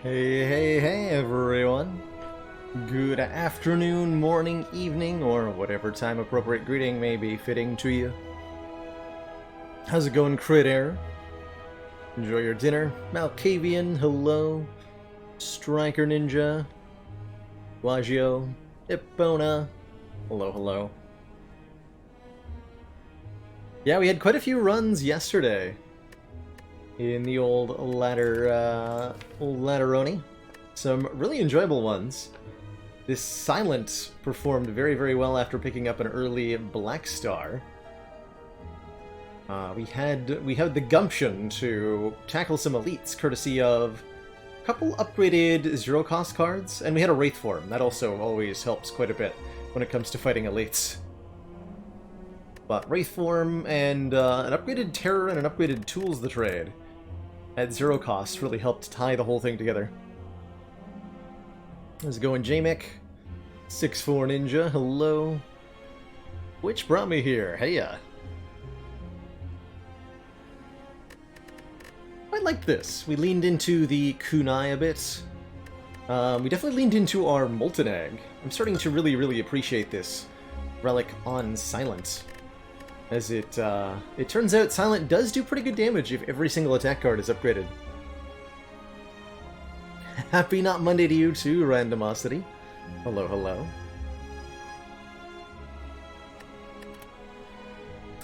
Hey, everyone. Good afternoon, morning, evening, or whatever time appropriate greeting may be fitting to you. How's it going, Crit Air? Enjoy your dinner. Malkavian, hello. Striker Ninja. Guagio. Ipona. Hello. Yeah, we had quite a few runs yesterday in the old Ladderoni. Some really enjoyable ones. This Silent performed very well after picking up an early Black Star. We had the gumption to tackle some elites courtesy of a couple upgraded zero cost cards, and we had a Wraith form. That also always helps quite a bit when it comes to fighting elites. But Wraith form and an upgraded Terror and an upgraded Tools the Trade at zero cost really helped tie the whole thing together. How's it going, Jamick? 6'4 Ninja, hello. Which brought me here? Heya. I liked this. We leaned into the kunai a bit. We definitely leaned into our Molten Egg. I'm starting to really appreciate this relic on Silent. As it turns out, Silent does do pretty good damage if every single attack card is upgraded. Happy Not Monday to you too, Randomosity. Hello.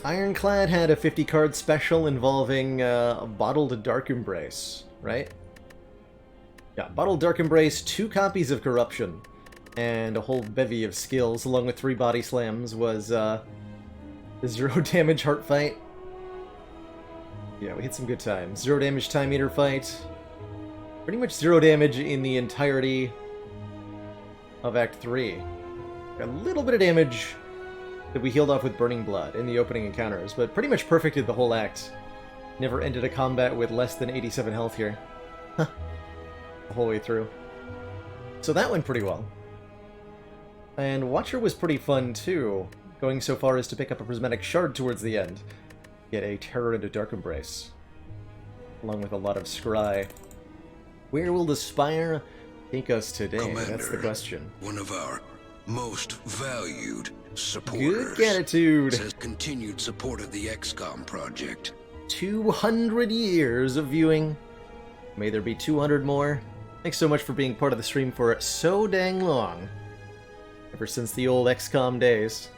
Ironclad had a 50-card special involving a Bottled Dark Embrace, right? Yeah, Bottled Dark Embrace, 2 copies of Corruption, and a whole bevy of skills, along with 3 body slams, was the 0 damage heart fight. Yeah, we had some good times. 0 damage time meter fight. Pretty much 0 damage in the entirety of Act 3. Got a little bit of damage that we healed off with Burning Blood in the opening encounters, but pretty much perfected the whole act. Never ended a combat with less than 87 health here. The whole way through. So that went pretty well. And Watcher was pretty fun too, going so far as to pick up a Prismatic Shard towards the end. Get a Terror and a Dark Embrace. Along with a lot of Scry. Where will the Spire take us today? Commander, that's the question. One of our most valued supporters. Good attitude. Says continued support of the XCOM project. 200 years of viewing. May there be 200 more. Thanks so much for being part of the stream for so dang long. Ever since the old XCOM days.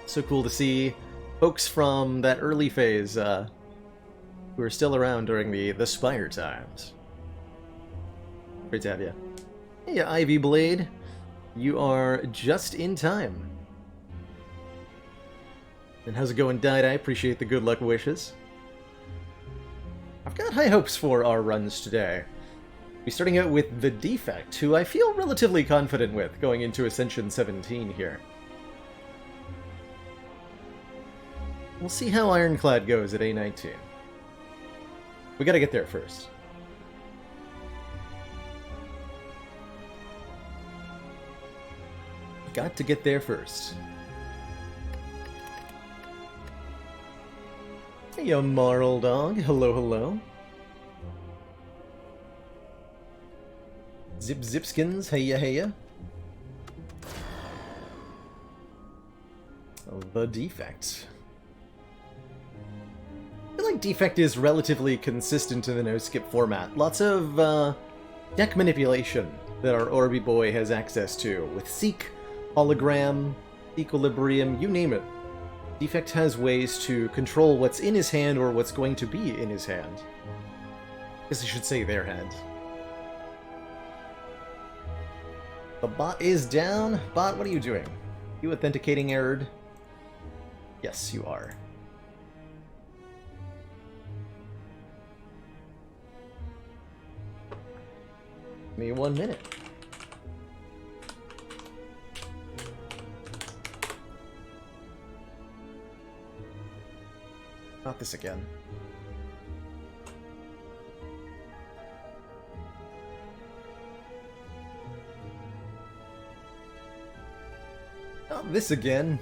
So cool to see folks from that early phase who are still around during the Spire times. Great to have you. Hey, Ivy Blade. You are just in time. And how's it going, Dyed? I appreciate the good luck wishes. I've got high hopes for our runs today. We're starting out with the Defect, who I feel relatively confident with going into Ascension 17 here. We'll see how Ironclad goes at A19. We gotta get there first. Got to get there first. Hey, you Marl Dog. Hello. Zipskins. Heya. The Defect. I feel like Defect is relatively consistent in the no-skip format. Lots of deck manipulation that our Orby boy has access to, with Seek, Hologram, Equilibrium, you name it. Defect has ways to control what's in his hand or what's going to be in his hand. I guess I should say their hand. The bot is down. Bot, what are you doing? You authenticating errored? Yes, you are. Give me 1 minute. Not this again. Not this again.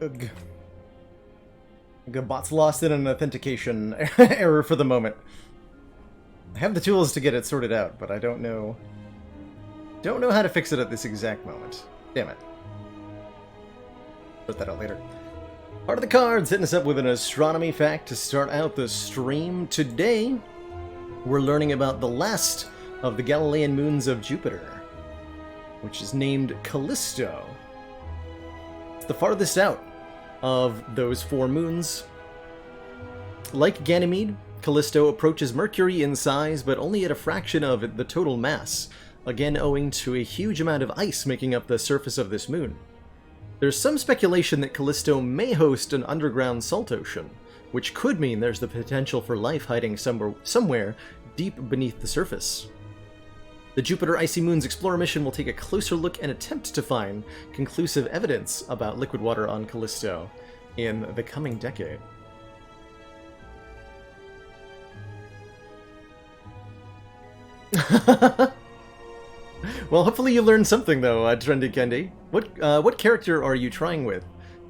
Ugh. The bot's lost in an authentication error for the moment. I have the tools to get it sorted out, but I don't know how to fix it at this exact moment. Damn it. Put that out later. Part of the cards hitting us up with an astronomy fact to start out the stream. Today, we're learning about the last of the Galilean moons of Jupiter, which is named Callisto. It's the farthest out of those 4 moons. Like Ganymede, Callisto approaches Mercury in size, but only at a fraction of the total mass, again owing to a huge amount of ice making up the surface of this moon. There's some speculation that Callisto may host an underground salt ocean, which could mean there's the potential for life hiding somewhere deep beneath the surface. The Jupiter Icy Moons Explorer mission will take a closer look and attempt to find conclusive evidence about liquid water on Callisto in the coming decade. Well, hopefully you learned something, though, Trendy Candy. What character are you trying with,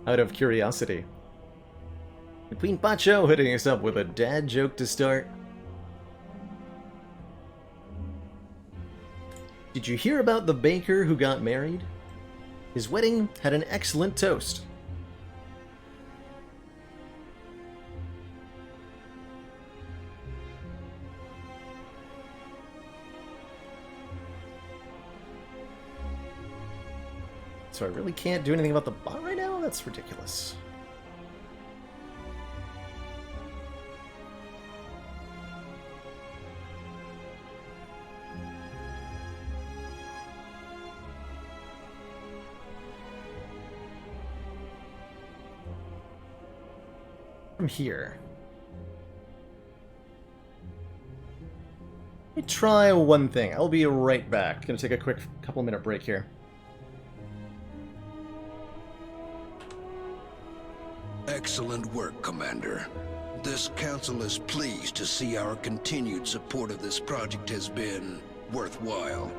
out of curiosity? Queen Pacho hitting us up with a dad joke to start. Did you hear about the baker who got married? His wedding had an excellent toast. So I really can't do anything about the bot right now? That's ridiculous. From here. Let me try one thing. I'll be right back. Gonna take a quick couple-minute break here. Excellent work, Commander. This council is pleased to see our continued support of this project has been worthwhile.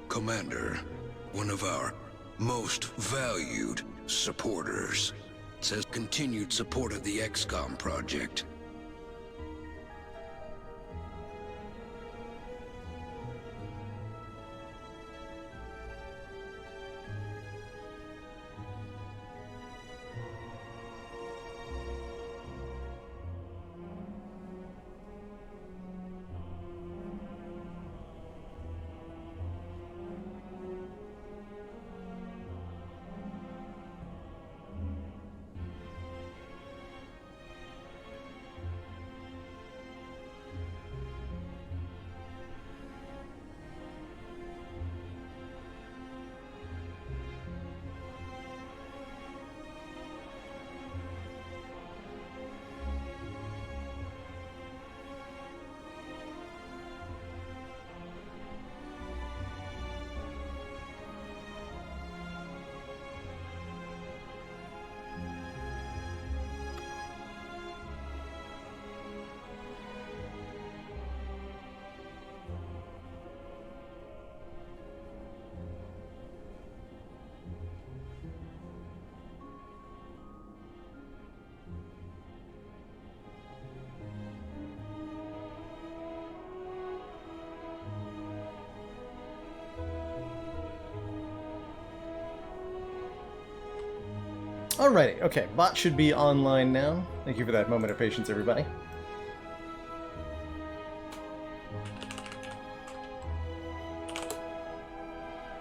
Commander, one of our most valued supporters, says continued support of the XCOM project. Alrighty, okay, bot should be online now. Thank you for that moment of patience, everybody.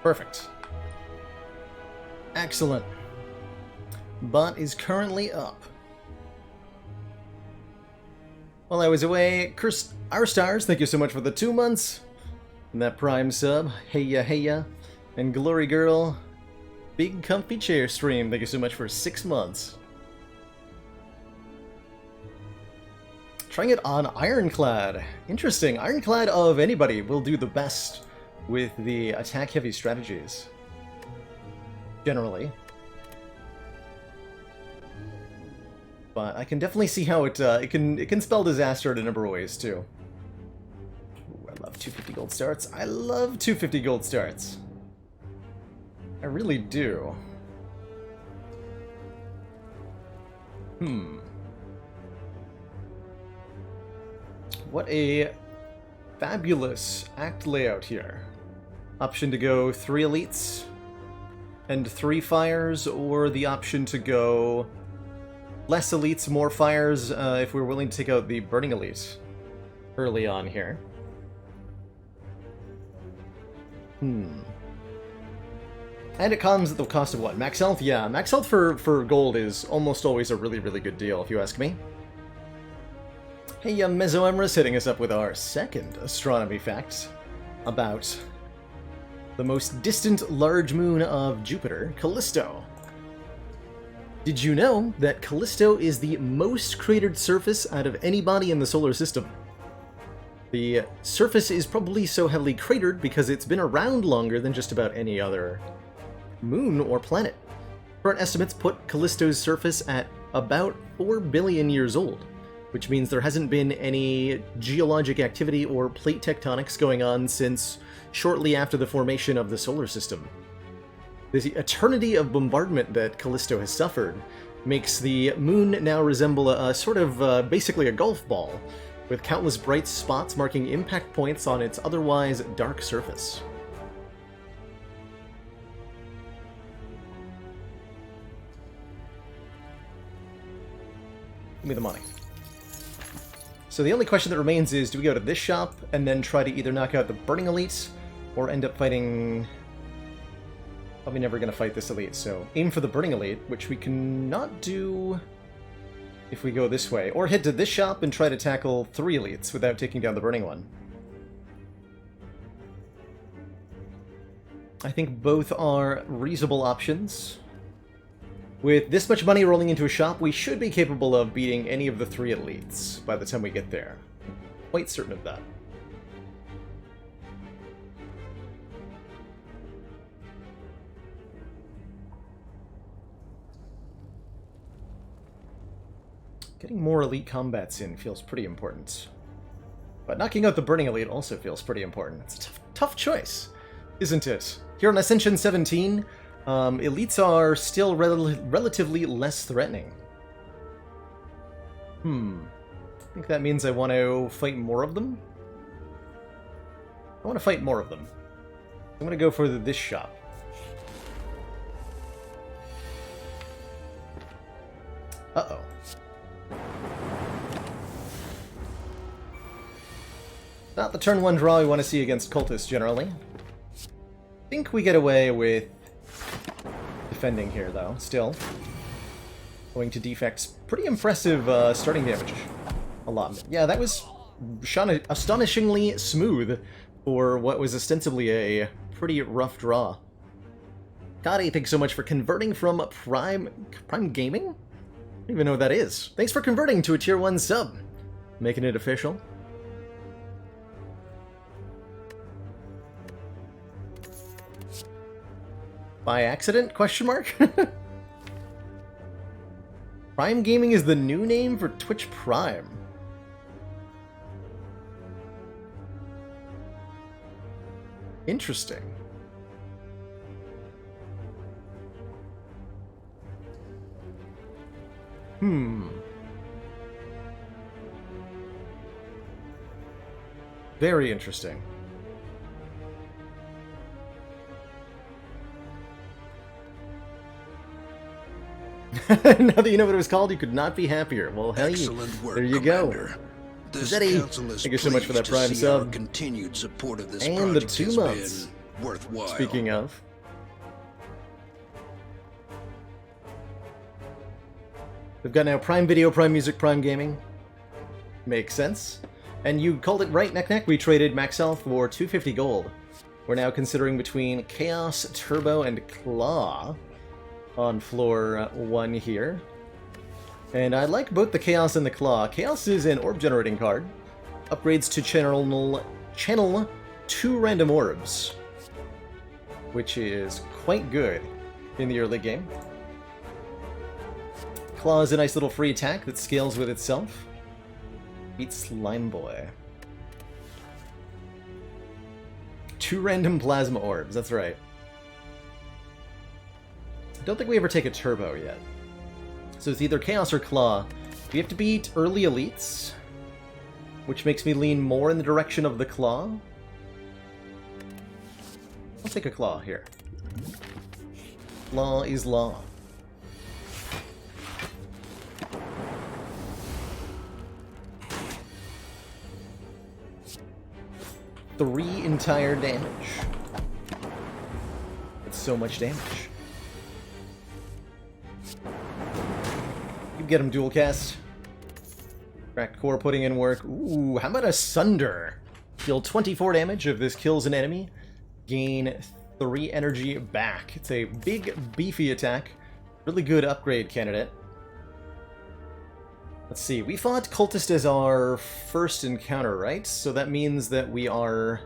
Perfect. Excellent. Bot is currently up. While I was away, Cursed Our Stars, thank you so much for the 2 months. And that Prime sub, hey ya. And Glory Girl, Big Comfy Chair Stream, thank you so much for 6 months. Trying it on Ironclad. Interesting. Ironclad of anybody will do the best with the attack-heavy strategies. Generally. But I can definitely see how it can spell disaster in a number of ways too. Ooh, I love 250 gold starts. I love 250 gold starts. I really do. What a fabulous act layout here. Option to go 3 elites and 3 fires, or the option to go less elites, more fires, if we're willing to take out the burning elite early on here. And it comes at the cost of what? Max health? Yeah, max health for gold is almost always a really, really good deal, if you ask me. Hey, Mesoemrus hitting us up with our second astronomy fact about the most distant large moon of Jupiter, Callisto. Did you know that Callisto is the most cratered surface out of any body in the solar system? The surface is probably so heavily cratered because it's been around longer than just about any other moon or planet. Current estimates put Callisto's surface at about 4 billion years old, which means there hasn't been any geologic activity or plate tectonics going on since shortly after the formation of the solar system. The eternity of bombardment that Callisto has suffered makes the moon now resemble a sort of basically a golf ball, with countless bright spots marking impact points on its otherwise dark surface. Give me the money. So the only question that remains is, do we go to this shop and then try to either knock out the burning elites, or end up fighting... Probably never going to fight this elite, so aim for the burning elite, which we cannot do if we go this way. Or head to this shop and try to tackle 3 elites without taking down the burning one. I think both are reasonable options. With this much money rolling into a shop, we should be capable of beating any of the 3 elites by the time we get there. Quite certain of that. Getting more elite combats in feels pretty important. But knocking out the burning elite also feels pretty important. It's a tough choice, isn't it? Here on Ascension 17, elites are still relatively less threatening. I think that means I want to fight more of them? I want to fight more of them. I'm going to go for this shop. Uh-oh. Not the turn 1 draw we want to see against cultists, generally. I think we get away with defending here, though, still. Going to defects. Pretty impressive starting damage allotment. Yeah, that was astonishingly smooth for what was ostensibly a pretty rough draw. Kari, thanks so much for converting from Prime Gaming? I don't even know what that is. Thanks for converting to a Tier 1 sub. Making it official. By accident? Question mark? Prime Gaming is the new name for Twitch Prime. Interesting. Very interesting. Now that you know what it was called, you could not be happier. Well, hell, there you go. Zeddy, thank you so much for that Prime sub. Continued support of this and the project 2 has months. been worthwhile. Speaking of. We've got now Prime Video, Prime Music, Prime Gaming. Makes sense. And you called it right, Neck. We traded Max Health for 250 gold. We're now considering between Chaos, Turbo, and Claw on floor 1 here. And I like both the Chaos and the Claw. Chaos is an orb generating card. Upgrades to channel 2 random orbs, which is quite good in the early game. Claw is a nice little free attack that scales with itself. Beat Slime Boy. 2 random plasma orbs, that's right. I don't think we ever take a turbo yet. So it's either Chaos or Claw. We have to beat early elites, which makes me lean more in the direction of the Claw. I'll take a Claw here. Law is law. Three entire damage. It's so much damage. You get him dual cast. Cracked core putting in work. Ooh, how about a Sunder? Deal 24 damage if this kills an enemy. Gain 3 energy back. It's a big, beefy attack. Really good upgrade candidate. Let's see, we fought Cultist as our first encounter, right? So that means that we are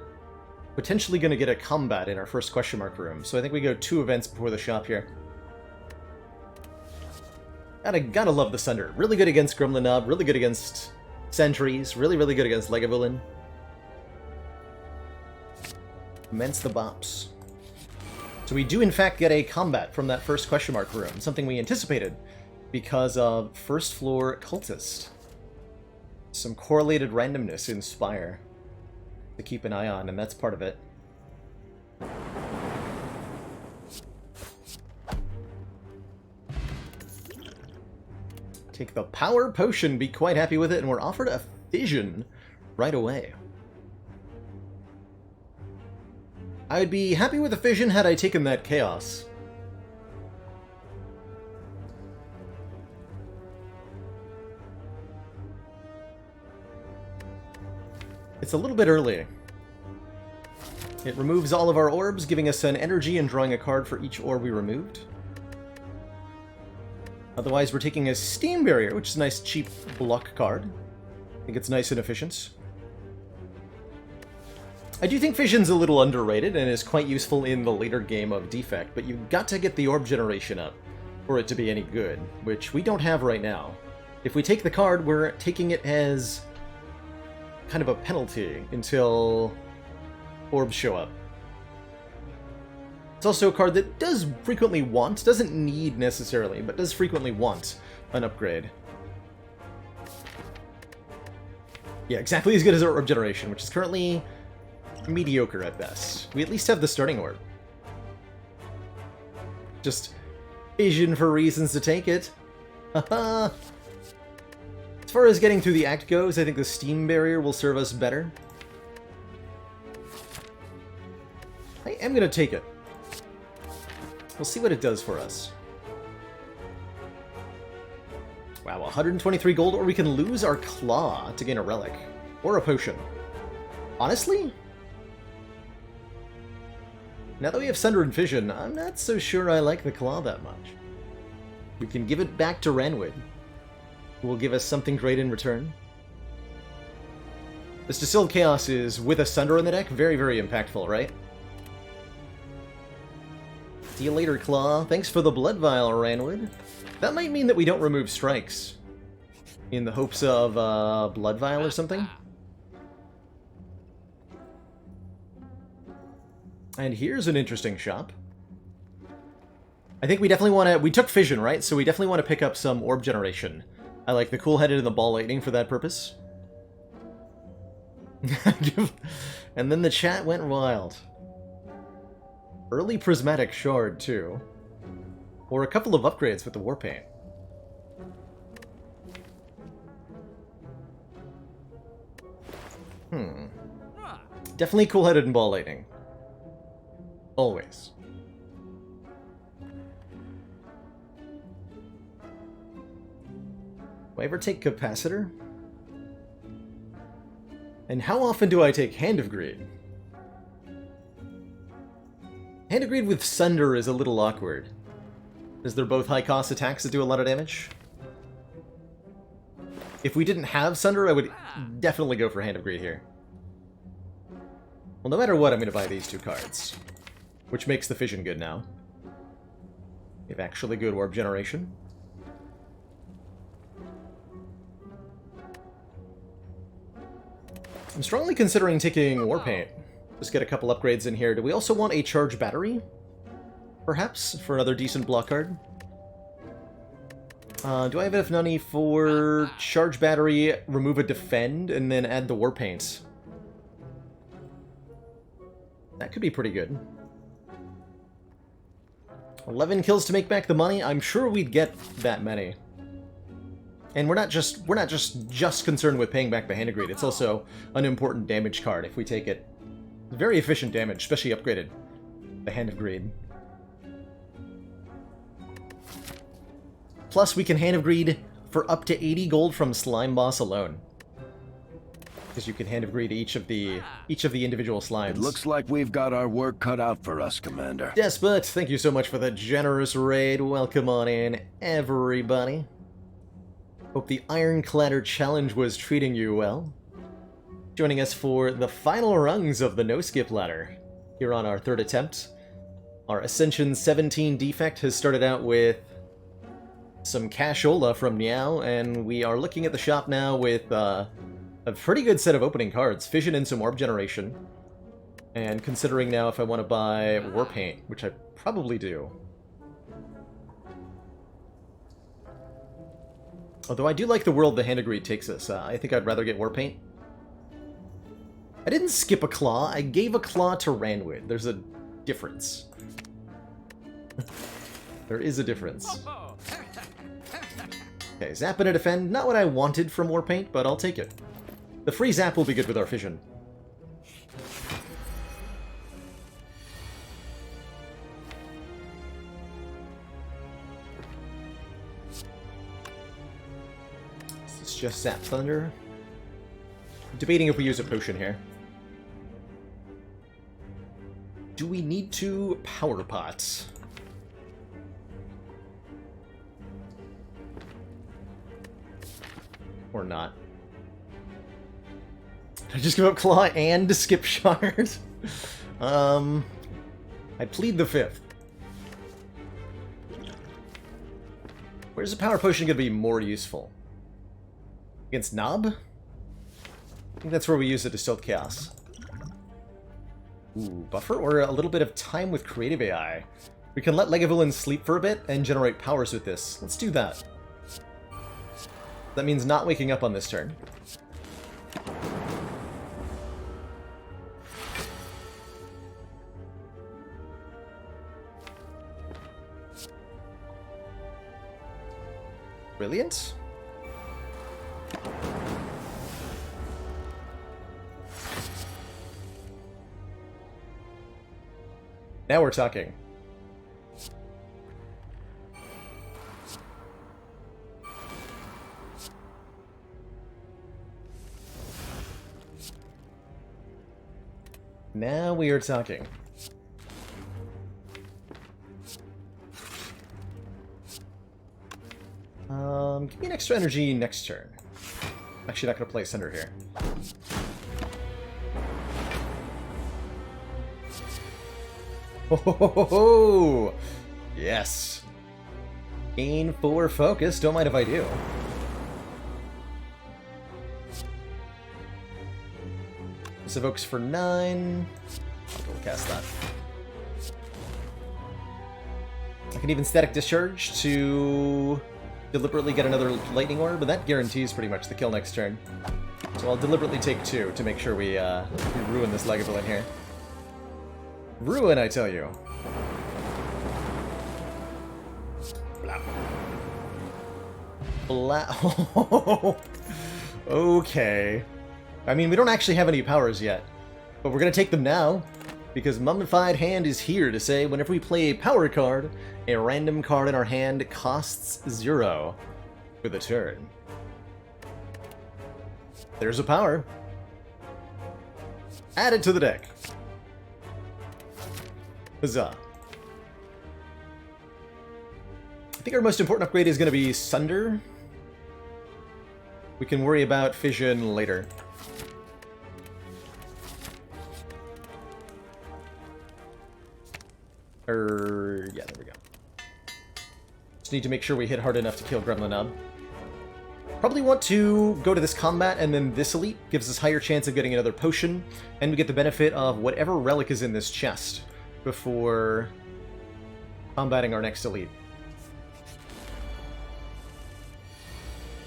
potentially going to get a combat in our first question mark room. So I think we go 2 events before the shop here. Gotta love the Sunder. Really good against Gremlin Nob, really good against Sentries, really good against Legavulin. Immense the bops. So we do in fact get a combat from that first question mark room, something we anticipated because of first floor Cultist. Some correlated randomness in Spire to keep an eye on, and that's part of it. Take the power potion, be quite happy with it, and we're offered a fission right away. I would be happy with a fission had I taken that chaos. It's a little bit early. It removes all of our orbs, giving us an energy and drawing a card for each orb we removed. Otherwise, we're taking a Steam Barrier, which is a nice cheap block card. I think it's nice and efficient. I do think Fission's a little underrated and is quite useful in the later game of Defect, but you've got to get the orb generation up for it to be any good, which we don't have right now. If we take the card, we're taking it as kind of a penalty until orbs show up. It's also a card that does frequently want, doesn't need necessarily, but does frequently want an upgrade. Yeah, exactly as good as our orb generation, which is currently mediocre at best. We at least have the starting orb. Just vision for reasons to take it. Haha. As far as getting through the act goes, I think the Steam Barrier will serve us better. I am going to take it. We'll see what it does for us. Wow, 123 gold, or we can lose our claw to gain a relic. Or a potion. Honestly? Now that we have Sunder and Fission, I'm not so sure I like the claw that much. We can give it back to Ranwood, who will give us something great in return. This Distilled Chaos is, with a Sunder in the deck, very, very impactful, right? See you later, Claw. Thanks for the Blood Vial, Ranwood. That might mean that we don't remove strikes. In the hopes of Blood Vial or something. And here's an interesting shop. I think we definitely want to... We took Fission, right? So we definitely want to pick up some orb generation. I like the Cool-Headed and the Ball Lightning for that purpose. And then the chat went wild. Early Prismatic Shard, too. Or a couple of upgrades with the Warpaint. Definitely Cool-Headed and Ball Lightning. Always. Do I ever take Capacitor? And how often do I take Hand of Greed? Hand of Greed with Sunder is a little awkward, as they're both high-cost attacks that do a lot of damage. If we didn't have Sunder, I would definitely go for Hand of Greed here. Well, no matter what, I'm going to buy these 2 cards. Which makes the fission good now. We have actually good Orb Generation. I'm strongly considering taking Warpaint. Just get a couple upgrades in here. Do we also want a Charge Battery? Perhaps, for another decent block card? Do I have enough money for Charge Battery, remove a Defend, and then add the Warpaint? That could be pretty good. 11 kills to make back the money? I'm sure we'd get that many. And we're not just concerned with paying back the Hand of Greed. It's also an important damage card if we take it. Very efficient damage, especially upgraded. The Hand of Greed. Plus, we can Hand of Greed for up to 80 gold from Slime Boss alone. Because you can Hand of Greed each of the individual slimes. It looks like we've got our work cut out for us, Commander. Despot, thank you so much for the generous raid. Welcome on in, everybody. Hope the Ironcladder Challenge was treating you well. Joining us for the final rungs of the no-skip ladder. Here on our 3rd attempt. Our Ascension 17 defect has started out with some cashola from Niao, and we are looking at the shop now with a pretty good set of opening cards. Fission and some Orb Generation. And considering now if I want to buy Warpaint, which I probably do. Although I do like the world the Hand of Greed takes us. I think I'd rather get Warpaint. I didn't skip a claw. I gave a claw to Ranwood. There's a difference. There is a difference. Okay, Zap and a Defend. Not what I wanted from Warpaint, but I'll take it. The free Zap will be good with our Fission. This is just Zap Thunder. I'm debating if we use a potion here. Do we need to Power Pot? Or not? Did I just give up Claw and skip Shard? I plead the 5th. Where's the Power Potion going to be more useful? Against Nob? I think that's where we use it to Stealth Chaos. Ooh, buffer or a little bit of time with Creative AI. We can let Legavillain sleep for a bit and generate powers with this. Let's do that. That means not waking up on this turn. Brilliant. Now we're talking. Now we are talking. Give me an extra energy next turn. I'm actually not going to play Cinder here. Ho ho ho ho ho! Yes! Gain 4 focus, don't mind if I do. This evokes for 9. I'll cast that. I can even Static Discharge to deliberately get another Lightning Orb, but that guarantees pretty much the kill next turn. So I'll deliberately take 2 to make sure we ruin this Legavillain here. Ruin, I tell you. Blah. Blah. Okay. I mean, we don't actually have any powers yet, but we're going to take them now, because Mummified Hand is here to say whenever we play a power card, a random card in our hand costs 0 for the turn. There's a power. Add it to the deck. Huzzah. I think our most important upgrade is going to be Sunder. We can worry about fission later. Yeah, there we go. Just need to make sure we hit hard enough to kill Gremlin Nub. Probably want to go to this combat, and then this elite gives us higher chance of getting another potion, and we get the benefit of whatever relic is in this chest before combating our next elite.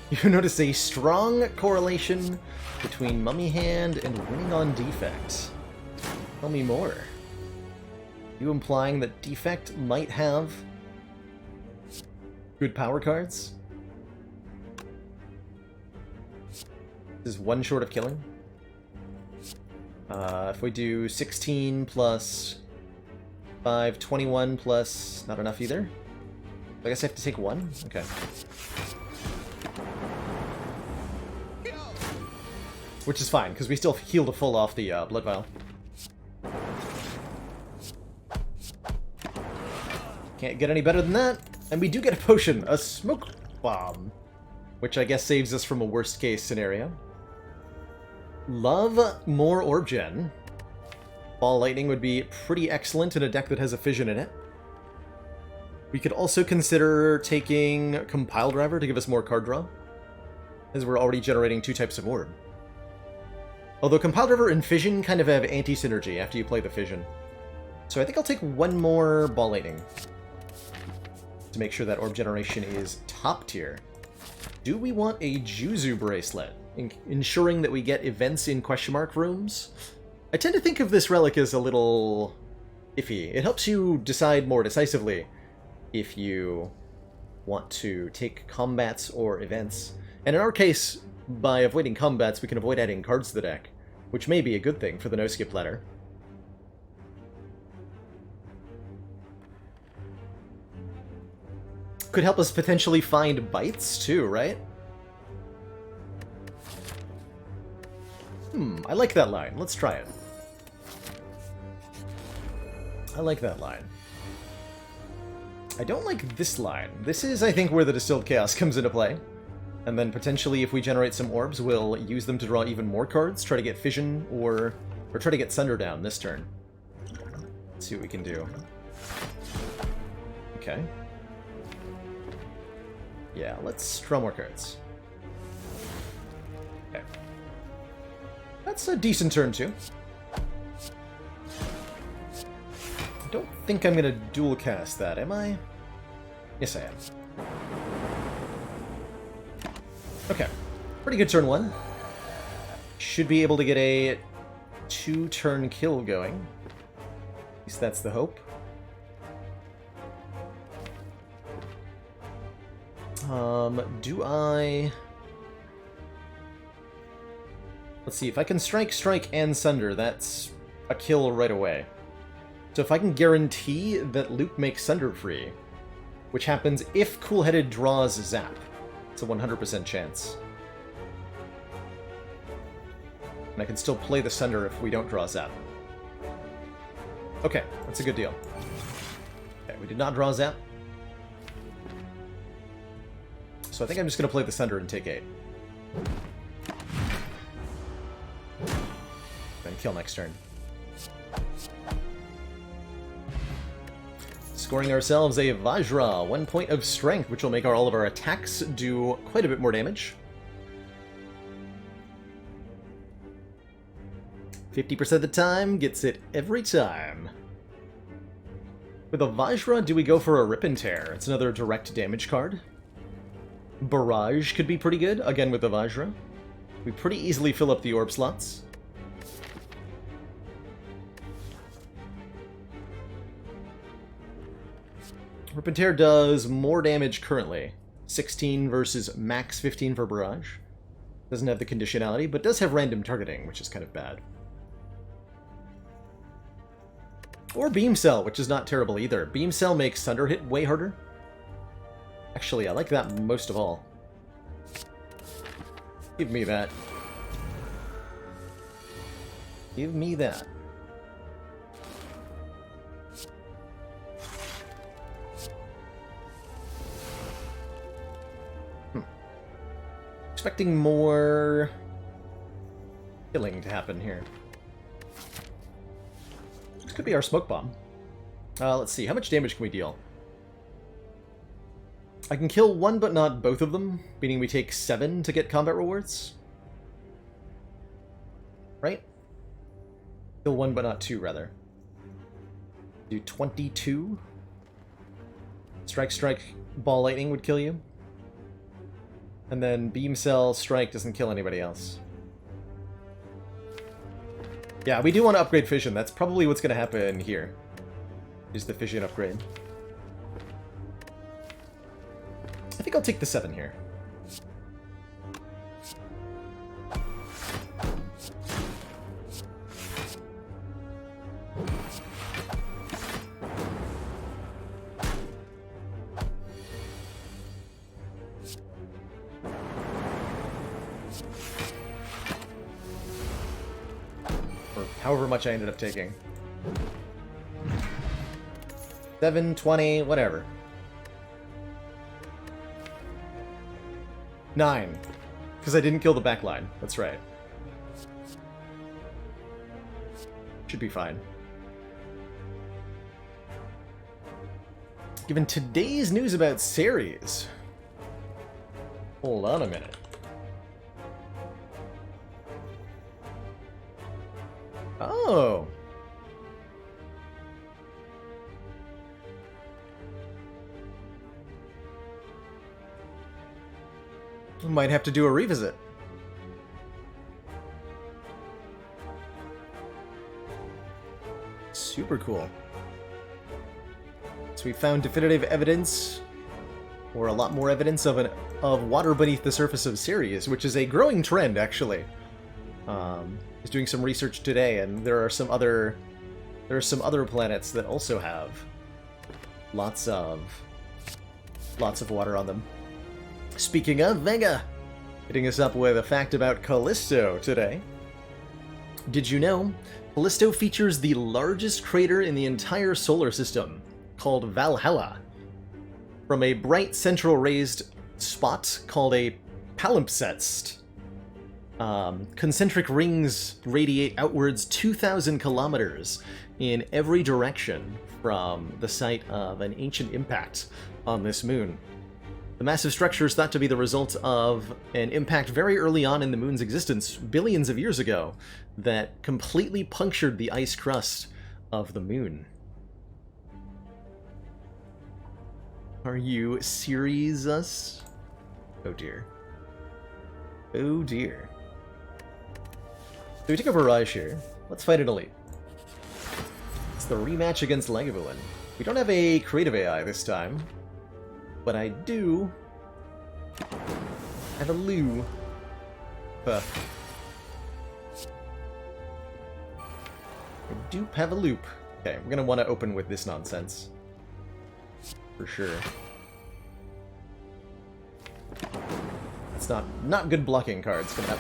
You notice a strong correlation between Mummy Hand and winning on Defect. Tell me more. You implying that Defect might have good power cards? This is one short of killing. If we do 16 plus 5, 21 plus... not enough either? I guess I have to take one? Okay. Which is fine, because we still healed a full off the blood vial. Can't get any better than that. And we do get a potion, a smoke bomb, which I guess saves us from a worst case scenario. Love more orb gen. Ball lightning would be pretty excellent in a deck that has a fission in it. We could also consider taking Compile Driver to give us more card draw, as we're already generating 2 types of orb. Although Compile Driver and Fission kind of have anti-synergy after you play the Fission. So I think I'll take one more Ball Lightning to make sure that orb generation is top tier. Do we want a Juzu Bracelet, ensuring that we get events in question mark rooms? I tend to think of this relic as a little iffy. It helps you decide more decisively if you want to take combats or events. And in our case, by avoiding combats, we can avoid adding cards to the deck, which may be a good thing for the no-skip ladder. Could help us potentially find bites, too, right? I like that line. Let's try it. I like that line. I don't like this line. This is, I think, where the Distilled Chaos comes into play. And then potentially, if we generate some orbs, we'll use them to draw even more cards, try to get Fission, or try to get Sunder down this turn. Let's see what we can do. Okay. Yeah, let's draw more cards. Okay. That's a decent turn, too. I don't think I'm going to dual cast that, am I? Yes, I am. Okay. Pretty good turn 1. Should be able to get a 2-turn kill going. At least that's the hope. Do I... Let's see, if I can strike, and Sunder, that's a kill right away. So if I can guarantee that Luke makes Sunder free, which happens if Cool-Headed draws Zap, it's a 100% chance. And I can still play the Sunder if we don't draw Zap. Okay, that's a good deal. Okay, we did not draw Zap. So I think I'm just going to play the Sunder and take 8. Then kill next turn. Scoring ourselves a Vajra, 1 point of strength, which will make all of our attacks do quite a bit more damage. 50% of the time, gets it every time. With a Vajra, do we go for a Rip and Tear? It's another direct damage card. Barrage could be pretty good, again with the Vajra. We pretty easily fill up the orb slots. Rip and Tear does more damage currently. 16 versus max 15 for Barrage. Doesn't have the conditionality, but does have random targeting, which is kind of bad. Or Beam Cell, which is not terrible either. Beam Cell makes Sunder hit way harder. Actually, I like that most of all. Give me that. Give me that. Expecting more killing to happen here. This could be our smoke bomb. Let's see, how much damage can we deal? I can kill one but not both of them, meaning we take 7 to get combat rewards. Right? Kill one but not 2, rather. Do 22. Strike, strike, ball lightning would kill you. And then beam cell strike doesn't kill anybody else. Yeah, we do want to upgrade fission. That's probably what's going to happen here. Is the fission upgrade. I think I'll take the 7 here. Or however much I ended up taking. 7, 20, whatever. 9. Because I didn't kill the back line. That's right. Should be fine. Given today's news about Ceres. Hold on a minute. Oh. We might have to do a revisit. Super cool. So we found definitive evidence, or a lot more evidence of water beneath the surface of Ceres, which is a growing trend, actually. I was doing some research today, and there are some other planets that also have lots of water on them. Speaking of, Vega, hitting us up with a fact about Callisto today. Did you know Callisto features the largest crater in the entire solar system, called Valhalla, from a bright central raised spot called a palimpsest. Concentric rings radiate outwards 2,000 kilometers in every direction from the site of an ancient impact on this moon. The massive structure is thought to be the result of an impact very early on in the moon's existence, billions of years ago, that completely punctured the ice crust of the moon. Are you serious? Oh dear. Oh dear. So we take a barrage here. Let's fight an elite. It's the rematch against Lagavulin. We don't have a creative AI this time, but I do have a Lou. I do have a loop. Okay, we're gonna want to open with this nonsense. For sure. It's not good blocking cards coming up.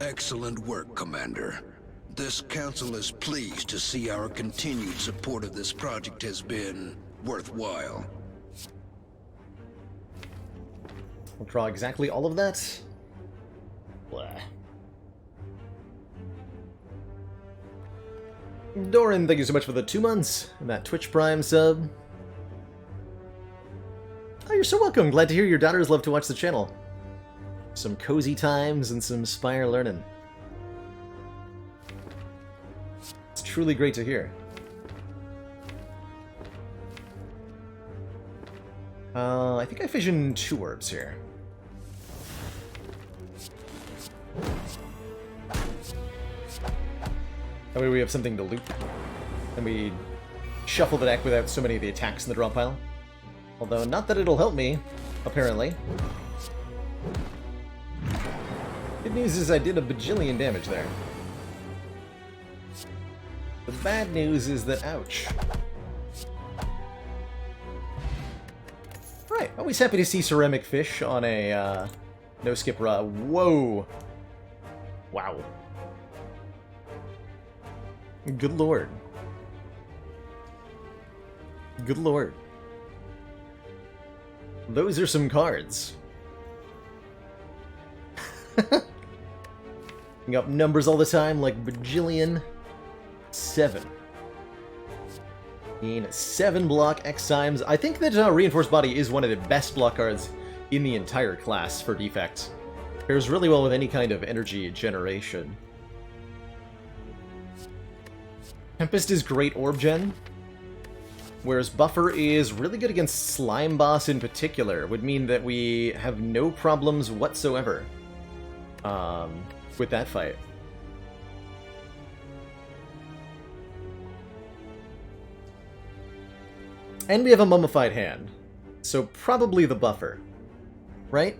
Excellent work, Commander. This council is pleased to see our continued support of this project has been worthwhile. We'll draw exactly all of that. Blah. Doran, thank you so much for the 2 months and that Twitch Prime sub. Oh, you're so welcome. Glad to hear your daughters love to watch the channel. Some cozy times and some Spire learning. It's truly great to hear. I think I fission 2 orbs here. That way we have something to loop. And we shuffle the deck without so many of the attacks in the draw pile. Although, not that it'll help me, apparently. Good news is I did a bajillion damage there. The bad news is that, ouch. Right, always happy to see ceramic fish on a no-skip raw. Whoa! Wow. Good lord. Good lord. Those are some cards. Picking up numbers all the time like bajillion. 7. Gain 7 block X times. I think that Reinforced Body is one of the best block cards in the entire class for defects. Pairs really well with any kind of energy generation. Tempest is great orb gen, whereas Buffer is really good against Slime Boss in particular. Would mean that we have no problems whatsoever with that fight. And we have a Mummified Hand, so probably the Buffer, right?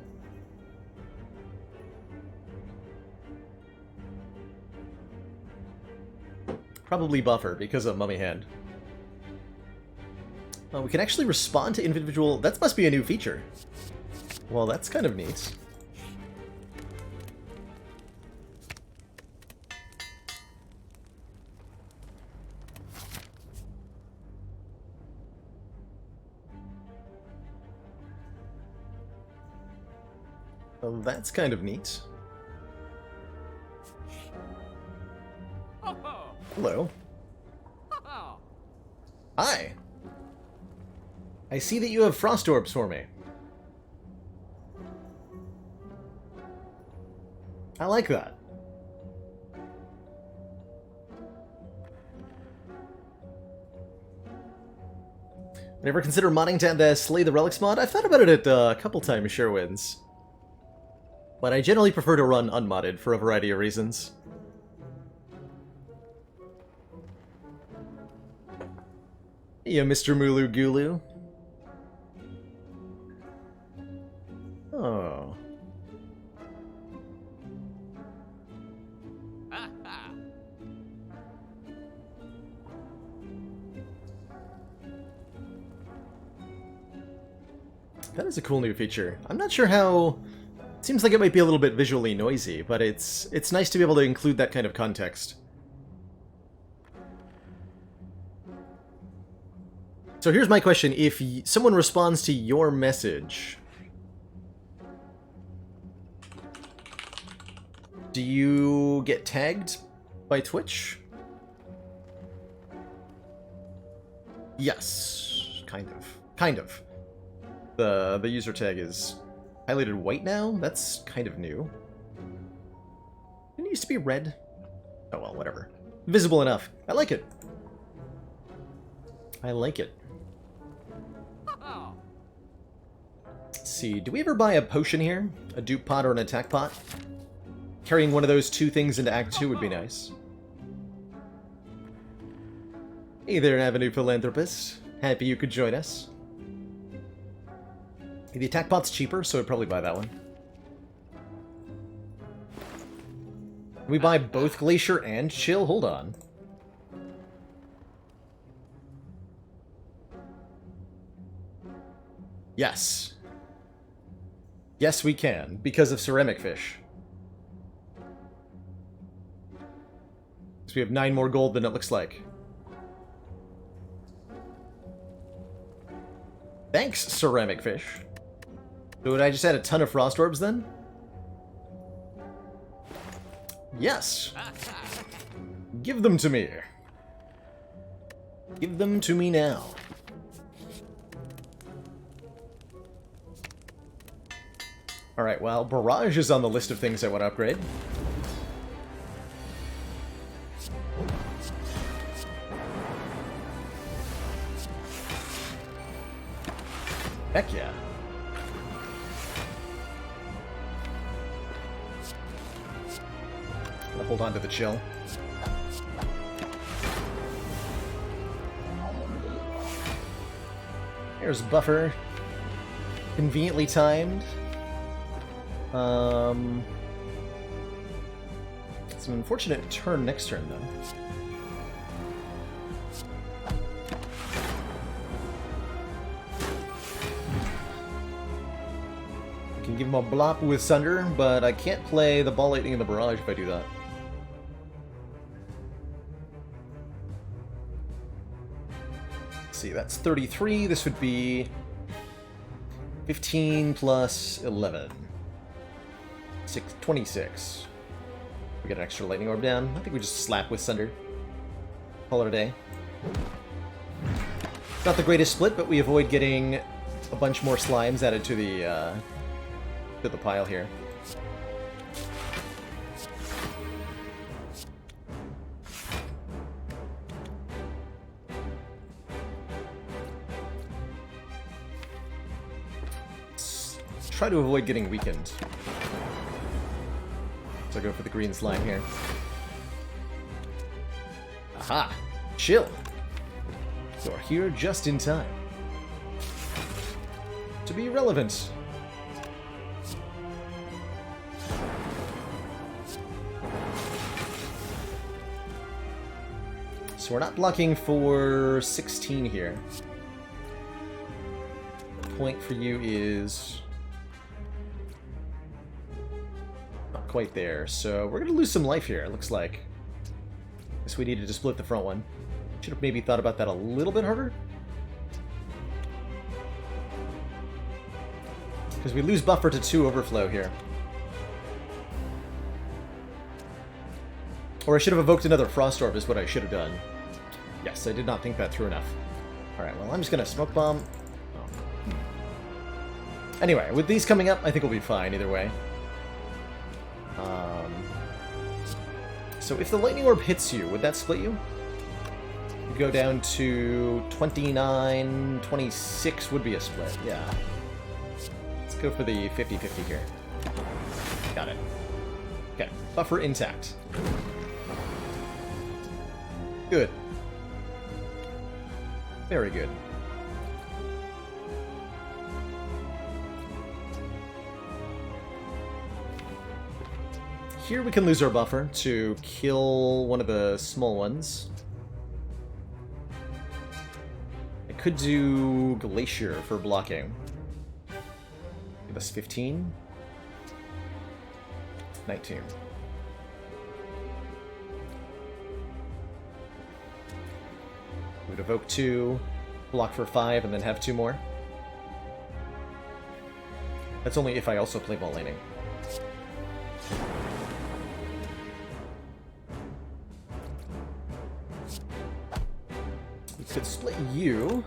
Probably Buffer, because of Mummy Hand. We can actually respond to individual... That must be a new feature. Well, that's kind of neat. Well, that's kind of neat. Hello. Hi. I see that you have frost orbs for me. I like that. Never consider modding to add the Slay the Relics mod? I've thought about it a couple times, Sherwins. But I generally prefer to run unmodded for a variety of reasons. Yeah, Mr. Mulu Gulu. Oh. That is a cool new feature. I'm not sure how... Seems like it might be a little bit visually noisy, but it's nice to be able to include that kind of context. So here's my question. If someone responds to your message, do you get tagged by Twitch? Yes, kind of. Kind of. The user tag is highlighted white now? That's kind of new. Didn't it used to be red? Oh well, whatever. Visible enough. I like it. I like it. Let's see, do we ever buy a potion here? A dupe pot or an attack pot? Carrying one of those two things into Act 2 would be nice. Hey there, Avenue Philanthropist. Happy you could join us. The attack pot's cheaper, so I'd probably buy that one. Can we buy both Glacier and Chill? Hold on. Yes. Yes, we can, because of Ceramic Fish. So we have 9 more gold than it looks like. Thanks, Ceramic Fish. So would I just add a ton of Frost Orbs then? Yes. Give them to me. Give them to me now. Alright, well, Barrage is on the list of things I want to upgrade. Heck yeah. I'll hold on to the Chill. Here's Buffer. Conveniently timed. It's an unfortunate turn next turn, though. I can give him a blop with Sunder, but I can't play the Ball Lightning and the Barrage if I do that. Let's see, that's 33. This would be 15 plus 11. 26. We get an extra lightning orb down. I think we just slap with Sunder. Call it a day. Not the greatest split, but we avoid getting a bunch more slimes added to the pile here. Let's try to avoid getting weakened. So go for the green slime here. Aha! Chill! You're here just in time. To be relevant. So we're not blocking for 16 here. The point for you is not quite there, so we're gonna lose some life here, it looks like. Guess we needed to split the front one. Should have maybe thought about that a little bit harder. Because we lose buffer to 2 overflow here. Or I should have evoked another Frost Orb is what I should have done. Yes, I did not think that through enough. Alright, well I'm just going to Smoke Bomb. Oh. Anyway, with these coming up, I think we'll be fine either way. So if the Lightning Orb hits you, would that split you? Go down to 29, 26 would be a split, yeah. Let's go for the 50-50 here. Got it. Okay, buffer intact. Good. Very good. Here we can lose our buffer to kill one of the small ones. I could do Glacier for blocking. Give us 15. 19. We would evoke 2, block for 5, and then have 2 more. That's only if I also play Ball Lightning. We could split you.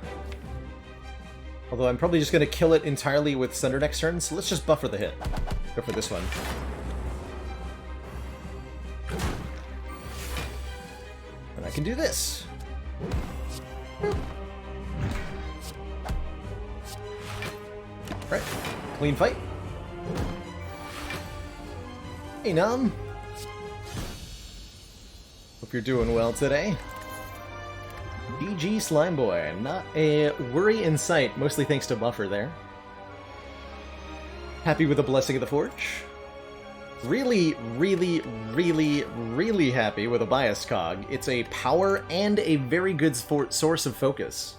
Although I'm probably just going to kill it entirely with Sunder next turn, so let's just buffer the hit. Go for this one. And I can do this. Right. Clean fight. Hey, Nom. Hope you're doing well today. DG Slime Boy. Not a worry in sight, mostly thanks to buffer there. Happy with the Blessing of the Forge. Really, really, really, really happy with a Bias Cog. It's a power and a very good source of focus.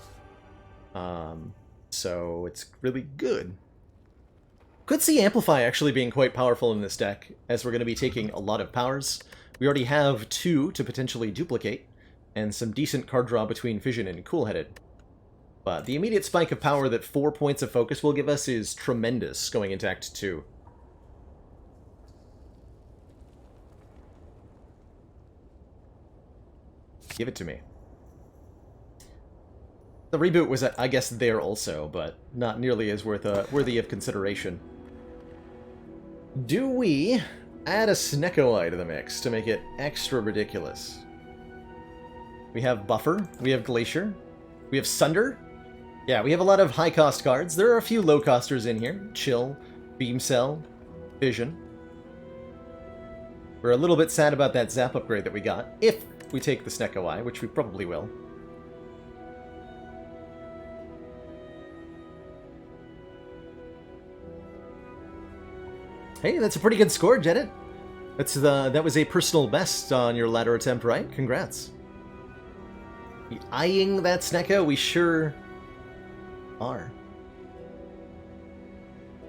So it's really good. Could see Amplify actually being quite powerful in this deck, as we're going to be taking a lot of powers. We already have 2 to potentially duplicate, and some decent card draw between Fission and Cool-Headed. But the immediate spike of power that 4 points of focus will give us is tremendous going into Act 2. Give it to me. The reboot was, I guess, there also, but not nearly as worthy of consideration. Do we add a Snecko to the mix to make it extra ridiculous? We have Buffer, we have Glacier, we have Sunder. Yeah, we have a lot of high-cost cards. There are a few low-costers in here. Chill, Beam Cell, Fission. We're a little bit sad about that Zap upgrade that we got, if we take the Snecko, which we probably will. Hey, that's a pretty good score, Janet. That was a personal best on your ladder attempt, right? Congrats. Eyeing that Snecko, we sure are.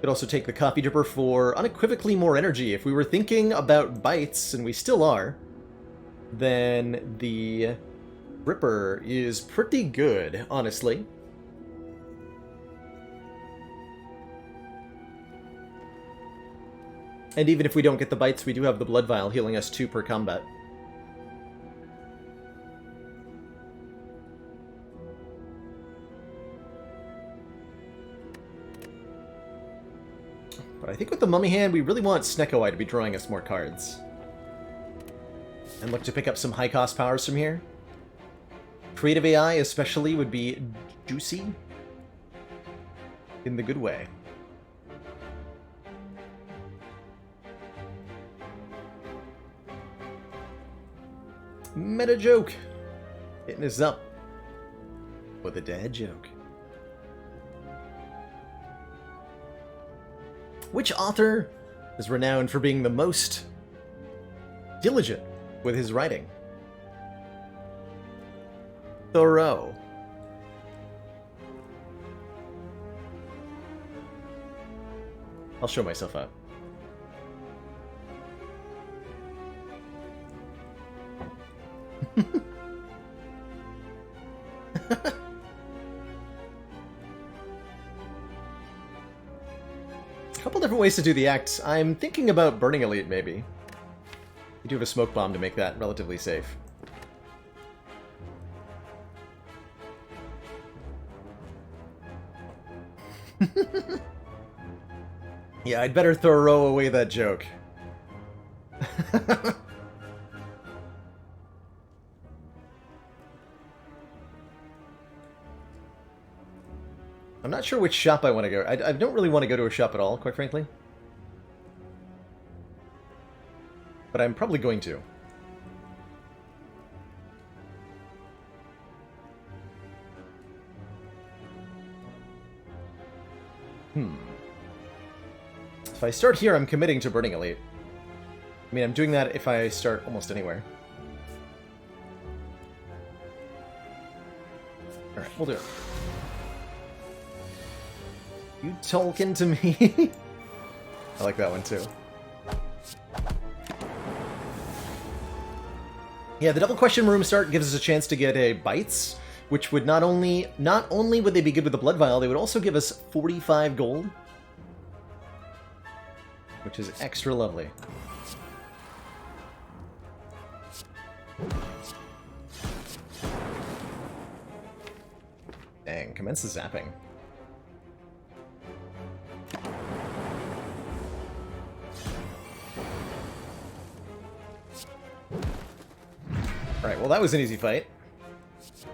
Could also take the Copy Dripper for unequivocally more energy. If we were thinking about bites, and we still are, then the Ripper is pretty good, honestly. And even if we don't get the bites, we do have the Blood Vial healing us 2 per combat. But I think with the Mummy Hand, we really want Snecko Eye to be drawing us more cards. And look to pick up some high-cost powers from here. Creative AI especially would be juicy. In the good way. Meta joke. Hitting us up with a dad joke. Which author is renowned for being the most diligent with his writing? Thoreau. I'll show myself out. A couple different ways to do the act. I'm thinking about burning Elite, maybe. We do have a smoke bomb to make that relatively safe. Yeah, I'd better throw away that joke. I'm not sure which shop I want to go. I don't really want to go to a shop at all, quite frankly. But I'm probably going to. If I start here, I'm committing to burning Elite. I mean, I'm doing that if I start almost anywhere. Alright, we'll do it. You Tolkien to me? I like that one too. Yeah, the double question room start gives us a chance to get a bites, which would not only would they be good with the Blood Vial, they would also give us 45 gold. Which is extra lovely. Dang, commence the zapping. Alright, well that was an easy fight.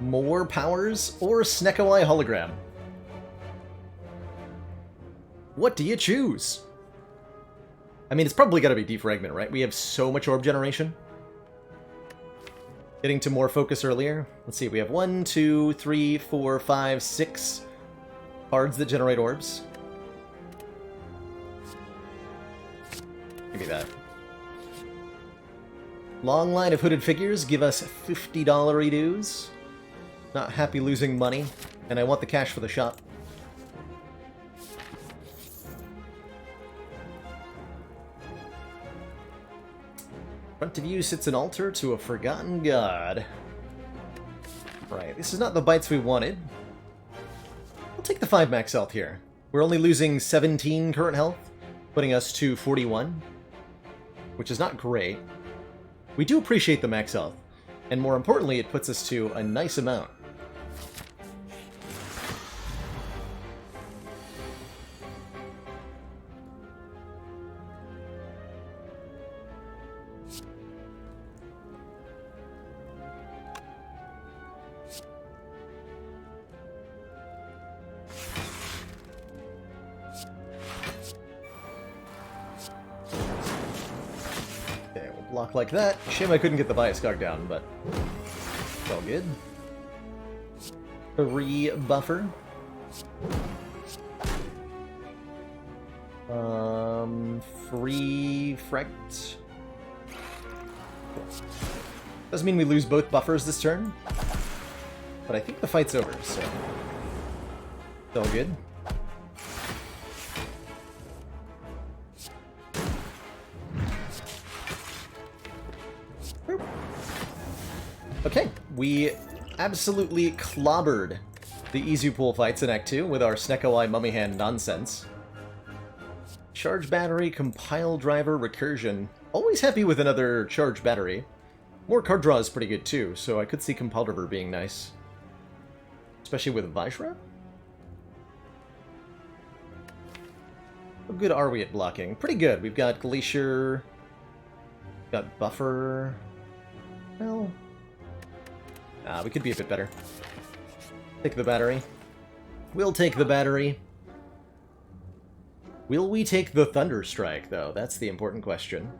More powers or Snecko Eye hologram? What do you choose? I mean, it's probably gotta be Defragment, right? We have so much orb generation. Getting to more focus earlier. Let's see, we have 1, 2, 3, 4, 5, 6 cards that generate orbs. Give me that. Long line of hooded figures give us $50 redos. Not happy losing money, and I want the cash for the shop. Front of you sits an altar to a forgotten god. Right, this is not the bites we wanted. I'll take the 5 max health here. We're only losing 17 current health, putting us to 41, which is not great. We do appreciate the max health, and more importantly, it puts us to a nice amount. Block like that. Shame I couldn't get the Bias Cog down, but it's all good. 3 buffer. 3 fragt. Doesn't mean we lose both buffers this turn, but I think the fight's over, so it's all good. Okay, we absolutely clobbered the Izu Pool fights in Act 2 with our Snecko Eye Mummy Hand nonsense. Charge battery, compile driver, recursion. Always happy with another charge battery. More card draw is pretty good too, so I could see compile driver being nice. Especially with Vajra? How good are we at blocking? Pretty good. We've got Glacier, got Buffer. Well, we could be a bit better. Take the battery. We'll take the battery. Will we take the Thunder Strike, though? That's the important question.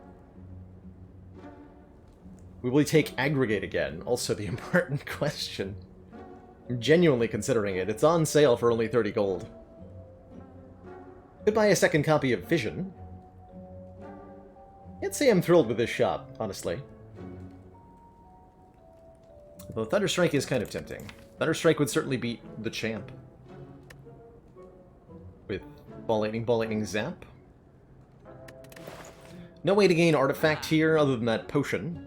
Will we take Aggregate again? Also the important question. I'm genuinely considering it. It's on sale for only 30 gold. Could buy a second copy of Vision. Can't say I'm thrilled with this shop, honestly. Though Thunder Strike is kind of tempting. Thunder Strike would certainly beat the champ. With Ball Lightning, Zap. No way to gain Artifact here other than that potion.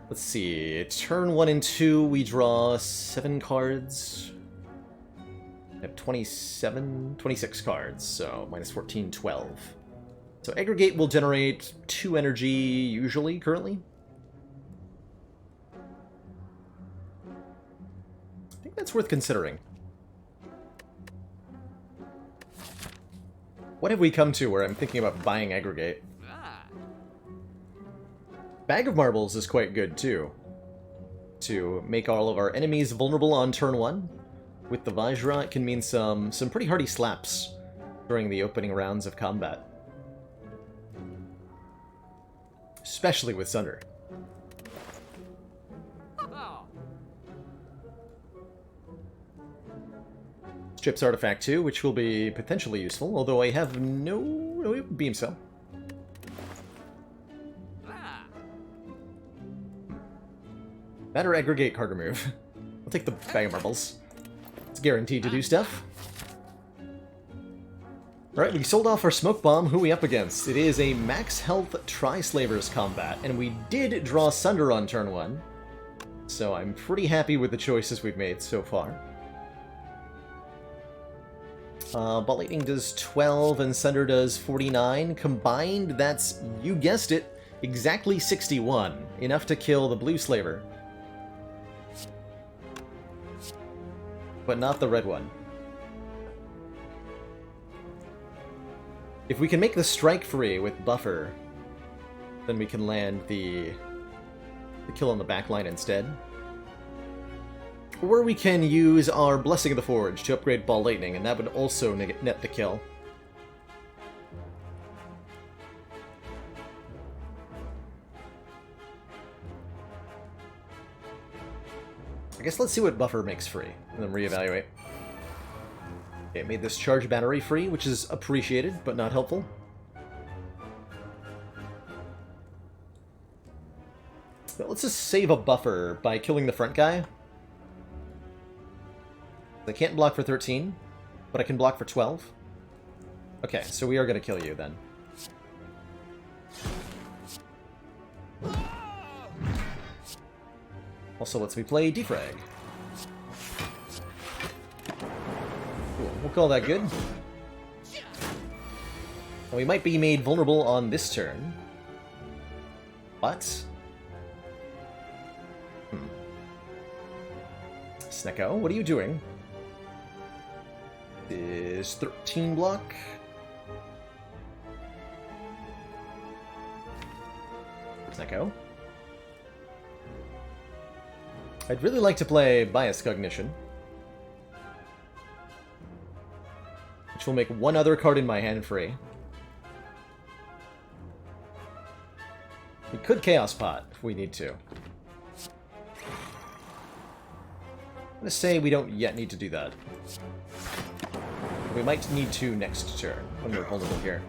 Let's see, turn 1 and 2, we draw 7 cards. I have 26 cards, so minus 14, 12. So Aggregate will generate 2 energy, usually, currently. I think that's worth considering. What have we come to where I'm thinking about buying Aggregate? Bag of Marbles is quite good, too. To make all of our enemies vulnerable on turn 1. With the Vajra, it can mean some pretty hardy slaps during the opening rounds of combat. Especially with Sunder. Strips Artifact 2, which will be potentially useful, although I have no Beam Cell. That or Aggregate card remove. I'll take the Bag of Marbles. It's guaranteed to do stuff. Alright, we sold off our Smoke Bomb. Who are we up against? It is a max health Tri-Slavers combat, and we did draw Sunder on turn 1. So I'm pretty happy with the choices we've made so far. Ball Lightning does 12 and Sunder does 49. Combined, that's, you guessed it, exactly 61. Enough to kill the Blue Slaver. But not the red one. If we can make the strike free with Buffer, then we can land the kill on the back line instead. Or we can use our Blessing of the Forge to upgrade Ball Lightning, and that would also net the kill. I guess let's see what Buffer makes free, and then reevaluate. Okay, it made this charge battery free, which is appreciated, but not helpful. But let's just save a Buffer by killing the front guy. I can't block for 13, but I can block for 12. Okay, so we are going to kill you then. Also lets me play Defrag. Cool, we'll call that good. Well, we might be made vulnerable on this turn. But... Snecko, what are you doing? Is 13 block? Snecko. I'd really like to play Bias Cognition, which will make one other card in my hand free. We could Chaos Pot if we need to. I'm going to say we don't yet need to do that. We might need to next turn when we're vulnerable here.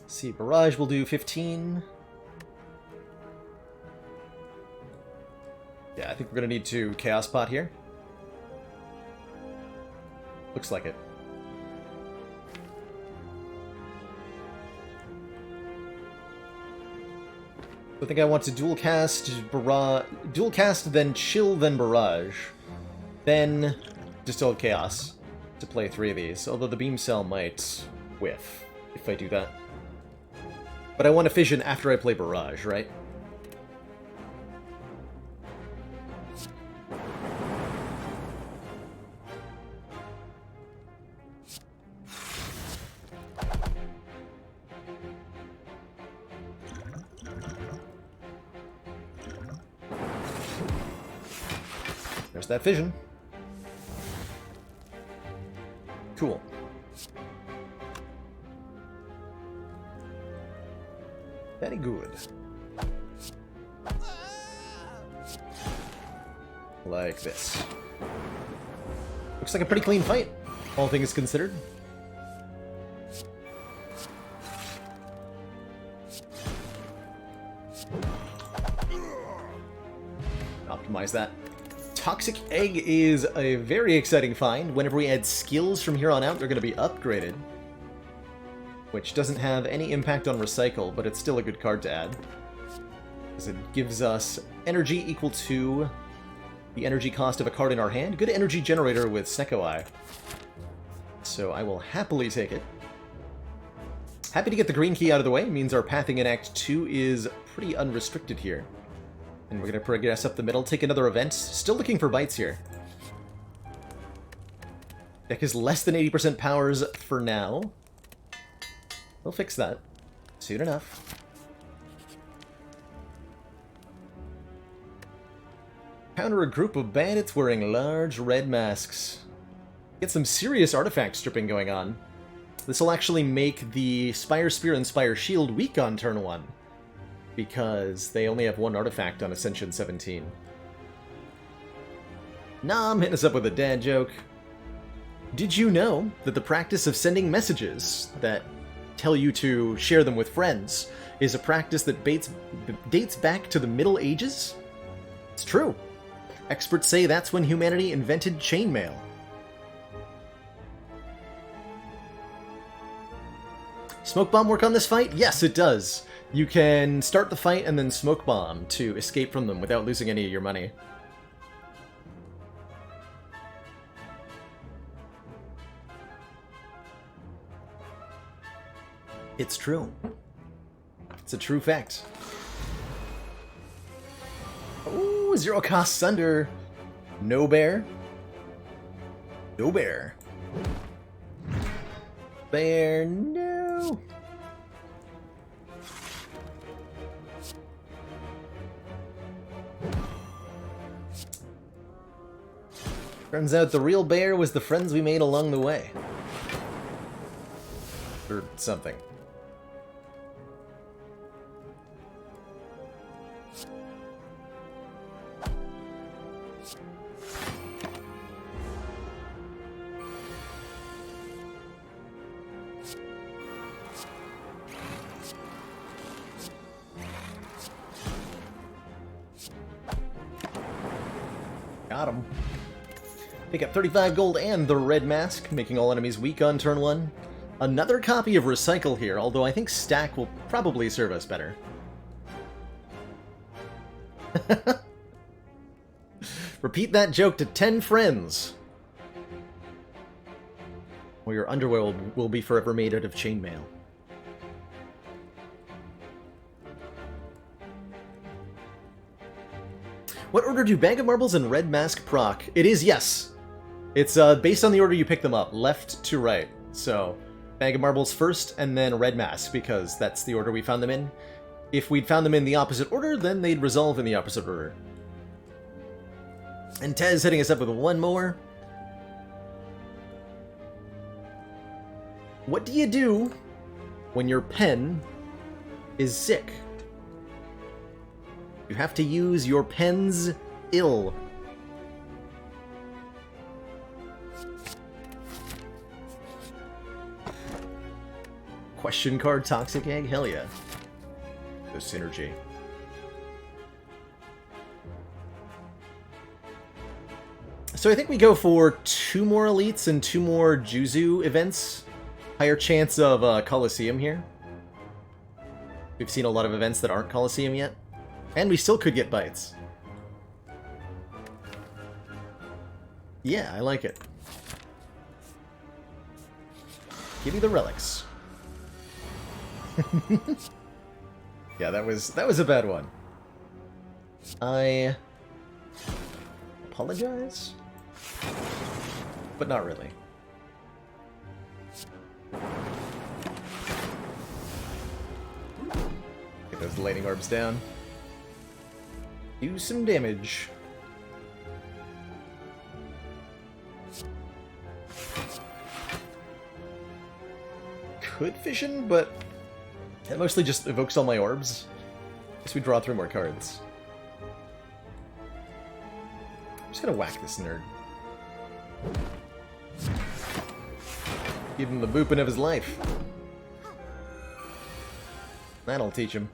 See, Barrage will do 15. Yeah, I think we're going to need to Chaos Pot here. Looks like it. I think I want to dual cast then Chill, then Barrage. Then Distilled Chaos to play 3 of these, although the Beam Cell might whiff if I do that. But I want to Fission after I play Barrage, right? There's that fission. Cool. Very good. Like this. Looks like a pretty clean fight, all things considered. Optimize that. Toxic Egg is a very exciting find. Whenever we add skills from here on out, they're going to be upgraded. Which doesn't have any impact on Recycle, but it's still a good card to add. Because it gives us energy equal to the energy cost of a card in our hand. Good energy generator with Snecko Eye. So I will happily take it. Happy to get the green key out of the way. It means our pathing in Act 2 is pretty unrestricted here. And we're going to progress up the middle, take another event. Still looking for bites here. Deck is less than 80% powers for now. We'll fix that soon enough. Counter a group of bandits wearing large red masks. Get some serious artifact stripping going on. This will actually make the Spire Spear and Spire Shield weak on turn 1. Because they only have 1 artifact on Ascension 17. Nom hitting us up with a dad joke. Did you know that the practice of sending messages that tell you to share them with friends is a practice that dates back to the Middle Ages? It's true. Experts say that's when humanity invented chainmail. Smoke bomb work on this fight? Yes, it does. You can start the fight and then smoke bomb to escape from them without losing any of your money. It's true. It's a true fact. Ooh, 0 cost Sunder. No bear. No bear. Bear, no. Turns out the real bear was the friends we made along the way. Or something. Got him. Pick up 35 gold and the red mask, making all enemies weak on turn 1. Another copy of Recycle here, although I think Stack will probably serve us better. Repeat that joke to 10 friends. Or your underwear will be forever made out of chainmail. What order do Bag of Marbles and Red Mask proc? It is, yes. It's based on the order you pick them up, left to right. So, Bag of Marbles first, and then Red Mask, because that's the order we found them in. If we'd found them in the opposite order, then they'd resolve in the opposite order. And Tez hitting us up with one more. What do you do when your pen is sick? You have to use your pen's ill. Question card Toxic Egg? Hell yeah. The synergy. So I think we go for 2 more elites and 2 more Juzu events. Higher chance of Coliseum here. We've seen a lot of events that aren't Coliseum yet. And we still could get bites. Yeah, I like it. Give me the relics. Yeah, that was a bad one. I apologize, but not really. Get those lightning orbs down. Do some damage. Could fission, but it mostly just evokes all my orbs. Guess we draw 3 more cards. I'm just gonna whack this nerd. Give him the booping of his life. That'll teach him.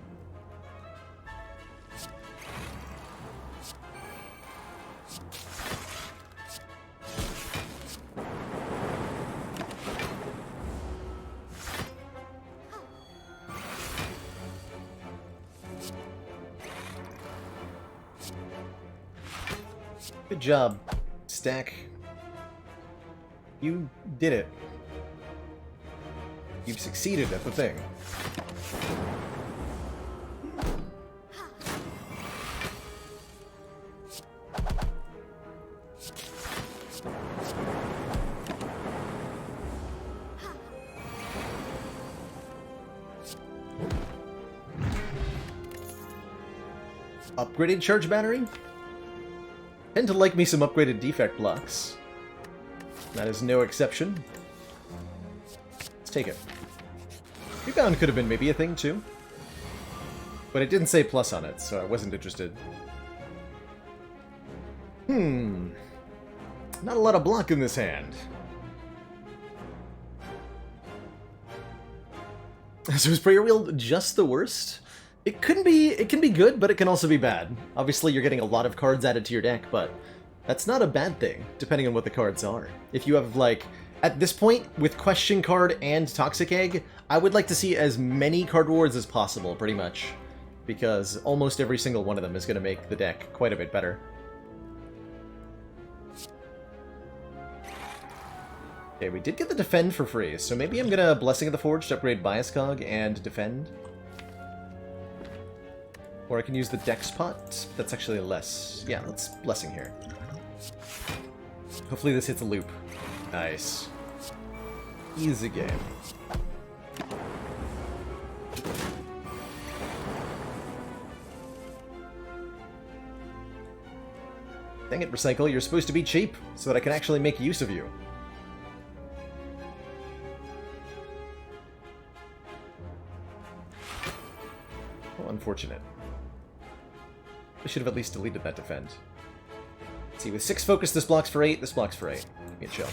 Good job, Stack. You did it. You've succeeded at the thing. Upgraded charge battery? Tend to like me some upgraded defect blocks. That is no exception. Let's take it. Rebound could have been maybe a thing too. But it didn't say plus on it, so I wasn't interested. Not a lot of block in this hand. So is Prayer Wheel just the worst? It can be good, but it can also be bad. Obviously, you're getting a lot of cards added to your deck, but that's not a bad thing, depending on what the cards are. If you have, like, at this point, with Question Card and Toxic Egg, I would like to see as many card rewards as possible, pretty much. Because almost every single one of them is going to make the deck quite a bit better. Okay, we did get the Defend for free, so maybe I'm gonna Blessing of the Forge to upgrade Bias Cog and Defend. Or I can use the Dex Pot. That's actually less. Yeah, let's Blessing here. Hopefully this hits a loop. Nice. Easy game. Dang it, Recycle, you're supposed to be cheap, so that I can actually make use of you. Oh, unfortunate. I should have at least deleted that Defend. Let's see, with 6 focus, this blocks for 8, this blocks for 8. Give me a chill.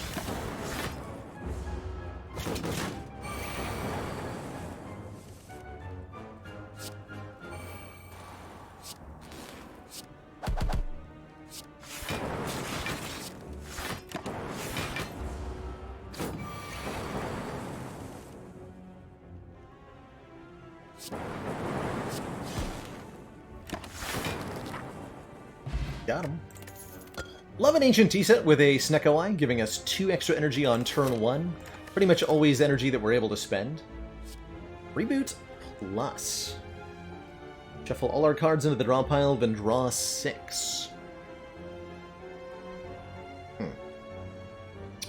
Got him. Love an Ancient Tea Set with a Snecko Eye, giving us 2 extra energy on turn 1. Pretty much always energy that we're able to spend. Reboot plus. Shuffle all our cards into the draw pile, then draw 6.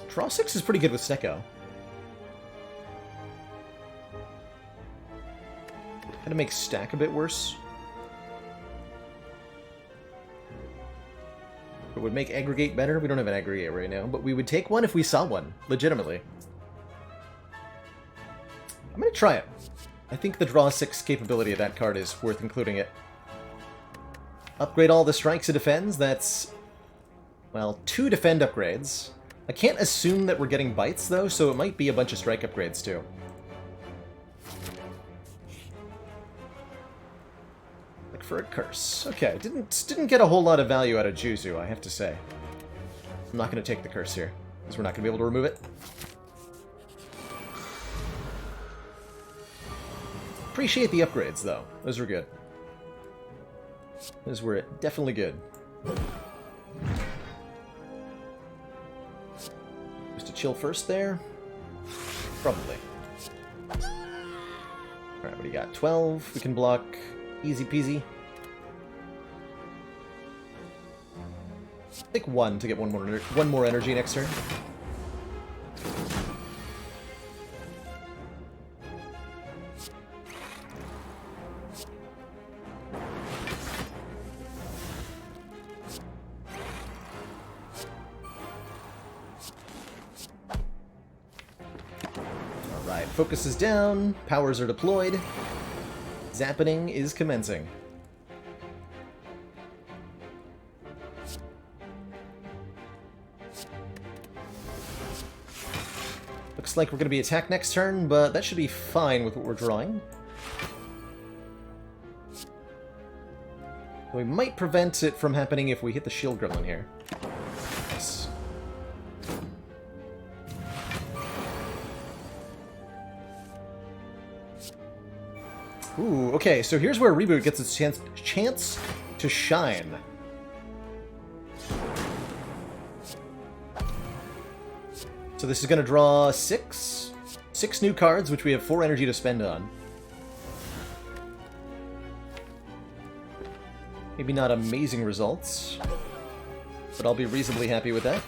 Draw 6 is pretty good with Snecko. Gonna make stack a bit worse. It would make aggregate better. We don't have an aggregate right now, but we would take one if we saw one, legitimately. I'm gonna try it. I think the draw 6 capability of that card is worth including it. Upgrade all the strikes it defends. That's, well, 2 defend upgrades. I can't assume that we're getting bites, though, so it might be a bunch of strike upgrades, too. Look for a curse. Okay, didn't get a whole lot of value out of Juzu, I have to say. I'm not going to take the curse here, because we're not going to be able to remove it. Appreciate the upgrades, though. Those were good. Those were definitely good. Just to chill first there? Probably. Alright, what do you got? 12. We can block. Easy peasy. Take 1 to get one more energy next turn. Alright, focus is down, powers are deployed, zappening is commencing. Looks like we're going to be attacked next turn, but that should be fine with what we're drawing. We might prevent it from happening if we hit the shield gremlin here. Nice. Ooh, okay, so here's where Reboot gets its chance to shine. So this is going to draw 6 new cards, which we have 4 energy to spend on. Maybe not amazing results, but I'll be reasonably happy with that.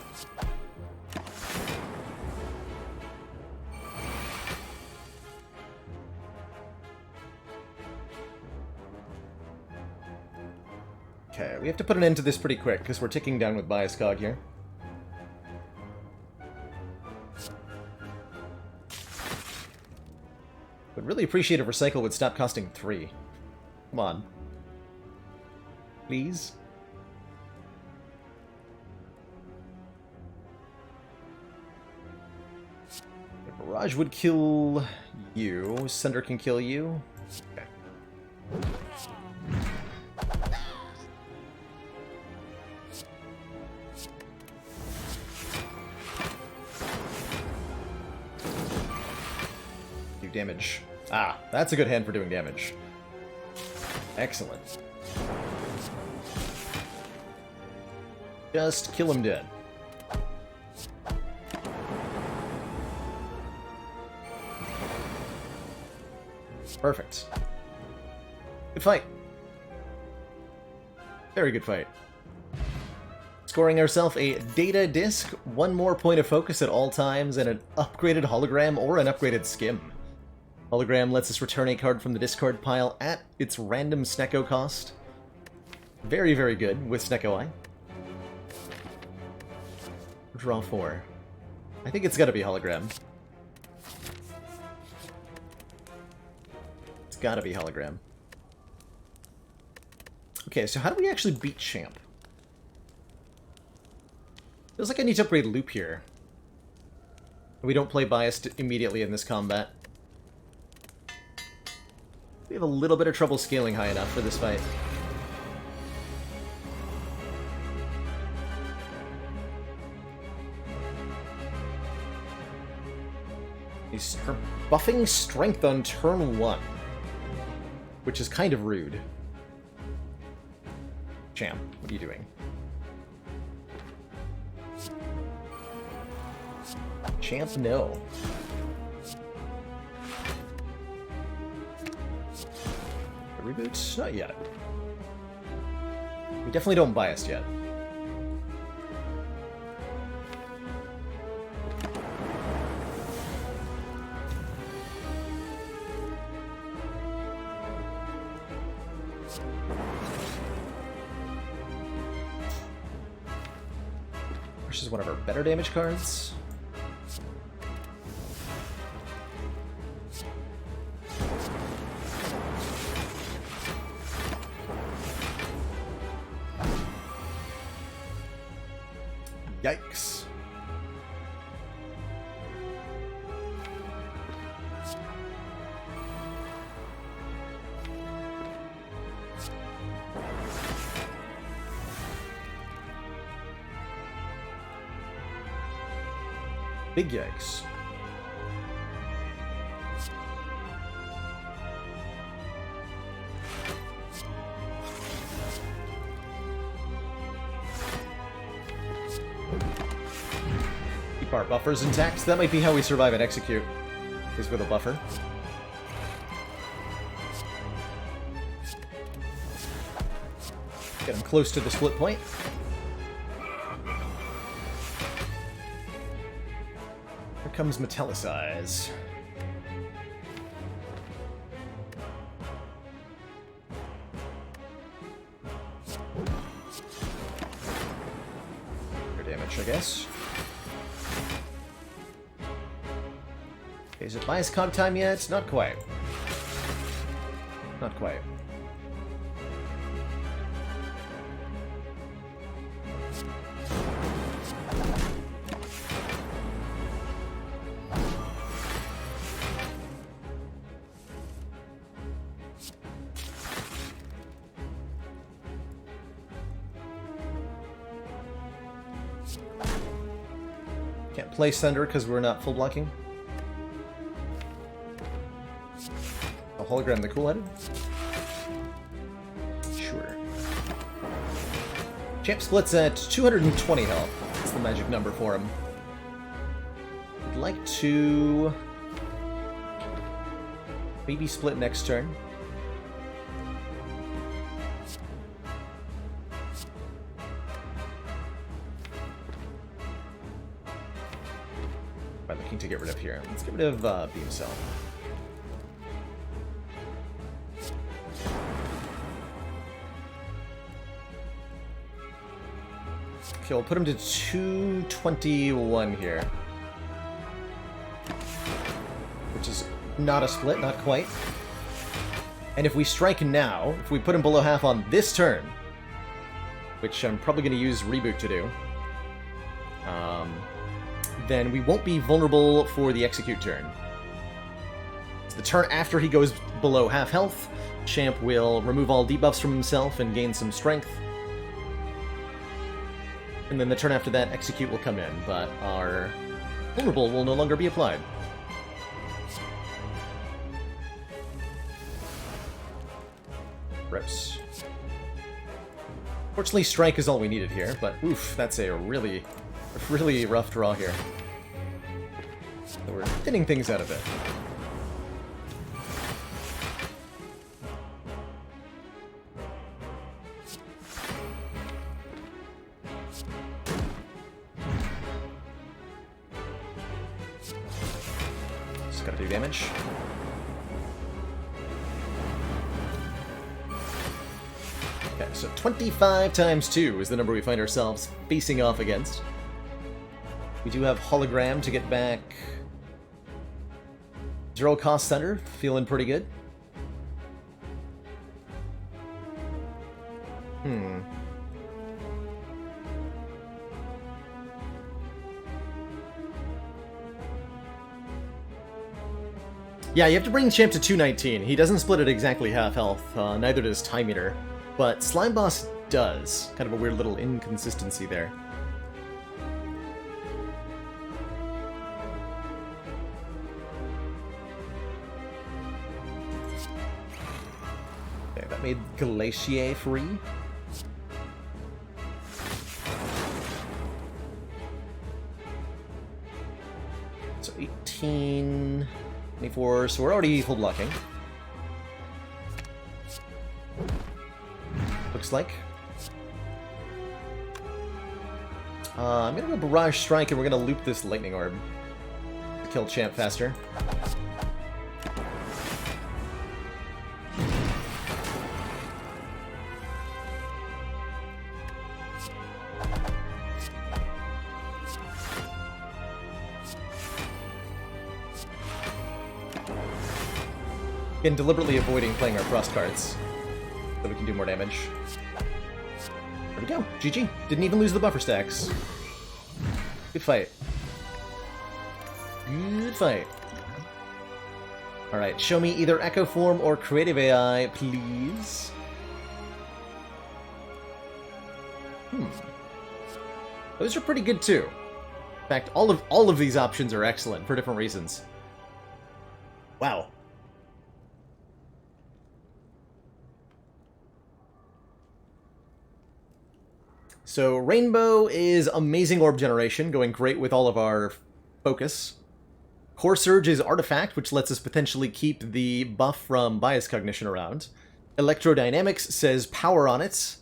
Okay, we have to put an end to this pretty quick, because we're ticking down with Bias Cog here. Would really appreciate if Recycle would stop costing 3. Come on. Please? The Barrage would kill you. Sunder can kill you. Okay. Do damage. Ah, that's a good hand for doing damage. Excellent. Just kill him dead. Perfect. Good fight. Very good fight. Scoring ourselves a data disc, 1 more point of focus at all times, and an upgraded hologram or an upgraded skim. Hologram lets us return a card from the discard pile at its random Snecko cost. Very, very good with Snecko Eye. Draw 4. I think it's gotta be hologram. It's gotta be hologram. Okay, so how do we actually beat Champ? Feels like I need to upgrade Loop here. We don't play Biased immediately in this combat. We have a little bit of trouble scaling high enough for this fight. He's buffing strength on turn 1, which is kind of rude. Champ, what are you doing? Champ, no. A reboot? Not yet. We definitely don't bias yet. Versus one of our better damage cards. Yikes. Big yikes. Keep our buffers intact. That might be how we survive and execute, is with a buffer. Get him close to the split point. Here comes Metallicize. Your damage, I guess. Okay, is it bias cog time yet? Not quite. Not quite. Can't play Thunder because we're not full blocking. A hologram the cool-headed? Sure. Champ splits at 220 health. That's the magic number for him. I'd like to maybe split next turn. I'm looking to get rid of here. Let's get rid of Beam Cell. Okay, we'll put him to 221 here. Which is not a split, not quite. And if we strike now, if we put him below half on this turn, which I'm probably going to use Reboot to do, then we won't be vulnerable for the execute turn. The turn after he goes below half health, Champ will remove all debuffs from himself and gain some strength. And then the turn after that, execute will come in, but our vulnerable will no longer be applied. Rips. Fortunately, strike is all we needed here, but oof, that's a really rough draw here. So we're thinning things out a bit. Just gotta do damage. Okay, so 25 times 2 is the number we find ourselves facing off against. We do have Hologram to get back. Zero cost center, feeling pretty good. Yeah, you have to bring Champ to 219. He doesn't split at exactly half health, neither does Time Eater. But Slime Boss does. Kind of a weird little inconsistency there. Okay, that made Glacier free. So 18... 24, so we're already full blocking. Looks like. I'm gonna go Barrage Strike and we're gonna loop this Lightning Orb to kill Champ faster. And deliberately avoiding playing our frost cards so we can do more damage. There we go. GG. Didn't even lose the buffer stacks. Good fight. Good fight. Alright, show me either Echo Form or Creative AI, please. Those are pretty good too. In fact, all of these options are excellent for different reasons. Wow. So Rainbow is amazing orb generation, going great with all of our focus. Core Surge is Artifact, which lets us potentially keep the buff from Bias Cognition around. Electrodynamics says power on it,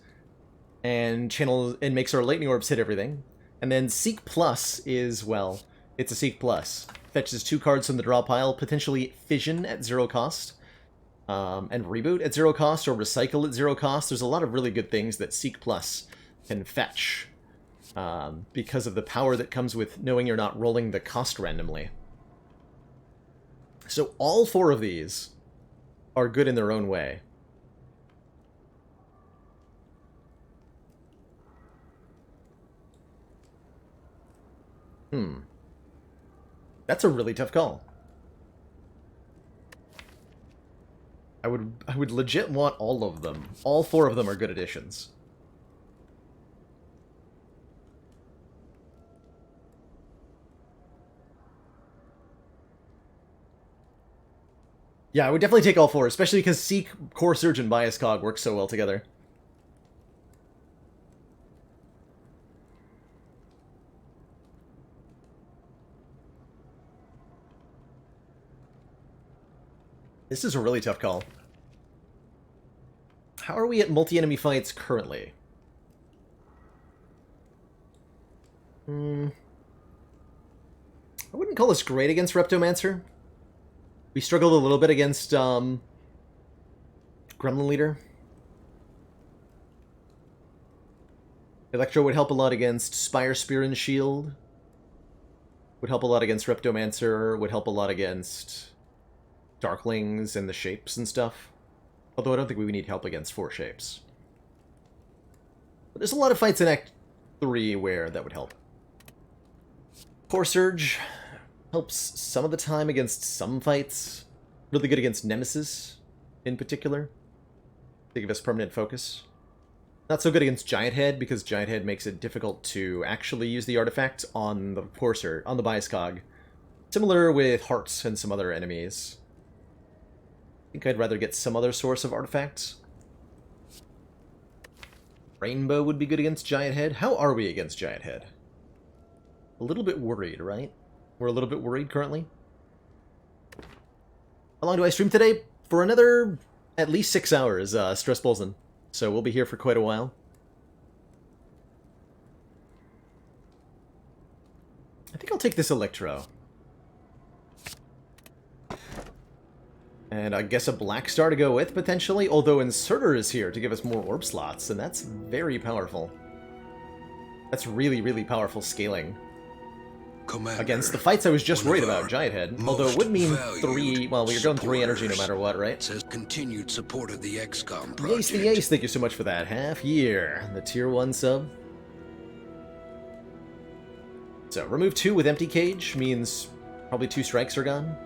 and makes our lightning orbs hit everything. And then Seek Plus is, well, it's a Seek Plus. Fetches 2 cards from the draw pile, potentially Fission at 0 cost, and Reboot at 0 cost, or Recycle at 0 cost. There's a lot of really good things that Seek Plus can fetch, because of the power that comes with knowing you're not rolling the cost randomly. So all 4 of these are good in their own way. That's a really tough call. I would legit want all of them. All 4 of them are good additions. Yeah, I would definitely take all 4, especially because Seek, Core Surge, and Bias Cog work so well together. This is a really tough call. How are we at multi-enemy fights currently? I wouldn't call us great against Reptomancer. We struggled a little bit against Gremlin Leader. Electro would help a lot against Spire, Spear, and Shield. Would help a lot against Reptomancer. Would help a lot against Darklings and the shapes and stuff. Although I don't think we need help against 4 shapes. But there's a lot of fights in Act 3 where that would help. Core Surge helps some of the time against some fights. Really good against Nemesis, in particular. To give us permanent focus. Not so good against Giant Head, because Giant Head makes it difficult to actually use the artifact on the Core Surge, on the Bias Cog. Similar with Hearts and some other enemies. I think I'd rather get some other source of artifacts. Rainbow would be good against Giant Head. How are we against Giant Head? A little bit worried, right? We're a little bit worried currently. How long do I stream today? For another at least 6 hours, Stress Bolson. So we'll be here for quite a while. I think I'll take this Electro. And I guess a Black Star to go with, potentially, although Inserter is here to give us more orb slots, and that's very powerful. That's really, really powerful scaling. Commander, against the fights I was just worried about, Giant Head. Although it would mean 3, well, we're going 3 energy no matter what, right? Says continued support of the XCOM project. Yace the Ace, thank you so much for that. Half year. The tier 1 sub. So, remove 2 with Empty Cage means probably 2 strikes are gone.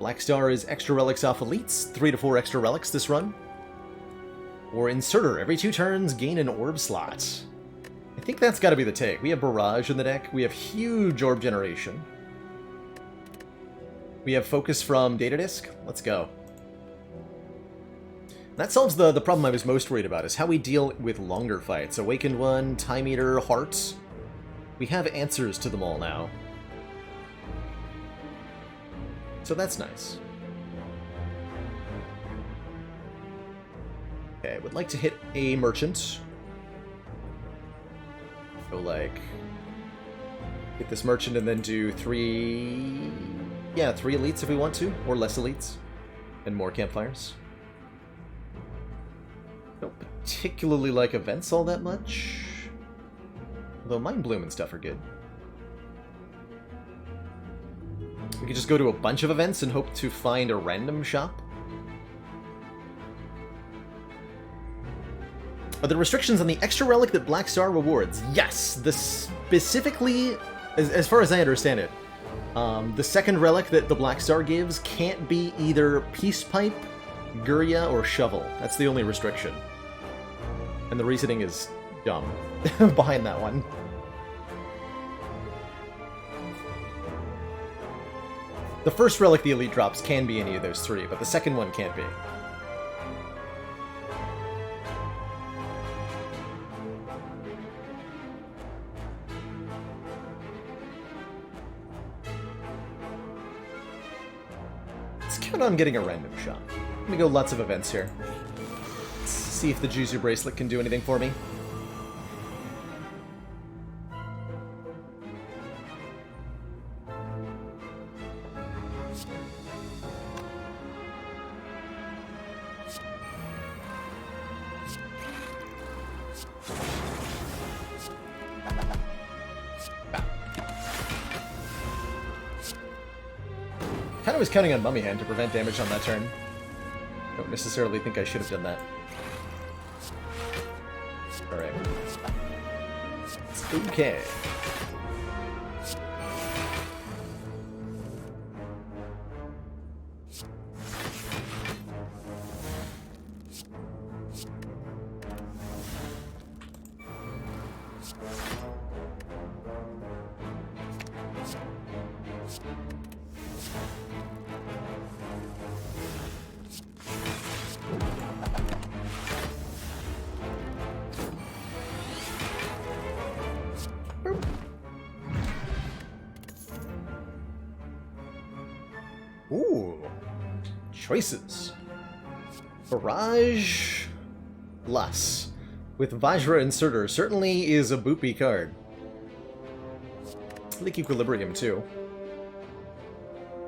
Black Star is extra relics off elites, 3 to 4 extra relics this run. Or Inserter, every 2 turns, gain an orb slot. I think that's got to be the take. We have Barrage in the deck, we have huge orb generation. We have Focus from Data Disk, let's go. That solves the problem I was most worried about, is how we deal with longer fights. Awakened One, Time Eater, Hearts. We have answers to them all now. So that's nice. Okay, would like to hit a Merchant. Go like... hit this Merchant and then do 3... yeah, 3 elites if we want to, or less elites. And more campfires. Don't particularly like events all that much. Although Mind Bloom and stuff are good. We could just go to a bunch of events and hope to find a random shop. Are there restrictions on the extra relic that Black Star rewards? Yes! The specifically, as far as I understand it, the second relic that the Black Star gives can't be either Peace Pipe, Guria, or Shovel. That's the only restriction. And the reasoning is dumb behind that one. The first relic the Elite drops can be any of those three, but the second one can't be. Let's count on getting a random shot. Let me go lots of events here. Let's see if the Juzu bracelet can do anything for me. I was counting on Mummy Hand to prevent damage on that turn. Don't necessarily think I should have done that. Alright. Okay. Ooh. Choices. Barrage Plus with Vajra Inserter certainly is a boopy card. I think Equilibrium too.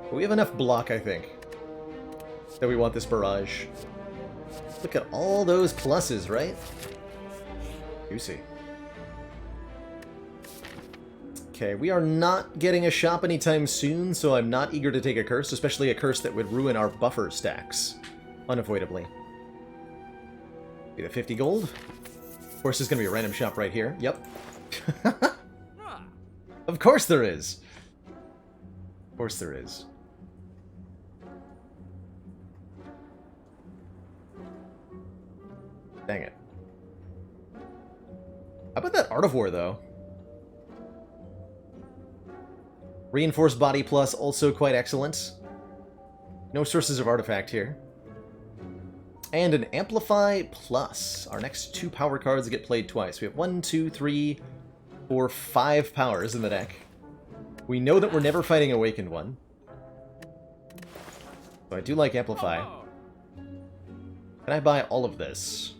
But we have enough block, I think, that we want this barrage. Look at all those pluses, right? Juicy. Okay, we are not getting a shop anytime soon, so I'm not eager to take a curse, especially a curse that would ruin our buffer stacks, unavoidably. Be the 50 gold. Of course, there's going to be a random shop right here. Yep. Of course there is. Of course there is. Dang it. How about that Art of War, though? Reinforced Body Plus, also quite excellent. No sources of artifact here. And an Amplify Plus. Our next two power cards get played twice. We have 1, 2, 3, 4, 5 powers in the deck. We know that we're never fighting Awakened one. So I do like Amplify. Can I buy all of this?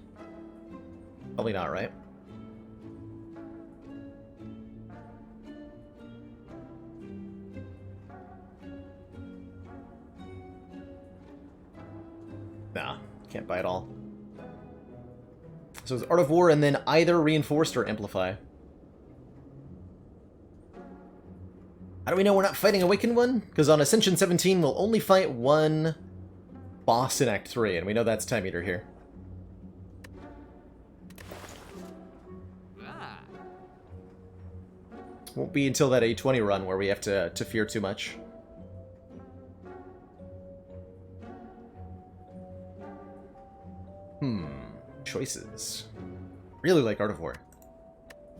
Probably not, right? Nah, can't buy it all. So it's Art of War and then either Reinforced or Amplify. How do we know we're not fighting Awakened one? Because on Ascension 17 we'll only fight one boss in Act 3, and we know that's Time Eater here. Won't be until that A20 run where we have to fear too much. Choices. Really like Art of War.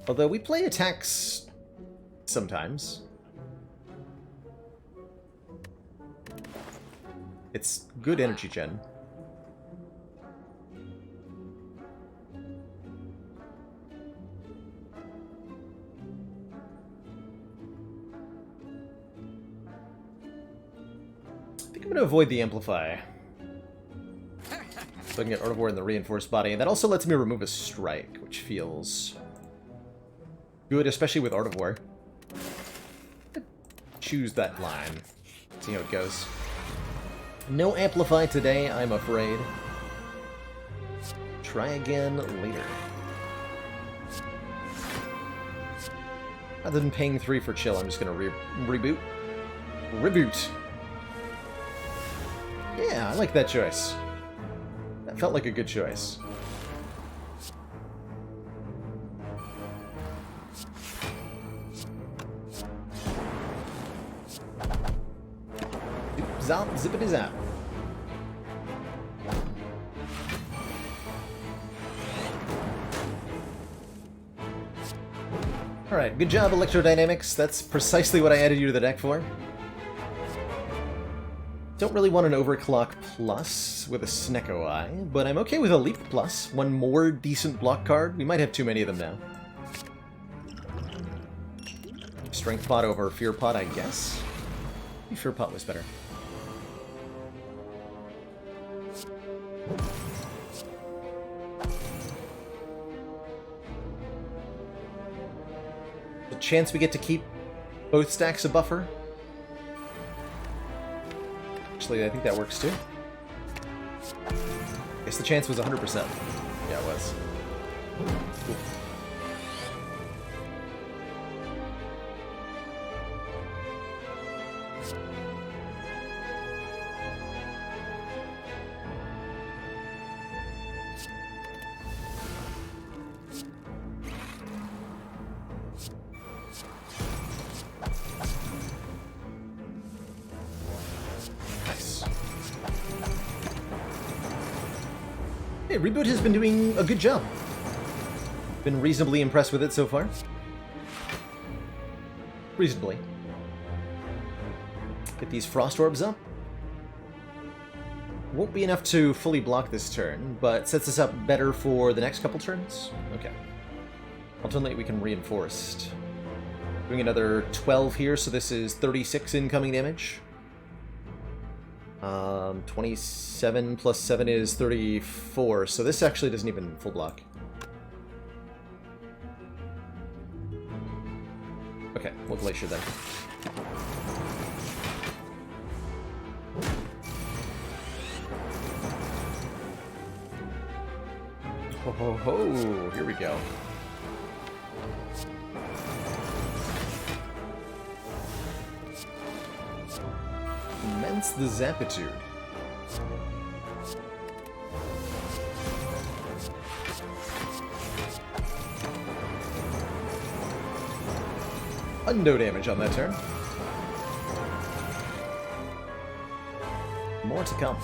Although we play attacks sometimes. It's good energy gen. I think I'm going to avoid the Amplify. So I can get Art of War in the Reinforced Body. And that also lets me remove a strike, which feels good, especially with Art of War. Choose that line. See how it goes. No Amplify today, I'm afraid. Try again later. Rather than paying 3 for chill, I'm just going to reboot. Reboot. Yeah, I like that choice. That felt like a good choice. Zop, zippity zap. Alright, good job, Electrodynamics. That's precisely what I added you to the deck for. Don't really want an Overclock Plus with a Snecko Eye, but I'm okay with a Leap Plus. One more decent block card. We might have too many of them now. Strength Pot over Fear Pot, I guess? Maybe Fear Pot was better. The chance we get to keep both stacks of buffer. Actually, I think that works too. I guess the chance was 100%. Yeah, it was. Cool. Hey, Reboot has been doing a good job. Been reasonably impressed with it so far. Reasonably. Get these Frost Orbs up. Won't be enough to fully block this turn, but sets us up better for the next couple turns. Okay. Alternately, we can Reinforced. Doing another 12 here, so this is 36 incoming damage. 27 plus 7 is 34, so this actually doesn't even full block. Okay, we'll Glacier then. Ho ho ho, here we go. Immense the Zapitude. Hundo damage on that turn. More to come.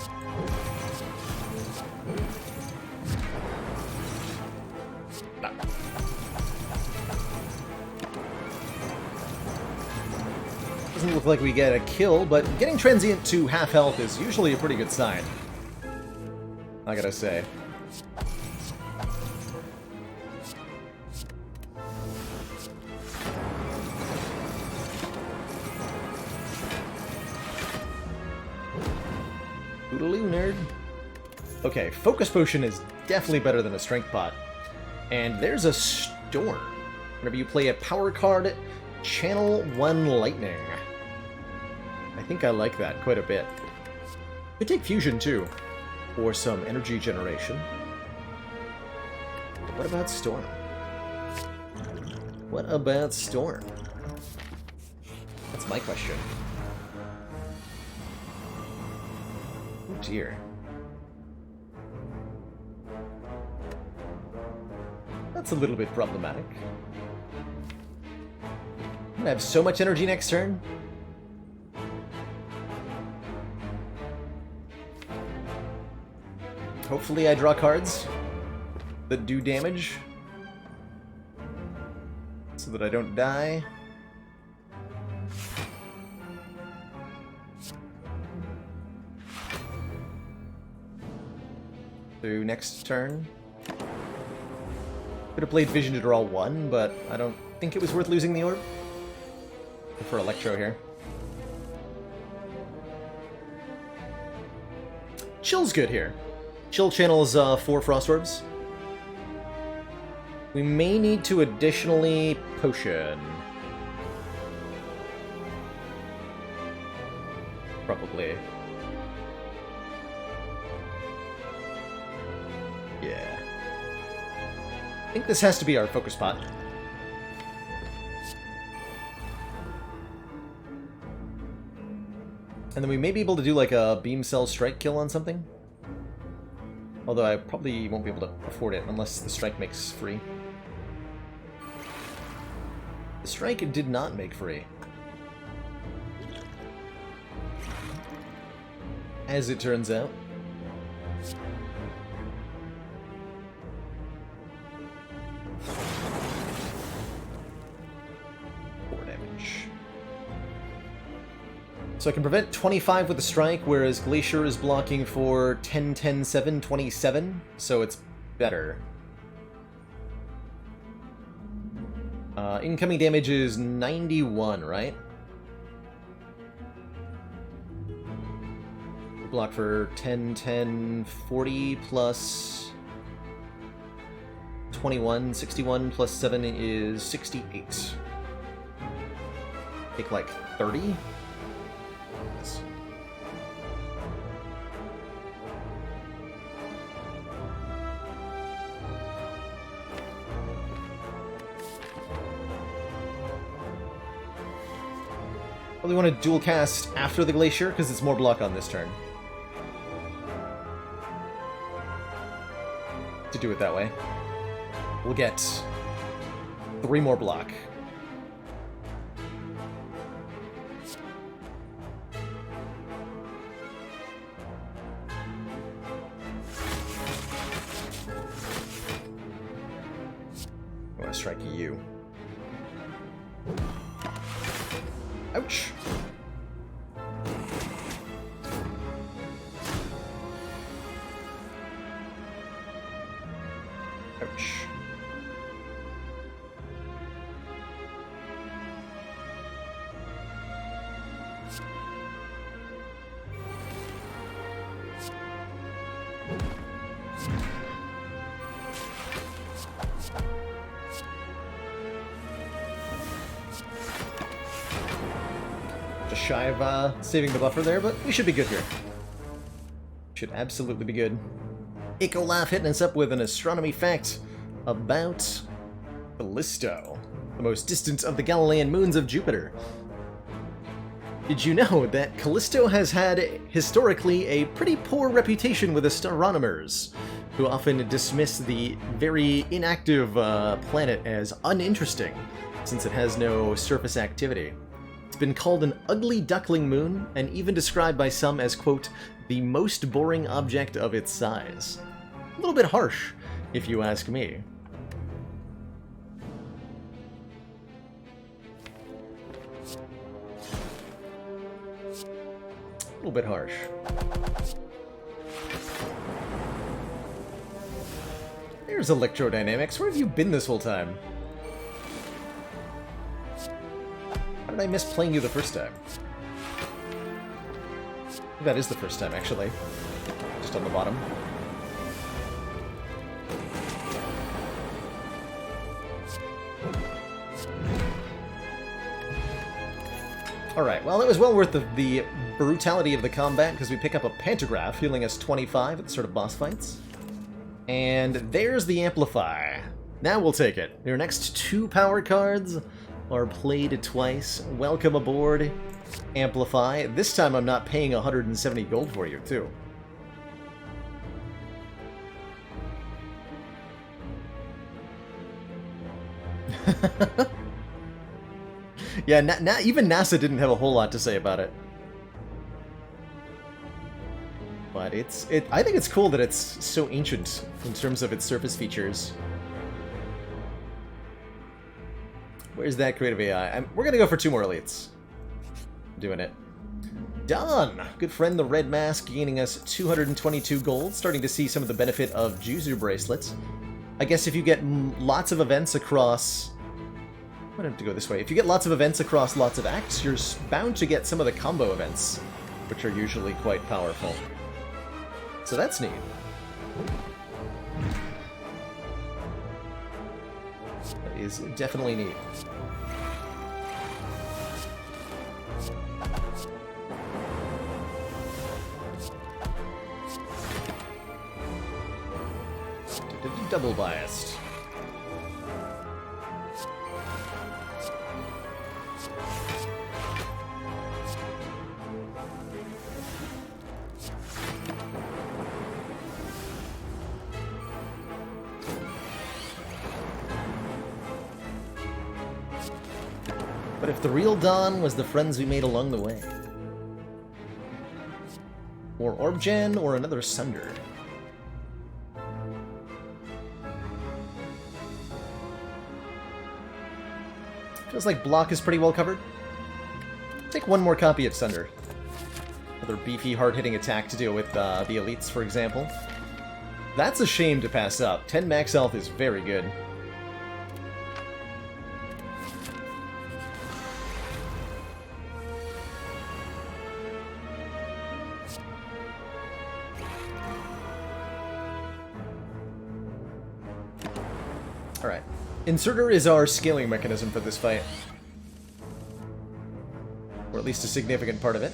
No. Doesn't look like we get a kill, but getting Transient to half health is usually a pretty good sign. I gotta say. Bootaloo, nerd. Okay, Focus Potion is definitely better than a Strength Pot. And there's a Storm. Whenever you play a power card, channel 1 Lightning. I think I like that quite a bit. Could take Fusion too, or some energy generation. What about Storm? What about Storm? That's my question. Oh dear. That's a little bit problematic. I'm gonna have so much energy next turn. Hopefully I draw cards that do damage so that I don't die. So next turn. Could have played Vision to draw 1, but I don't think it was worth losing the orb. For Electro here. Chill's good here. Chill channels 4 Frost Orbs. We may need to additionally Potion. Probably. Yeah. I think this has to be our Focus Pot. And then we may be able to do like a Beam Cell Strike kill on something. Although I probably won't be able to afford it unless the strike makes free. The strike did not make free. As it turns out. So I can prevent 25 with a strike, whereas Glacier is blocking for 10, 10, 7, 27, so it's better. Incoming damage is 91, right? Block for 10, 10, 40 plus 21, 61 plus 7 is 68. Take like 30? Yes. Probably want to dual cast after the Glacier because it's more block on this turn. To do it that way. We'll get 3 more block. I want to strike you. Ouch. Ouch. Just shy of saving the buffer there, but we should be good here. Should absolutely be good. Ecolaf hitting us up with an astronomy fact about Callisto, the most distant of the Galilean moons of Jupiter. Did you know that Callisto has had historically a pretty poor reputation with astronomers, who often dismiss the very inactive planet as uninteresting, since it has no surface activity? It's been called an ugly duckling moon, and even described by some as, quote, the most boring object of its size. A little bit harsh, if you ask me. A little bit harsh. There's electrodynamics. Where have you been this whole time? How did I miss playing you the first time? That is the first time, actually. Just on the bottom. Alright, well, it was well worth the brutality of the combat, because we pick up a Pantograph, healing us 25 at the start of boss fights. And there's the Amplify. Now we'll take it. Your next 2 power cards are played twice. Welcome aboard, Amplify. This time I'm not paying 170 gold for you, too. Yeah, even NASA didn't have a whole lot to say about it. But I think it's cool that it's so ancient in terms of its surface features. Where's that creative AI? We're gonna go for 2 more elites. Doing it. Done! Good friend, the Red Mask, gaining us 222 gold. Starting to see some of the benefit of Juzu bracelets. I guess if you get lots of events across... I might have to go this way. If you get lots of events across lots of acts, you're bound to get some of the combo events, which are usually quite powerful. So that's neat. That is definitely neat. Double biased. But if the real dawn was the friends we made along the way. Or Orbgen, or another Sunder. Feels like block is pretty well covered. Take 1 more copy of Sunder. Another beefy, hard-hitting attack to deal with the elites, for example. That's a shame to pass up. 10 max health is very good. Alright. Inserter is our scaling mechanism for this fight. Or at least a significant part of it.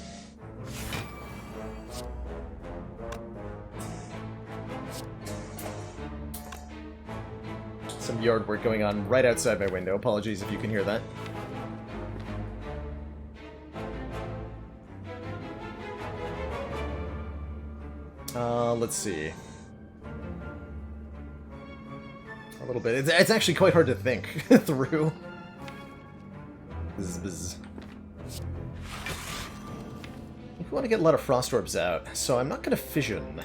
Some yard work going on right outside my window. Apologies if you can hear that. Let's see. A little bit. It's actually quite hard to think through. Bzz, bzz. We want to get a lot of frost orbs out, so I'm not going to fission.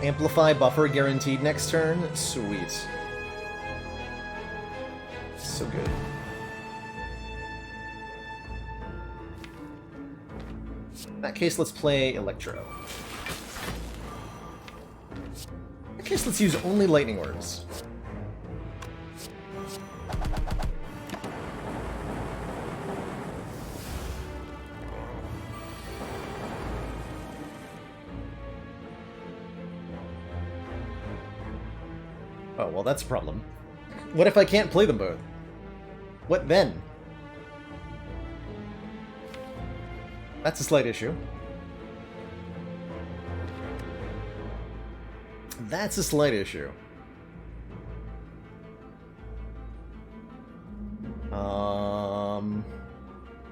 Amplify buffer guaranteed next turn? Sweet. So good. In that case, let's play Electro. In that case, let's use only Lightning Orbs. Oh, well, that's a problem. What if I can't play them both? What then? That's a slight issue. That's a slight issue.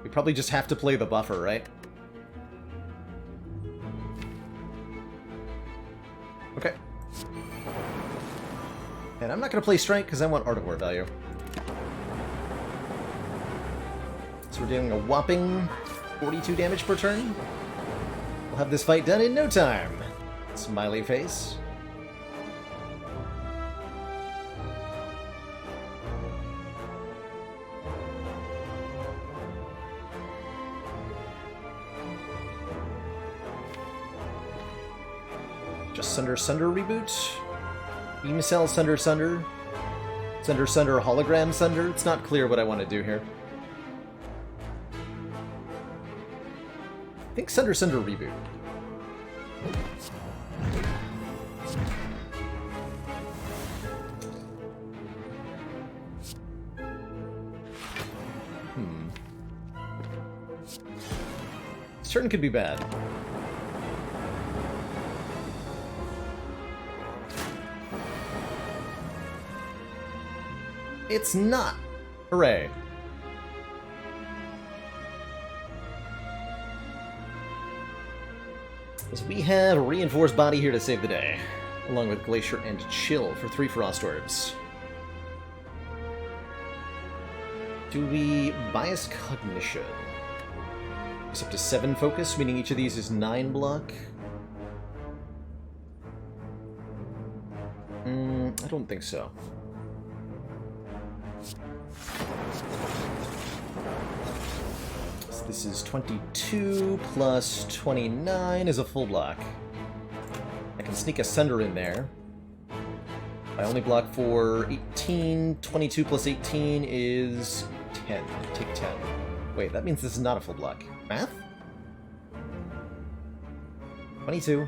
We probably just have to play the buffer, right? Okay. And I'm not going to play Strike because I want Art of War value. So we're dealing a whopping 42 damage per turn. We'll have this fight done in no time. Smiley face. Just Sunder reboot. Beam Cell Sunder. Sunder Hologram Sunder. It's not clear what I want to do here. I think Sunder reboot. This turn could be bad. It's not. Hooray. So we have a Reinforced Body here to save the day, along with Glacier and Chill for 3 Frost Orbs. Do we Bias Cognition? It's up to 7 focus, meaning each of these is 9 block. I don't think so. So this is 22 plus 29 is a full block. I can sneak a Sunder in there. I only block for 18. 22 plus 18 is 10. Take 10. Wait, that means this is not a full block. Math? 22.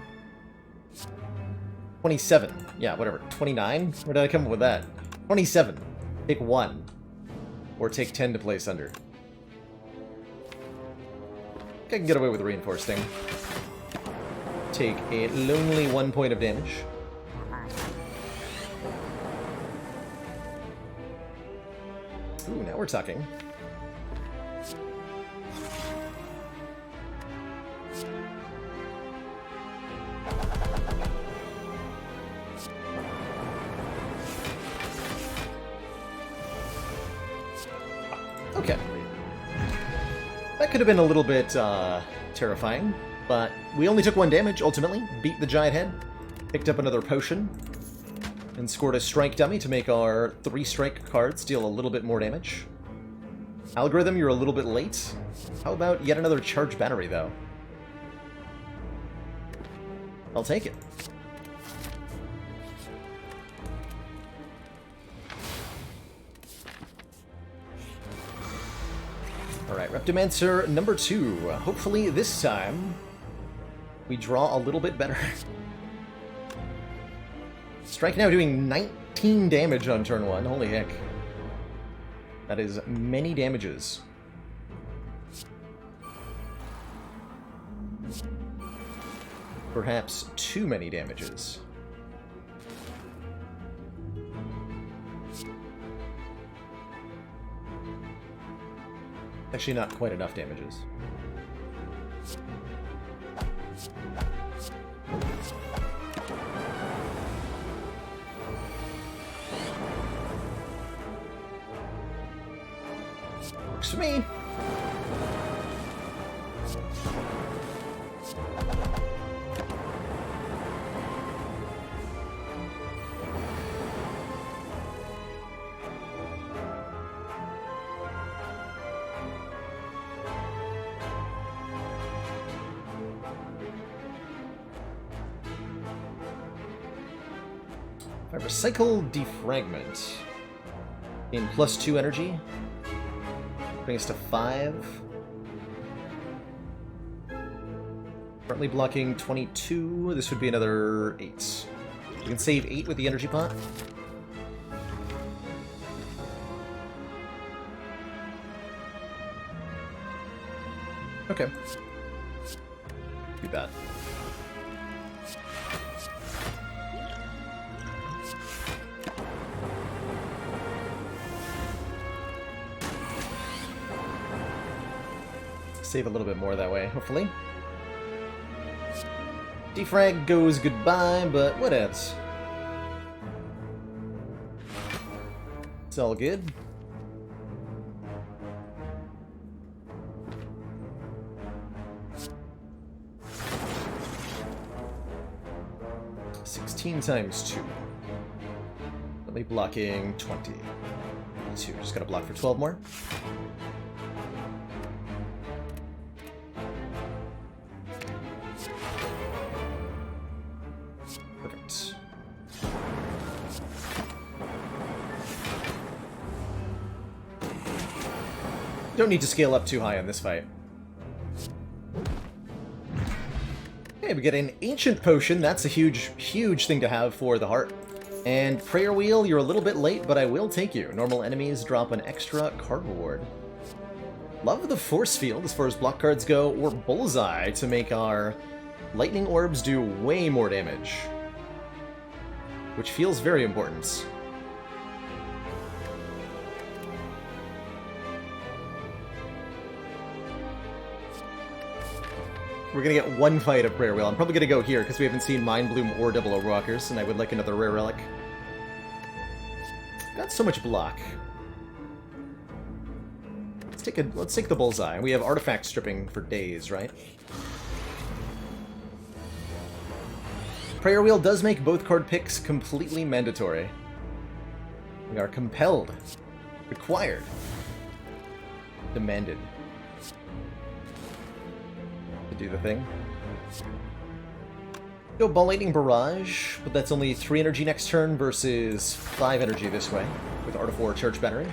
27. Yeah, whatever. 29? Where did I come up with that? 27. Take 1. Or take 10 to place under. I think I can get away with reinforcing. Take a lonely 1 point of damage. Ooh, now we're talking. Okay. That could have been a little bit terrifying, but we only took 1 damage, ultimately. Beat the giant head, picked up another potion, and scored a strike dummy to make our 3-strike cards deal a little bit more damage. Algorithm, you're a little bit late. How about yet another charge battery, though? I'll take it. Alright, Reptimancer number 2. Hopefully this time we draw a little bit better. Strike now doing 19 damage on turn 1. Holy heck. That is many damages. Perhaps too many damages. Actually, not quite enough damages. Works for me. If I recycle Defragment, gain +2 energy, bring us to 5. Currently blocking 22. This would be another 8. We can save 8 with the energy pot. Okay. Too bad. Save a little bit more that way, hopefully. Defrag goes goodbye, but what else? It's all good. Times 2. Only blocking 20. 2. Just gotta block for 12 more. Perfect. Don't need to scale up too high on this fight. Okay, we get an Ancient Potion. That's a huge, huge thing to have for the heart. And Prayer Wheel, you're a little bit late, but I will take you. Normal enemies drop an extra card reward. Love the Force Field as far as block cards go, or Bullseye to make our Lightning Orbs do way more damage. Which feels very important. We're gonna get 1 fight of Prayer Wheel. I'm probably gonna go here because we haven't seen Mind Bloom or Double Overwalkers, and I would like another rare relic. Got so much block. Let's take the Bullseye. We have artifact stripping for days, right? Prayer Wheel does make both card picks completely mandatory. We are compelled, required, demanded to do the thing. Go Ball Lightning Barrage, but that's only 3 energy next turn versus 5 energy this way with Art of War Charge Battery.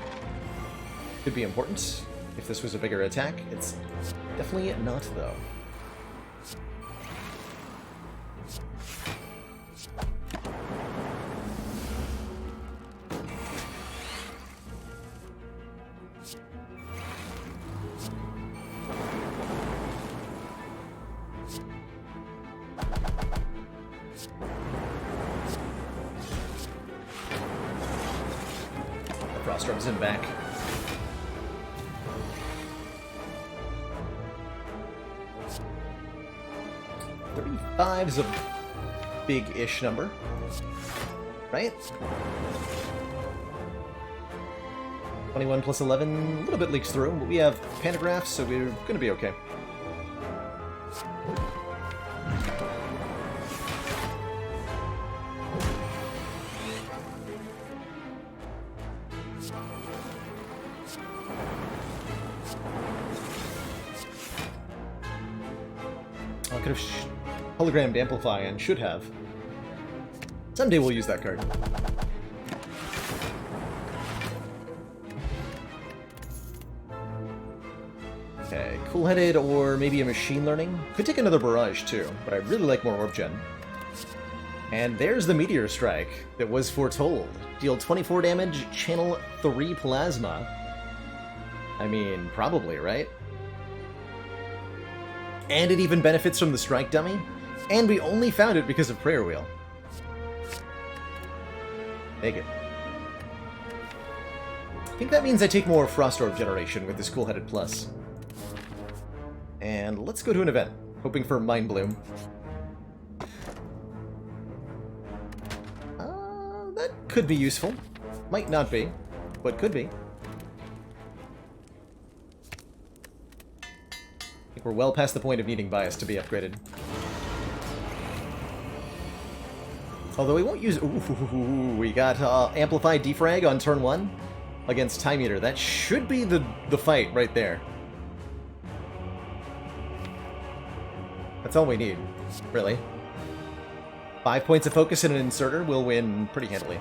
Could be important if this was a bigger attack. It's definitely not, though. Frostdrum's in back. $35 is a big-ish number, right? 21 plus 11, a little bit leaks through, but we have pantographs, so we're going to be okay. I could have hologrammed Amplify and should have. Someday we'll use that card. Okay, Cool-Headed or maybe a Machine Learning. Could take another Barrage too, but I really like more Orb Gen. And there's the Meteor Strike that was foretold. Deal 24 damage, channel 3 Plasma. I mean, probably, right? And it even benefits from the Strike Dummy. And we only found it because of Prayer Wheel. Take it. I think that means I take more Frost Orb generation with this Cool-Headed Plus. And let's go to an event, hoping for Mind Bloom. That could be useful. Might not be, but could be. I think we're well past the point of needing Bias to be upgraded. Although we won't use... Ooh, we got Amplified Defrag on turn 1 against Time Eater. That should be the fight right there. That's all we need, really. 5 points of focus and an inserter will win pretty handily.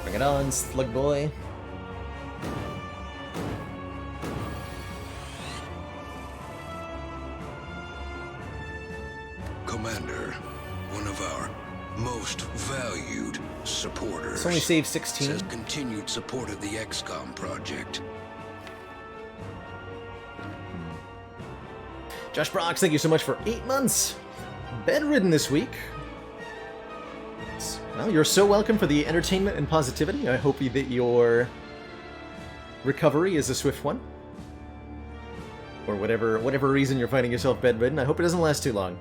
Bring it on, Slug Boy. Commander, one of our most valued supporters. It's only saved 16. Says continued support of the XCOM project. Josh Brox, thank you so much for 8 months. Bedridden this week. Well, you're so welcome for the entertainment and positivity. I hope that your recovery is a swift one. Or whatever reason you're finding yourself bedridden. I hope it doesn't last too long.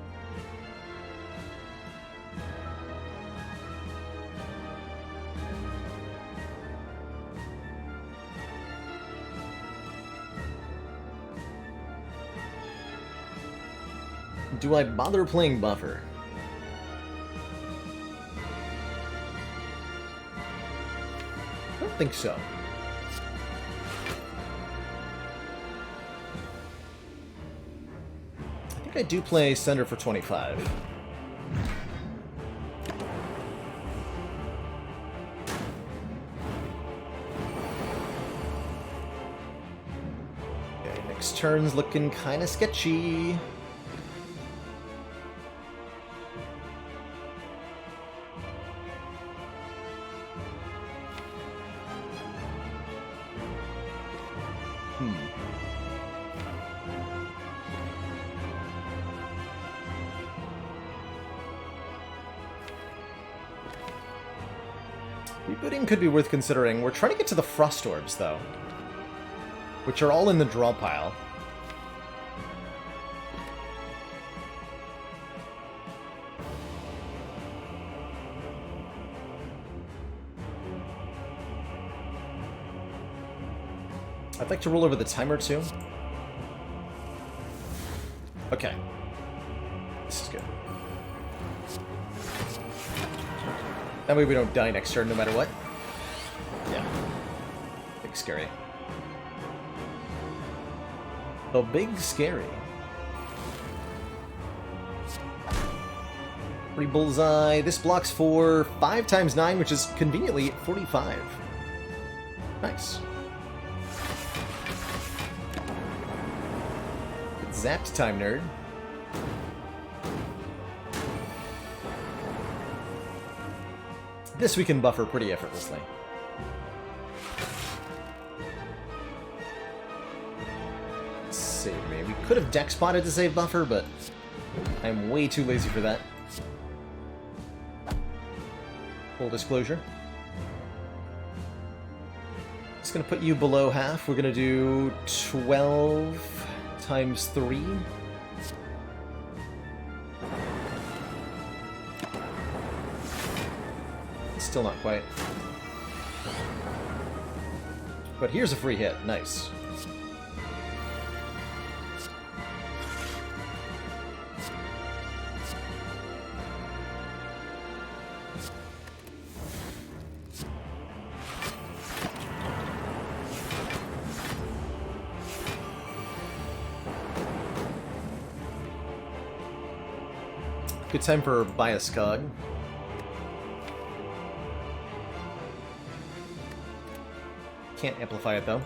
Do I bother playing Buffer? I don't think so. I think I do play Sender for 25. Okay, next turn's looking kinda sketchy. Rebooting could be worth considering. We're trying to get to the Frost Orbs, though, which are all in the draw pile. I'd like to roll over the timer, too. Okay. This is good. That way we don't die next turn no matter what. Yeah. Big Scary. The Big Scary. Pretty bullseye. This blocks for 5 times 9, which is conveniently 45. Nice. Get zapped, Time Nerd. This we can buffer pretty effortlessly. Save me. We could have deck spotted to save buffer, but I'm way too lazy for that. Full disclosure. It's going to put you below half. We're going to do 12 times 3. Still not quite. But here's a free hit. Nice. Good time for Bias Cog. Can't amplify it though.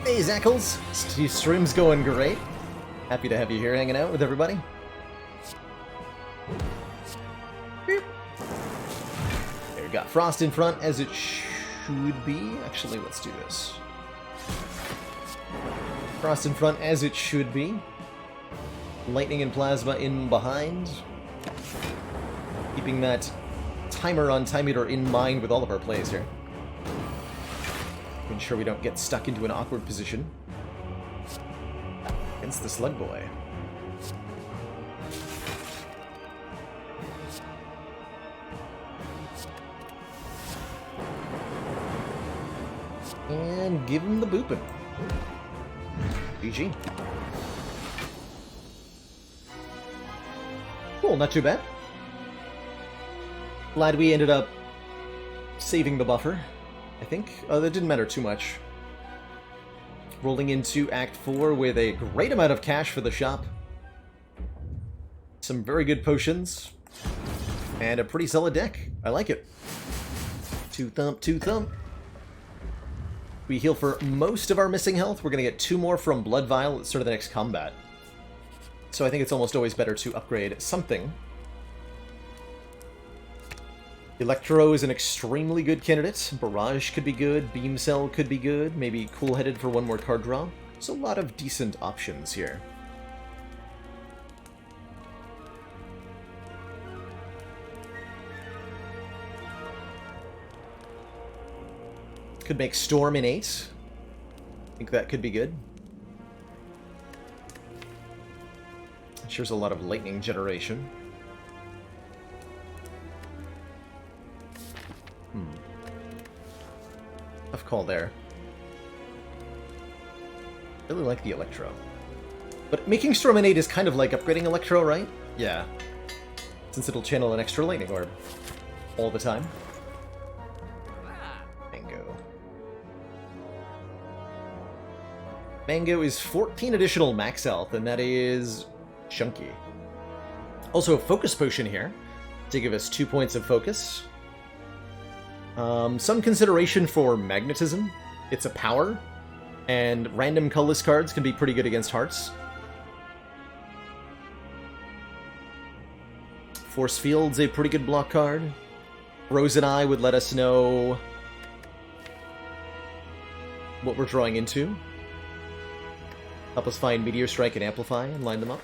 Hey Zackles! Stream's going great. Happy to have you here hanging out with everybody. Got Frost in front, as it should be. Actually, let's do this. Frost in front, as it should be. Lightning and Plasma in behind. Keeping that timer on Time Eater in mind with all of our plays here. Making sure we don't get stuck into an awkward position against the Slug Boy. And give him the boopin'. GG. Cool, not too bad. Glad we ended up saving the buffer, I think. That didn't matter too much. Rolling into Act 4 with a great amount of cash for the shop. Some very good potions. And a pretty solid deck. I like it. 2 thump, 2 thump. We heal for most of our missing health. We're going to get 2 more from Blood Vial at sort of the next combat. So I think it's almost always better to upgrade something. Electro is an extremely good candidate. Barrage could be good. Beam Cell could be good. Maybe Cool-Headed for 1 more card draw. There's a lot of decent options here. Could make Storm innate. I think that could be good. Ensures a lot of lightning generation. Tough call there. Really like the Electro. But making Storm innate is kind of like upgrading Electro, right? Yeah. Since it'll channel an extra lightning orb. All the time. Mango is 14 additional max health, and that is chunky. Also, a focus potion here to give us 2 points of focus. Some consideration for magnetism. It's a power, and random colorless cards can be pretty good against hearts. Force Field's a pretty good block card. Rose and I would let us know what we're drawing into. Help us find Meteor Strike and Amplify and line them up.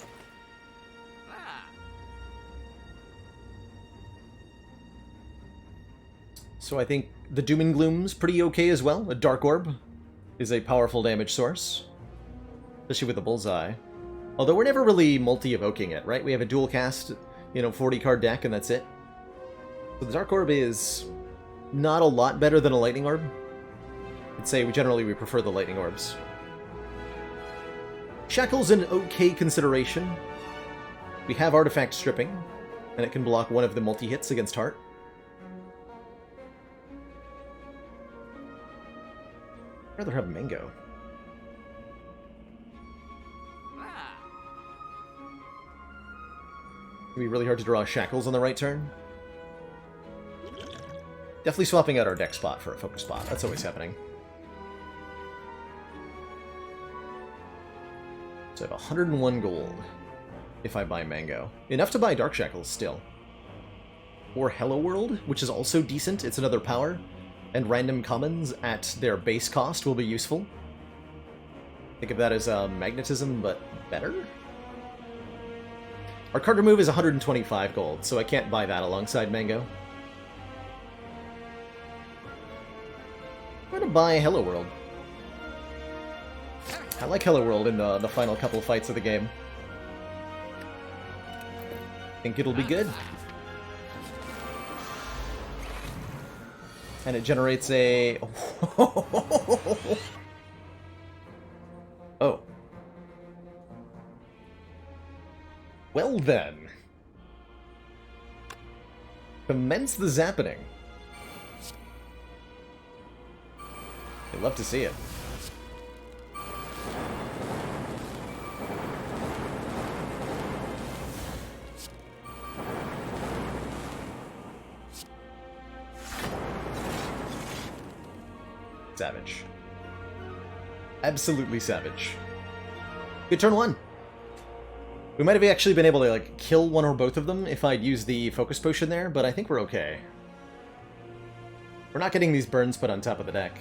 So I think the Doom and Gloom's pretty okay as well. A Dark Orb is a powerful damage source, especially with the Bullseye. Although we're never really multi-evoking it, right? We have a dual cast, 40-card deck, and that's it. So the Dark Orb is not a lot better than a Lightning Orb. I'd say we prefer the Lightning Orbs. Shackle's an okay consideration. We have Artifact Stripping, and it can block one of the multi-hits against Heart. I'd rather have Mango. It'd be really hard to draw Shackles on the right turn. Definitely swapping out our deck spot for a focus spot. That's always happening. So I have 101 gold if I buy Mango. Enough to buy Dark Shackles still. Or Hello World, which is also decent. It's another power. And random commons at their base cost will be useful. Think of that as magnetism, but better? Our card remove is 125 gold, so I can't buy that alongside Mango. I'm gonna buy Hello World. I like Hello World in the final couple of fights of the game. Think it'll be good. And it generates a... Oh. Well then. Commence the zappening. I'd love to see it. Savage. Absolutely savage. Good turn one. We might have actually been able to, like, kill one or both of them if I'd used the focus potion there, but I think we're okay. We're not getting these burns put on top of the deck.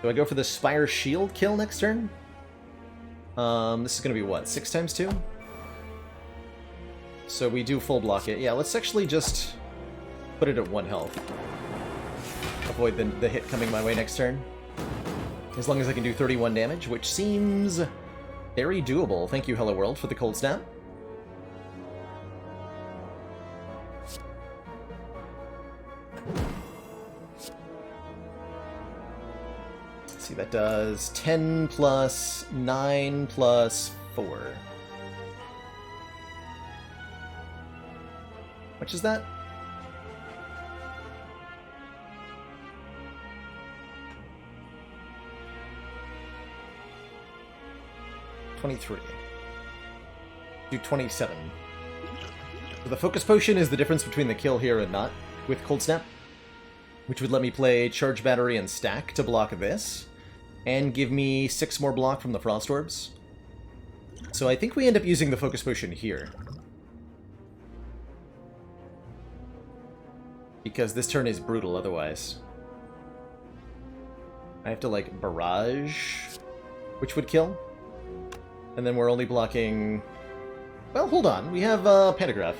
Do I go for the Spire shield kill next turn? This is going to be what, 6 times 2? So we do full block it. Yeah, let's actually just put it at 1 health. Avoid the hit coming my way next turn. As long as I can do 31 damage, which seems very doable. Thank you, Hello World, for the cold snap. Let's see, that does 10 plus 9 plus 4. How much is that? 23. Do 27. So the focus potion is the difference between the kill here and not with Cold Snap, which would let me play Charge Battery and Stack to block this, and give me 6 more block from the Frost Orbs. So I think we end up using the focus potion here. Because this turn is brutal otherwise. I have to, like, Barrage, which would kill. And then we're only blocking... Well, hold on. We have Pantograph.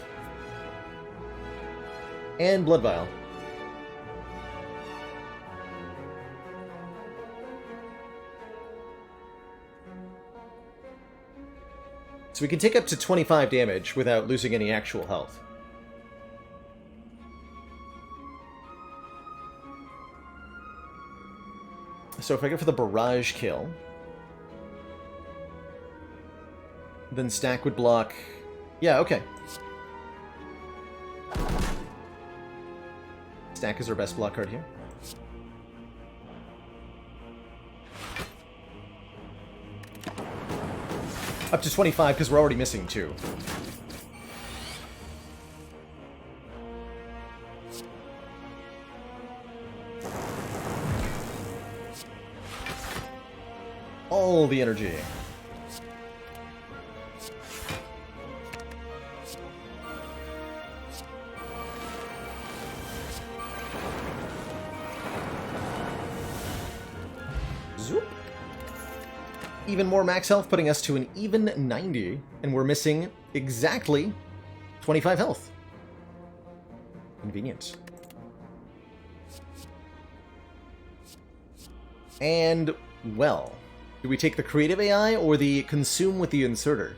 And Blood Vial. So we can take up to 25 damage without losing any actual health. So if I go for the Barrage kill... Then Stack would block... Yeah, okay. Stack is our best block card here. Up to 25, because we're already missing 2. All the energy. Even more max health, putting us to an even 90, and we're missing exactly 25 health. Convenient. And, well, do we take the creative AI or the consume with the inserter?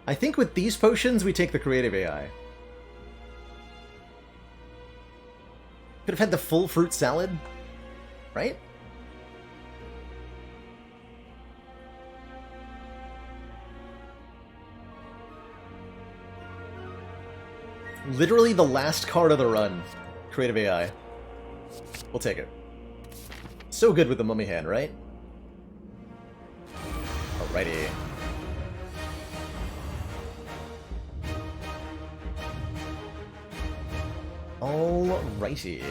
I think with these potions, we take the creative AI. Could have had the full fruit salad, right? Literally the last card of the run. Creative AI. We'll take it. So good with the mummy hand, right? Alrighty. Alrighty.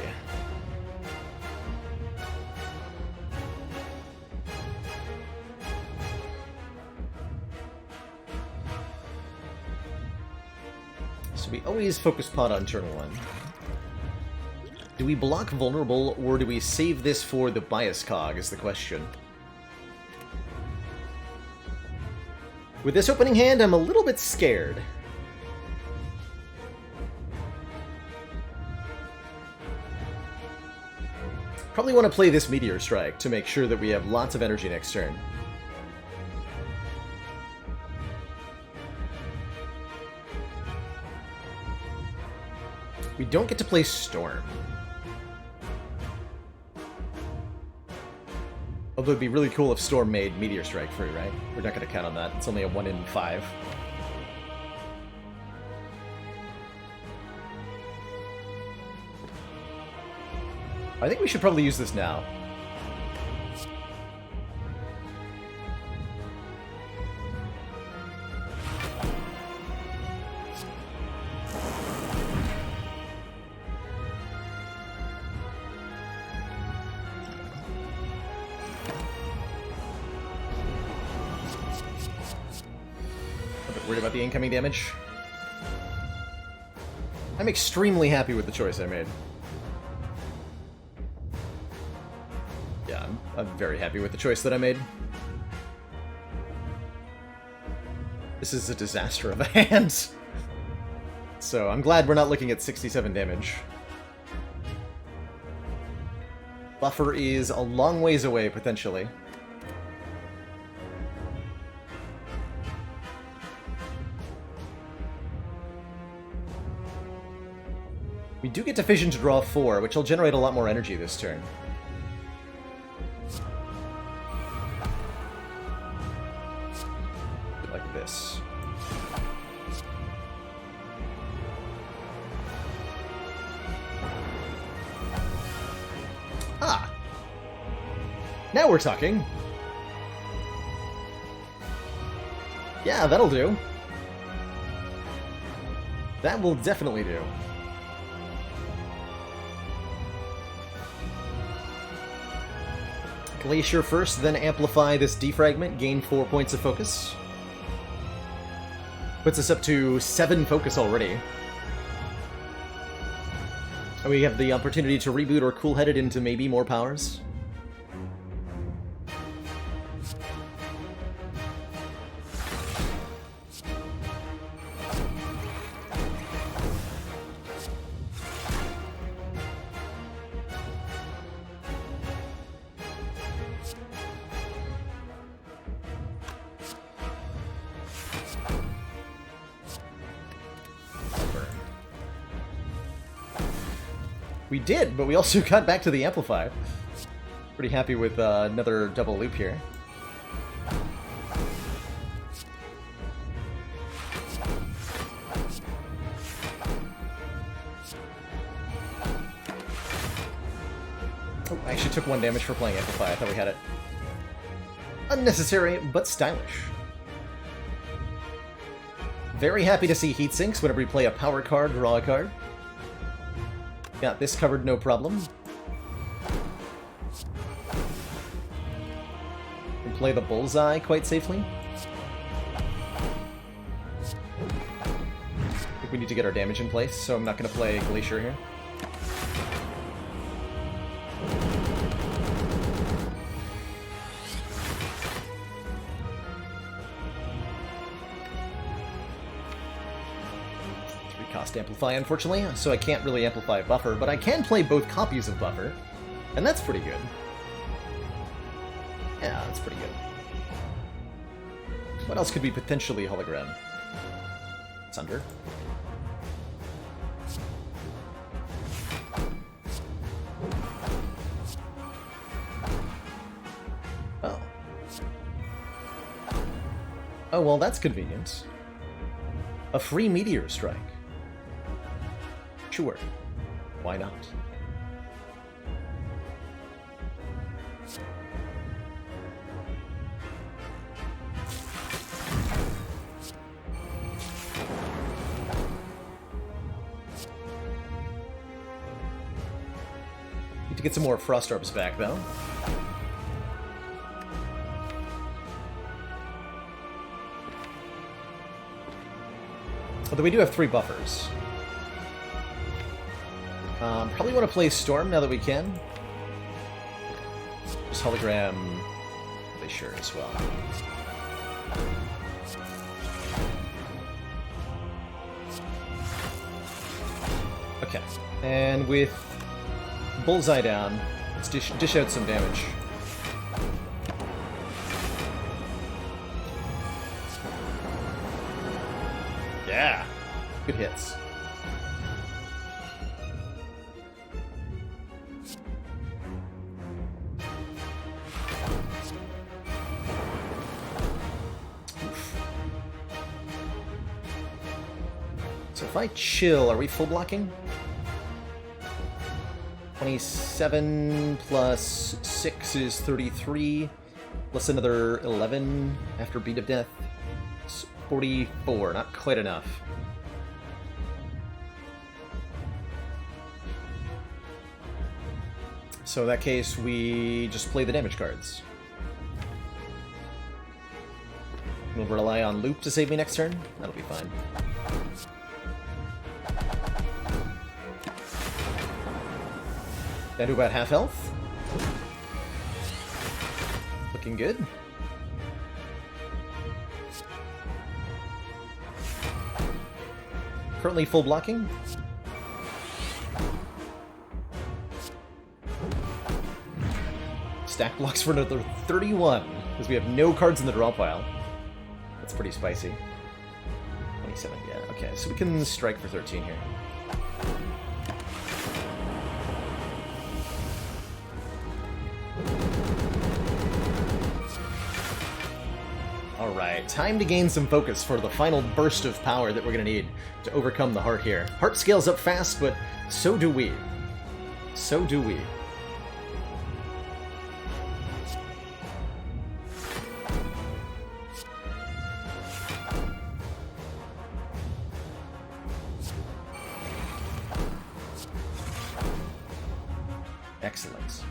So we always focus pot on turn 1. Do we block vulnerable, or do we save this for the bias cog, is the question. With this opening hand, I'm a little bit scared. Probably want to play this Meteor Strike to make sure that we have lots of energy next turn. We don't get to play Storm. Although it'd be really cool if Storm made Meteor Strike free, right? We're not going to count on that. It's only a 1 in 5. I think we should probably use this now. A bit worried about the incoming damage. I'm extremely happy with the choice I made. Yeah, I'm very happy with the choice that I made. This is a disaster of a hand. So I'm glad we're not looking at 67 damage. Buffer is a long ways away, potentially. We do get to Fission to draw 4, which will generate a lot more energy this turn. Like this. Ah! Now we're talking. Yeah, that'll do. That will definitely do. Glacier first, then amplify this defragment, gain 4 points of focus. Puts us up to 7 focus already. And we have the opportunity to reboot or cool-head it into maybe more powers. We did, but we also got back to the Amplify. Pretty happy with another double loop here. Oh, I actually took 1 damage for playing Amplify. I thought we had it. Unnecessary, but stylish. Very happy to see heat sinks whenever you play a power card, draw a card. Got this covered, no problem. Can play the bullseye quite safely. I think we need to get our damage in place, so I'm not going to play Glacier here. Cost Amplify, unfortunately, so I can't really amplify Buffer, but I can play both copies of Buffer, and that's pretty good. Yeah, that's pretty good. What else could be potentially hologram? Sunder. Oh. Oh, well, that's convenient. A free Meteor Strike. Sure. Why not? Need to get some more Frost Orbs back, though. Although we do have 3 buffers. Probably want to play Storm now that we can. Just hologram Glacier as well. Okay, and with Bullseye down, let's dish out some damage. Yeah, good hits. So if I chill, are we full blocking? 27 plus 6 is 33, plus another 11 after Beat of Death. It's 44, not quite enough. So in that case, we just play the damage cards. We'll rely on Loop to save me next turn. That'll be fine. Down to about half health. Looking good. Currently full blocking. Stack blocks for another 31, because we have no cards in the draw pile. That's pretty spicy. 27, yeah. Okay, so we can strike for 13 here. Alright, time to gain some focus for the final burst of power that we're going to need to overcome the heart here. Heart scales up fast, but so do we. So do we. Excellent.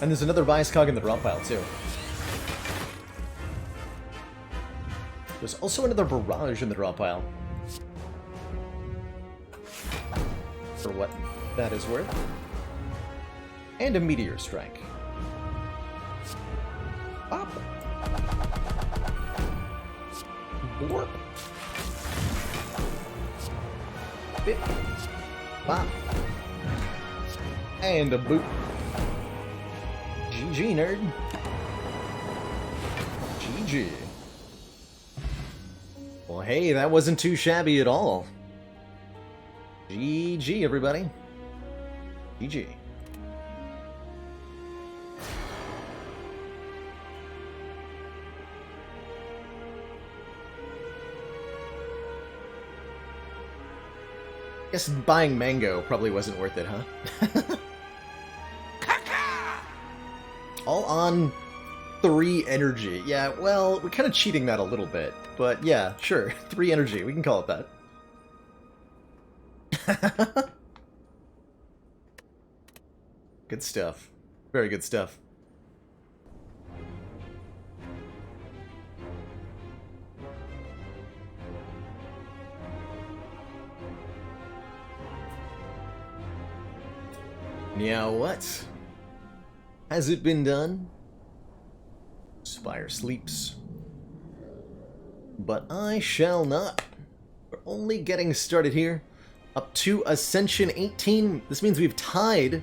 And there's another Vice Cog in the draw pile, too. There's also another Barrage in the draw pile. For what that is worth. And a Meteor Strike. Bop. Blorp. Bip. Bop. And a boot. GG, nerd. GG. Well, hey, that wasn't too shabby at all. GG, everybody. GG. Guess buying Mango probably wasn't worth it, huh? All on 3 energy. Yeah, well, we're kind of cheating that a little bit. But yeah, sure. 3 energy. We can call it that. Good stuff. Very good stuff. Now what? Has it been done? Spire sleeps. But I shall not. We're only getting started here. Up to Ascension 18. This means we've tied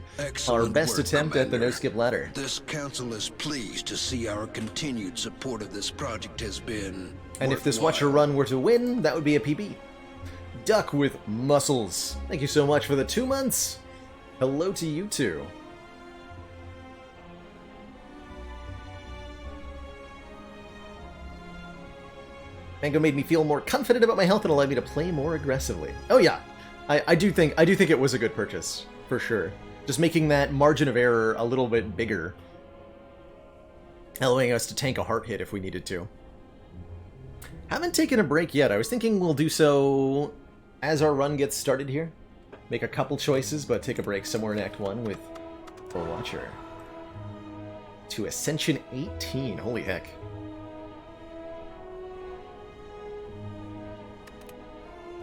our best attempt at the no-skip ladder. This council is pleased to see our continued support of this project has been And if this worthwhile. Watcher run were to win, that would be a PB. Duck with muscles. Thank you so much for the 2 months. Hello to you too. Mango made me feel more confident about my health and allowed me to play more aggressively. Oh yeah, I do think it was a good purchase for sure. Just making that margin of error a little bit bigger, allowing us to tank a heart hit if we needed to. Haven't taken a break yet. I was thinking we'll do so as our run gets started here. Make a couple choices, but take a break somewhere in Act 1 with the Watcher. To Ascension 18. Holy heck.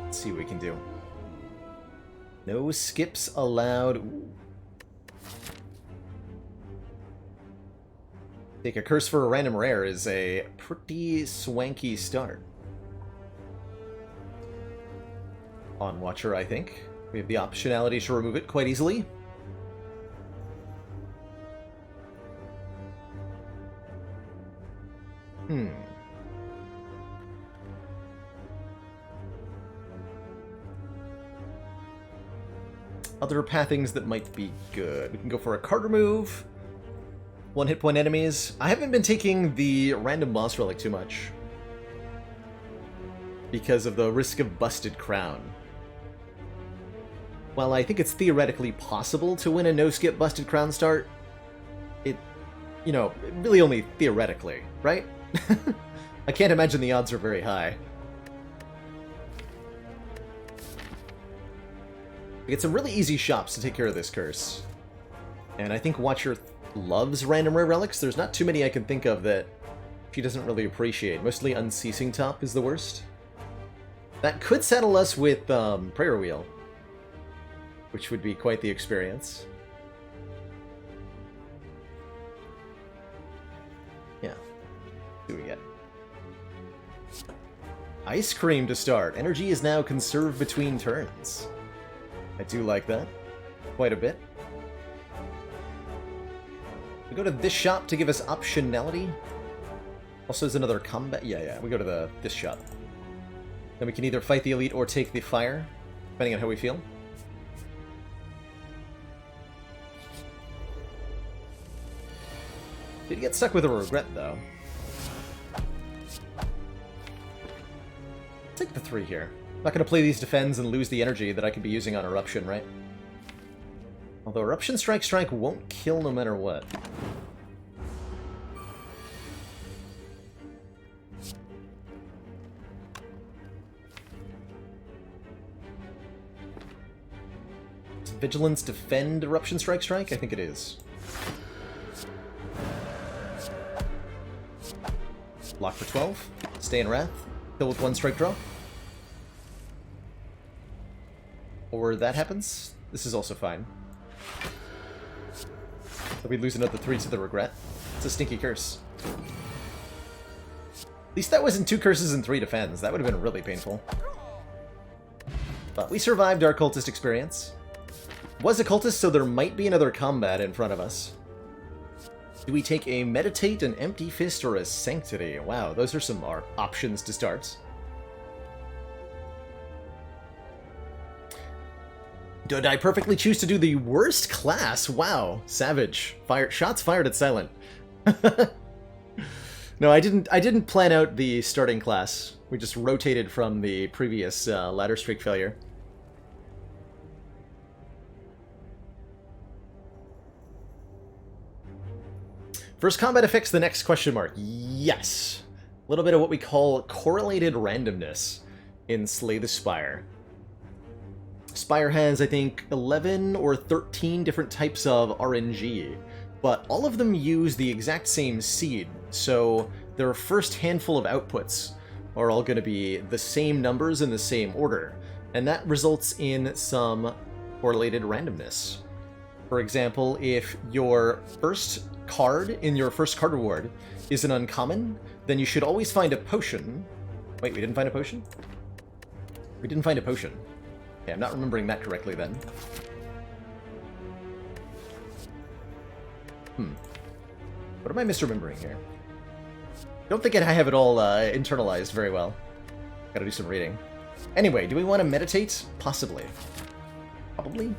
Let's see what we can do. No skips allowed. Ooh. Take a curse for a random rare is a pretty swanky start. On Watcher, I think. We have the optionality to remove it quite easily. Other pathings that might be good. We can go for a card remove. 1 hit point enemies. I haven't been taking the random boss relic too much, because of the risk of busted crown. While I think it's theoretically possible to win a no-skip busted crown start, it, you know, really only theoretically, right? I can't imagine the odds are very high. We get some really easy shops to take care of this curse. And I think Watcher loves random rare relics. There's not too many I can think of that she doesn't really appreciate. Mostly Unceasing Top is the worst. That could settle us with Prayer Wheel, which would be quite the experience. Yeah. What do we get? Ice Cream to start. Energy is now conserved between turns. I do like that. Quite a bit. We go to this shop to give us optionality. Also, there's another combat. Yeah. We go to this shop. Then we can either fight the elite or take the fire, depending on how we feel. Did get stuck with a regret, though. Take the 3 here. I'm not going to play these defends and lose the energy that I could be using on Eruption, right? Although Eruption Strike won't kill no matter what. Does Vigilance defend Eruption Strike? I think it is. Lock for 12. Stay in Wrath. Kill with 1 strike draw. Or that happens. This is also fine. So we lose another 3 to the regret. It's a stinky curse. At least that wasn't 2 curses and 3 defends. That would have been really painful. But we survived our cultist experience. Was a cultist, so there might be another combat in front of us. Do we take a Meditate, an Empty Fist, or a Sanctity? Wow, those are some options to start. Did I perfectly choose to do the worst class? Wow, savage. Shots fired at Silent. No, I didn't plan out the starting class. We just rotated from the previous ladder streak failure. First combat affects the next question mark. Yes. A little bit of what we call correlated randomness in Slay the Spire. Spire has, I think, 11 or 13 different types of RNG, but all of them use the exact same seed, so their first handful of outputs are all going to be the same numbers in the same order, and that results in some correlated randomness. For example, if your first card in your first card reward is an uncommon, then you should always find a potion. Wait, we didn't find a potion? We didn't find a potion. Okay, I'm not remembering that correctly then. What am I misremembering here? Don't think I have it all internalized very well. Gotta do some reading. Anyway, do we want to meditate? Possibly. Probably.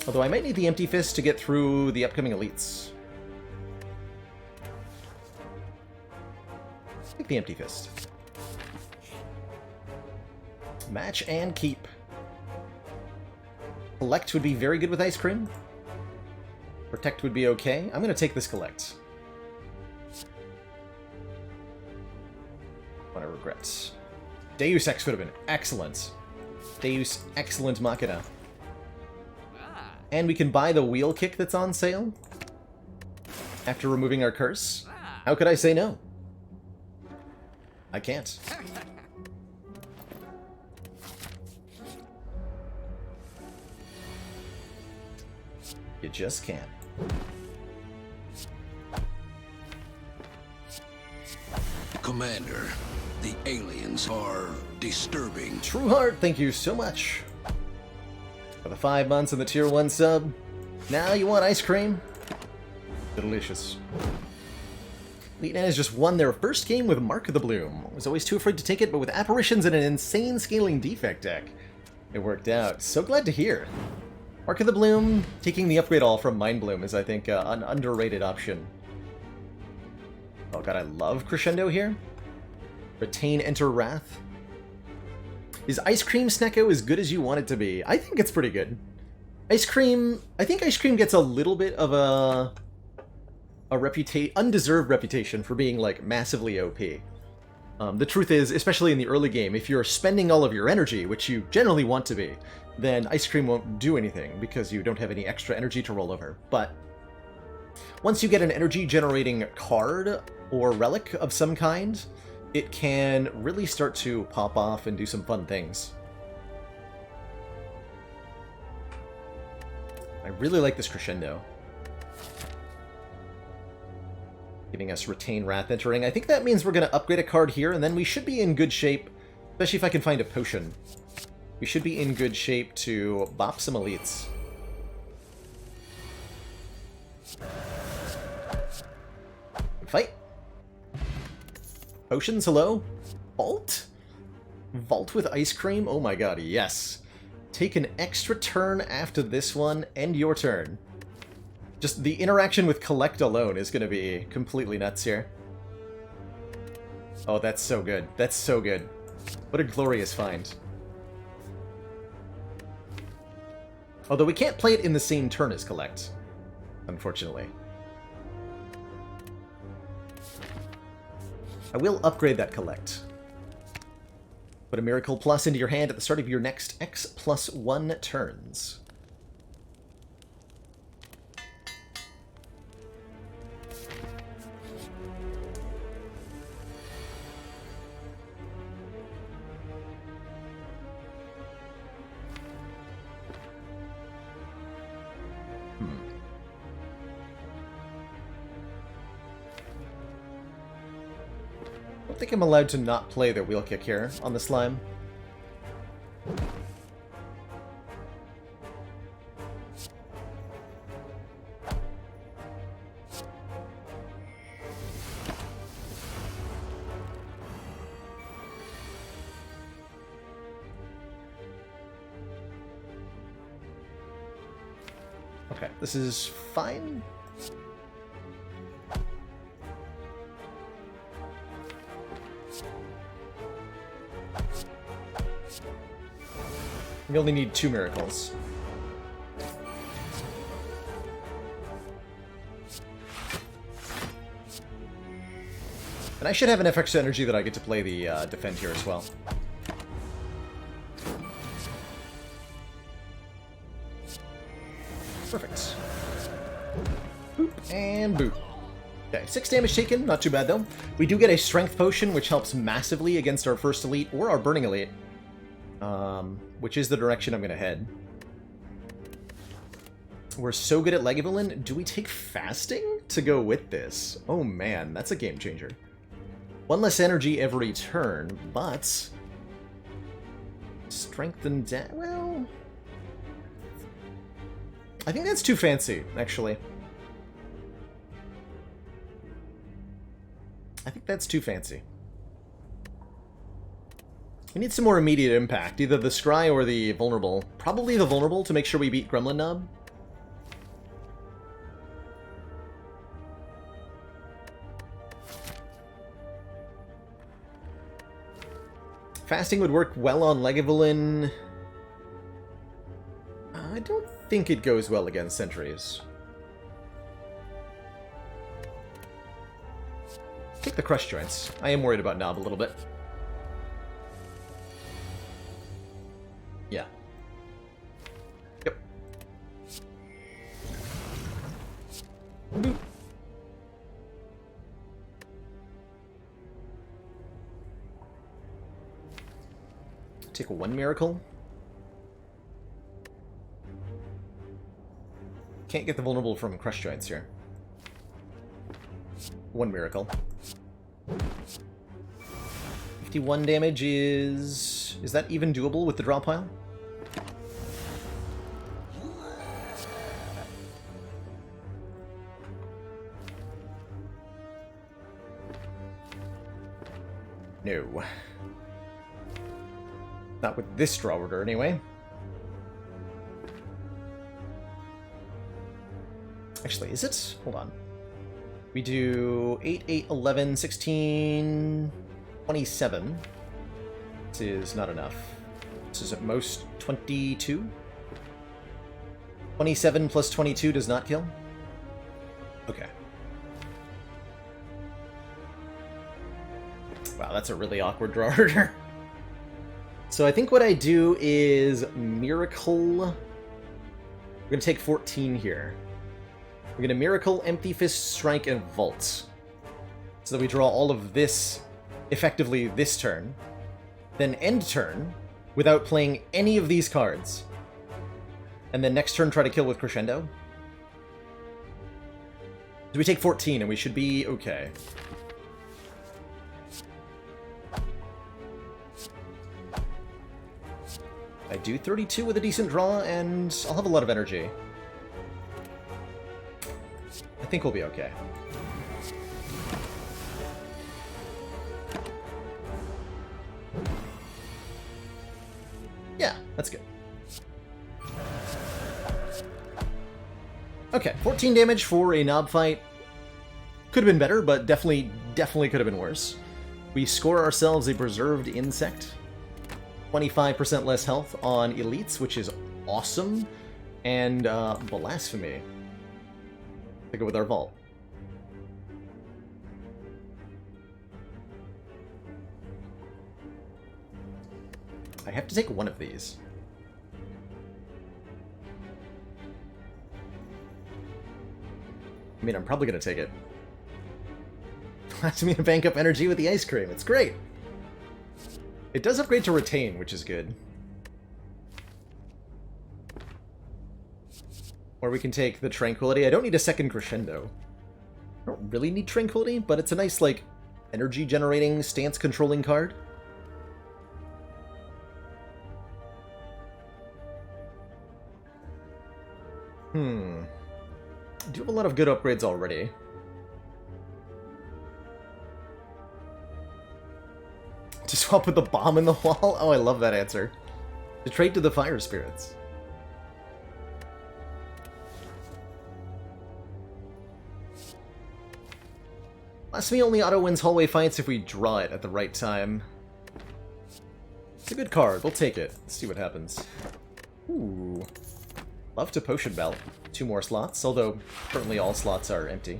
Although I might need the Empty Fist to get through the upcoming elites. Take the Empty Fist. Match and keep. Collect would be very good with Ice Cream. Protect would be okay. I'm going to take this Collect. What I regret. Deus Ex would have been excellent. Deus Excellent Machina. And we can buy the wheel kick that's on sale after removing our curse. How could I say no? I can't. You just can't. Commander, the aliens are disturbing. True Heart, thank you so much for the 5 months and the tier 1 sub. Now you want ice cream? Delicious. Elite has just won their first game with Mark of the Bloom. Was always too afraid to take it, but with apparitions and an insane scaling defect deck, It worked out. So glad to hear. Mark of the Bloom, taking the upgrade all from Mind Bloom is, I think, an underrated option. Oh god, I love Crescendo here. Retain, Enter Wrath. Is Ice Cream Snecko as good as you want it to be? I think it's pretty good. Ice Cream... I think Ice Cream gets a little bit of a undeserved reputation for being, like, massively OP. The truth is, especially in the early game, if you're spending all of your energy, which you generally want to be, then Ice Cream won't do anything because you don't have any extra energy to roll over. But once you get an energy-generating card or relic of some kind, it can really start to pop off and do some fun things. I really like this Crescendo. Giving us Retain Wrath entering. I think that means we're going to upgrade a card here, and then we should be in good shape, especially if I can find a potion. We should be in good shape to bop some elites. Fight. Potions, hello? Vault? Vault with Ice Cream? Oh my god, yes. Take an extra turn after this one, end your turn. Just the interaction with Collect alone is going to be completely nuts here. Oh, that's so good. That's so good. What a glorious find. Although we can't play it in the same turn as Collect, unfortunately. I will upgrade that Collect. Put a Miracle Plus into your hand at the start of your next X+1 turns. I think I'm allowed to not play the wheel kick here on the slime. Okay, this is fine. We only need 2 miracles. And I should have enough extra energy that I get to play the defend here as well. Perfect. Boop and boop. Okay, 6 damage taken, not too bad though. We do get a strength potion, which helps massively against our first elite or our burning elite. Which is the direction I'm going to head. We're so good at Lagavulin. Do we take fasting to go with this? Oh man, that's a game changer. 1 less energy every turn, but... Strength and well... I think that's too fancy, actually. I think that's too fancy. We need some more immediate impact, either the Scry or the Vulnerable. Probably the Vulnerable to make sure we beat Gremlin Knob. Fasting would work well on Lagavulin. I don't think it goes well against sentries. Take the Crush Joints. I am worried about Knob a little bit. Yeah. Yep. Boop. Take 1 miracle. Can't get the vulnerable from Crush Joints here. 1 miracle. 51 damage is... Is that even doable with the draw pile? No. Not with this draw order, anyway. Actually, is it? Hold on. We do 8, 8, 11, 16, 27. This is not enough. This is at most 22. 27 plus 22 does not kill? Okay. Wow, that's a really awkward draw order. So I think what I do is Miracle. We're going to take 14 here. We're going to Miracle, Empty Fist, Strike, and Vault. So that we draw all of this, effectively this turn. Then end turn, without playing any of these cards. And then next turn try to kill with Crescendo. So we take 14 and we should be okay. I do 32 with a decent draw, and I'll have a lot of energy. I think we'll be okay. Yeah, that's good. Okay, 14 damage for a knob fight. Could have been better, but definitely could have been worse. We score ourselves a Preserved Insect. 25% less health on elites, which is awesome. And Blasphemy. To go with our Vault. I have to take one of these. I mean, I'm probably going to take it. Allows me to bank up energy with the ice cream. It's great. It does upgrade to Retain, which is good. Or we can take the Tranquility. I don't need a second Crescendo. I don't really need Tranquility, but it's a nice, like, energy-generating, stance-controlling card. I do have a lot of good upgrades already. To swap with the bomb in the wall? Oh, I love that answer. To trade to the Fire Spirits. Blasphemy only auto-wins hallway fights if we draw it at the right time. It's a good card. We'll take it. Let's see what happens. Ooh. Love to Potion Belt. 2 more slots, although currently all slots are empty.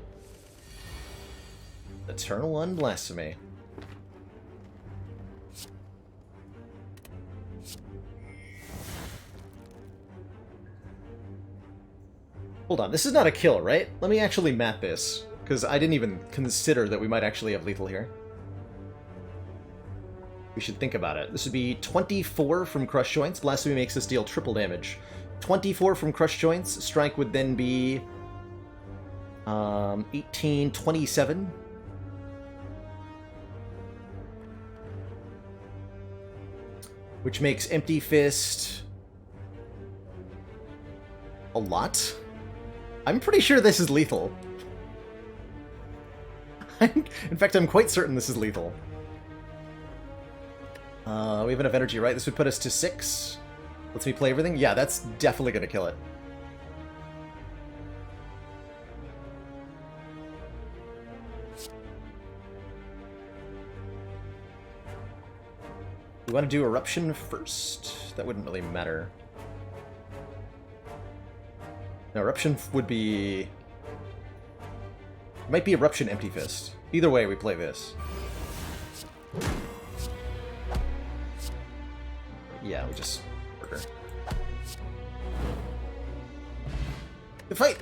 Eternal One Blasphemy. Hold on, this is not a kill, right? Let me actually map this, because I didn't even consider that we might actually have lethal here. We should think about it. This would be 24 from Crush Joints. Blasphemy makes us deal triple damage. 24 from Crush Joints. Strike would then be 18, 27. Which makes Empty Fist a lot. I'm pretty sure this is lethal. In fact, I'm quite certain this is lethal. We have enough energy, right? This would put us to 6. Lets me play everything? Yeah, that's definitely going to kill it. We want to do Eruption first? That wouldn't really matter. No, Eruption would be... It might be Eruption Empty Fist. Either way, we play this. Yeah, we just... Murder. Good fight!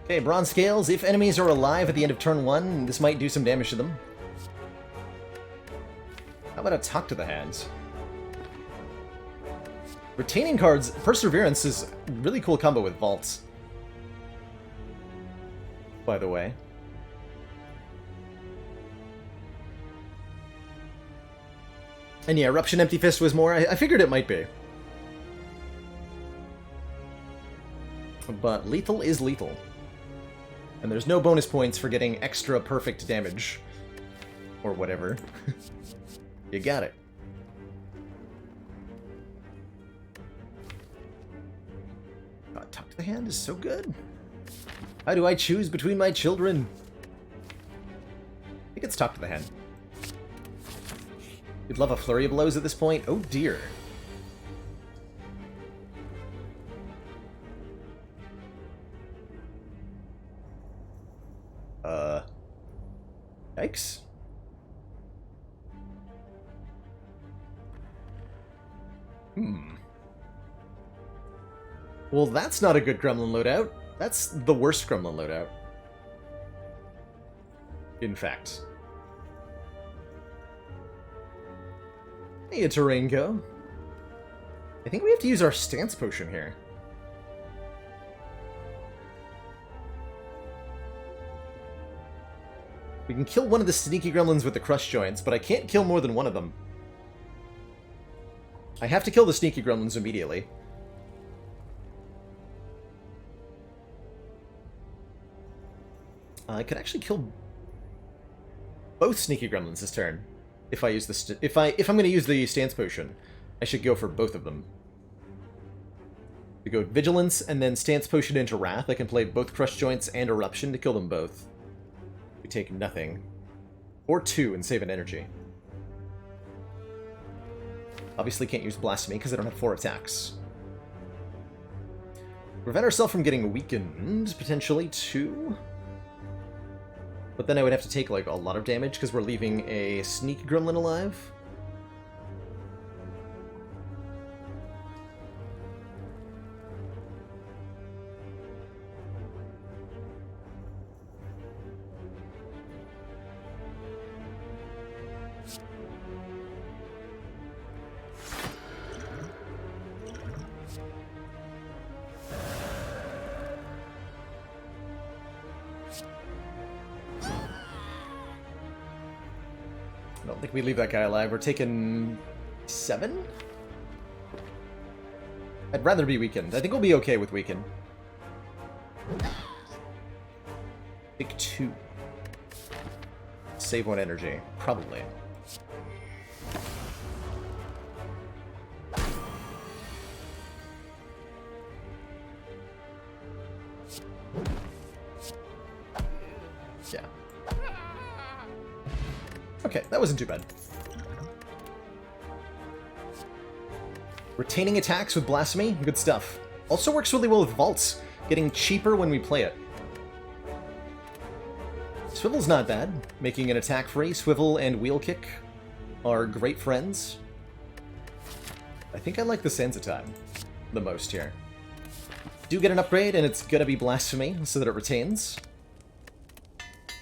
Okay, Bronze Scales. If enemies are alive at the end of turn 1, this might do some damage to them. How about a Talk to the Hands? Retaining cards, Perseverance is a really cool combo with Vaults. By the way. And yeah, Eruption Empty Fist was more. I figured it might be. But lethal is lethal. And there's no bonus points for getting extra perfect damage. Or whatever. You got it. God, Talk to the Hand is so good. How do I choose between my children? I think it's talk to the hen. You'd love a flurry of blows at this point? Oh dear. Yikes. Well, that's not a good gremlin loadout. That's the worst gremlin loadout. In fact. Hey, Tarango. I think we have to use our stance potion here. We can kill one of the sneaky gremlins with the crush joints, but I can't kill more than one of them. I have to kill the sneaky gremlins immediately. I could actually kill both sneaky gremlins this turn. If I use the if I'm going to use the stance potion, I should go for both of them. We go vigilance and then stance potion into wrath. I can play both crush joints and eruption to kill them both. We take nothing, or 2 and save an energy. Obviously can't use blasphemy because I don't have 4 attacks. Prevent ourselves from getting weakened, potentially 2. But then I would have to take, like, a lot of damage because we're leaving a sneak gremlin alive. I don't think we leave that guy alive. We're taking 7? I'd rather be weakened. I think we'll be okay with weakened. Take 2. Save 1 energy. Probably. Yeah. Okay, that wasn't too bad. Retaining attacks with Blasphemy, good stuff. Also works really well with Vaults, getting cheaper when we play it. Swivel's not bad. Making an attack free, Swivel and Wheel Kick are great friends. I think I like the Sansa time the most here. Do get an upgrade, and it's gonna be Blasphemy, so that it retains.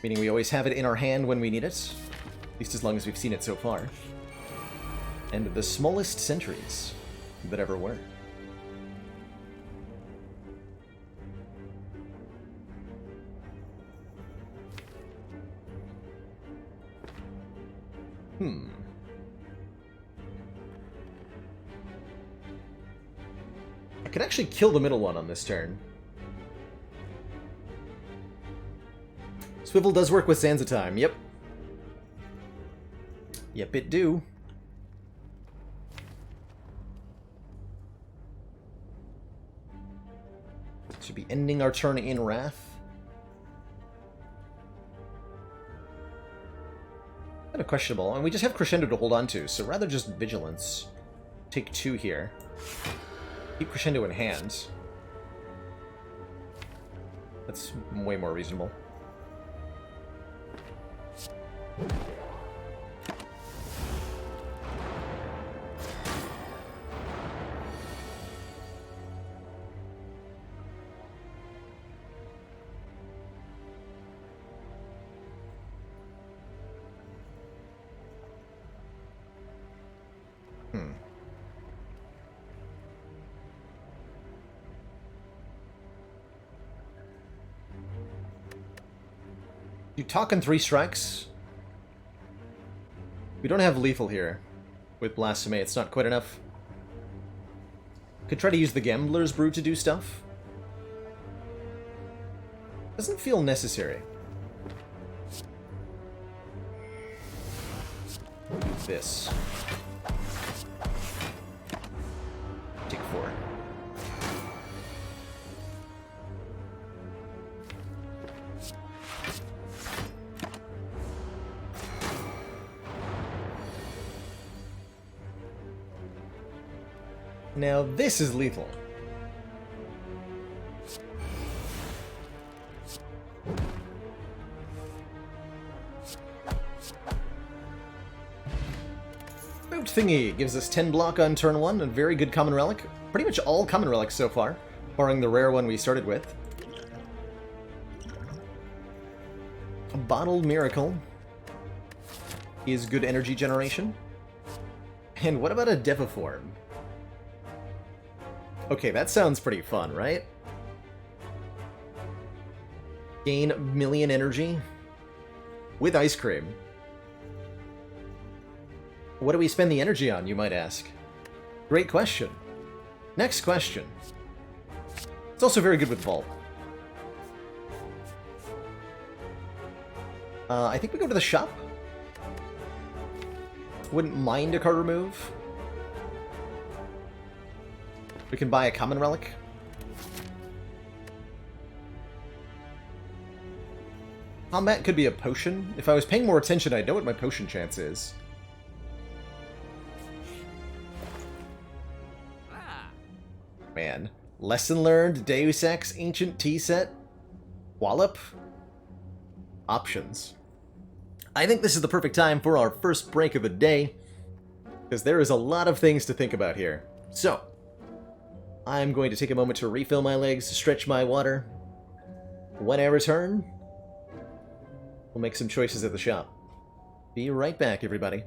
Meaning we always have it in our hand when we need it. At least as long as we've seen it so far. And the smallest sentries that ever were. I could actually kill the middle one on this turn. Swivel does work with Sansa time, yep. Yep, it do. Should be ending our turn in Wrath. Kind of questionable, and we just have Crescendo to hold on to, so rather just Vigilance. Take 2 here. Keep Crescendo in hand. That's way more reasonable. You talk in 3 strikes. We don't have lethal here. With Blasphemy, it's not quite enough. Could try to use the Gambler's Brew to do stuff. Doesn't feel necessary. Do this. Take 4. Now this is lethal. Boot thingy gives us 10 block on turn 1, a very good common relic. Pretty much all common relics so far, barring the rare one we started with. A Bottled Miracle is good energy generation. And what about a Deviform? Okay, that sounds pretty fun, right? Gain a million energy with ice cream. What do we spend the energy on, you might ask? Great question. Next question. It's also very good with Vault. I think we go to the shop. Wouldn't mind a card remove. We can buy a common relic. Combat could be a potion. If I was paying more attention, I'd know what my potion chance is. Man. Lesson learned, Deus Ex, Ancient Tea Set, Wallop. Options. I think this is the perfect time for our first break of the day, because there is a lot of things to think about here. So, I'm going to take a moment to refill my legs, stretch my water. When I return, we'll make some choices at the shop. Be right back, everybody.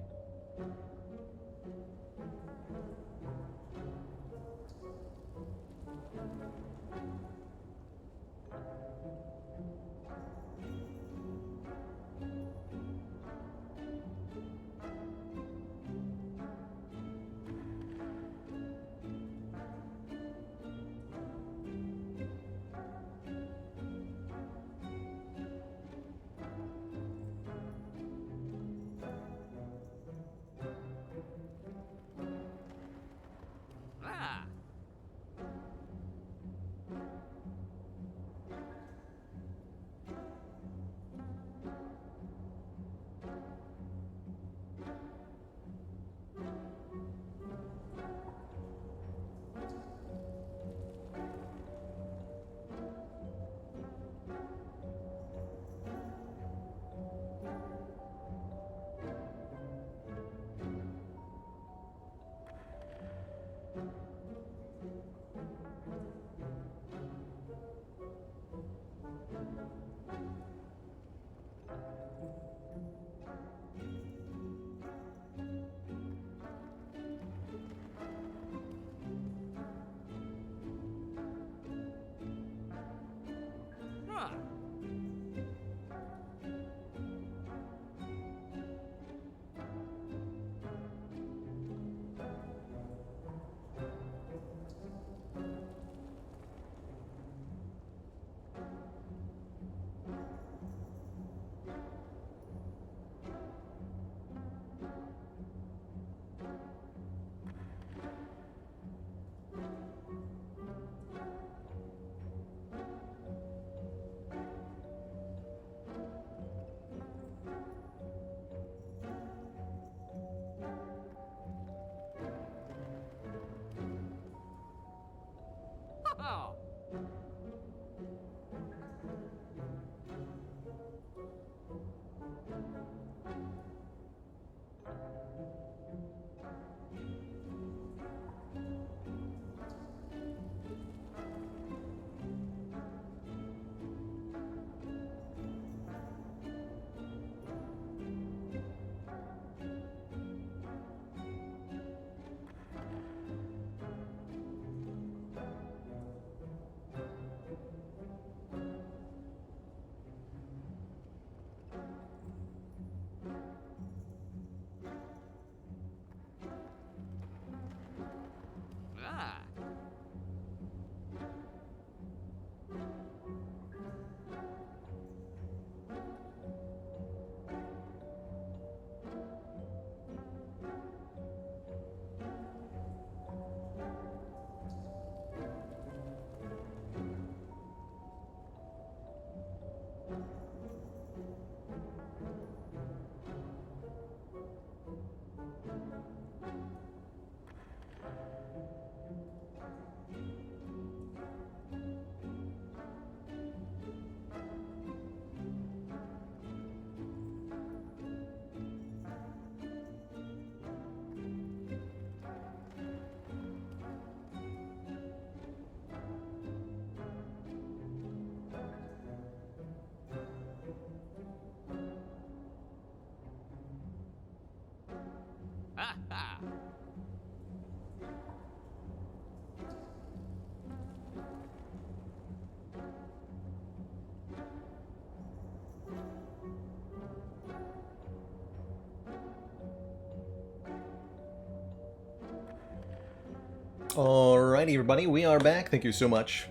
Alrighty, everybody, we are back. Thank you so much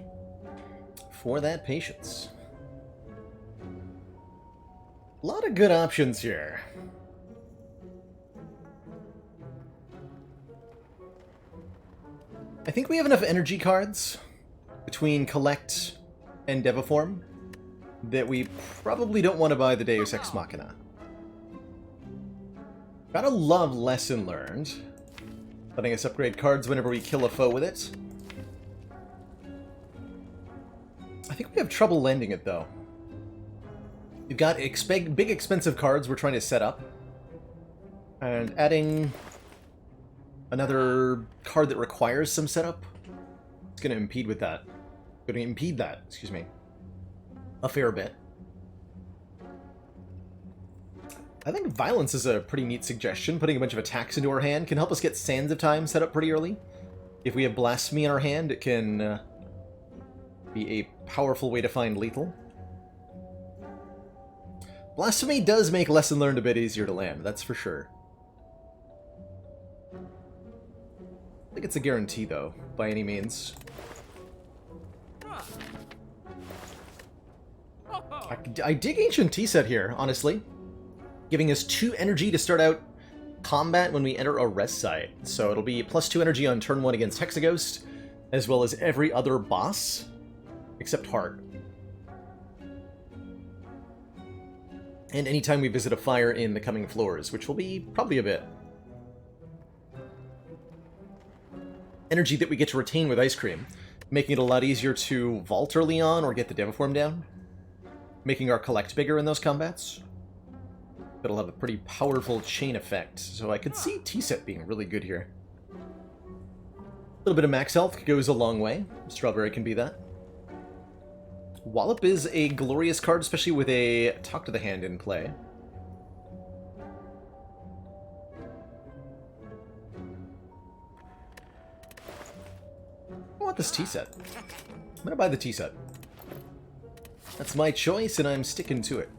for that patience. A lot of good options here. I think we have enough energy cards between Collect and Deviform that we probably don't want to buy the Deus Ex Machina. Gotta love Lesson Learned, letting us upgrade cards whenever we kill a foe with it. I think we have trouble landing it, though. We've got big expensive cards we're trying to set up, and adding another card that requires some setup, it's going to impede with that. Going to impede that, excuse me, a fair bit. I think Violence is a pretty neat suggestion. Putting a bunch of attacks into our hand can help us get Sands of Time set up pretty early. If we have Blasphemy in our hand, it can be a powerful way to find lethal. Blasphemy does make Lesson Learned a bit easier to land, that's for sure. I think it's a guarantee, though, by any means. I dig Ancient Tea-Set here, honestly. Giving us 2 energy to start out combat when we enter a rest site. So it'll be +2 energy on turn 1 against Hexaghost, as well as every other boss, except Heart. And anytime we visit a fire in the coming floors, which will be probably a bit. Energy that we get to retain with Ice Cream, making it a lot easier to vault early on or get the Deviform down, making our Collect bigger in those combats. It'll have a pretty powerful chain effect, so I could see T-Set being really good here. A little bit of max health goes a long way. Strawberry can be that. Wallop is a glorious card, especially with a Talk to the Hand in play. I want this T-Set. I'm gonna buy the T-Set. That's my choice, and I'm sticking to it.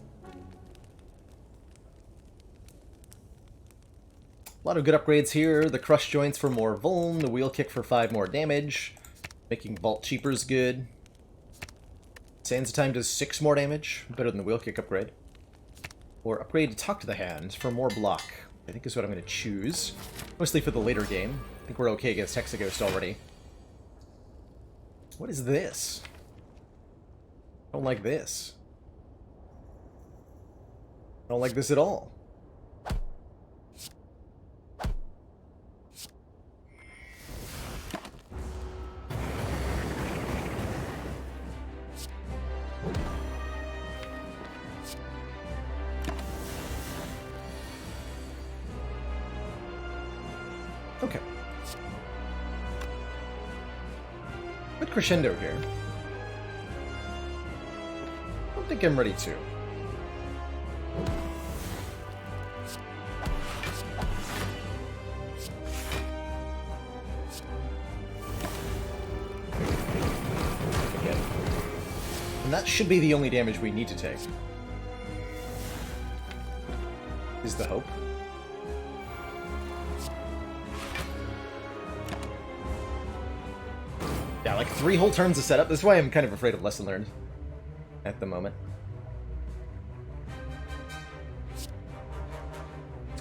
A lot of good upgrades here. The Crush Joints for more Vuln, the Wheel Kick for 5 more damage, making Vault cheaper is good. Sands of Time does 6 more damage, better than the Wheel Kick upgrade. Or upgrade to Talk to the Hand for more block, I think is what I'm going to choose. Mostly for the later game. I think we're okay against Hexaghost already. What is this? I don't like this. I don't like this at all. Okay. Good crescendo here. I don't think I'm ready to. Again. And that should be the only damage we need to take. Is the hope. Yeah, like 3 whole turns of setup. This is why I'm kind of afraid of Lesson Learned at the moment. It's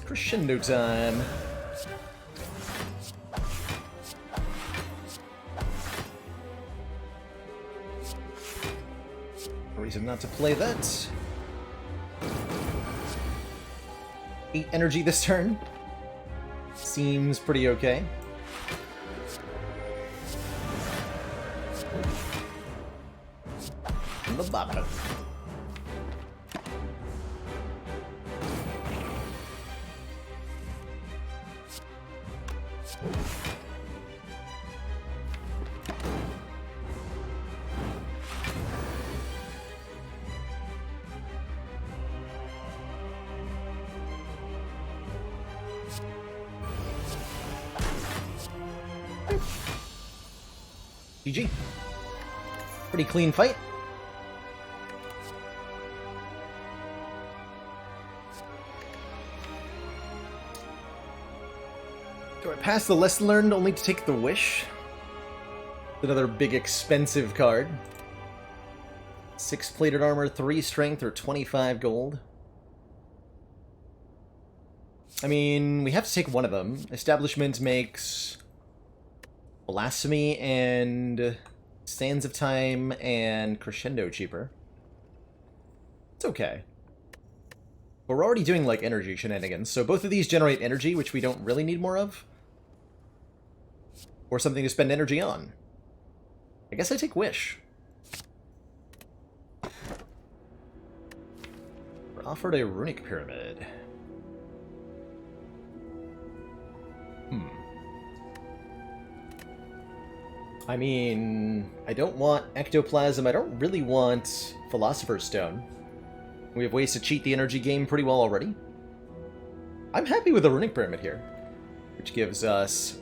crescendo time. No reason not to play that. 8 energy this turn. Seems pretty okay. The bottom. GG. Pretty clean fight. Do I pass the Lesson Learned only to take the Wish? Another big expensive card. 6 plated armor, 3 strength, or 25 gold. I mean, we have to take one of them. Establishment makes Blasphemy and Sands of Time and Crescendo cheaper. It's okay. But we're already doing, like, energy shenanigans, so both of these generate energy, which we don't really need more of. Or something to spend energy on. I guess I take Wish. We're offered a runic pyramid. I mean, I don't want Ectoplasm, I don't really want Philosopher's Stone. We have ways to cheat the energy game pretty well already. I'm happy with the runic pyramid here, which gives us...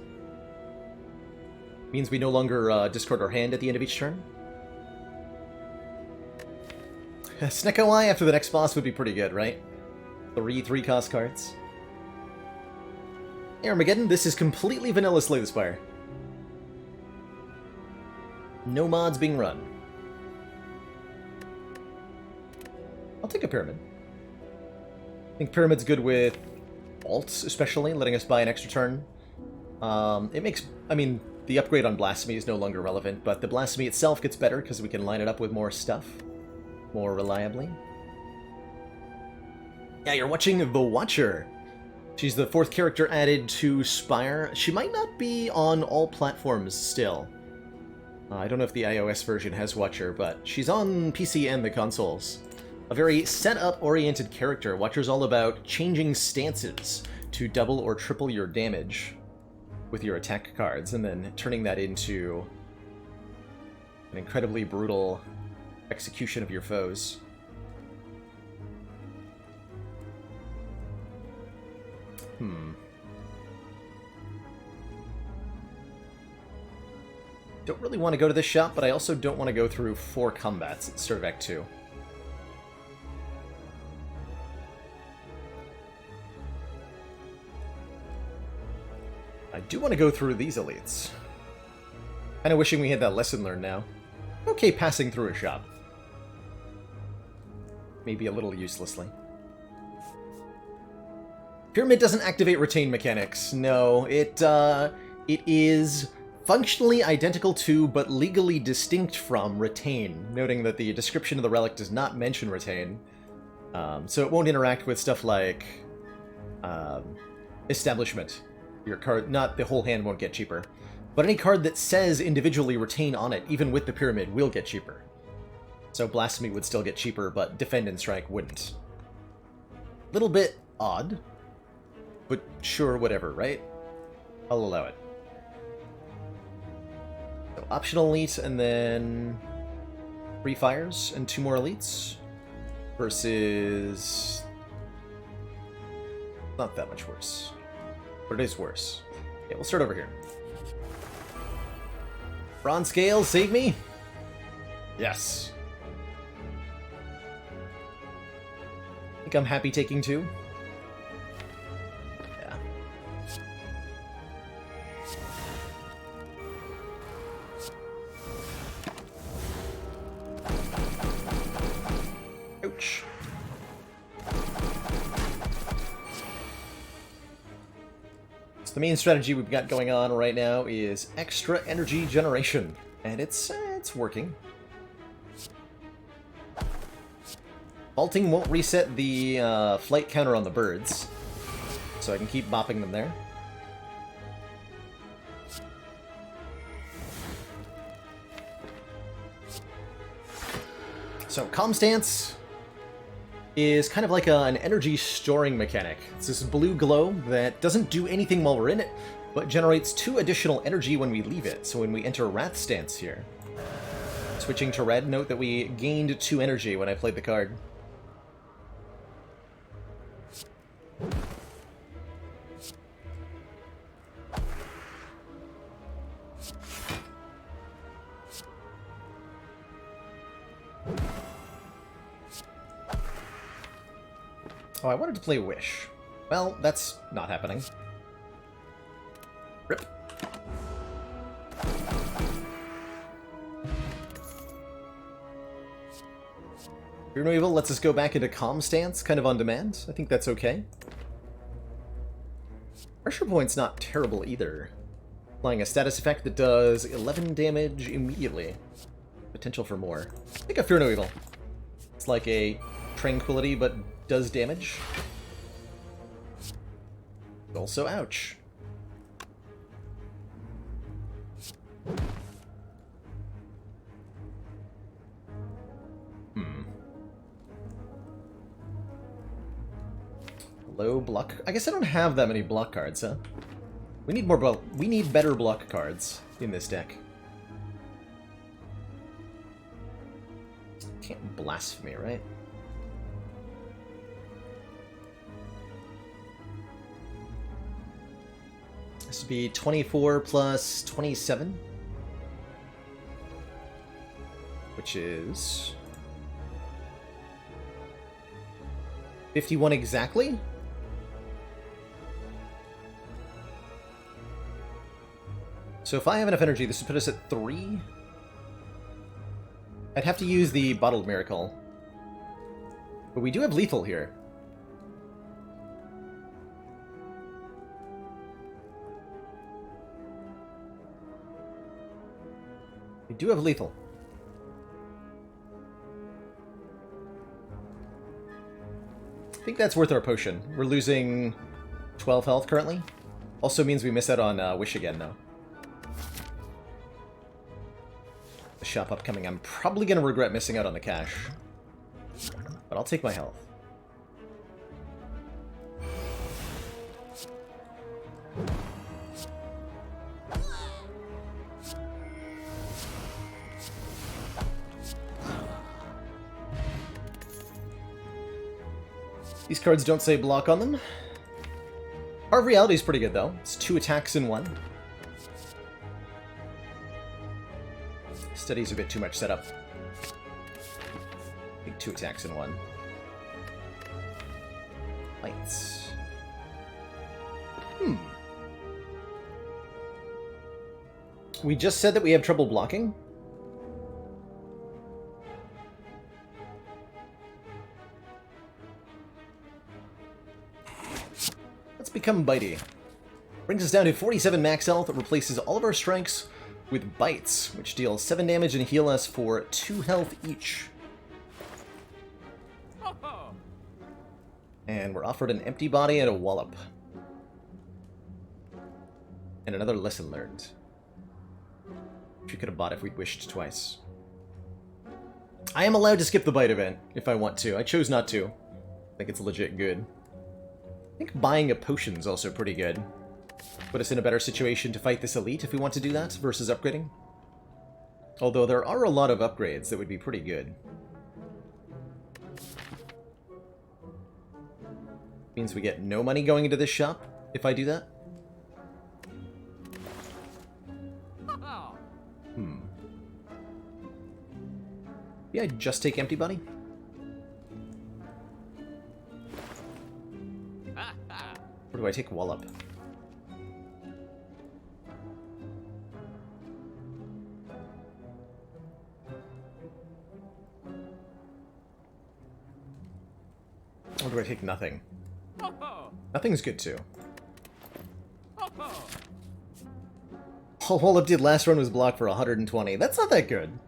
means we no longer discard our hand at the end of each turn. Snecko Eye after the next boss would be pretty good, right? 3 cost cards. Hey, Armageddon, this is completely vanilla Slay the Spire. No mods being run. I'll take a Pyramid. I think Pyramid's good with alts, especially, letting us buy an extra turn. It makes... I mean, the upgrade on Blasphemy is no longer relevant, but the Blasphemy itself gets better because we can line it up with more stuff. More reliably. Yeah, you're watching The Watcher. She's the 4th character added to Spire. She might not be on all platforms still. I don't know if the iOS version has Watcher, but she's on PC and the consoles. A very setup-oriented character. Watcher's all about changing stances to double or triple your damage with your attack cards, and then turning that into an incredibly brutal execution of your foes. Don't really want to go to this shop, but I also don't want to go through 4 combats at the start of Act 2. I do want to go through these elites. Kinda wishing we had that lesson learned now. Okay, passing through a shop. Maybe a little uselessly. Pyramid doesn't activate retain mechanics. No, it is functionally identical to, but legally distinct from, retain, noting that the description of the relic does not mention retain. So it won't interact with stuff like establishment. Your card, not the whole hand won't get cheaper, but any card that says individually retain on it, even with the pyramid, will get cheaper. So Blasphemy would still get cheaper, but Defend and Strike wouldn't. Little bit odd, but sure, whatever, right? I'll allow it. So optional elite, and then 3 fires and 2 more elites, versus not that much worse. But it is worse. Yeah, we'll start over here. Bronze scale, save me? Yes. I think I'm happy taking 2. Yeah. Ouch. The main strategy we've got going on right now is extra energy generation, and it's working. Vaulting won't reset the flight counter on the birds, so I can keep bopping them there. So Calm Stance is kind of like an energy storing mechanic. It's this blue glow that doesn't do anything while we're in it, but generates 2 additional energy when we leave it. So when we enter Wrath Stance here, switching to red, note that we gained 2 energy when I played the card. Oh, I wanted to play Wish. Well, that's not happening. Rip. Fear No Evil lets us go back into calm stance, kind of on demand. I think that's okay. Pressure Point's not terrible either. Applying a status effect that does 11 damage immediately. Potential for more. I think a Fear No Evil. It's like a Tranquility, but does damage. Also, ouch. Low block. I guess I don't have that many block cards, huh? We need more block. We need better block cards in this deck. Can't blasphemy, right? This would be 24 plus 27. Which is 51 exactly? So if I have enough energy, this would put us at 3. I'd have to use the Bottled Miracle. But we do have lethal here. We do have lethal. I think that's worth our potion. We're losing 12 health currently. Also means we miss out on Wish again, though. The shop upcoming. I'm probably going to regret missing out on the cash. But I'll take my health. These cards don't say block on them. Our reality is pretty good, though. It's 2 attacks in 1. Steady's a bit too much setup. I think 2 attacks in 1. Lights. We just said that we have trouble blocking. Let's become bitey. Brings us down to 47 max health. It replaces all of our strengths with bites, which deals 7 damage and heal us for 2 health each. And we're offered an empty body and a wallop. And another lesson learned. Which we could have bought if we'd wished twice. I am allowed to skip the bite event if I want to. I chose not to. I think it's legit good. I think buying a potion is also pretty good. Put us in a better situation to fight this elite if we want to do that, versus upgrading. Although there are a lot of upgrades that would be pretty good. Means we get no money going into this shop if I do that. Yeah, I'd just take empty body. Or do I take wallop? Or do I take nothing? Nothing's good too. All Wallop did last run was block for 120. That's not that good.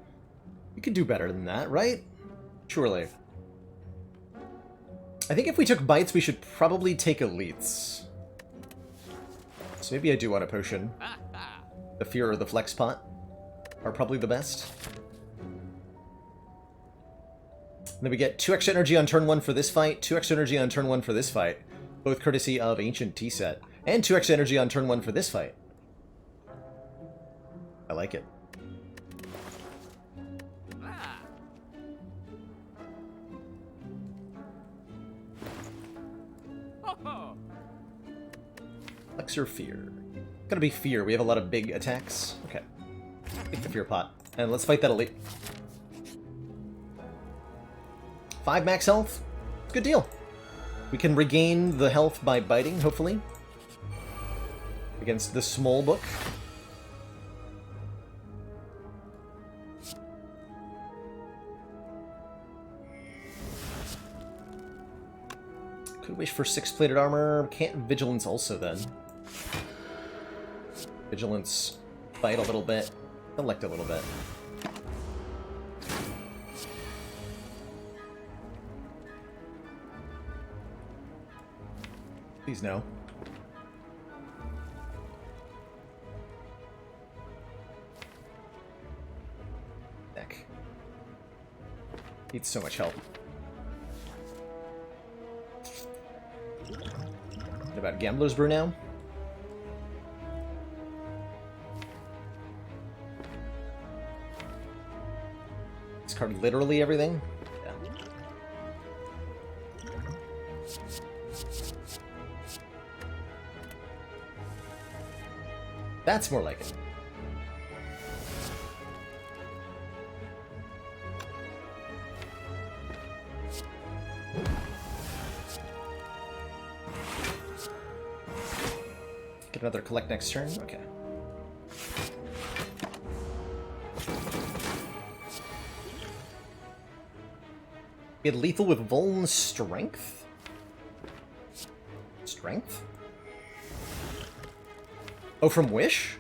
You could do better than that, right? Surely. I think if we took bites, we should probably take elites. So maybe I do want a potion. The Fear or the Flex Pot are probably the best. And then we get 2 extra energy on turn 1 for this fight, 2 extra energy on turn 1 for this fight, both courtesy of Ancient Tea Set, and 2 extra energy on turn 1 for this fight. I like it. Flex or Fear? Gotta be Fear. We have a lot of big attacks. Okay. Take the Fear Pot. And let's fight that elite. 5 max health. Good deal. We can regain the health by biting, hopefully. Against the small book. Could wish for 6-plated armor. Can't vigilance also then. Vigilance, fight a little bit, collect a little bit. Please no. Heck. Needs so much help. What about Gambler's Brew now? Discard literally everything? Yeah. That's more like it. Get another collect next turn? Okay. Get lethal with Vuln Strength? Strength? Oh, from Wish?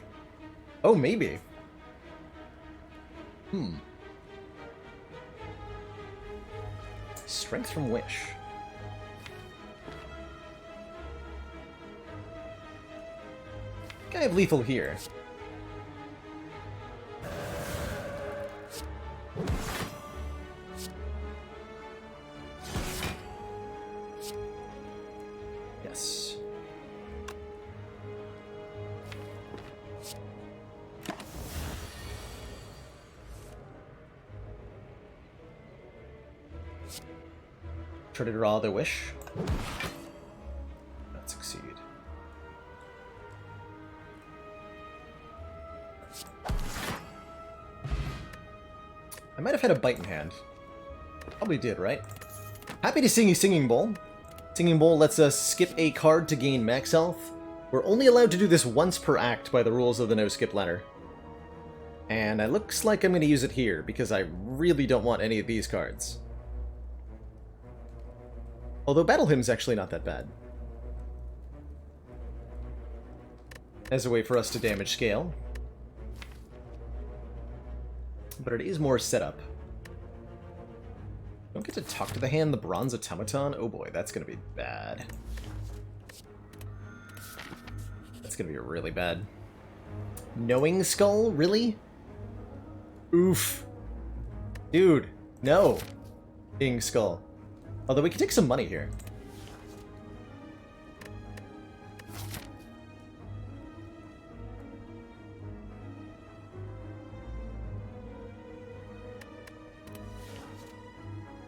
Oh, maybe. Strength from Wish. I think I have lethal here. Yes. Try to draw the Wish. Not succeed. I might have had a bite in hand. Probably did, right? Happy to sing you Singing Bowl. Singing Bowl lets us skip a card to gain max health. We're only allowed to do this once per act by the rules of the no-skip ladder. And it looks like I'm going to use it here, because I really don't want any of these cards. Although Battle Hymn's actually not that bad. As a way for us to damage scale. But it is more setup. Don't get to talk to the hand, the Bronze Automaton? Oh boy, that's gonna be bad. That's gonna be really bad. Knowing Skull? Really? Oof. Dude, no. King Skull. Although we can take some money here.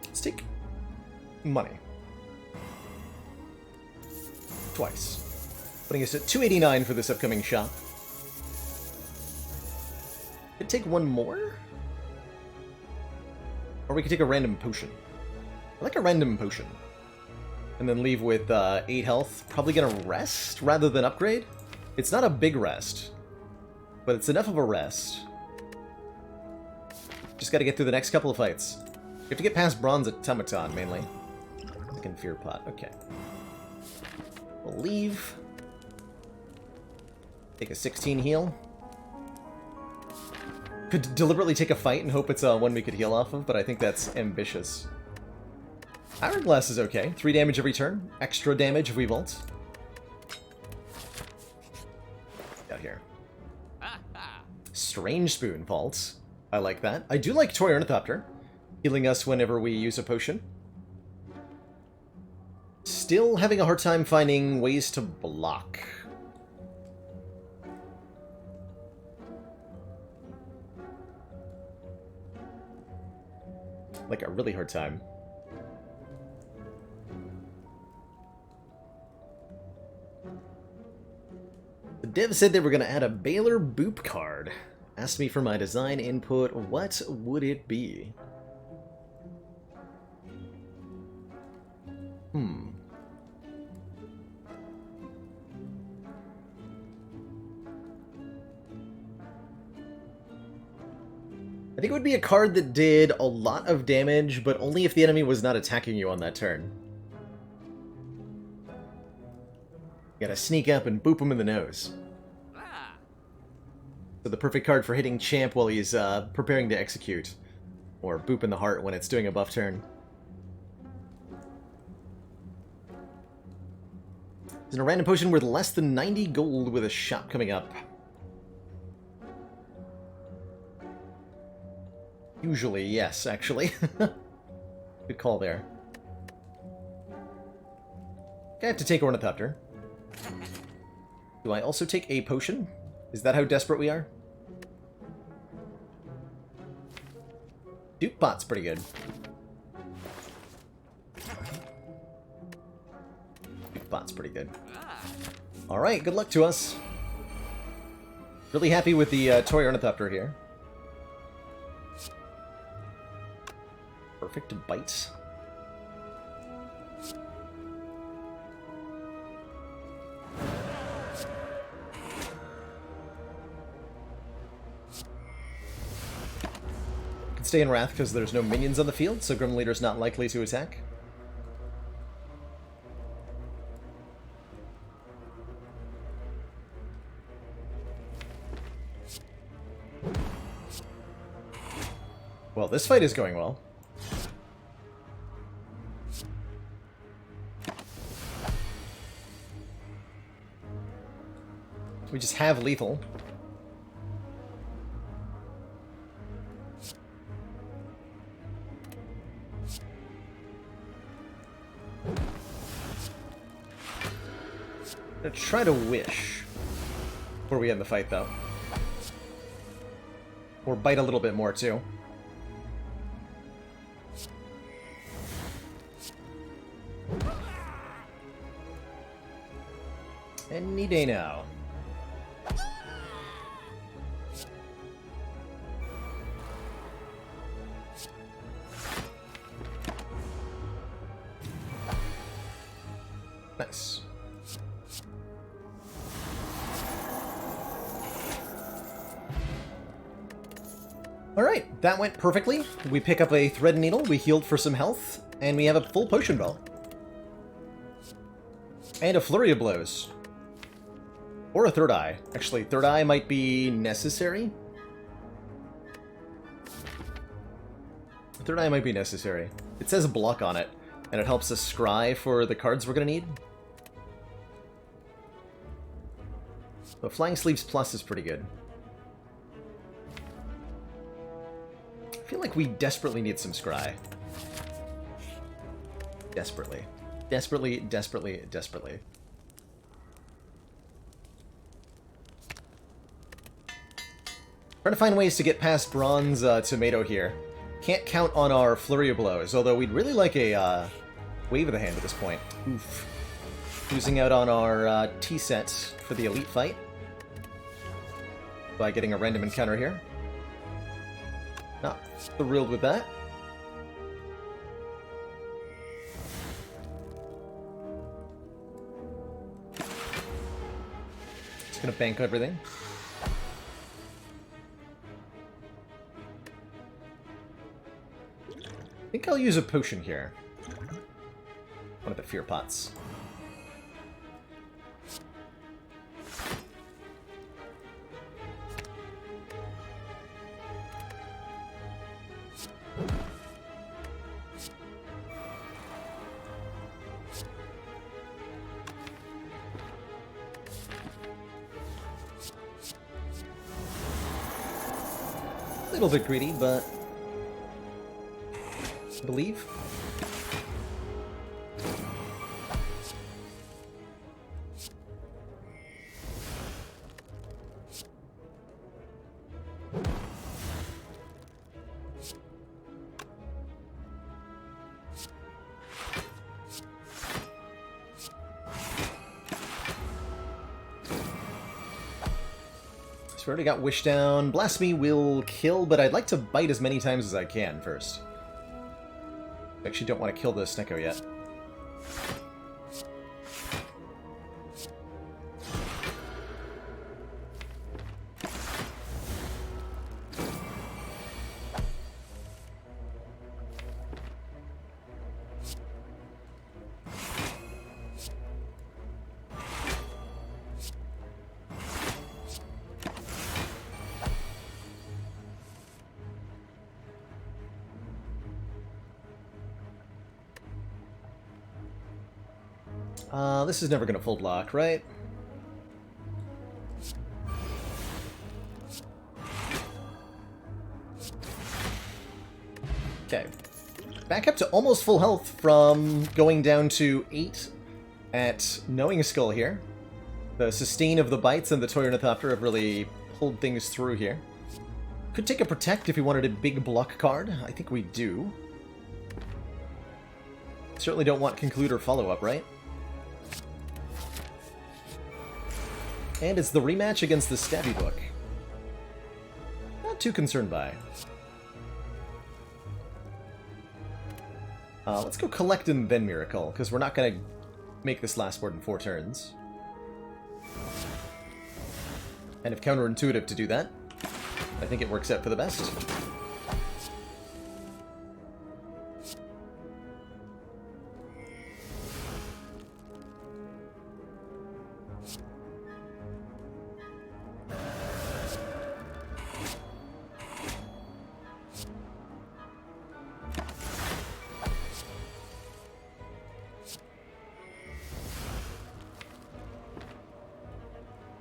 Let's take money. Twice. Putting us at 289 for this upcoming shop. Could take one more? Or we could take a random potion. I like a random potion. And then leave with 8 health. Probably gonna rest rather than upgrade. It's not a big rest, but it's enough of a rest. Just gotta get through the next couple of fights. We have to get past Bronze Automaton, mainly. Second Fear Pot, okay. We'll leave. Take a 16 heal. Could deliberately take a fight and hope it's one we could heal off of, but I think that's ambitious. Hourglass is okay. 3 damage every turn. Extra damage if we vault. Got here. Strange Spoon vaults. I like that. I do like Toy Ornithopter. Healing us whenever we use a potion. Still having a hard time finding ways to block. Like a really hard time. The dev said they were going to add a Baylor Boop card. Asked me for my design input. What would it be? I think it would be a card that did a lot of damage, but only if the enemy was not attacking you on that turn. Gotta sneak up and boop him in the nose. So the perfect card for hitting Champ while he's preparing to execute. Or boop in the heart when it's doing a buff turn. There's a random potion worth less than 90 gold with a shop coming up. Usually, yes, actually. Good call there. I have to take Ornithopter. Do I also take a potion? Is that how desperate we are? Duke Pot's pretty good. Duke Pot's pretty good. Alright, good luck to us. Really happy with the Toy Ornithopter here. Perfect bites. Stay in Wrath because there's no minions on the field, so Grim Leader's not likely to attack. Well, this fight is going well. We just have lethal. I'm gonna try to wish before we end the fight, though. Or bite a little bit more, too. Any day now. Nice. Alright, that went perfectly. We pick up a thread needle, we healed for some health, and we have a full potion belt. And a flurry of blows. Or a third eye. Actually, third eye might be necessary. Third eye might be necessary. It says block on it, and it helps us scry for the cards we're gonna need. But Flying Sleeves Plus is pretty good. I feel like we desperately need some scry. Desperately. Desperately, desperately, desperately. Trying to find ways to get past Bronze Tomato here. Can't count on our Flurry of Blows, although we'd really like a Wave of the Hand at this point. Oof. Losing out on our T-set for the Elite fight by getting a random encounter here. Not thrilled with that. Just gonna bank everything. I think I'll use a potion here. One of the fear pots. A little bit greedy, but I believe. So we already got Wish down. Blasphemy will kill, but I'd like to bite as many times as I can first. I actually don't want to kill the Snecko yet. This is never going to full block, right? Okay. Back up to almost full health from going down to 8 at Knowing Skull here. The sustain of the bites and the Toy-Ornithopter have really pulled things through here. Could take a Protect if we wanted a big block card. I think we do. Certainly don't want Conclude or Follow-Up, right? And it's the rematch against the Stabby Book. Not too concerned by. Let's go Collect and then Miracle, because we're not going to make this last more than 4 turns. And if counterintuitive to do that, I think it works out for the best.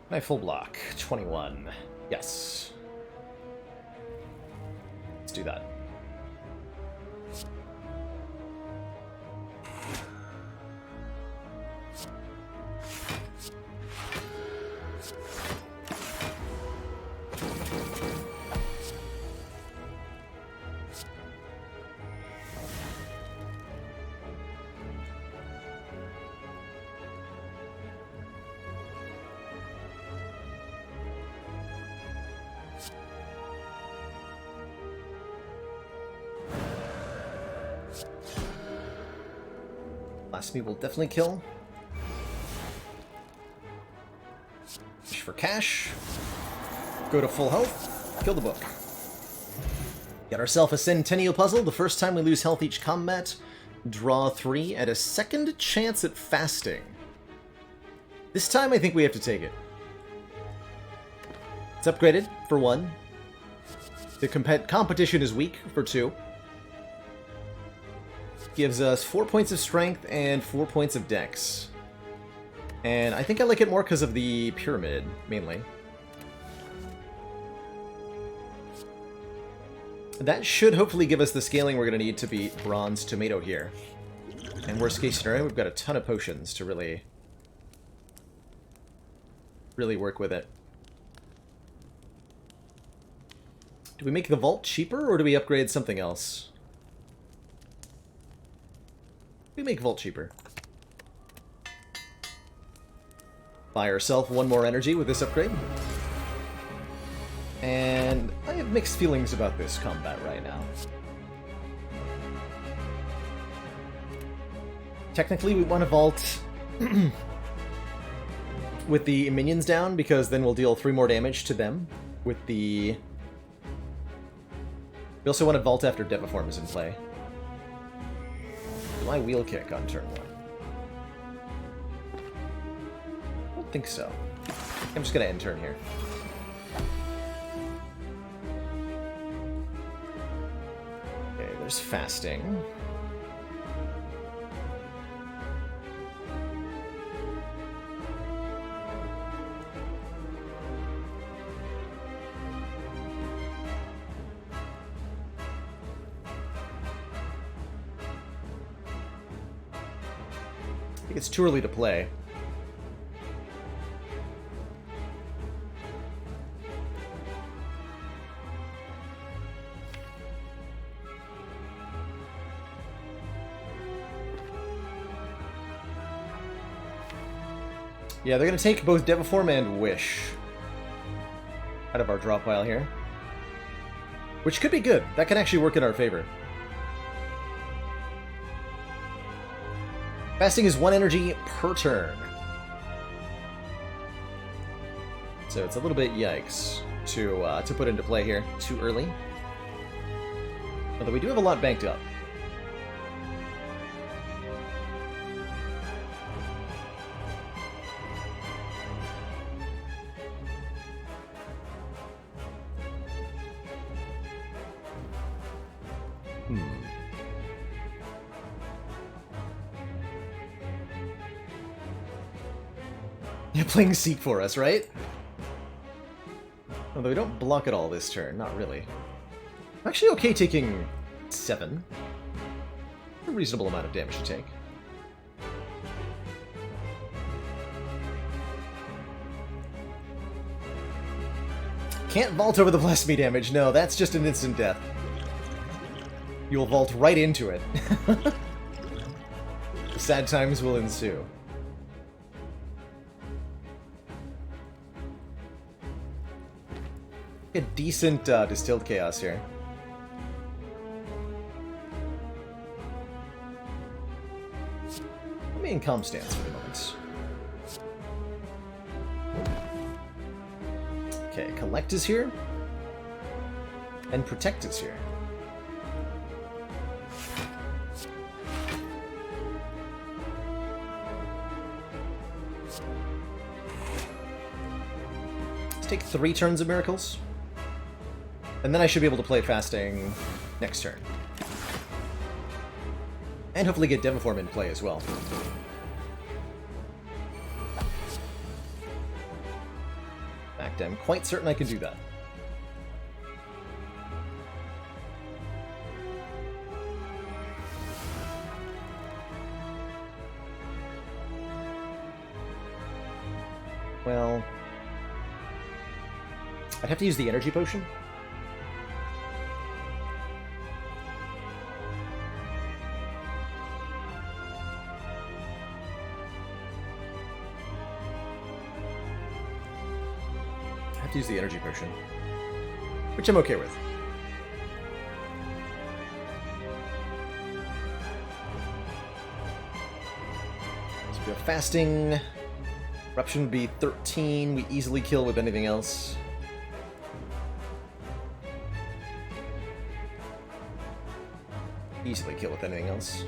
My full block, 21. Yes. Let's do that. Last me will definitely kill. Fish for cash. Go to full health. Kill the book. Get ourselves a Centennial Puzzle. The first time we lose health each combat. Draw 3 at a second chance at fasting. This time I think we have to take it. It's upgraded for 1. The competition is weak for 2. Gives us 4 points of strength and 4 points of dex. And I think I like it more because of the pyramid, mainly. That should hopefully give us the scaling we're going to need to beat Bronze Tomato here. And worst case scenario, we've got a ton of potions to really work with it. Do we make the vault cheaper, or do we upgrade something else? We make vault cheaper. Buy ourselves 1 more energy with this upgrade. And I have mixed feelings about this combat right now. Technically, we want to vault with the minions down, because then we'll deal 3 more damage to them with the... We also want to vault after Deviform is in play. Do I wheel kick on turn 1? I don't think so. I'm just going to end turn here. Okay, there's fasting. I think it's too early to play. Yeah, they're going to take both Deviform and Wish out of our draw pile here. Which could be good. That can actually work in our favor. Fasting is 1 energy per turn. So it's a little bit yikes to put into play here too early. Although we do have a lot banked up. playing Seek for us, right? Although we don't block at all this turn, not really. I'm actually okay taking 7. A reasonable amount of damage to take. Can't vault over the blasphemy damage. No, that's just an instant death. You'll vault right into it. Sad times will ensue. A decent distilled chaos here. Let me in calm stance for the moment. Okay, collect is here. And protect is here. Let's take 3 turns of miracles. And then I should be able to play fasting next turn. And hopefully get Deviform in play as well. In fact, I'm quite certain I can do that. Well, I'd have to use the energy potion. To use the energy potion, which I'm okay with. So we have fasting. Eruption would be 13. We easily kill with anything else. Easily kill with anything else.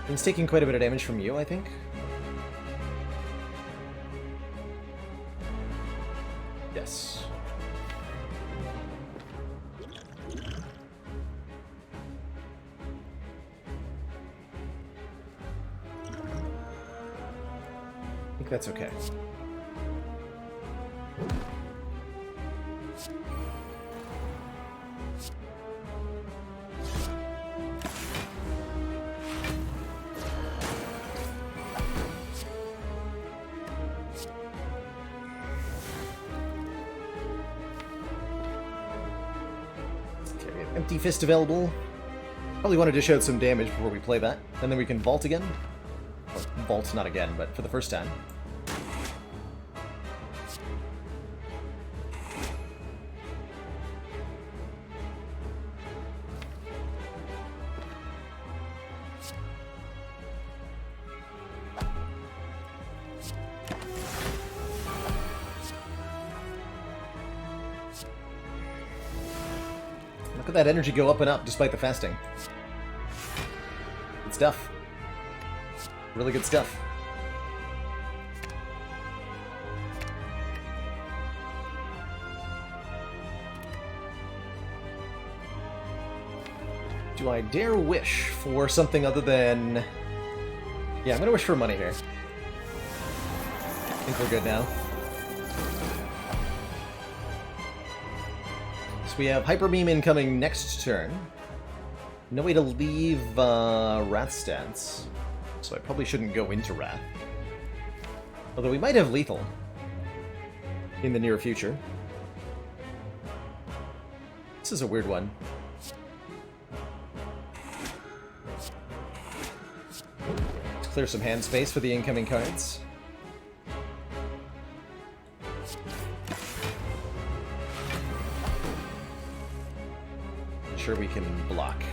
It's taking quite a bit of damage from you, I think. Yes. I think that's okay. Empty Fist available. Probably wanted to show some damage before we play that, and then we can vault again. Or vault not again, but for the first time. Look at that energy go up and up despite the fasting. Good stuff. Really good stuff. Do I dare wish for something other than... Yeah, I'm gonna wish for money here. I think we're good now. We have Hyper Beam incoming next turn. No way to leave Wrath stance, so I probably shouldn't go into Wrath. Although we might have Lethal in the near future. This is a weird one. Let's clear some hand space for the incoming cards. Sure we can block.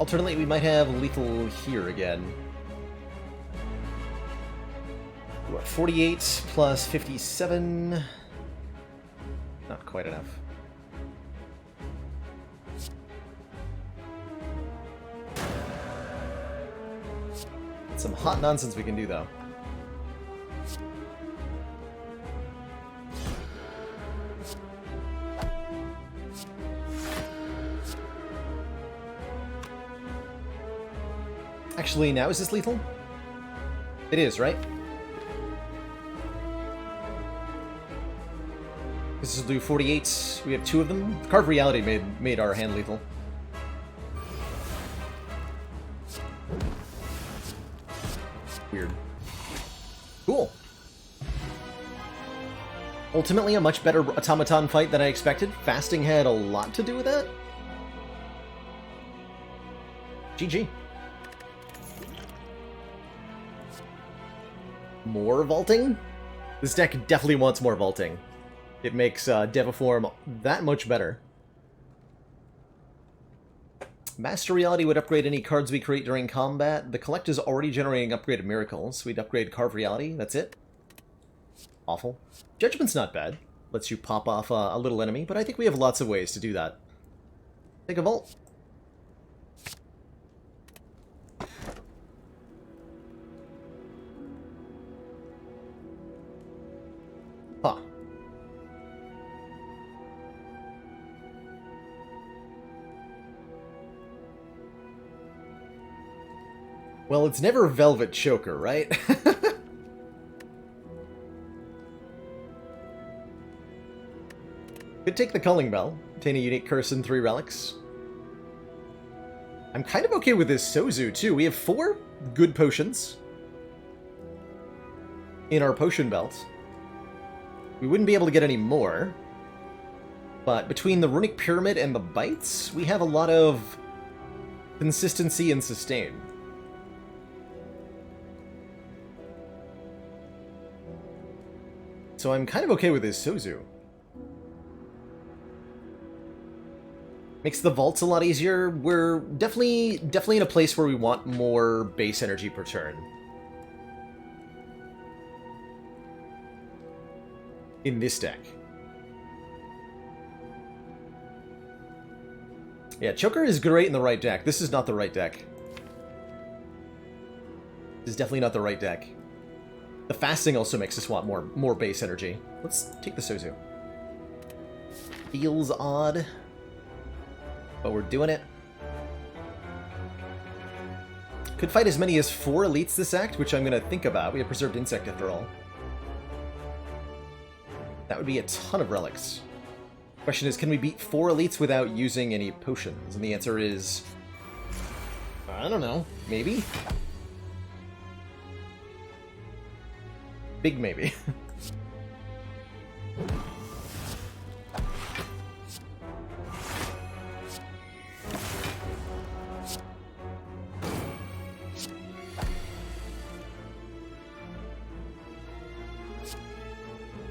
Alternately, we might have lethal here again. What, 48 plus 57? Not quite enough. Some hot nonsense we can do, though. Actually, now is this lethal? It is, right? This will do 48. We have 2 of them. Carved Reality made our hand lethal. Weird. Cool. Ultimately, a much better automaton fight than I expected. Fasting had a lot to do with that. GG. More vaulting? This deck definitely wants more vaulting. It makes Deviform that much better. Master Reality would upgrade any cards we create during combat. The Collect is already generating upgraded miracles. We'd upgrade Carve Reality. That's it. Awful. Judgment's not bad. Lets you pop off a little enemy, but I think we have lots of ways to do that. Take a vault. Huh. Well, it's never Velvet Choker, right? Could take the Culling Bell. Obtain a unique curse and 3 relics. I'm kind of okay with this Sozu, too. We have 4 good potions in our potion belt. We wouldn't be able to get any more. But between the Runic Pyramid and the Bites, we have a lot of consistency and sustain. So I'm kind of okay with this Sozu. Makes the vaults a lot easier. We're definitely in a place where we want more base energy per turn. In this deck. Yeah, Choker is great in the right deck. This is not the right deck. This is definitely not the right deck. The fasting also makes us want more base energy. Let's take the Sozu. Feels odd, but we're doing it. Could fight as many as 4 elites this act, which I'm going to think about. We have Preserved Insect after all. That would be a ton of relics. Question is, can we beat 4 elites without using any potions? And the answer is... I don't know. Maybe? Big maybe.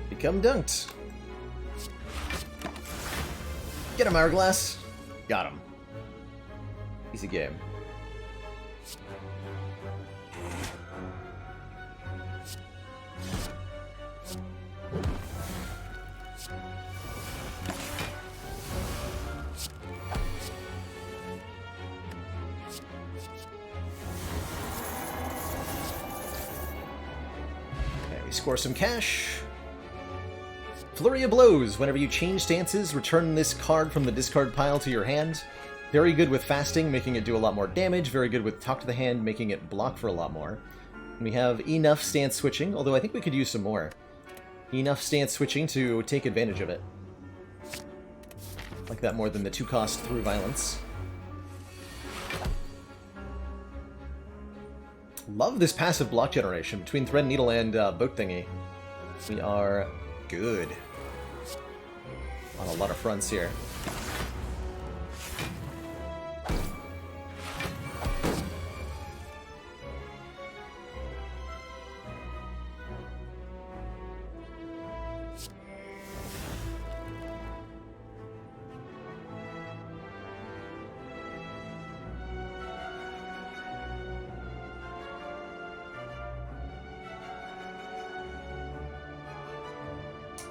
Become dunked. Get him, Hourglass. Got him. Easy game. Okay, we score some cash. Flurry of Blows. Whenever you change stances, return this card from the discard pile to your hand. Very good with fasting, making it do a lot more damage. Very good with Talk to the Hand, making it block for a lot more. And we have enough stance switching, although I think we could use some more. Enough stance switching to take advantage of it. Like that more than the 2-cost through violence. Love this passive block generation between Thread Needle and Boat Thingy. We are good on a lot of fronts here.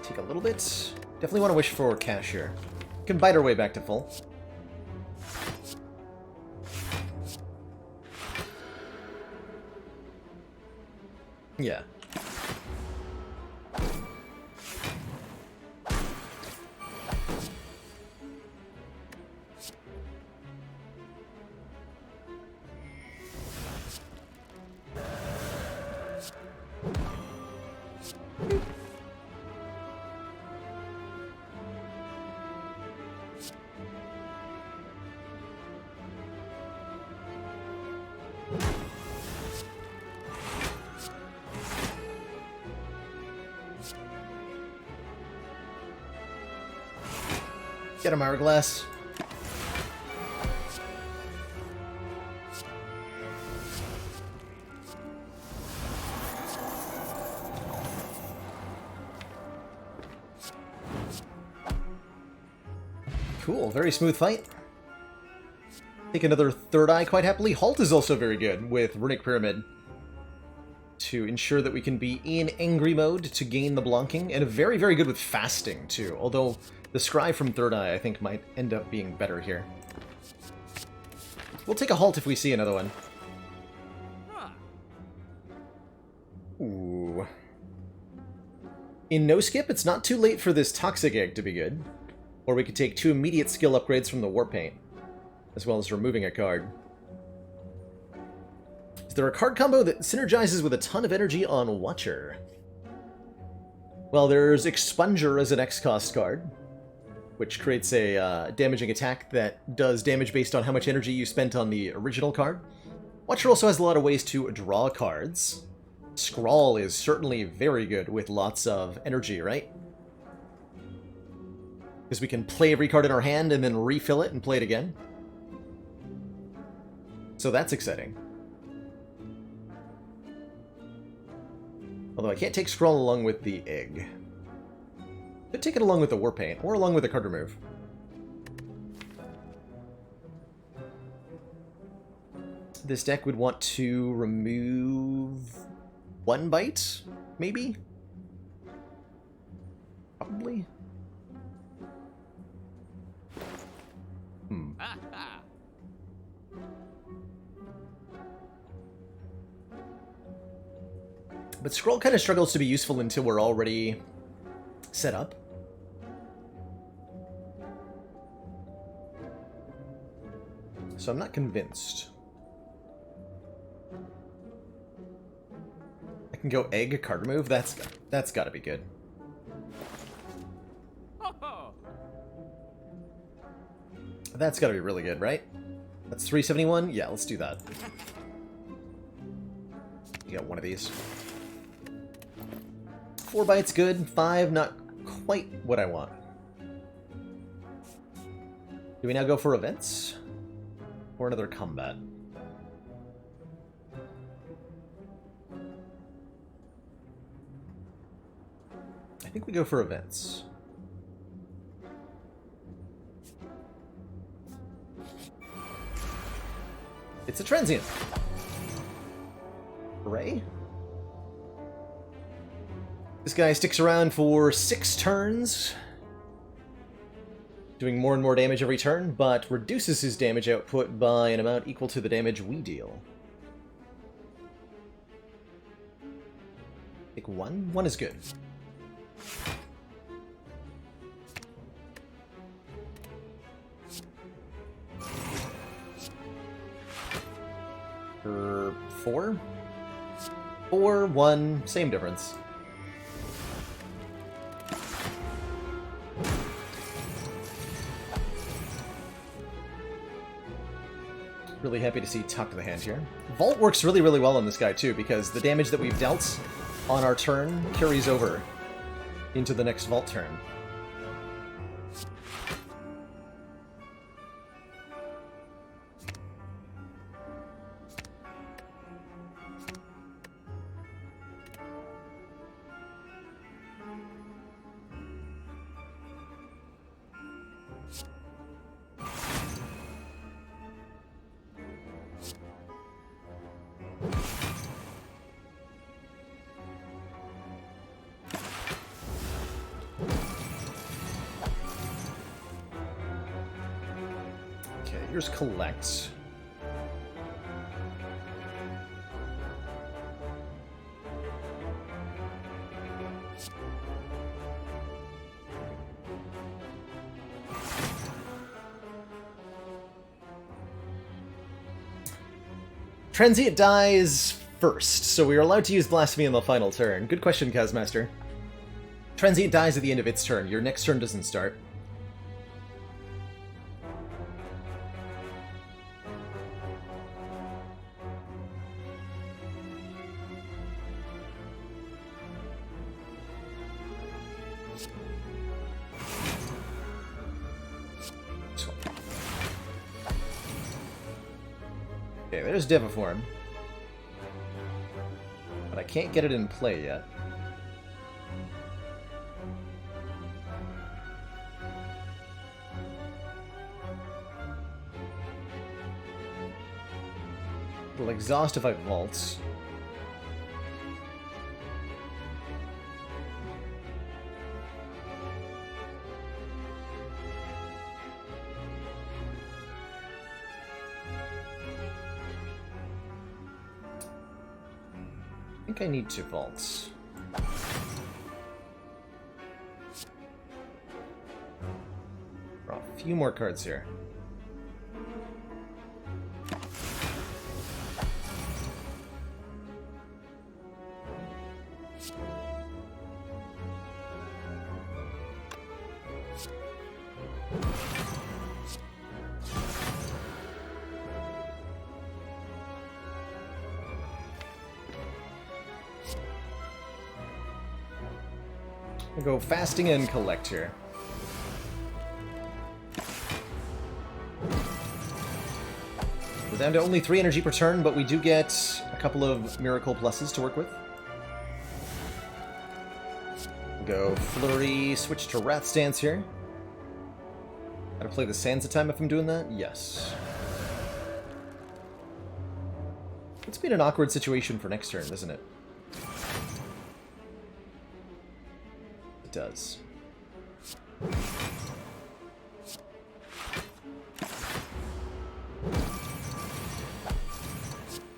Take a little bit. Definitely want to wish for cash here. Can bite our way back to full. Yeah. Get him, Hourglass. Cool, very smooth fight. Take another third eye quite happily. Halt is also very good with Runic Pyramid to ensure that we can be in angry mode to gain the blonking, and very, very good with fasting too, although the Scry from Third Eye, I think, might end up being better here. We'll take a halt if we see another one. Ooh. In No Skip, it's not too late for this Toxic Egg to be good. Or we could take 2 immediate skill upgrades from the War Paint, as well as removing a card. Is there a card combo that synergizes with a ton of energy on Watcher? Well, there's Expunger as an X-Cost card, which creates a damaging attack that does damage based on how much energy you spent on the original card. Watcher also has a lot of ways to draw cards. Scrawl is certainly very good with lots of energy, right? Because we can play every card in our hand and then refill it and play it again. So that's exciting. Although I can't take Scrawl along with the Egg. Could take it along with the War Paint, or along with the card remove. This deck would want to remove 1 bite, maybe? Probably? But Scroll kind of struggles to be useful until we're already set up. So I'm not convinced. I can go Egg, card remove. That's got to be good. That's got to be really good, right? That's 371? Yeah, let's do that. You got one of these. 4 bites, good. 5, not quite what I want. Do we now go for events? Or another combat? I think we go for events. It's a transient. Hooray. This guy sticks around for 6 turns, doing more and more damage every turn, but reduces his damage output by an amount equal to the damage we deal. Take 1. 1 is good. For 4? 4, 1, same difference. Really happy to see Tuck to the hand here. Vault works really, really well on this guy too, because the damage that we've dealt on our turn carries over into the next Vault turn. Here's collect. Transient dies first, so we are allowed to use Blasphemy in the final turn. Good question, Kazmaster. Transient dies at the end of its turn. Your next turn doesn't start. Okay, there's Deviform. But I can't get it in play yet. It'll exhaust if I vault. I think I need to vault. Draw a few more cards here. We'll go fasting and collect here. We're down to only 3 energy per turn, but we do get a couple of miracle pluses to work with. We'll go Flurry, switch to Wrath Stance here. Gotta play the Sands of Time if I'm doing that? Yes. It's been an awkward situation for next turn, isn't it? It does.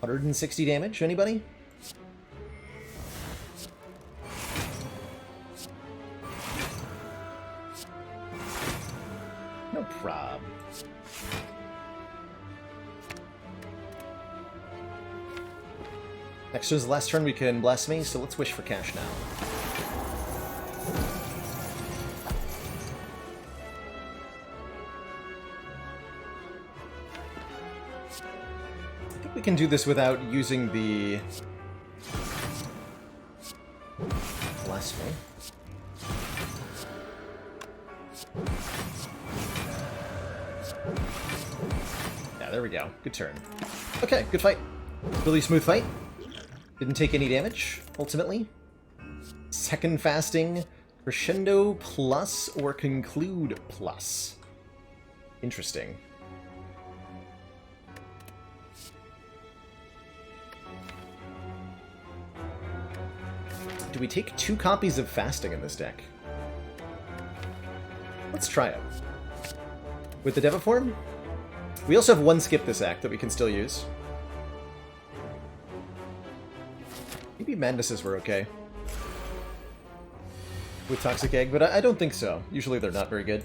$160 damage, anybody? No prob. Next turn's the last turn we can Blasphemy, so let's wish for cash now. I think we can do this without using the Blasphemy. Yeah, there we go. Good turn. Okay, good fight. Really smooth fight. Didn't take any damage, ultimately. Second fasting, Crescendo plus or Conclude plus. Interesting. Do we take 2 copies of Fasting in this deck? Let's try it. With the Deviform? We also have 1 skip this act that we can still use. Maybe Manduses were okay with Toxic Egg, but I don't think so. Usually they're not very good.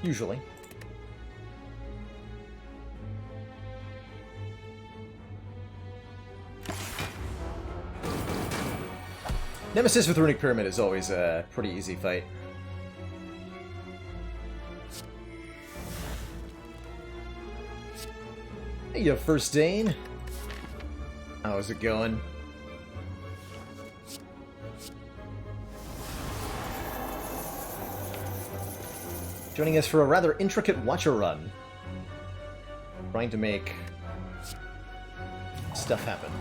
Usually. Nemesis with Runic Pyramid is always a pretty easy fight. Hey, you First Dane. How's it going? Joining us for a rather intricate Watcher run. Trying to make stuff happen.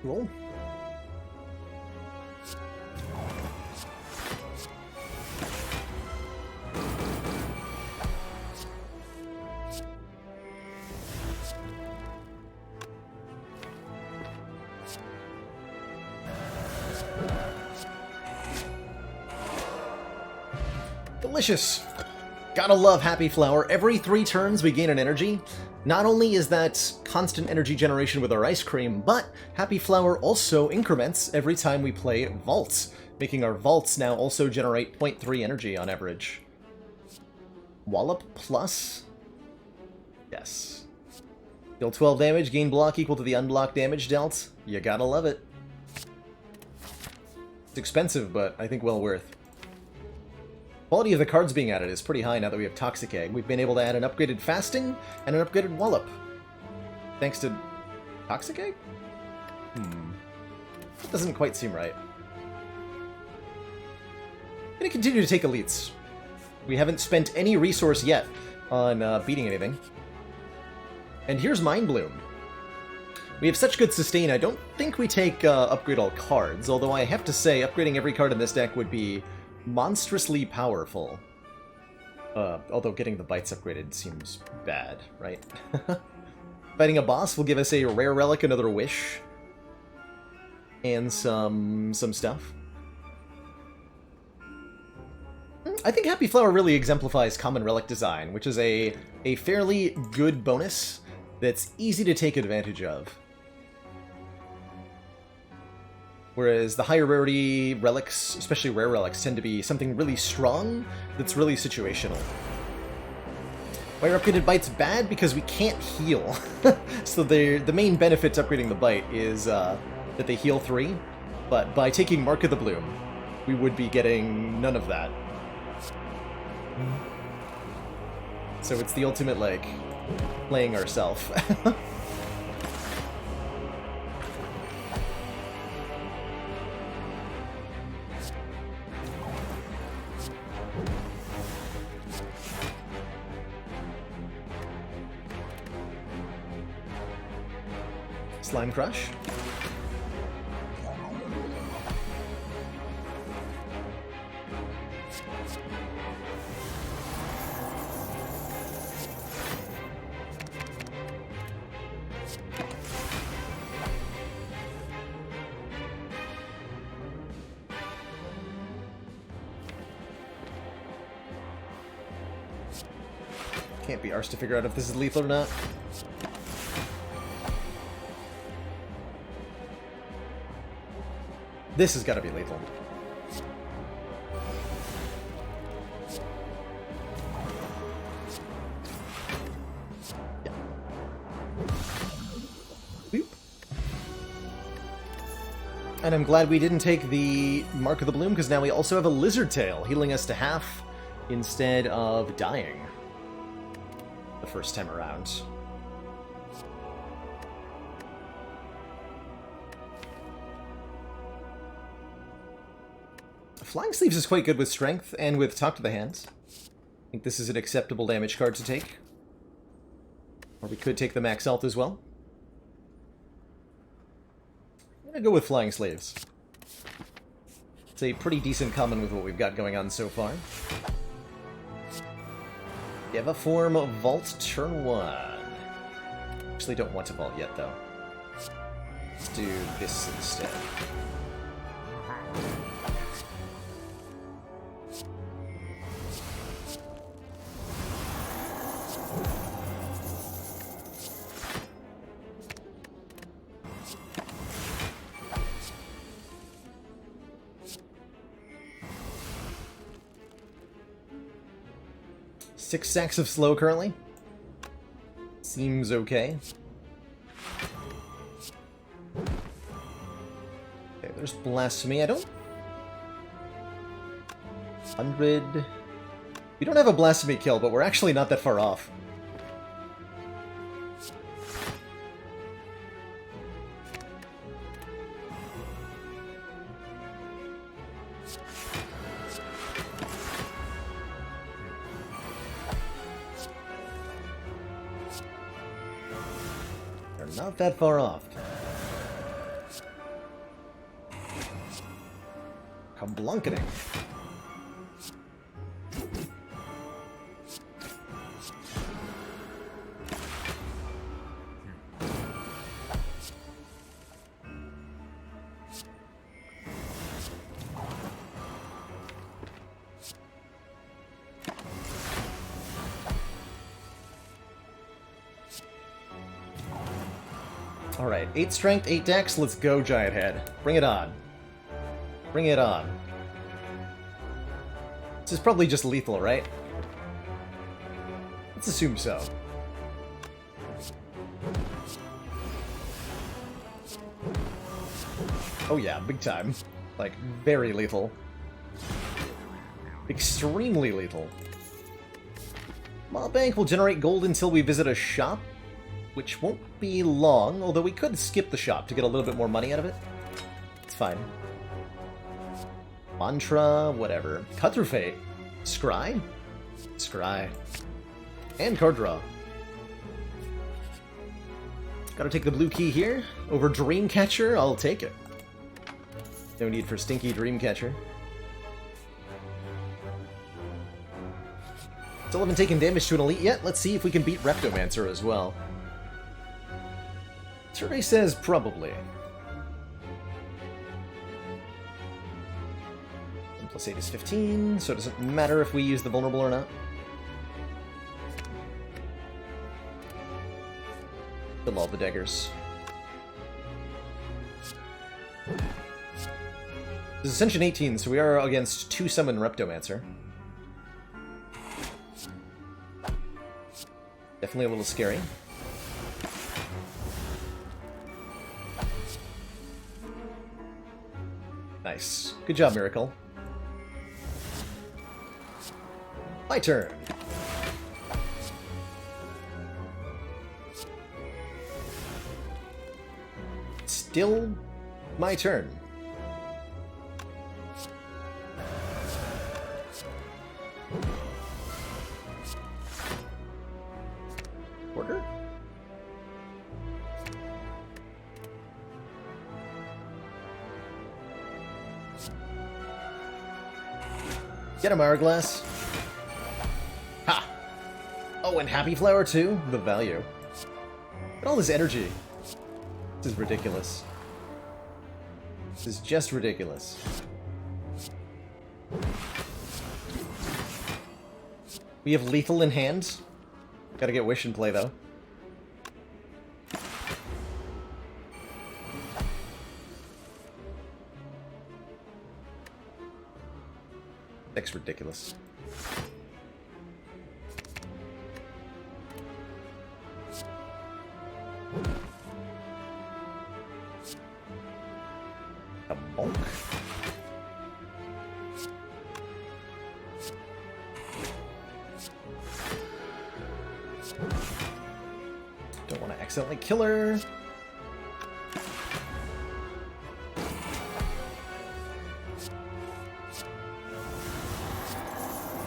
Cool. Delicious! Gotta love Happy Flower. Every 3 turns we gain an energy. Not only is that constant energy generation with our ice cream, but Happy Flower also increments every time we play Vaults, making our Vaults now also generate 0.3 energy on average. Wallop plus? Yes. Deal 12 damage, gain block equal to the unblocked damage dealt. You gotta love it. It's expensive, but I think well worth. Quality of the cards being added is pretty high now that we have Toxic Egg. We've been able to add an upgraded Fasting and an upgraded Wallop. Thanks to Toxic Egg? That doesn't quite seem right. I'm gonna continue to take elites. We haven't spent any resource yet on beating anything. And here's Mind Bloom. We have such good sustain, I don't think we take upgrade all cards, although I have to say upgrading every card in this deck would be monstrously powerful. Although getting the bites upgraded seems bad, right? Fighting a boss will give us a rare relic, another wish, and some stuff. I think Happy Flower really exemplifies common relic design, which is a fairly good bonus that's easy to take advantage of. Whereas the higher rarity relics, especially rare relics, tend to be something really strong that's really situational. Why are upgraded bites bad? Because we can't heal. So the main benefit to upgrading the bite is that they heal 3, but by taking Mark of the Bloom, we would be getting none of that. So it's the ultimate, like, playing ourselves. Slime Crush. Can't be arsed to figure out if this is lethal or not. This has got to be lethal. Yeah. Boop. And I'm glad we didn't take the Mark of the Bloom, because now we also have a Lizard Tail, healing us to half instead of dying the first time around. Flying Sleeves is quite good with Strength and with Talk to the Hands. I think this is an acceptable damage card to take. Or we could take the Max Health as well. I'm gonna go with Flying Sleeves. It's a pretty decent common with what we've got going on so far. Deva Form Vault turn 1. Actually don't want to vault yet though. Let's do this instead. Six stacks of slow currently. Seems okay. Okay, there's Blasphemy. I don't... 100... We don't have a Blasphemy kill, but we're actually not that far off. Not that far off. A blanketing. Alright, 8 strength, 8 dex, let's go, Giant Head. Bring it on. Bring it on. This is probably just lethal, right? Let's assume so. Oh yeah, big time. Like, very lethal. Extremely lethal. Mob Bank will generate gold until we visit a shop, which won't be long, although we could skip the shop to get a little bit more money out of it. It's fine. Mantra, whatever. Cut through fate. Scry? Scry. And card draw. Gotta take the blue key here. Over Dreamcatcher, I'll take it. No need for stinky Dreamcatcher. Still haven't taken damage to an elite yet. Let's see if we can beat Reptomancer as well. Survey says probably. And plus 8 is 15, so it doesn't matter if we use the vulnerable or not. Kill all the daggers. This is Ascension 18, so we are against 2 summon Reptomancer. Definitely a little scary. Nice. Good job, Miracle. My turn. Still my turn. Order? Get him, Hourglass. Ha! Oh, and Happy Flower too? The value. Look at all this energy. This is ridiculous. This is just ridiculous. We have lethal in hand. Gotta get Wish in play, though. That's ridiculous. A bulk. Don't want to accidentally kill her.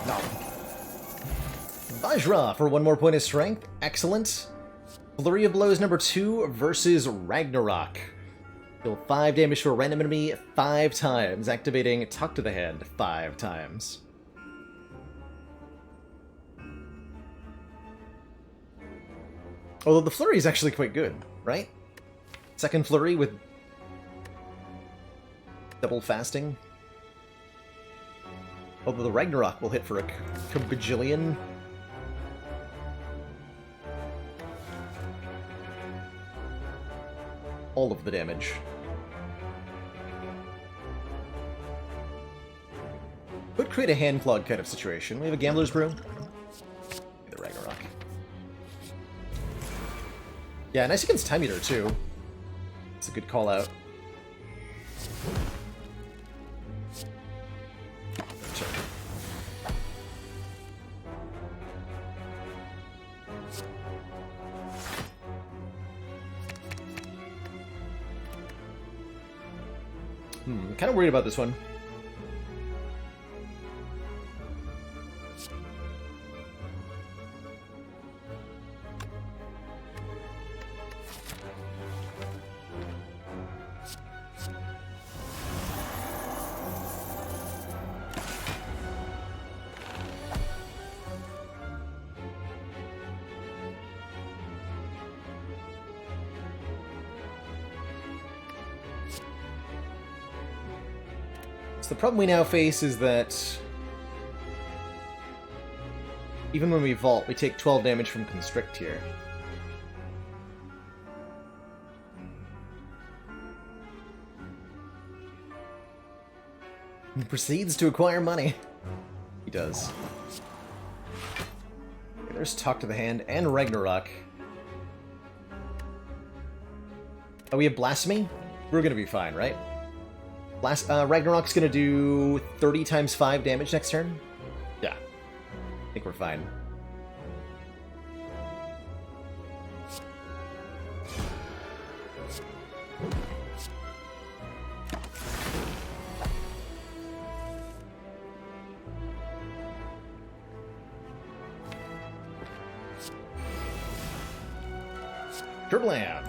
No. Vajra for 1 more point of strength. Excellent. Flurry of Blows number 2 versus Ragnarok. Deal 5 damage to a random enemy 5 times, activating Tuck to the Head 5 times. Although the Flurry is actually quite good, right? Second Flurry with double fasting. Although the Ragnarok will hit for a bajillion. All of the damage. Could create a hand clog kind of situation. We have a Gambler's Brew. The Ragnarok. Yeah, nice against Time Eater too. It's a good call out. Kind of worried about this one. So the problem we now face is that even when we vault, we take 12 damage from Constrict here. He proceeds to acquire money. He does. Okay, there's Talk to the Hand and Ragnarok. Oh, we have Blasphemy? We're gonna be fine, right? Ragnarok's gonna do 30 times 5 damage next turn? Yeah. I think we're fine. Kerblam!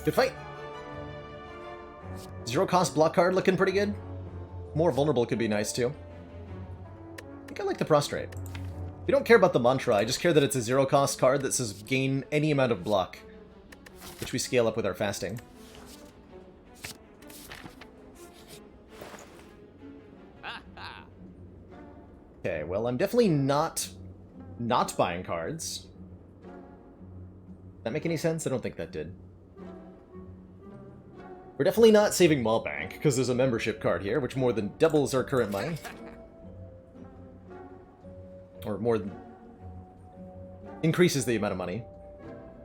Good fight. Zero cost block card looking pretty good. More vulnerable could be nice too. I think I like the prostrate. We don't care about the mantra, I just care that it's a zero cost card that says gain any amount of block, which we scale up with our fasting. Okay, well I'm definitely not buying cards. Does that make any sense? I don't think that did. We're definitely not saving Maw Bank, because there's a membership card here, which more than doubles our current money. Or more than... increases the amount of money.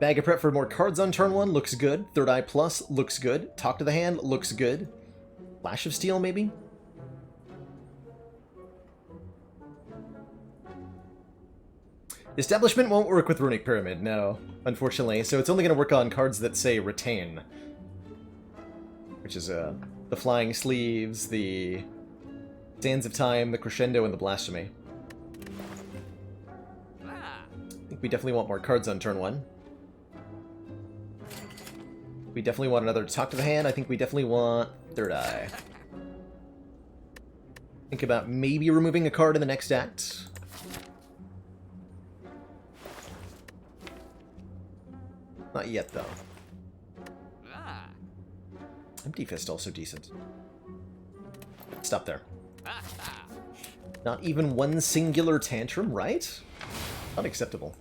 Bag of Prep for more cards on turn 1 looks good. Third Eye Plus looks good. Talk to the Hand looks good. Flash of Steel, maybe? Establishment won't work with Runic Pyramid, no, unfortunately, so it's only going to work on cards that say Retain. Which is the Flying Sleeves, the Sands of Time, the Crescendo, and the Blasphemy. I think we definitely want more cards on turn 1. We definitely want another Talk to the Hand. I think we definitely want Third Eye. Think about maybe removing a card in the next act. Not yet, though. Empty Fist also decent. Stop there. Not even one singular tantrum, right? Unacceptable.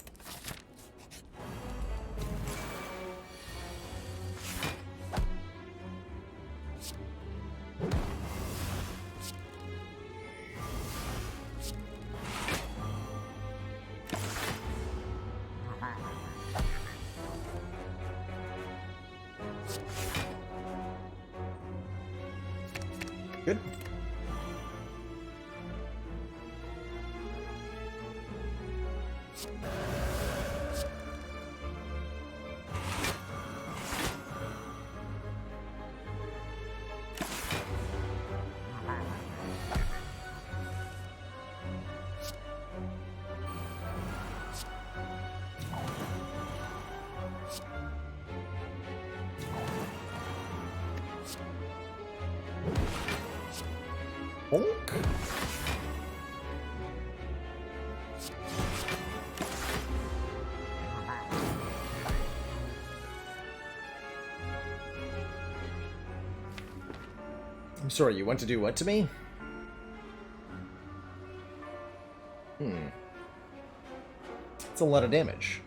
Good. Bonk. I'm sorry, you want to do what to me? It's a lot of damage.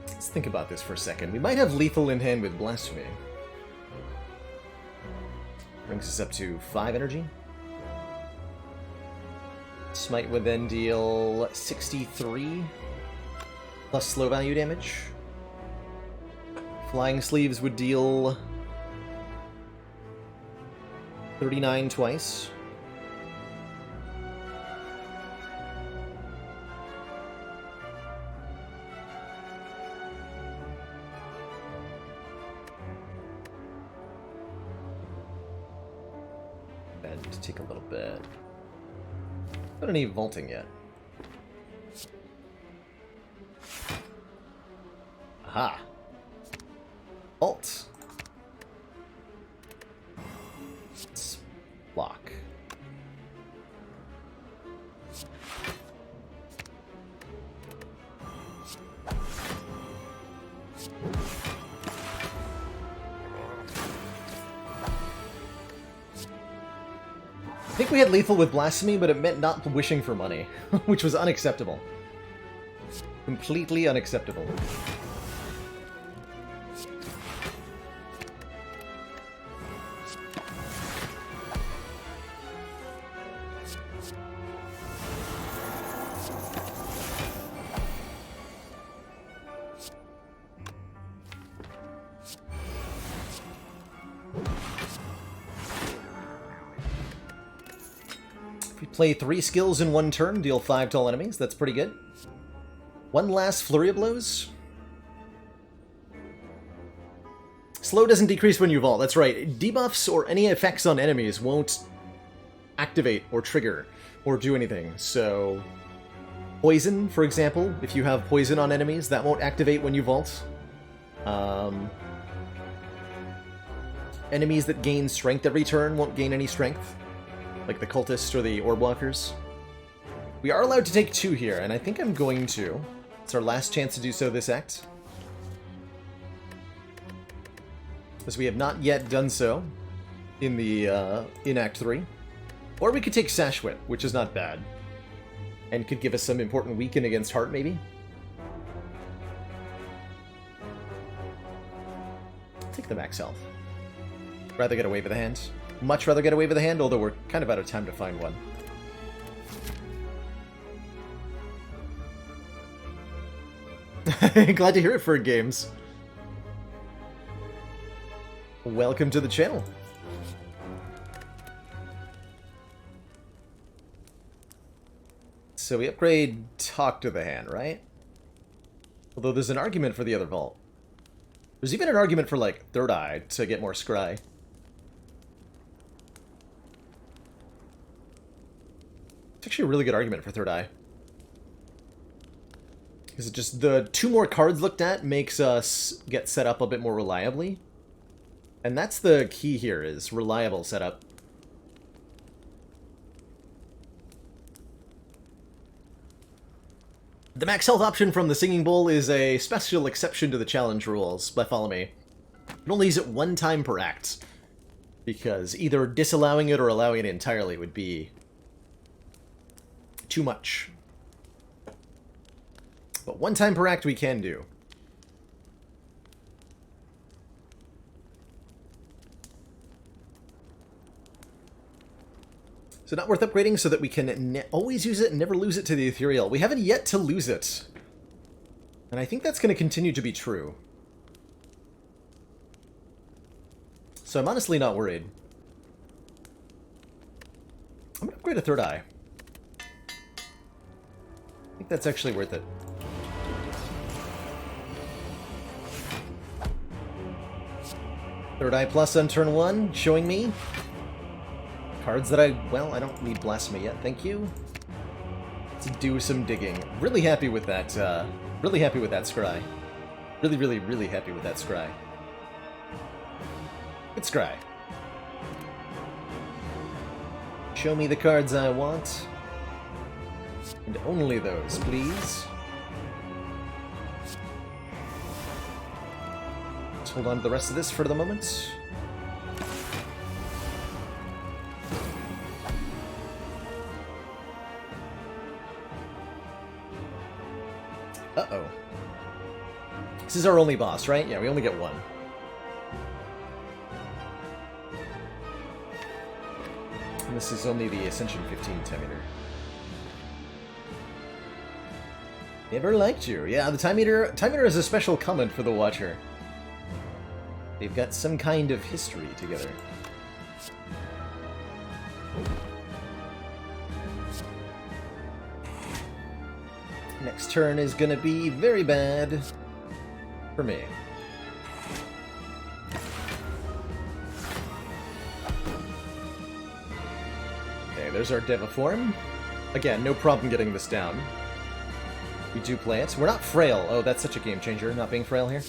Let's think about this for a second. We might have lethal in hand with Blasphemy. Brings us up to 5 energy. Smite would then deal 63 plus slow value damage. Flying Sleeves would deal 39 twice. And take a little bit. I don't need vaulting yet. Aha. Vault. Let's block. I think we had lethal with blasphemy, but it meant not wishing for money, which was unacceptable. Completely unacceptable. Play 3 skills in 1 turn, deal 5 to all enemies. That's pretty good. One last flurry of blows. Slow doesn't decrease when you vault. That's right. Debuffs or any effects on enemies won't activate or trigger or do anything. So, poison, for example, if you have poison on enemies, that won't activate when you vault. Enemies that gain strength every turn won't gain any strength, like the cultists or the orb walkers. We are allowed to take 2 here, and I think I'm going to. It's our last chance to do so this act, as we have not yet done so in the in Act 3. Or we could take Sashwit, which is not bad, and could give us some important weaken against Heart, maybe. Take the max health. Rather get away with the hand. Much rather get away with the hand, although we're kind of out of time to find one. Glad to hear it for games. Welcome to the channel. So we upgrade Talk to the Hand, right? Although there's an argument for the other vault. There's even an argument for, like, Third Eye to get more scry. It's actually a really good argument for Third Eye. Because just the 2 more cards looked at makes us get set up a bit more reliably. And that's the key here, is reliable setup. The max health option from the Singing Bowl is a special exception to the challenge rules by Follow Me. You can only use it 1 time per act, because either disallowing it or allowing it entirely would be too much. But 1 time per act we can do. So not worth upgrading so that we can always use it and never lose it to the Ethereal. We haven't yet to lose it. And I think that's going to continue to be true. So I'm honestly not worried. I'm going to upgrade a Third Eye. I think that's actually worth it. Third Eye Plus on turn 1, showing me cards that I don't need Blasphemy yet, thank you. Let's do some digging. Really happy with that, really happy with that scry. Really happy with that scry. Good scry. Show me the cards I want. And only those, please. Let's hold on to the rest of this for the moment. Uh-oh. This is our only boss, right? Yeah, we only get 1. And this is only the Ascension 15 Time-Eater. Never liked you. Yeah, the Time-Eater is a special comment for the Watcher. They've got some kind of history together. Next turn is gonna be very bad for me. Okay, there's our Deviform. Again, no problem getting this down. We do play it. We're not frail. Oh, that's such a game changer, not being frail here.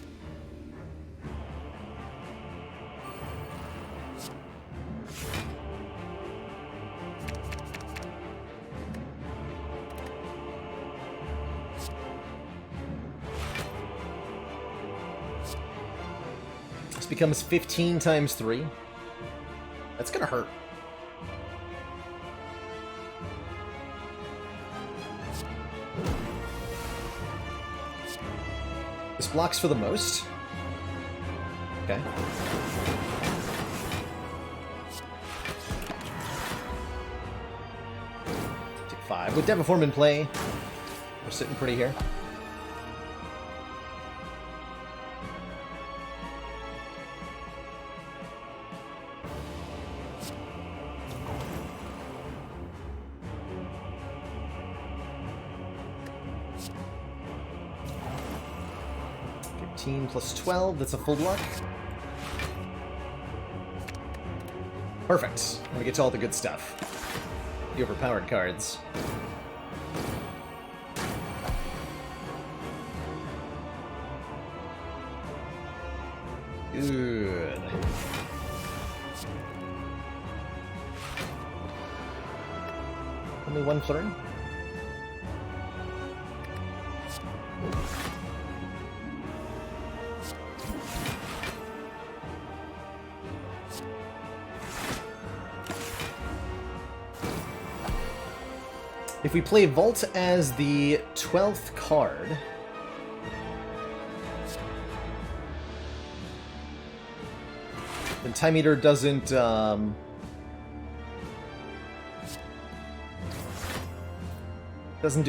Becomes 15 times 3. That's gonna hurt. blocks for the most. Okay. Take 5. With Deviform in play, we're sitting pretty here. Plus 12, that's a full block. Perfect. I'm gonna get to all the good stuff. The overpowered cards. Good. Only one flurry. If we play Vault as the 12th card, then Time Eater doesn't do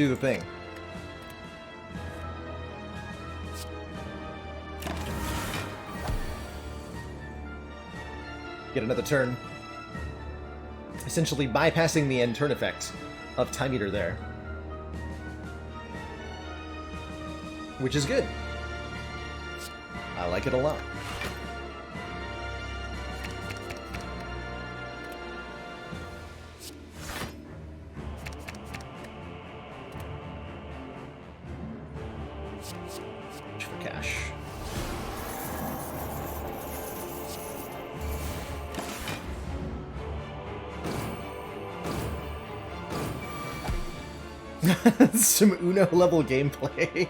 the thing. Get another turn. Essentially bypassing the end turn effect of Time Eater there. Which is good. I like it a lot. For cash. Some Uno level gameplay.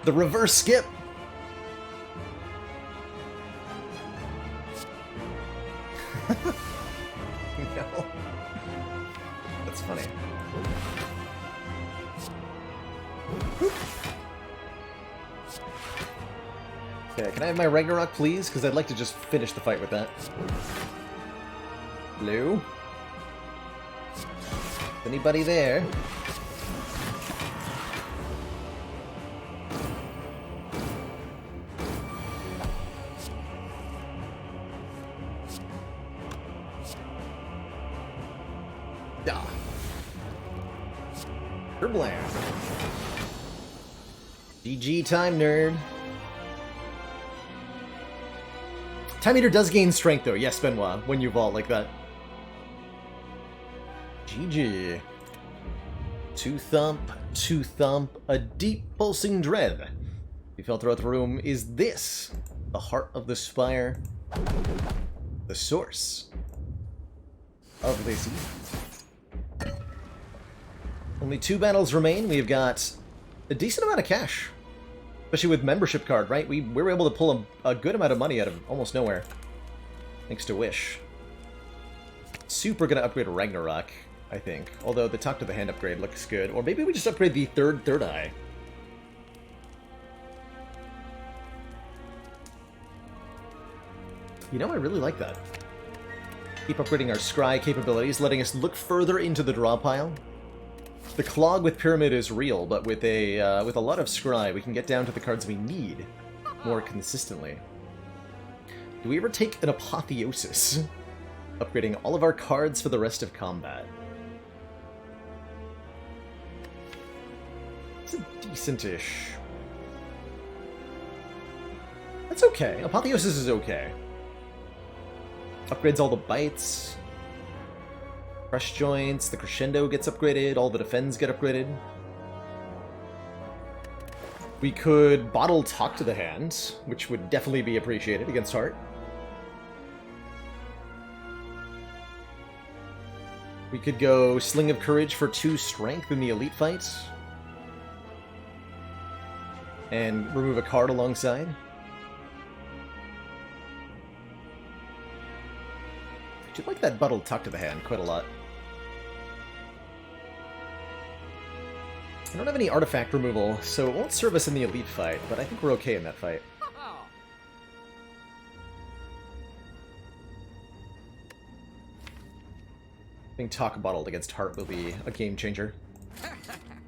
The reverse skip. No. That's funny. Okay, can I have my Ragnarok, please? Because I'd like to just finish the fight with that. Hello? Anybody there? Blam. GG time, nerd. Time Eater does gain strength, though. Yes, Benoit, when you vault like that. GG. Two thump, a deep pulsing dread. You felt throughout the room. Is this the heart of the Spire? The source of this evil? Only 2 battles remain. We've got a decent amount of cash. Especially with membership card, right? We were able to pull a good amount of money out of almost nowhere. Thanks to Wish. Super gonna upgrade Ragnarok, I think. Although the Talk to the Hand upgrade looks good. Or maybe we just upgrade the third eye. You know, I really like that. Keep upgrading our scry capabilities, letting us look further into the draw pile. The clog with Pyramid is real, but with a lot of scry, we can get down to the cards we need more consistently. Do we ever take an Apotheosis? Upgrading all of our cards for the rest of combat. It's a decent-ish. That's okay. Apotheosis is okay. Upgrades all the bites. Crush joints, the crescendo gets upgraded, all the defends get upgraded. We could bottle Talk to the Hand, which would definitely be appreciated against Heart. We could go Sling of Courage for 2 strength in the Elite fight. And remove a card alongside. I do like that bottled Talk to the Hand quite a lot. I don't have any artifact removal, so it won't serve us in the elite fight, but I think we're okay in that fight. I think Talk Bottled against Heart will be a game changer.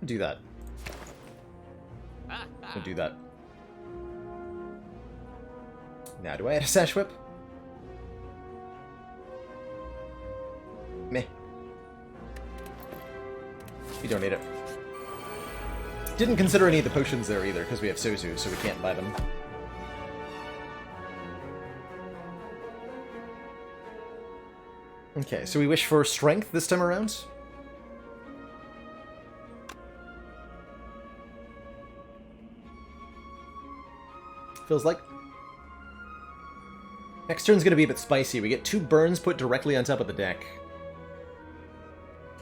Do that. I'll do that. Now, do I add a Sash Whip? Meh. We don't need it. Didn't consider any of the potions there either, because we have Sozu, so we can't buy them. Okay, so we wish for strength this time around. Feels like. Next turn's gonna be a bit spicy. We get 2 burns put directly on top of the deck.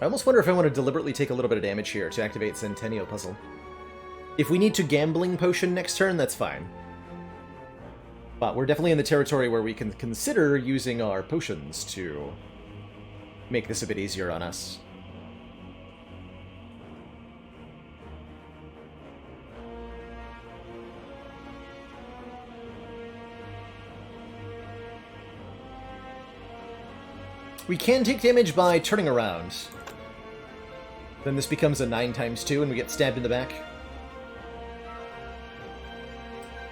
I almost wonder if I want to deliberately take a little bit of damage here to activate Centennial Puzzle. If we need to Gambling Potion next turn, that's fine. But we're definitely in the territory where we can consider using our potions to make this a bit easier on us. We can take damage by turning around. Then this becomes a 9x2 and we get stabbed in the back.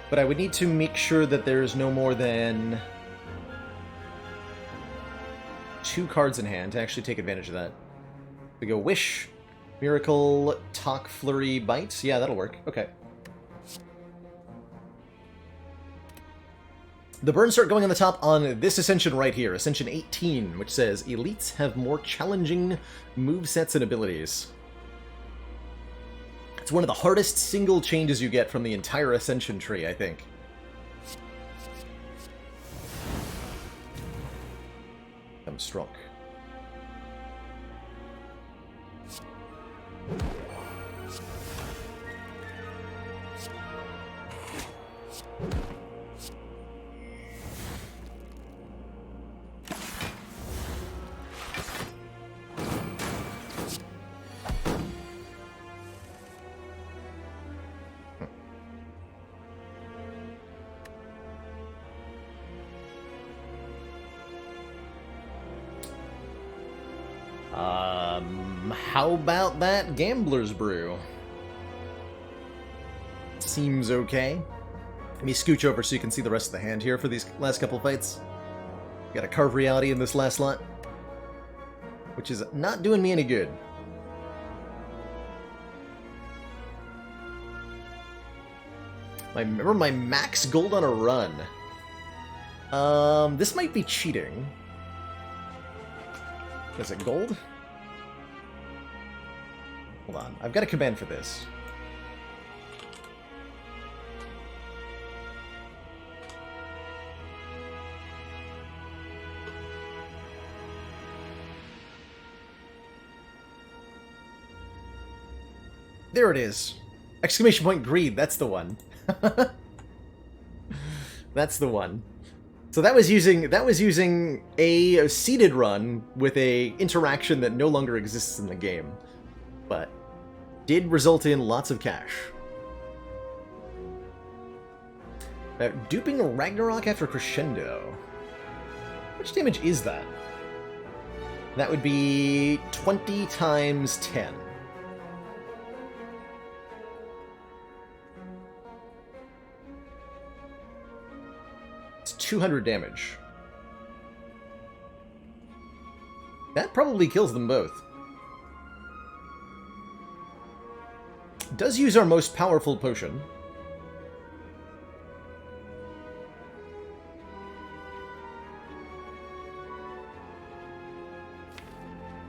But I would need to make sure that there's no more than 2 cards in hand to actually take advantage of that. We go Wish, Miracle, Talk, Flurry, Bite. Yeah, that'll work. Okay. The burns start going on the top on this Ascension right here, Ascension 18, which says, Elites have more challenging movesets and abilities. It's one of the hardest single changes you get from the entire Ascension tree, I think. I'm strong. How about that Gambler's Brew? Seems okay. Let me scooch over so you can see the rest of the hand here for these last couple fights. Got a Carve Reality in this last lot, which is not doing me any good. Remember my max gold on a run. This might be cheating. Is it gold? Hold on, I've got a command for this. There it is. Exclamation point greed, that's the one. That's the one. So that was using a seeded run with a interaction that no longer exists in the game, but did result in lots of cash. Duping Ragnarok after Crescendo. Which damage is that? That would be 20 times 10. It's 200 damage. That probably kills them both. Does use our most powerful potion.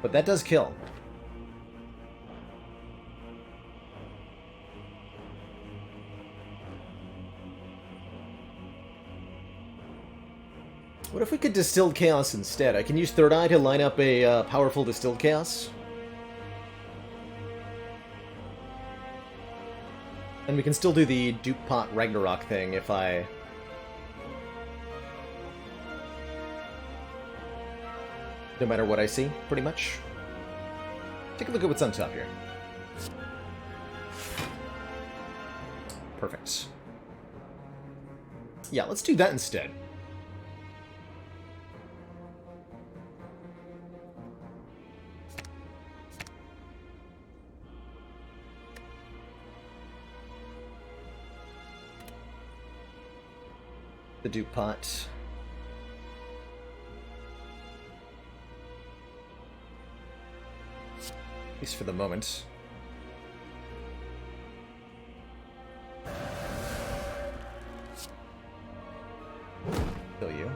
But that does kill. What if we could Distilled Chaos instead? I can use Third Eye to line up a powerful Distilled Chaos. And we can still do the Dupe Pot Ragnarok thing if I... No matter what I see, pretty much. Take a look at what's on top here. Perfect. Yeah, let's do that instead. The DuPont. At least for the moment. Kill you.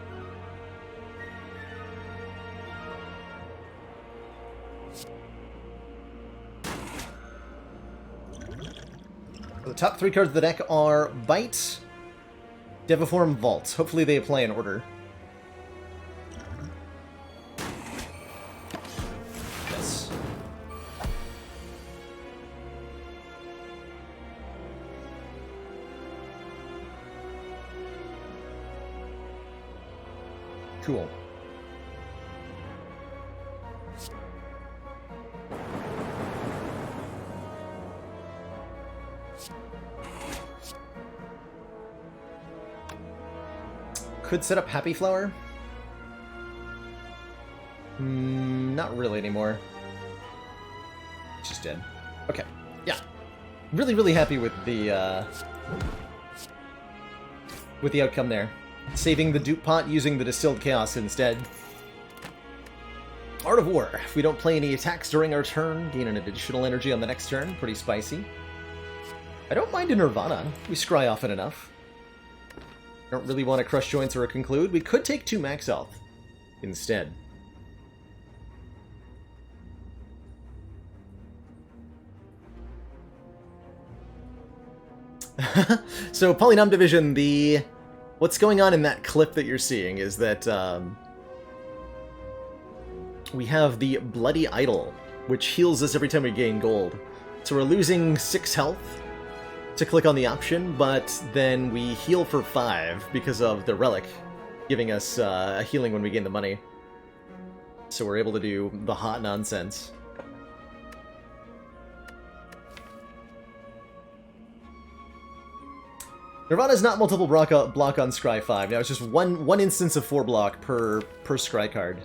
The top 3 cards of the deck are Bite, Deviform, Vault. Hopefully they play in order. Yes. Cool. Could set up Happy Flower. Not really anymore. It's just dead. Okay. Yeah. Really, really happy with the outcome there. Saving the dupe pot, using the Distilled Chaos instead. Art of War. If we don't play any attacks during our turn, gain an additional energy on the next turn. Pretty spicy. I don't mind a Nirvana. We scry often enough. Don't really want to Crush Joints or a Conclude. We could take 2 max health instead. So, Polynom Division, what's going on in that clip that you're seeing is that we have the Bloody Idol, which heals us every time we gain gold. So we're losing 6 health to click on the option, but then we heal for 5 because of the relic giving us a healing when we gain the money. So we're able to do the hot nonsense. Nirvana is not multiple block on Scry 5. Now it's just one instance of 4 block per Scry card,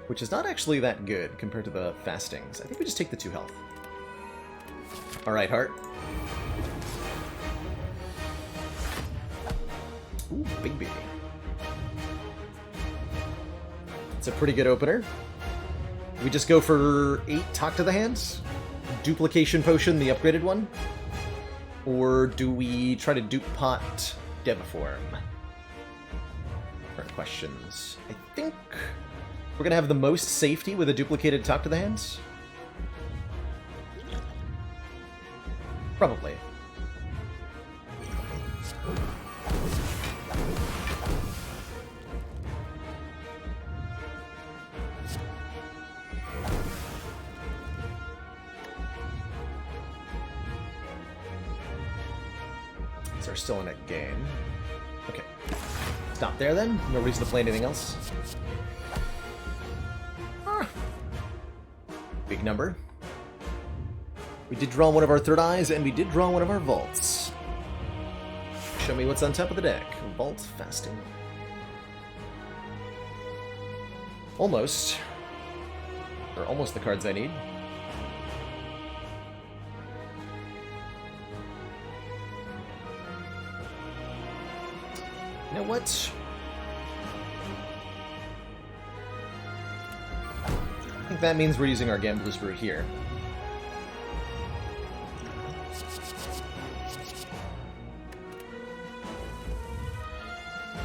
which is not actually that good compared to the Fastings. I think we just take the 2 health. Alright, Heart. Ooh, big baby. It's a pretty good opener. We just go for 8 Talk to the Hands? Duplication Potion, the upgraded one? Or do we try to dupe pot Deviform? Current questions. I think we're gonna have the most safety with a duplicated Talk to the Hands? Probably. So we're still in a game. Okay. Stop there then. No reason to play anything else. Ah. Big number. We did draw one of our third eyes, and we did draw one of our vaults. Show me what's on top of the deck. Vault Fasting. Almost. Or almost the cards I need. You know what? I think that means we're using our Gambler's Brew here.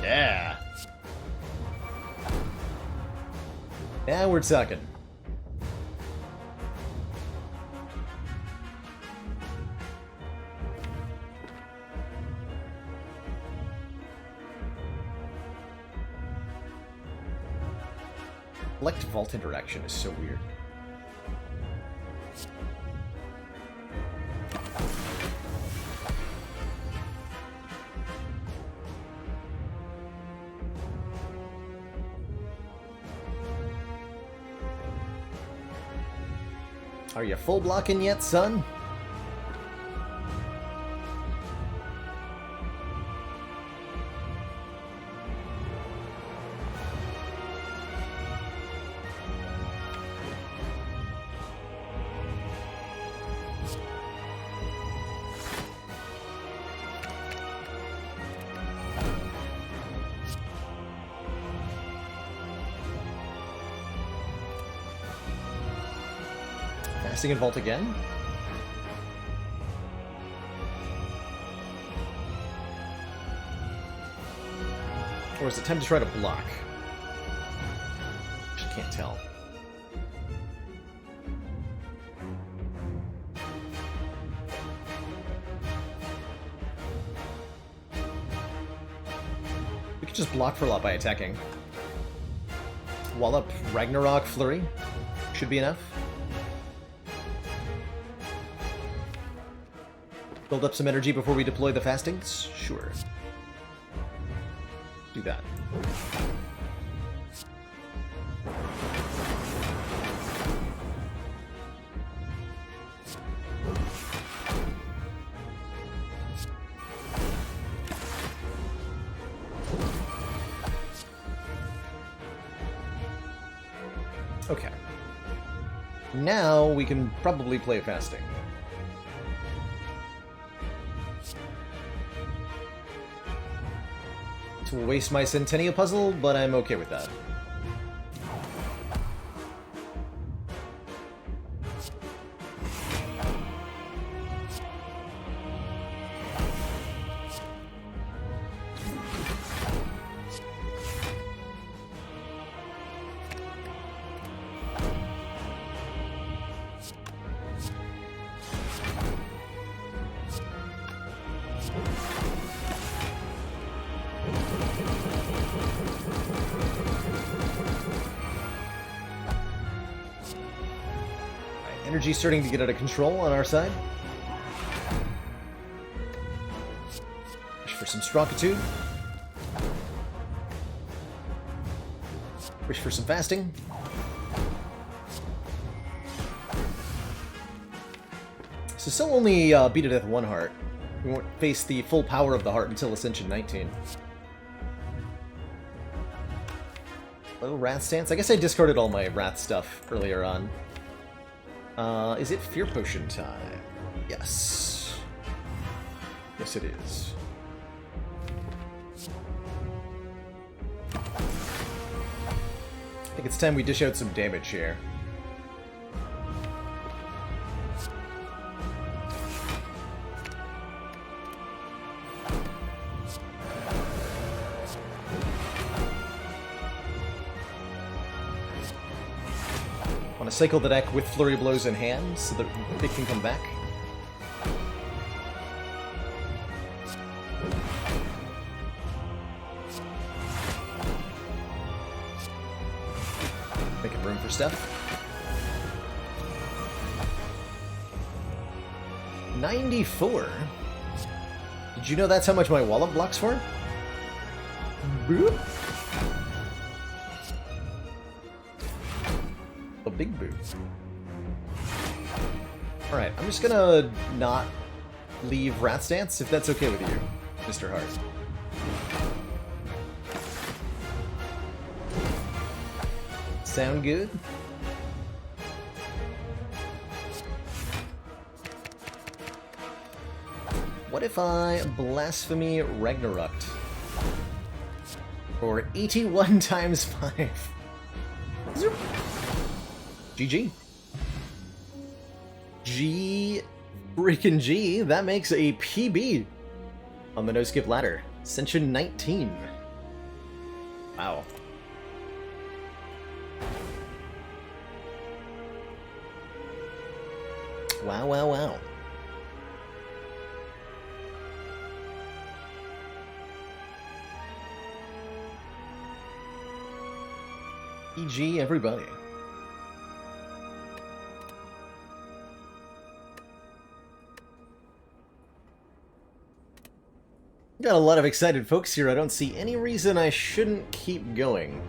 Yeah! Now we're talking. Select Vault interaction is so weird. Are you full blocking yet, son? Fasting and vault again? Or is it time to try to block? Just can't tell. We could just block for a lot by attacking. Wallop, Ragnarok, Flurry. Should be enough. Build up some energy before we deploy the fastings? Sure. Do that. Okay. Now we can probably play fasting. To waste my Centennial puzzle, but I'm okay with that. Energy's starting to get out of control on our side. Wish for some Strongitude. Wish for some fasting. So still only beat it at 1 heart. We won't face the full power of the heart until Ascension 19. Low Wrath Stance. I guess I discarded all my Wrath stuff earlier on. Is it Fear Potion time? Yes. Yes, it is. I think it's time we dish out some damage here. Want to cycle the deck with Flurry Blows in hand so that it can come back. Making room for stuff. 94. Did you know that's how much my Wallop blocks for? Boop. A big boot. Alright, I'm just gonna not leave Wrath Stance, if that's okay with you, Mr. Hart. Sound good? What if I Blasphemy Ragnarok? For 81 times 5. GG. G freaking G. That makes a PB on the no skip ladder. Ascension 19. Wow. Wow, wow, wow. GG, everybody. Got a lot of excited folks here. I don't see any reason I shouldn't keep going.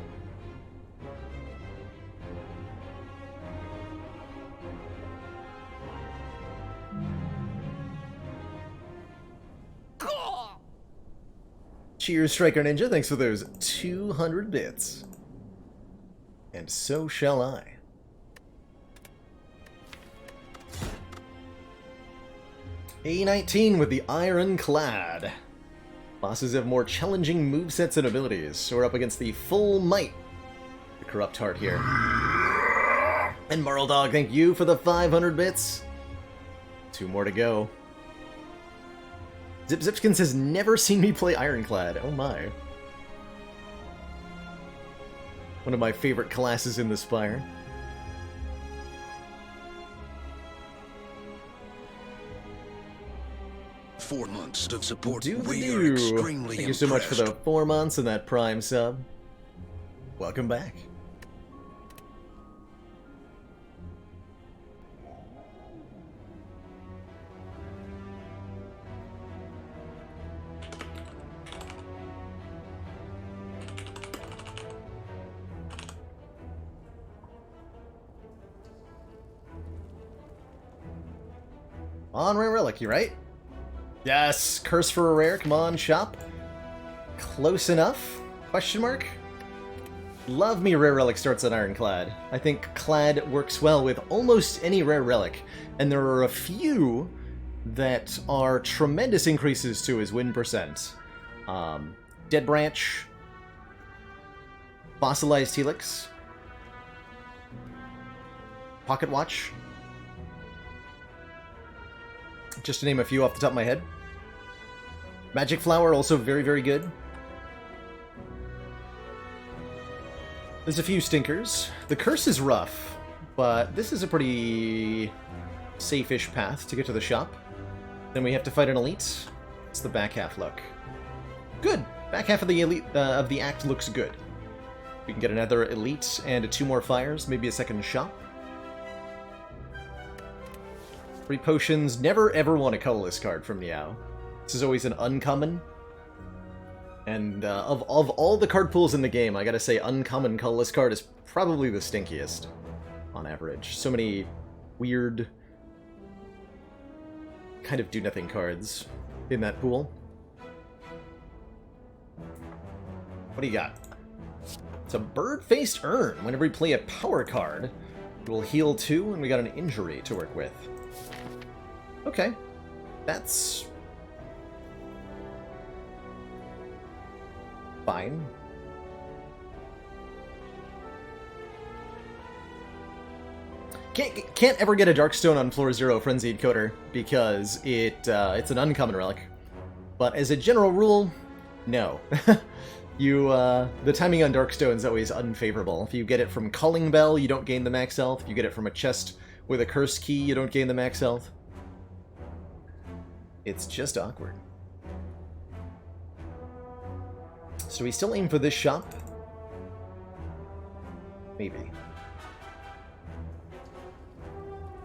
Cheers, Striker Ninja. Thanks for those 200 bits. And so shall I. A19 with the Ironclad. Bosses have more challenging movesets and abilities, so we're up against the full might. The Corrupt Heart here. And Marl Dog, thank you for the 500 bits. 2 more to go. Zip Zipskins has never seen me play Ironclad. Oh my. One of my favorite classes in the Spire. Four months of support. Do the We are do. extremely Thank you so much for the impressed. 4 months and that Prime sub. Welcome back. On Rare Relic, you right? Yes, Curse for a Rare, come on, shop. Close enough? Question mark? Love me Rare Relic starts on Ironclad. I think Clad works well with almost any Rare Relic, and there are a few that are tremendous increases to his win percent. Dead Branch, Fossilized Helix, Pocket Watch, just to name a few off the top of my head. Magic Flower, also very, very good. There's a few stinkers. The Curse is rough, but this is a pretty safe-ish path to get to the shop. Then we have to fight an elite. What's the back half look? Good! Back half of the elite of the act looks good. We can get another elite and 2 more fires, maybe a second shop. 3 potions. Never ever want a colorless card from Niao. This is always an uncommon. And of all the card pools in the game, I gotta say uncommon colorless card is probably the stinkiest on average. So many weird kind of do-nothing cards in that pool. What do you got? It's a bird-faced urn. Whenever we play a power card, it will heal 2, and we got an injury to work with. Okay. That's fine. Can't ever get a Darkstone on floor 0 Frenzied Coder because it's an uncommon relic. But as a general rule, no. The timing on Darkstone is always unfavorable. If you get it from Calling Bell, you don't gain the max health. If you get it from a chest with a curse key, you don't gain the max health. It's just awkward. So we still aim for this shop? Maybe.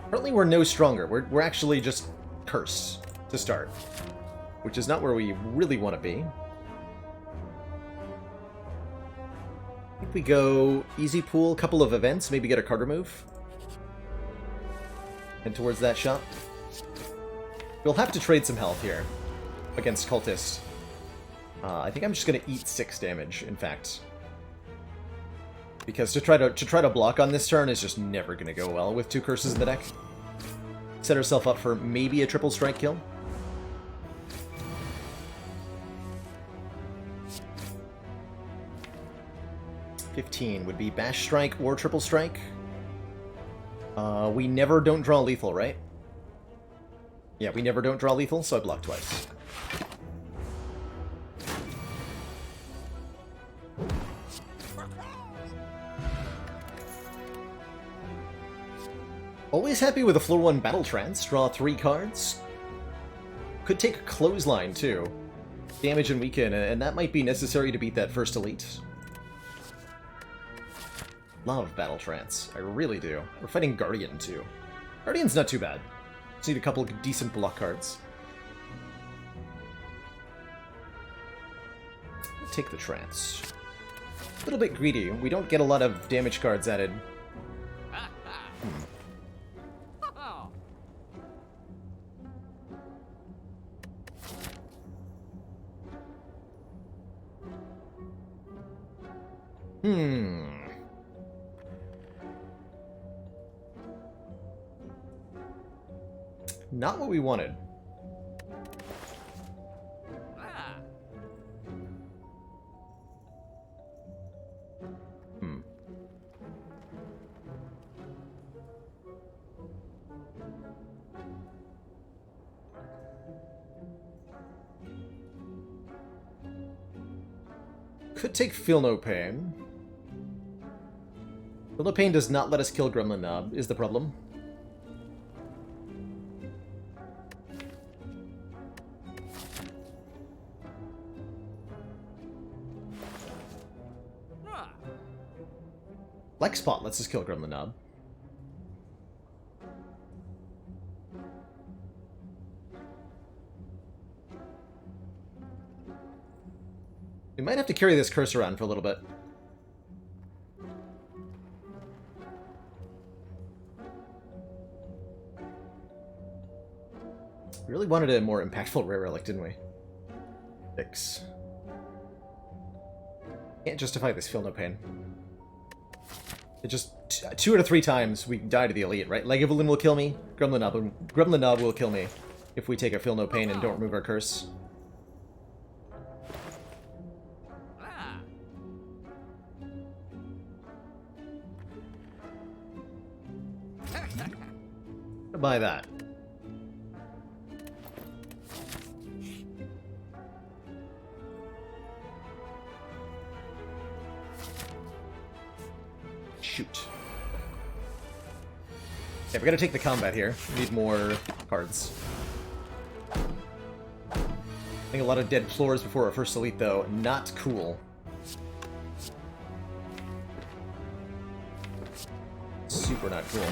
Currently we're no stronger. We're actually just curse to start. Which is not where we really want to be. I think we go easy pool, couple of events, maybe get a card remove. And towards that shop. We'll have to trade some health here against Cultist. I think I'm just going to eat 6 damage, in fact. Because to try to block on this turn is just never going to go well with 2 curses in the deck. Set ourselves up for maybe a triple strike kill. $15 would be Bash Strike or Triple Strike. We never don't draw lethal, right? Yeah, we never don't draw lethal, so I block twice. Always happy with a floor 1 Battle Trance. Draw 3 cards. Could take a Clothesline, too. Damage and weaken, and that might be necessary to beat that first elite. Love Battle Trance. I really do. We're fighting Guardian, too. Guardian's not too bad. Just need a couple of decent block cards. Take the Trance. A little bit greedy. We don't get a lot of damage cards added. Not what we wanted. could take Feel No Pain. Feel No Pain does not let us kill Gremlin Knob, is the problem. Flex Pot lets us kill Gremlin Knob. We might have to carry this curse around for a little bit. We really wanted a more impactful rare relic, didn't we? 6. Can't justify this Feel No Pain. It just 2 out of 3 times we die to the elite, right? Legovolin will kill me. Gremlin Knob will kill me if we take a Feel No Pain and don't remove our curse. Buy that. Shoot. Yeah, we gotta take the combat here. We need more cards. I think a lot of dead floors before our first elite, though. Not cool. Super not cool.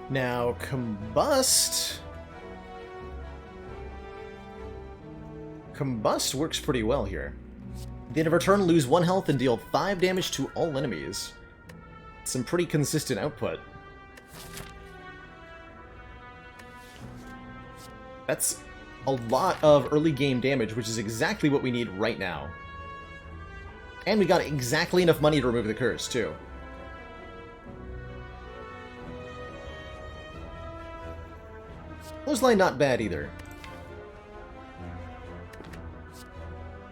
Now, Combust... Combust works pretty well here. At the end of our turn, lose 1 health and deal 5 damage to all enemies. Some pretty consistent output. That's a lot of early game damage, which is exactly what we need right now. And we got exactly enough money to remove the curse, too. Clothesline not bad either.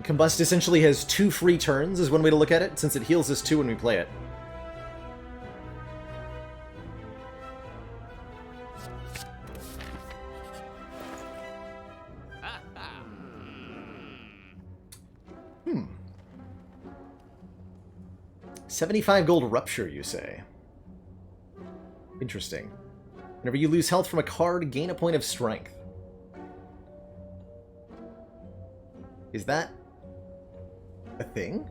Combust essentially has 2 free turns, is one way to look at it, since it heals us 2 when we play it. Hmm. 75 gold rupture, you say? Interesting. Whenever you lose health from a card, gain a point of strength. Is that a thing?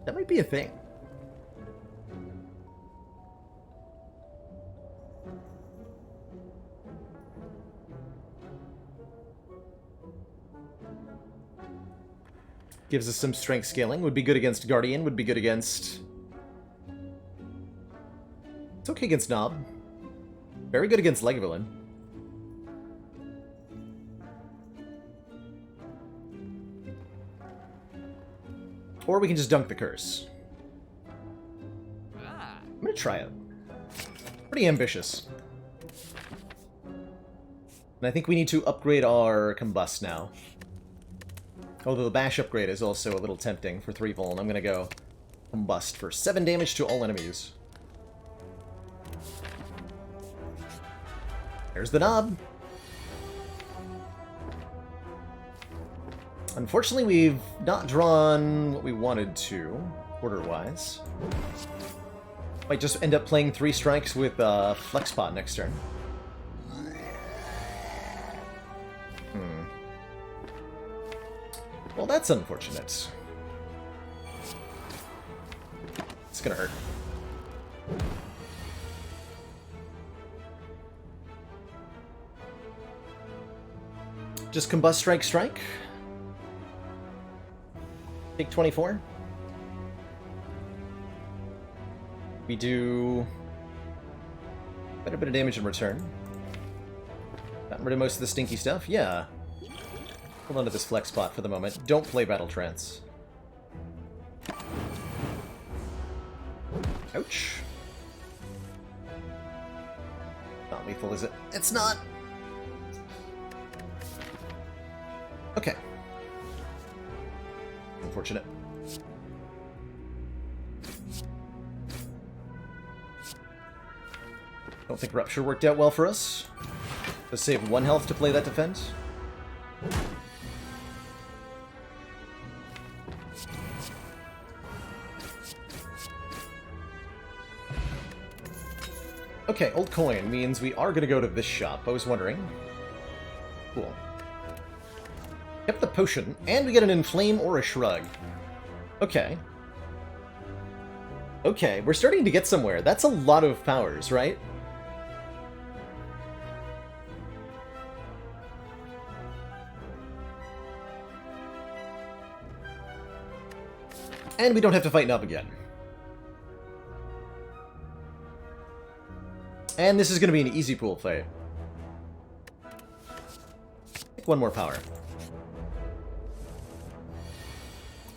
That might be a thing. Gives us some strength scaling. Would be good against Guardian. Would be good against... It's okay against Knob. Very good against Legovolin. Or we can just dunk the curse. I'm gonna try it. Pretty ambitious. And I think we need to upgrade our Combust now. Although the Bash upgrade is also a little tempting for 3 Vol, and I'm gonna go Combust for 7 damage to all enemies. There's the Knob. Unfortunately, we've not drawn what we wanted to, order-wise. Might just end up playing 3 strikes with Flex Pot next turn. Well, that's unfortunate. It's gonna hurt. Just Combust, Strike, Strike. Take 24. We do quite a bit of damage in return. Got rid of most of the stinky stuff. Yeah. Hold on to this Flex Pot for the moment. Don't play Battle Trance. Ouch. Not lethal, is it? It's not! Okay. Unfortunate. Don't think Rupture worked out well for us. Let's save 1 health to play that defense. Okay, old coin means we are going to go to this shop. I was wondering. Cool. Kept the potion, and we get an inflame or a shrug. Okay. Okay, we're starting to get somewhere. That's a lot of powers, right? And we don't have to fight Nub again. And this is going to be an easy pool fight. Take 1 more power.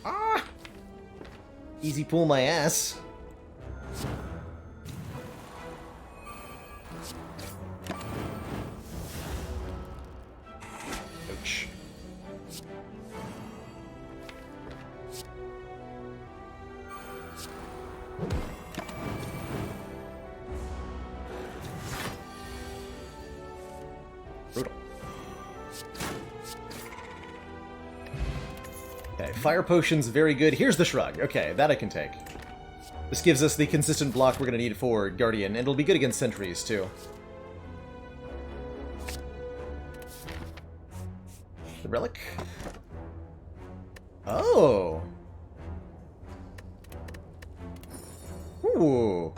Ah! Easy pool my ass. Ouch. Brutal. Okay, fire potion's very good. Here's the shrug. Okay, that I can take. This gives us the consistent block we're going to need for Guardian, and it'll be good against sentries, too. The relic? Oh! Ooh.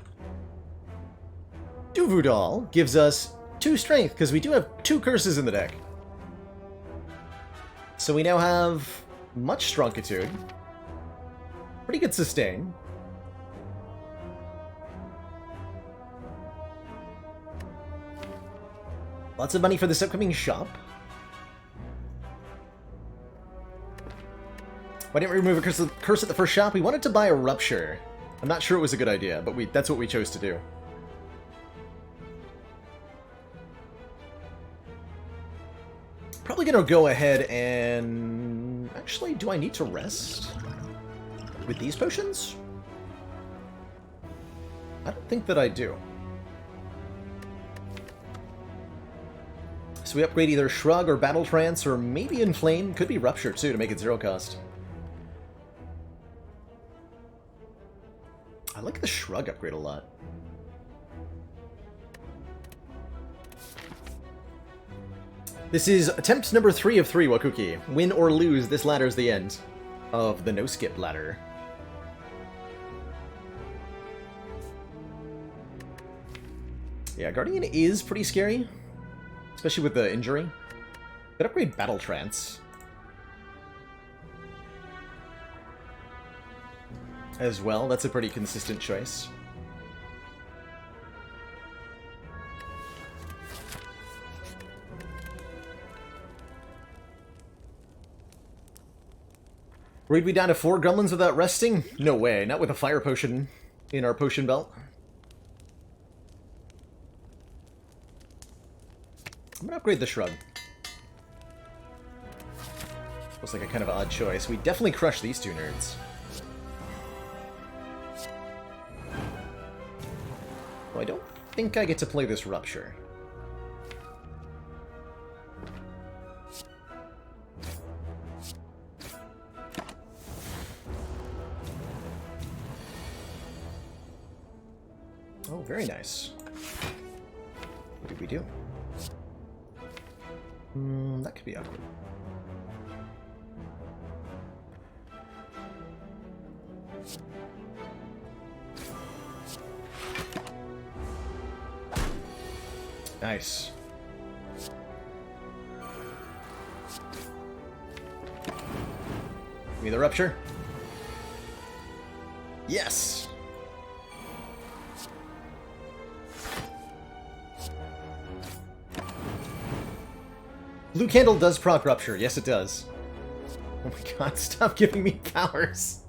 Duvudal gives us 2 strength, because we do have 2 curses in the deck. So we now have much Strongitude. Pretty good sustain. Lots of money for this upcoming shop. Why didn't we remove a curse at the first shop? We wanted to buy a Rupture. I'm not sure it was a good idea, but that's what we chose to do. Probably gonna go ahead and... Actually, do I need to rest with these potions? I don't think that I do. So we upgrade either Shrug or Battle Trance, or maybe Inflame. Could be Rupture, too, to make it 0 cost. I like the Shrug upgrade a lot. This is attempt number 3 of 3, Wakuki. Win or lose, this ladder's the end of the no-skip ladder. Yeah, Guardian is pretty scary, especially with the injury. Could upgrade Battle Trance as well. That's a pretty consistent choice. Worried we down to 4 gremlins without resting? No way, not with a fire potion in our potion belt. I'm gonna upgrade the Shrug. Looks like a kind of odd choice. We definitely crush these 2 nerds. Well, I don't think I get to play this Rupture. Oh, very nice. What did we do? That could be awkward. Nice. Give me the Rupture. Yes! Blue Candle does proc Rupture. Yes, it does. Oh my god, stop giving me powers.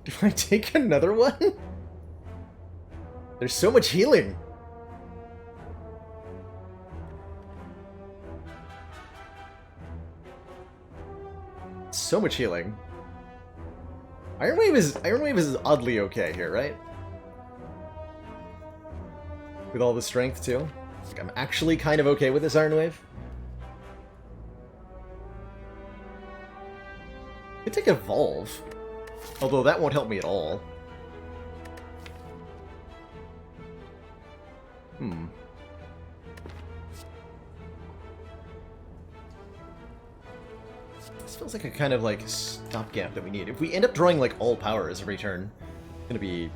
Do I take another one? There's so much healing. So much healing. Iron Wave is oddly okay here, right? With all the strength too. Like, I'm actually kind of okay with this Iron Wave. Could take Evolve. Although that won't help me at all. This feels like a kind of like stopgap that we need. If we end up drawing like all powers every turn, it's gonna be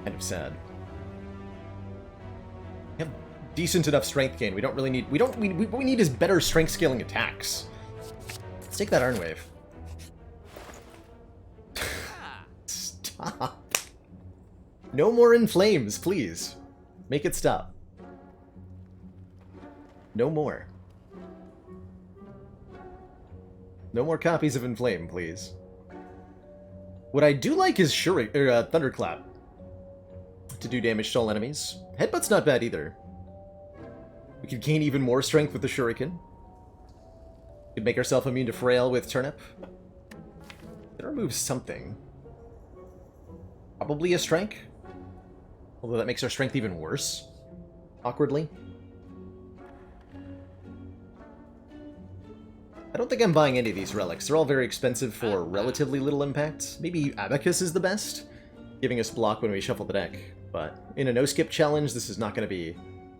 kind of sad. We have decent enough strength gain. We don't really need. What we need is better strength scaling attacks. Let's take that Iron Wave. Stop. No more in flames, please. Make it stop. No more. No more copies of Inflame, please. What I do like is Thunderclap. To do damage to all enemies. Headbutt's not bad either. We could gain even more strength with the Shuriken. We could make ourselves immune to Frail with Turnip. It removes something. Probably a Strength. Although that makes our strength even worse. Awkwardly. I don't think I'm buying any of these relics. They're all very expensive for relatively little impact. Maybe Abacus is the best, giving us block when we shuffle the deck. But in a no-skip challenge, this is not going to be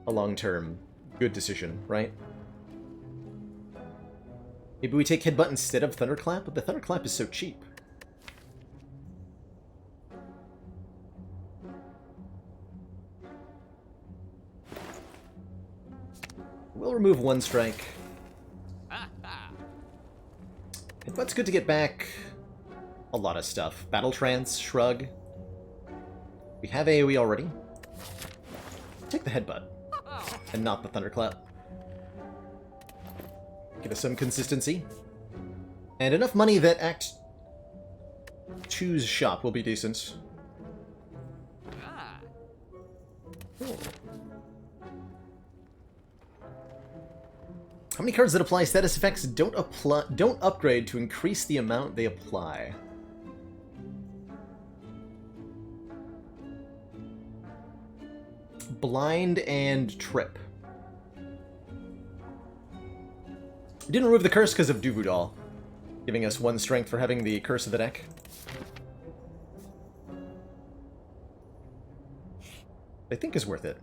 a long-term good decision, right? Maybe we take Headbutt instead of Thunderclap, but the Thunderclap is so cheap. We'll remove one strike. Headbutt's good to get back a lot of stuff. Battle Trance, Shrug. We have AoE already. Take the Headbutt. And not the Thunderclap. Give us some consistency. And enough money that Act 2's shop will be decent. Cool. How many cards that apply status effects don't upgrade to increase the amount they apply? Blind and Trip. We didn't remove the curse because of Duvudal, giving us 1 strength for having the curse of the deck. I think is worth it.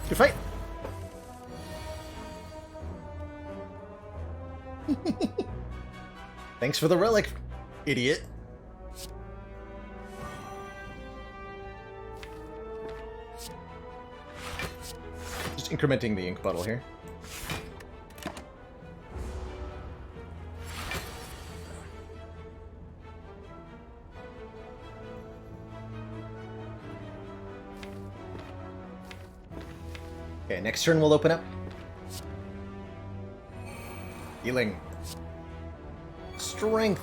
Good fight. Thanks for the relic, idiot. Just incrementing the ink bottle here. Okay, next turn we'll open up. Healing. Strength.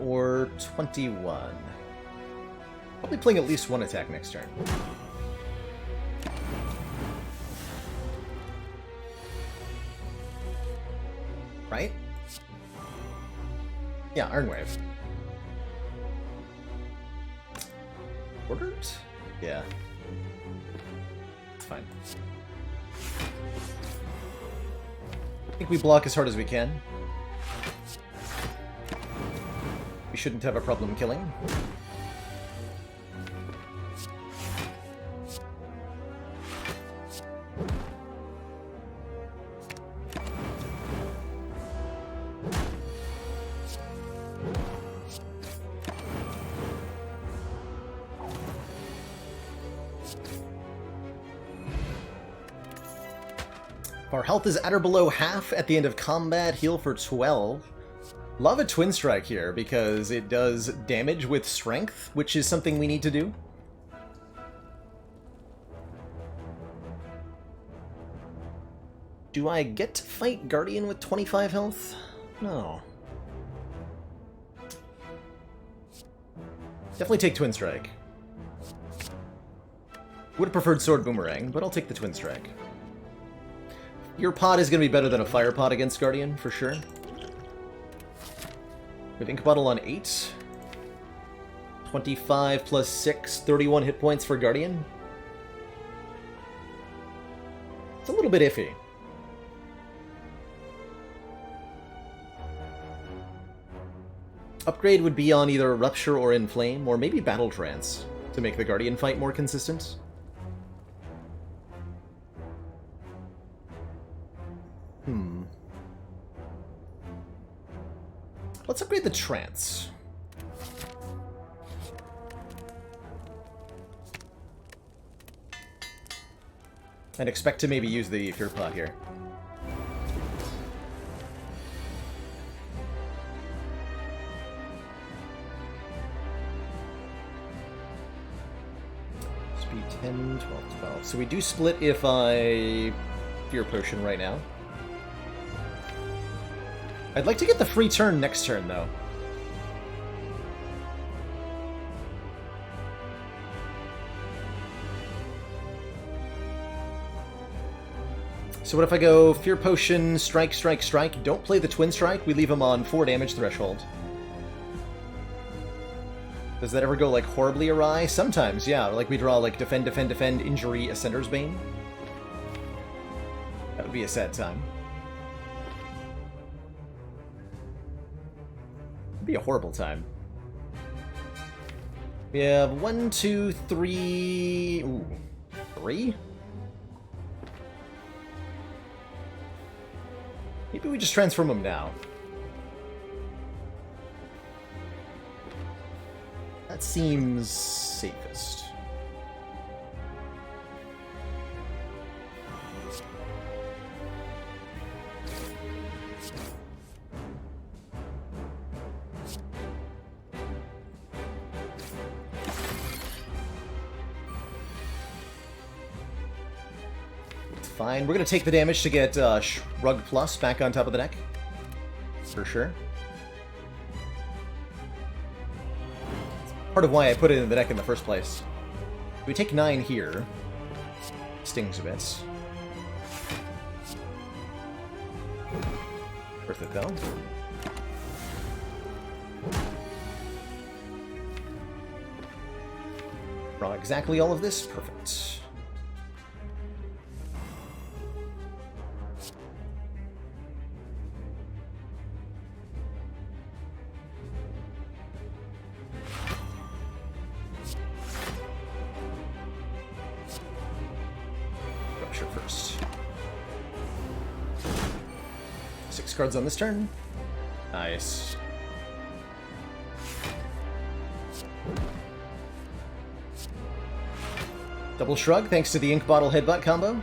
Or 21. Probably playing at least 1 attack next turn. Right? Yeah, Iron Wave. Ordered? Yeah. It's fine. I think we block as hard as we can. We shouldn't have a problem killing. If our health is at or below half at the end of combat, heal for 12. Love a Twin Strike here, because it does damage with strength, which is something we need to do. Do I get to fight Guardian with 25 health? No. Definitely take Twin Strike. Would have preferred Sword Boomerang, but I'll take the Twin Strike. Your pod is going to be better than a Fire Pod against Guardian, for sure. We have Ink Bottle on 8. 25 plus 6, 31 hit points for Guardian. It's a little bit iffy. Upgrade would be on either Rupture or Inflame, or maybe Battle Trance, to make the Guardian fight more consistent. Let's upgrade the Trance. And expect to maybe use the Fear Pot here. Speed 10, 12, 12. So we do split if I Fear Potion right now. I'd like to get the free turn next turn, though. So what if I go Fear Potion, Strike, Strike, Strike, don't play the Twin Strike, we leave him on 4 damage threshold. Does that ever go, like, horribly awry? Sometimes, yeah. Like, we draw, like, Defend, Defend, Defend, Injury, Ascender's Bane. That would be a sad time. Be a horrible time. We have 1, 2, 3... Ooh. 3? Maybe we just transform him now. That seems safest. Fine. We're going to take the damage to get Shrug Plus back on top of the deck. For sure. Part of why I put it in the deck in the first place. We take 9 here. Stings a bit. Worth it, though. Draw exactly all of this? Perfect. First. 6 cards on this turn. Nice. Double Shrug thanks to the Ink Bottle Headbutt combo.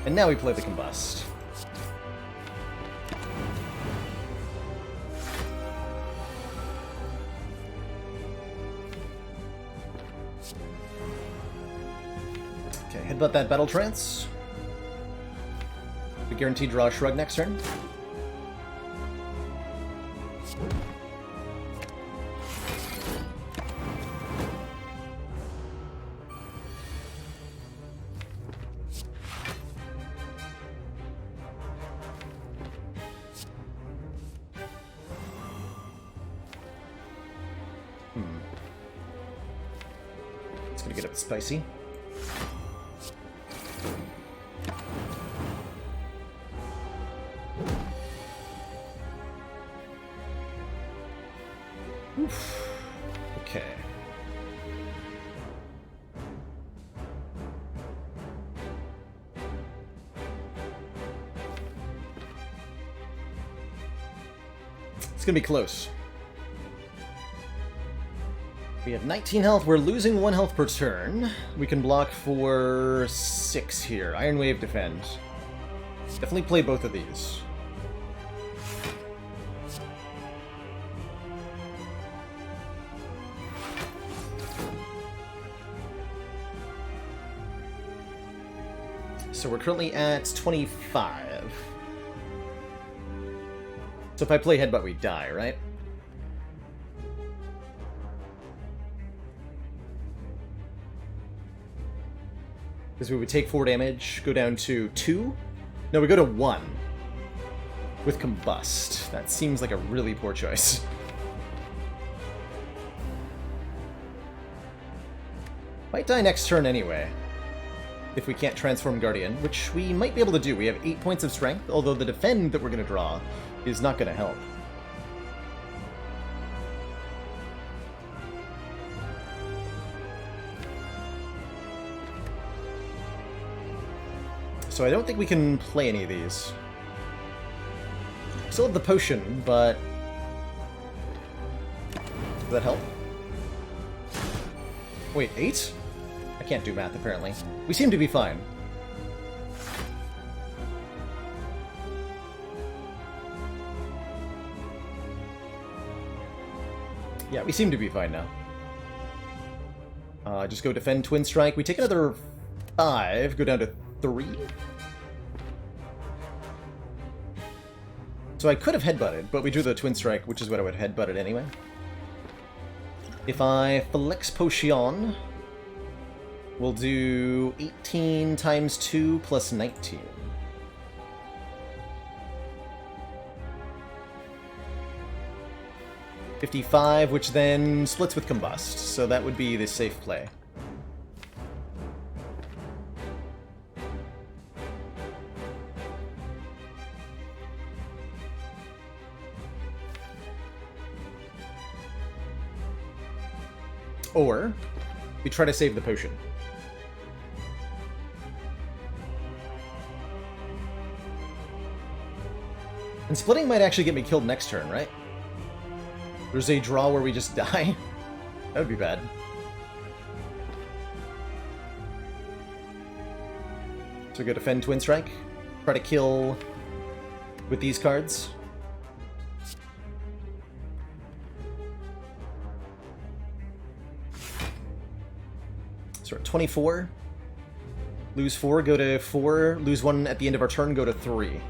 And now we play the Combust. Headbutt that Battle Trance. We guarantee draw a Shrug next turn. It's gonna get a bit spicy. Oof. Okay. It's gonna be close. We have 19 health. We're losing 1 health per turn. We can block for 6 here. Iron Wave, defend. Definitely play both of these. So we're currently at 25. So if I play Headbutt, we die, right? Because we would take 4 damage, go down to 2. No, we go to 1. With Combust. That seems like a really poor choice. Might die next turn anyway. If we can't transform Guardian, which we might be able to do. We have 8 points of strength, although the defend that we're going to draw is not going to help. So I don't think we can play any of these. Still have the potion, but... Does that help? Wait, 8? I can't do math, apparently. We seem to be fine. Yeah, we seem to be fine now. Just go defend Twin Strike. We take another 5, go down to 3. So I could have headbutted, but we drew the Twin Strike, which is what I would have headbutted anyway. If I flex Potion, we'll do 18 times 2 plus 19. $55, which then splits with Combust, so that would be the safe play. Or we try to save the potion. And splitting might actually get me killed next turn, right? There's a draw where we just die. That would be bad. So we go defend Twin Strike. Try to kill with these cards. So we're at 24. Lose 4, go to 4. Lose 1 at the end of our turn, go to 3.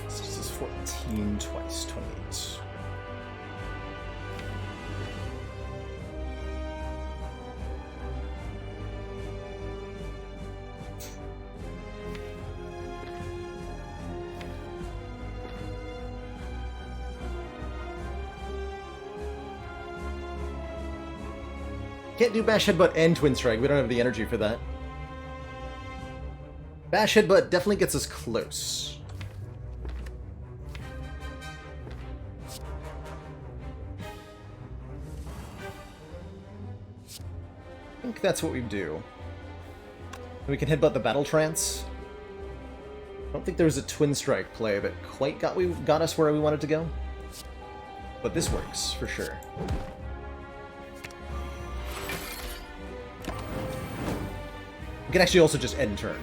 This is 14 twice, 28. Can't do Bash Headbutt and Twin Strike. We don't have the energy for that. Bash Headbutt definitely gets us close. I think that's what we do. We can headbutt the Battle Trance. I don't think there's a Twin Strike play that quite got us where we wanted to go. But this works, for sure. We can actually also just end turn.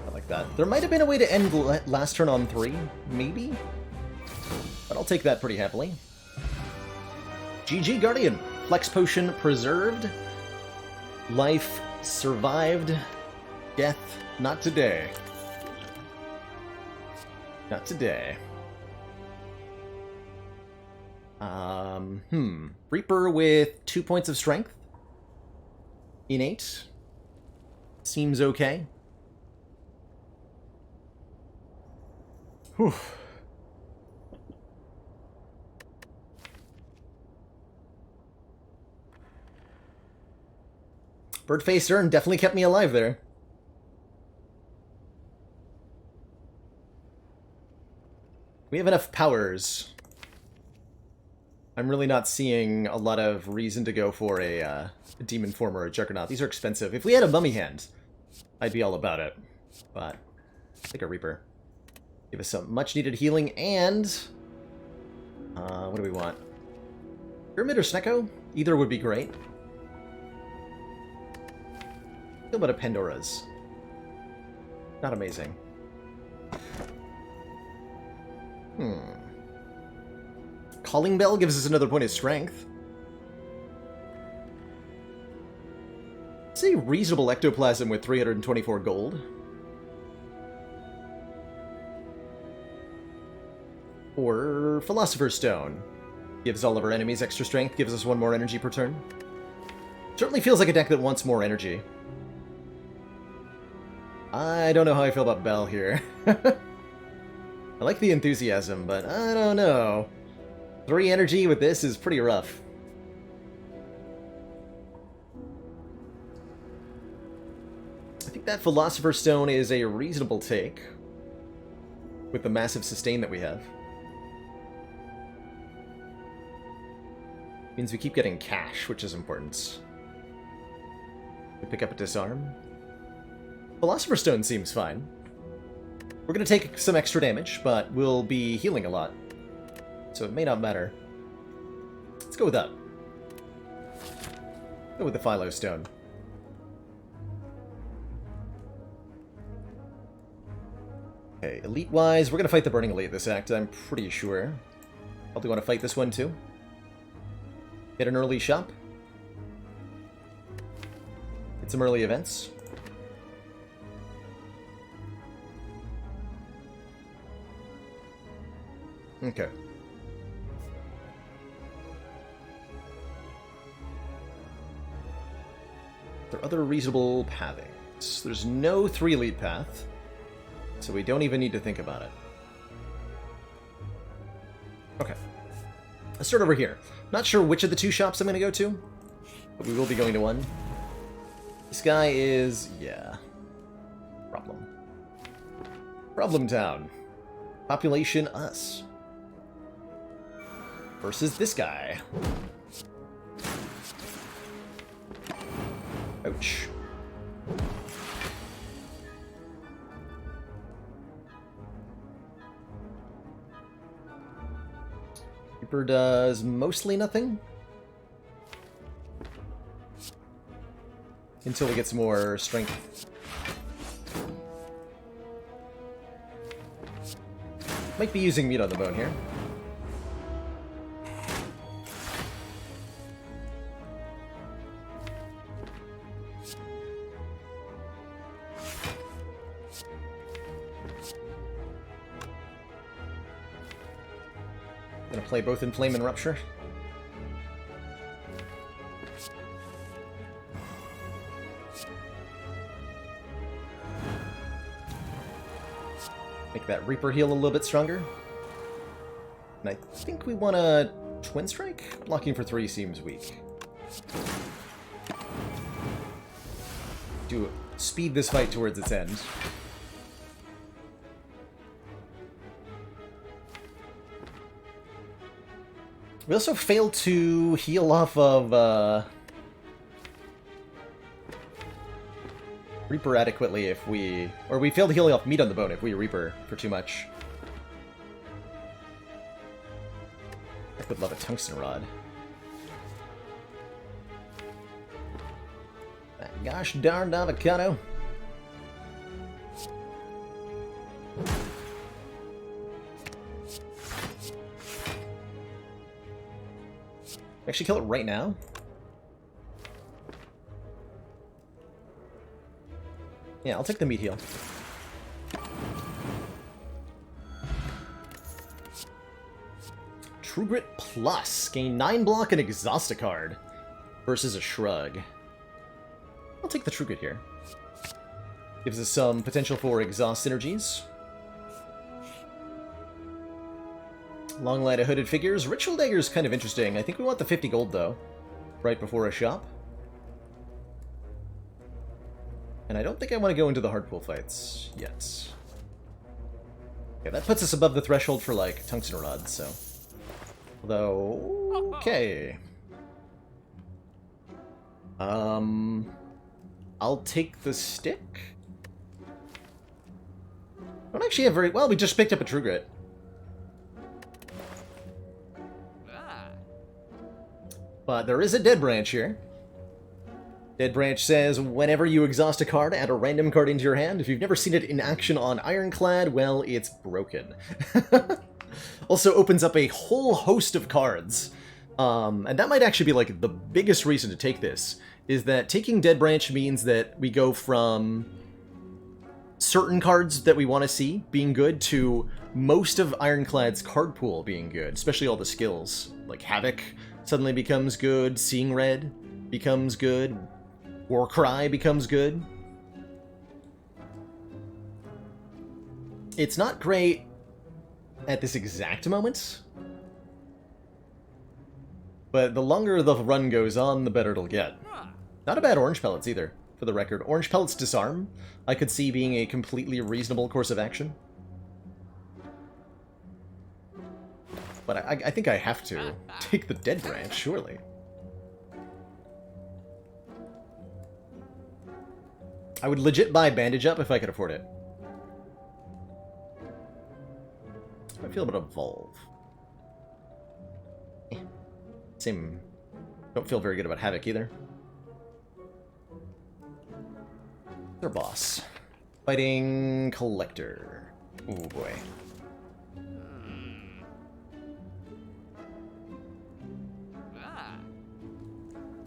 I like that. There might have been a way to end last turn on 3, maybe? But I'll take that pretty happily. GG Guardian! Flex Potion preserved. Life survived. Death not today. Not today. Reaper with 2 points of strength. Innate. Seems okay. Whew. Bird-faced urn definitely kept me alive there. We have enough powers. I'm really not seeing a lot of reason to go for a Demon Form or a Juggernaut. These are expensive. If we had a Mummy Hand, I'd be all about it. But, take a Reaper. Give us some much-needed healing, and... what do we want? Pyramid or Snecko? Either would be great. Feel about a Pandora's. Not amazing. Calling Bell gives us another point of strength. It's a reasonable ectoplasm with 324 gold. Or Philosopher's Stone. Gives all of our enemies extra strength, gives us 1 more energy per turn. Certainly feels like a deck that wants more energy. I don't know how I feel about Bell here. I like the enthusiasm, but I don't know. 3 energy with this is pretty rough. I think that Philosopher's Stone is a reasonable take, with the massive sustain that we have. Means we keep getting cash, which is important. We pick up a Disarm. Philosopher's Stone seems fine. We're going to take some extra damage, but we'll be healing a lot. So it may not matter. Let's go with that. Go with the Philo Stone. Okay, elite-wise, we're going to fight the Burning Elite this act, I'm pretty sure. I'll do want to fight this one too. Get an early shop. Get some early events. Okay. There are other reasonable pathings. There's no 3 elite path, so we don't even need to think about it. Okay. Let's start over here. Not sure which of the 2 shops I'm going to go to, but we will be going to one. This guy is... yeah. Problem. Problem town. Population us. Versus this guy. Ouch. Reaper does mostly nothing. Until we get some more strength. Might be using meat on the bone here. Gonna play both Inflame and Rupture. Make that Reaper heal a little bit stronger. And I think we want a Twin Strike? Blocking for 3 seems weak. Do speed this fight towards its end. We also failed to heal off of Reaper adequately if we... or we failed to heal off meat on the bone if we Reaper for too much. I would love a Tungsten Rod. That gosh darned avocado. Actually kill it right now? Yeah, I'll take the meat heal. True Grit Plus. Gain 9 block and exhaust a card. Versus a Shrug. I'll take the True Grit here. Gives us some potential for exhaust synergies. Long line of hooded figures. Ritual Dagger's kind of interesting. I think we want the 50 gold, though. Right before a shop. And I don't think I want to go into the hardpool fights yet. Okay, that puts us above the threshold for, like, tungsten rods, so... Although... Okay. I'll take the stick? I don't actually have very... Well, we just picked up a True Grit. But there is a Dead Branch here. Dead Branch says, whenever you exhaust a card, add a random card into your hand. If you've never seen it in action on Ironclad, well, it's broken. Also opens up a whole host of cards. And that might actually be, like, the biggest reason to take this, is that taking Dead Branch means that we go from certain cards that we want to see being good to most of Ironclad's card pool being good, especially all the skills. Like Havoc suddenly becomes good, Seeing Red becomes good, Warcry becomes good. It's not great at this exact moment, but the longer the run goes on, the better it'll get. Not a bad Orange Pellets either, for the record. Orange Pellets Disarm, I could see being a completely reasonable course of action. But I think I have to take the Dead Branch, surely. I would legit buy Bandage Up if I could afford it. How do I feel about Evolve? Same. Don't feel very good about Havoc either. Their boss. Fighting Collector. Oh boy.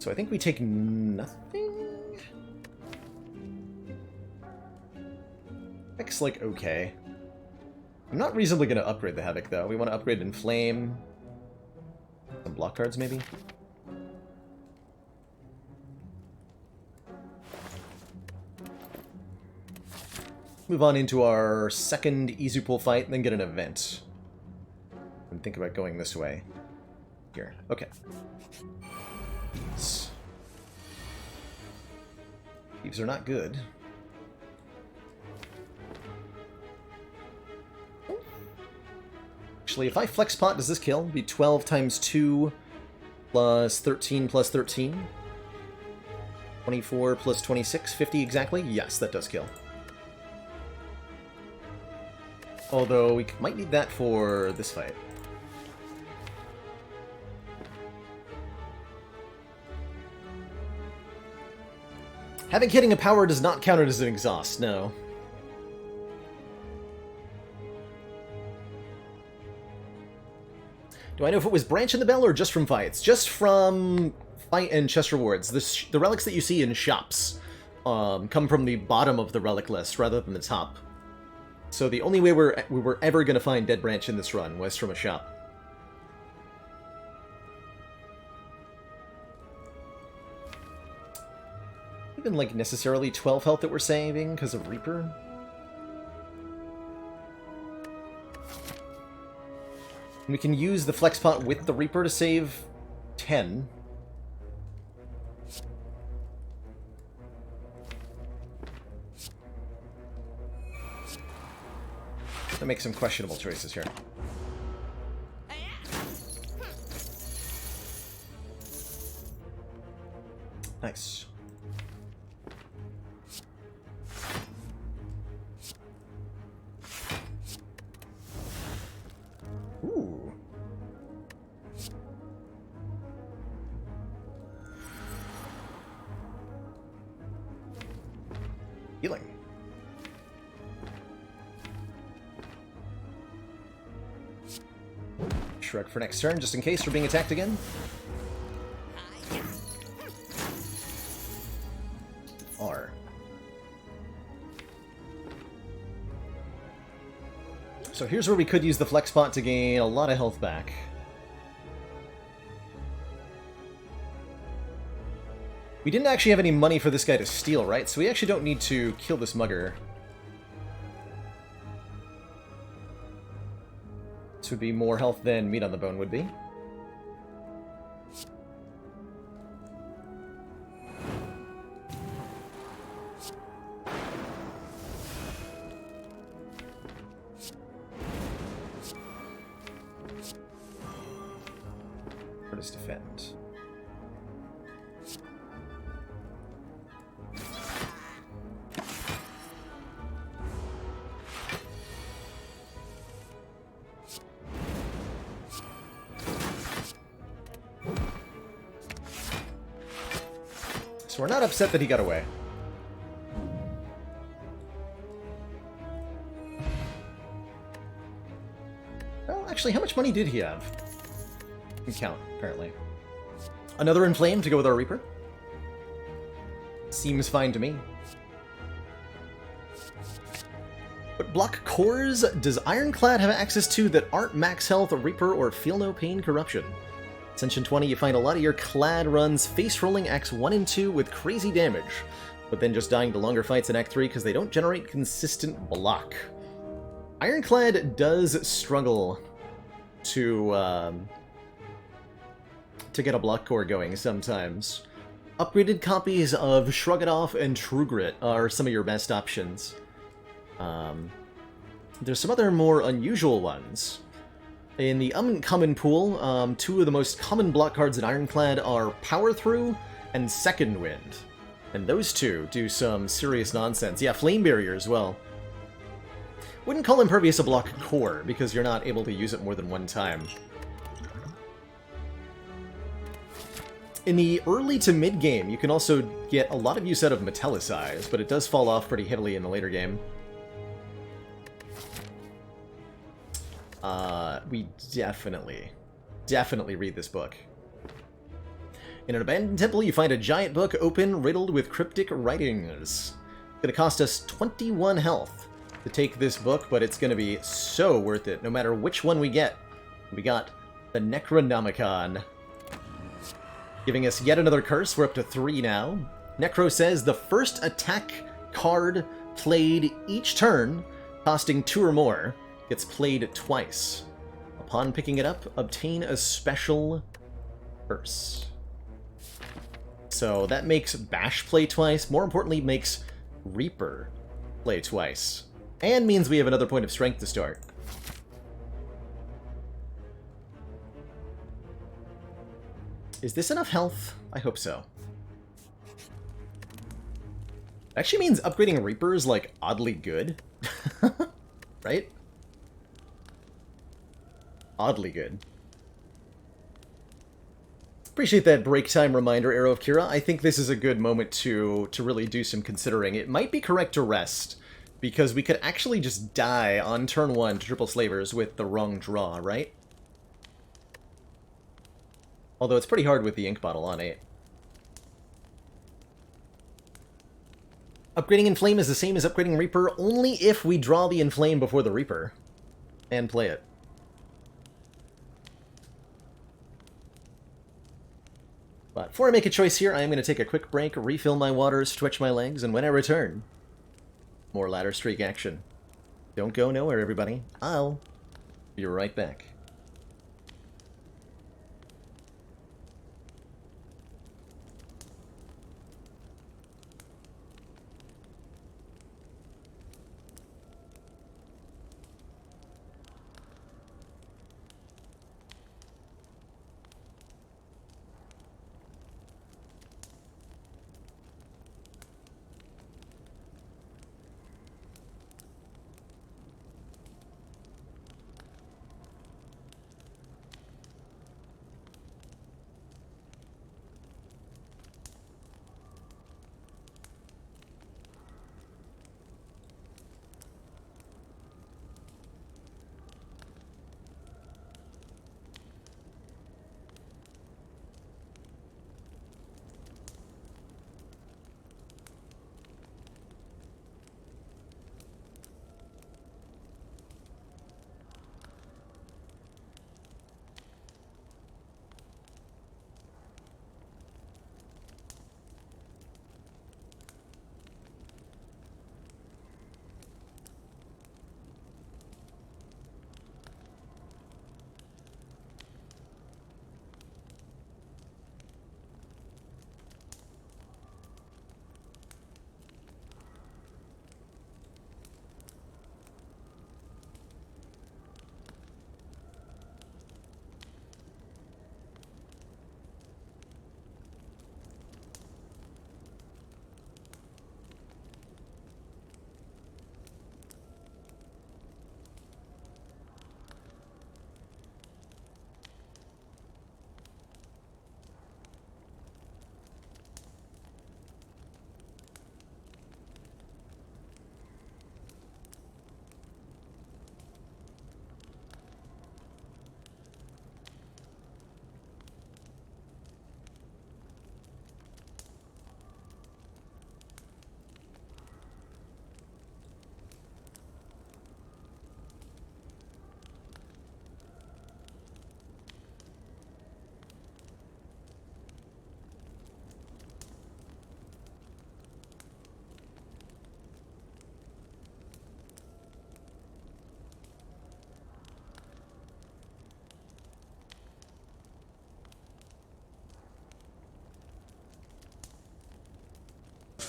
So I think we take nothing? Havoc's like okay. I'm not reasonably going to upgrade the Havoc though. We want to upgrade Inflame. Some block cards maybe? Move on into our second Izupool fight, and then get an event. And think about going this way. Here. Okay. Thieves are not good. Actually, if I flex pot, does this kill? It'd be 12 times 2 plus 13 plus 13. 24 plus 26, 50 exactly? Yes, that does kill. Although, we might need that for this fight. Having hitting a power does not count it as an exhaust, no. Do I know if it was Branch in the Bell or just from fights? Just from fight and chest rewards. The relics that you see in shops come from the bottom of the relic list rather than the top. So the only way we were ever going to find Dead Branch in this run was from a shop. Even like necessarily 12 health that we're saving because of Reaper. And we can use the flex pot with the Reaper to save 10. To make some questionable choices here. Nice. Ooh. Healing. Shrug for next turn, just in case we're being attacked again. R. So here's where we could use the flex pot to gain a lot of health back. We didn't actually have any money for this guy to steal, right? So we actually don't need to kill this mugger. This would be more health than meat on the bone would be. does defend? So we're not upset that he got away. Well, actually, how much money did he have? Can count, apparently. Another Inflame to go with our Reaper. Seems fine to me. What block cores does Ironclad have access to that aren't max health, Reaper, or feel no pain corruption? Ascension 20, you find a lot of your Clad runs face-rolling Acts 1 and 2 with crazy damage, but then just dying to longer fights in Act 3 because they don't generate consistent block. Ironclad does struggle to get a block core going sometimes. Upgraded copies of Shrug It Off and True Grit are some of your best options. There's some other more unusual ones. In the uncommon pool, two of the most common block cards in Ironclad are Power Through and Second Wind. And those two do some serious nonsense. Yeah, Flame Barrier as well. Wouldn't call Impervious a block core, because you're not able to use it more than one time. In the early to mid game, you can also get a lot of use out of Metallicize, but it does fall off pretty heavily in the later game. We definitely read this book. In an abandoned temple, you find a giant book open, riddled with cryptic writings. It's gonna cost us 21 health to take this book, but it's gonna be so worth it, no matter which one we get. We got the Necronomicon, giving us yet another curse. We're up to 3 now. Necro says the first attack card played each turn, costing 2 or more, gets played twice. Upon picking it up, obtain a special curse. So that makes Bash play twice. More importantly, makes Reaper play twice. And means we have another point of strength to start. Is this enough health? I hope so. It actually means upgrading Reaper is, like, oddly good. Right? Oddly good. Appreciate that break time reminder, Arrow of Kira. I think this is a good moment to really do some considering. It might be correct to rest, because we could actually just die on turn 1 to Triple Slavers with the wrong draw, right? Although it's pretty hard with the ink bottle on 8. Upgrading Inflame is the same as upgrading Reaper, only if we draw the Inflame before the Reaper and play it. But before I make a choice here, I am going to take a quick break, refill my waters, stretch my legs, and when I return, more Ladder Streak action. Don't go nowhere, everybody. I'll be right back.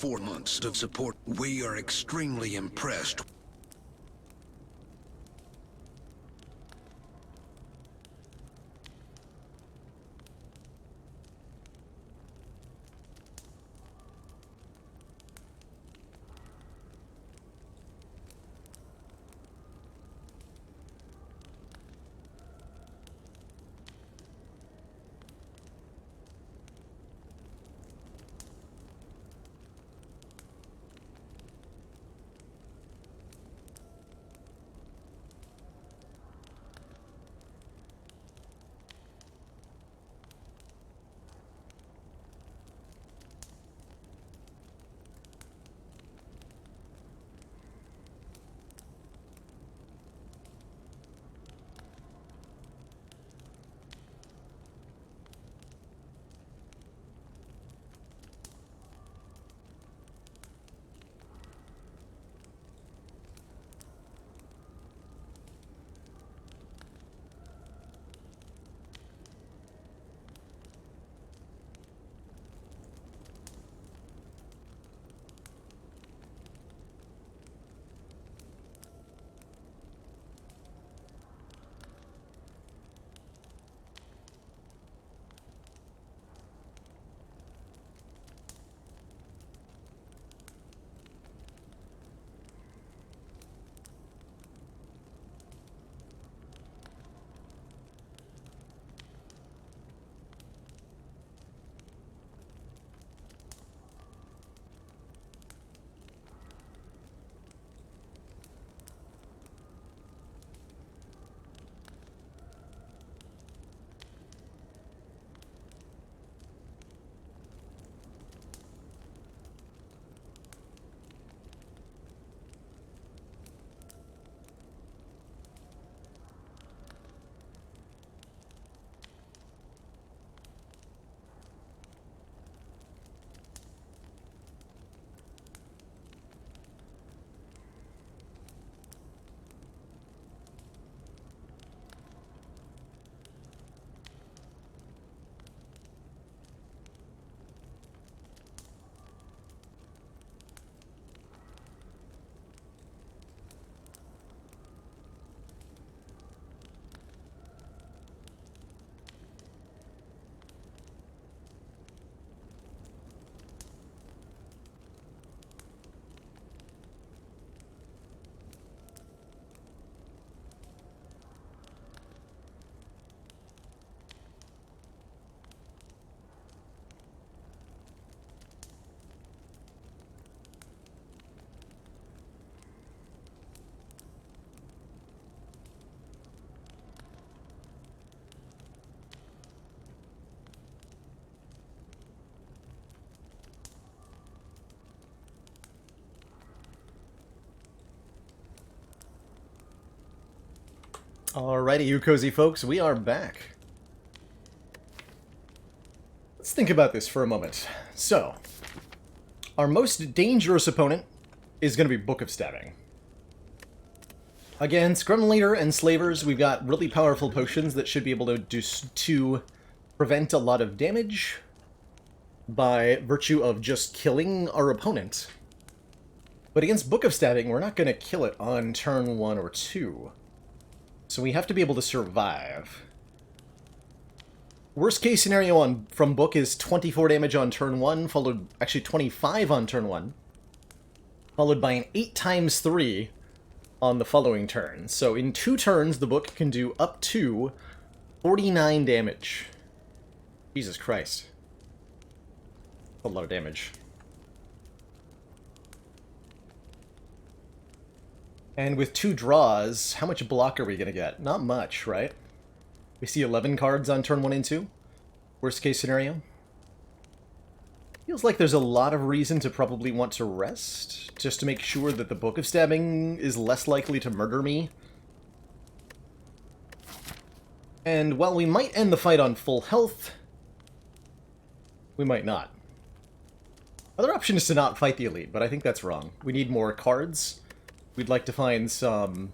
4 months of support. We are extremely impressed. Alrighty, you cozy folks, we are back. Let's think about this for a moment. So, our most dangerous opponent is going to be Book of Stabbing. Again, Scrum Leader and Slavers, we've got really powerful potions that should be able to prevent a lot of damage by virtue of just killing our opponent. But against Book of Stabbing, we're not going to kill it on turn 1 or 2. So we have to be able to survive. Worst case scenario from Book is 24 damage on turn 1, followed, actually 25 on turn 1, followed by an 8 times 3 on the following turn. So in 2 turns, the Book can do up to 49 damage. Jesus Christ. A lot of damage. And with 2 draws, how much block are we going to get? Not much, right? We see 11 cards on turn 1 and 2. Worst case scenario. Feels like there's a lot of reason to probably want to rest, just to make sure that the Book of Stabbing is less likely to murder me. And while we might end the fight on full health, we might not. Other option is to not fight the Elite, but I think that's wrong. We need more cards. We'd like to find some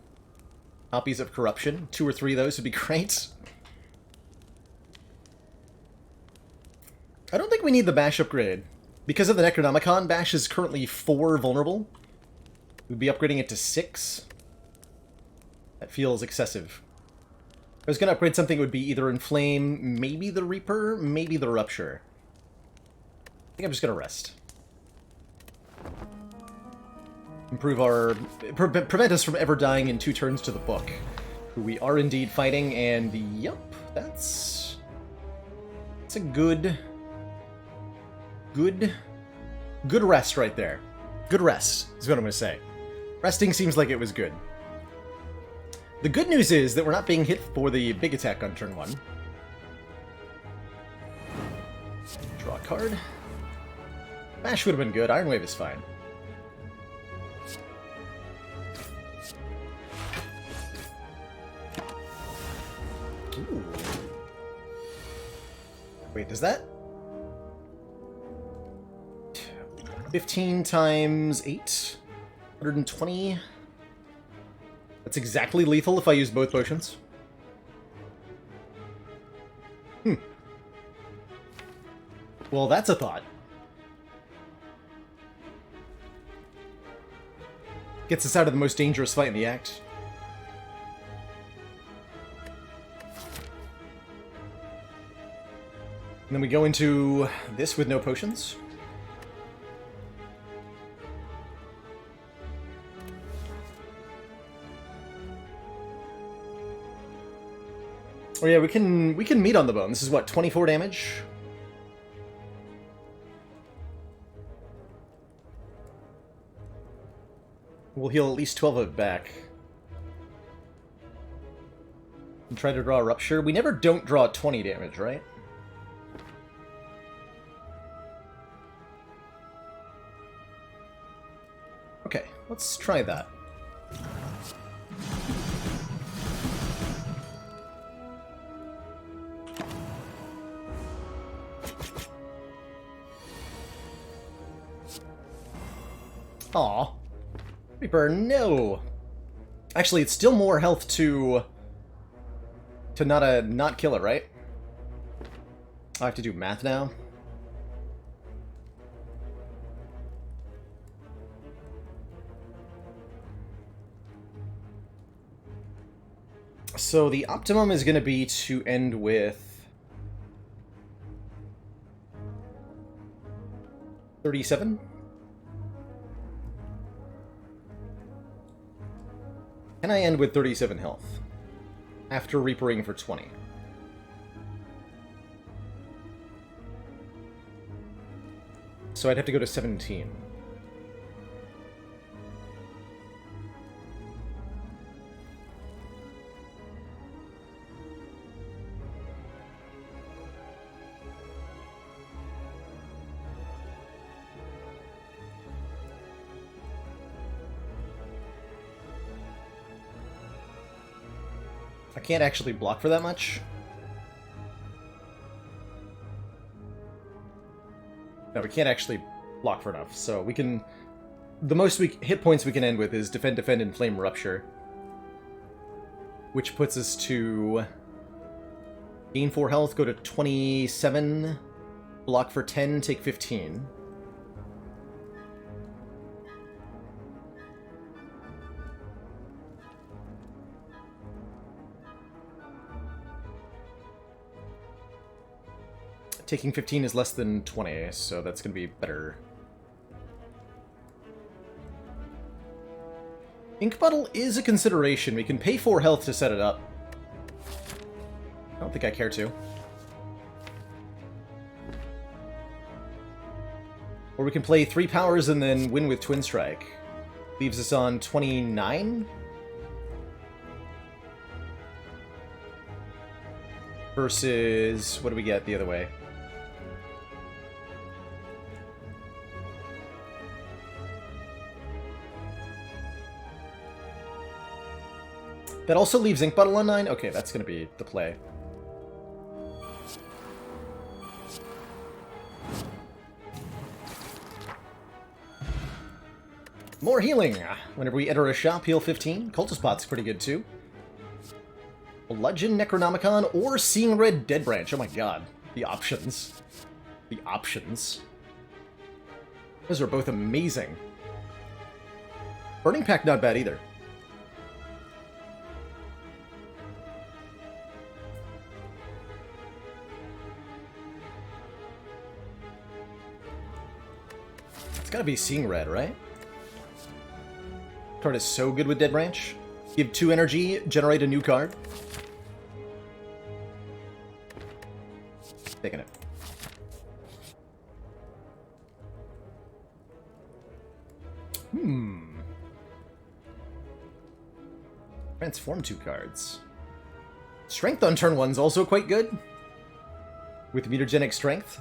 copies of Corruption. 2 or 3 of those would be great. I don't think we need the Bash upgrade. Because of the Necronomicon, Bash is currently 4 vulnerable. We'd be upgrading it to 6. That feels excessive. If I was going to upgrade something, it would be either Inflame, maybe the Reaper, maybe the Rupture. I think I'm just going to rest. Improve our... prevent us from ever dying in 2 turns to the Book, who we are indeed fighting, and yup, that's a good rest right there. Good rest, is what I'm going to say. Resting seems like it was good. The good news is that we're not being hit for the big attack on turn 1. Draw a card. Bash would have been good. Iron Wave is fine. Ooh. Wait, does that... 15 times 8? 120? That's exactly lethal if I use both potions. Well, that's a thought. Gets us out of the most dangerous fight in the act. And then we go into this with no potions. Oh yeah, we can meet on the bone. This is what, 24 damage? We'll heal at least 12 of it back. And try to draw a Rupture. We never don't draw 20 damage, right? Okay, let's try that. Aw. Reaper, no! Actually, it's still more health to not kill it, right? I have to do math now. So the optimum is going to be to end with 37? Can I end with 37 health? After Reapering for 20. So I'd have to go to 17. I can't actually block for that much. No, we can't actually block for enough, so we can... The most hit points we can end with is Defend, Defend, and Flame Rupture. Which puts us to... Gain 4 health, go to 27, block for 10, take 15. Taking 15 is less than 20, so that's going to be better. Ink Bottle is a consideration. We can pay 4 health to set it up. I don't think I care to. Or we can play 3 powers and then win with Twin Strike. Leaves us on 29? Versus... what do we get the other way? That also leaves Ink Bottle on 9? Okay, that's going to be the play. More healing! Whenever we enter a shop, heal 15. Cultist Pot's pretty good too. Bludgeon, Necronomicon, or Seeing Red Dead Branch. Oh my god. The options. The options. Those are both amazing. Burning Pack not bad either. It's gotta be Seeing Red, right? Card is so good with Dead Branch. Give 2 energy, generate a new card. Taking it. Transform 2 cards. Strength on turn 1's also quite good. With mutagenic strength.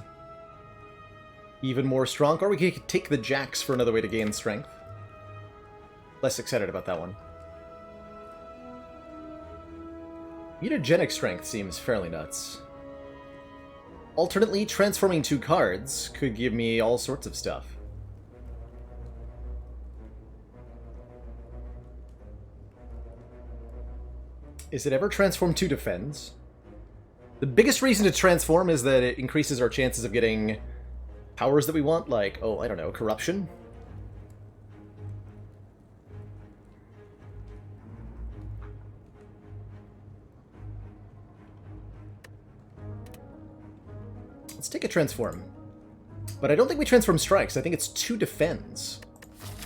Even more strong. Or we could take the Jacks for another way to gain strength. Less excited about that one. Mutagenic strength seems fairly nuts. Alternately, transforming 2 cards could give me all sorts of stuff. Is it ever transform 2 defends? The biggest reason to transform is that it increases our chances of getting powers that we want, like, oh, I don't know, corruption? Let's take a transform. But I don't think we transform strikes. I think it's 2 defends.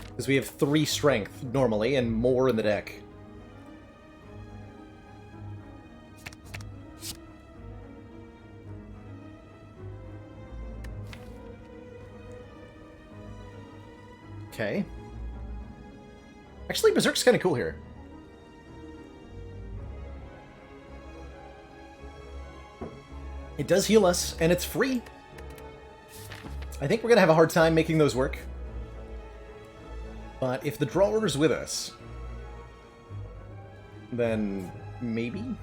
Because we have 3 strength normally and more in the deck. Okay. Actually, Berserk's kind of cool here. It does heal us, and it's free. I think we're going to have a hard time making those work. But if the drawer's with us, then maybe?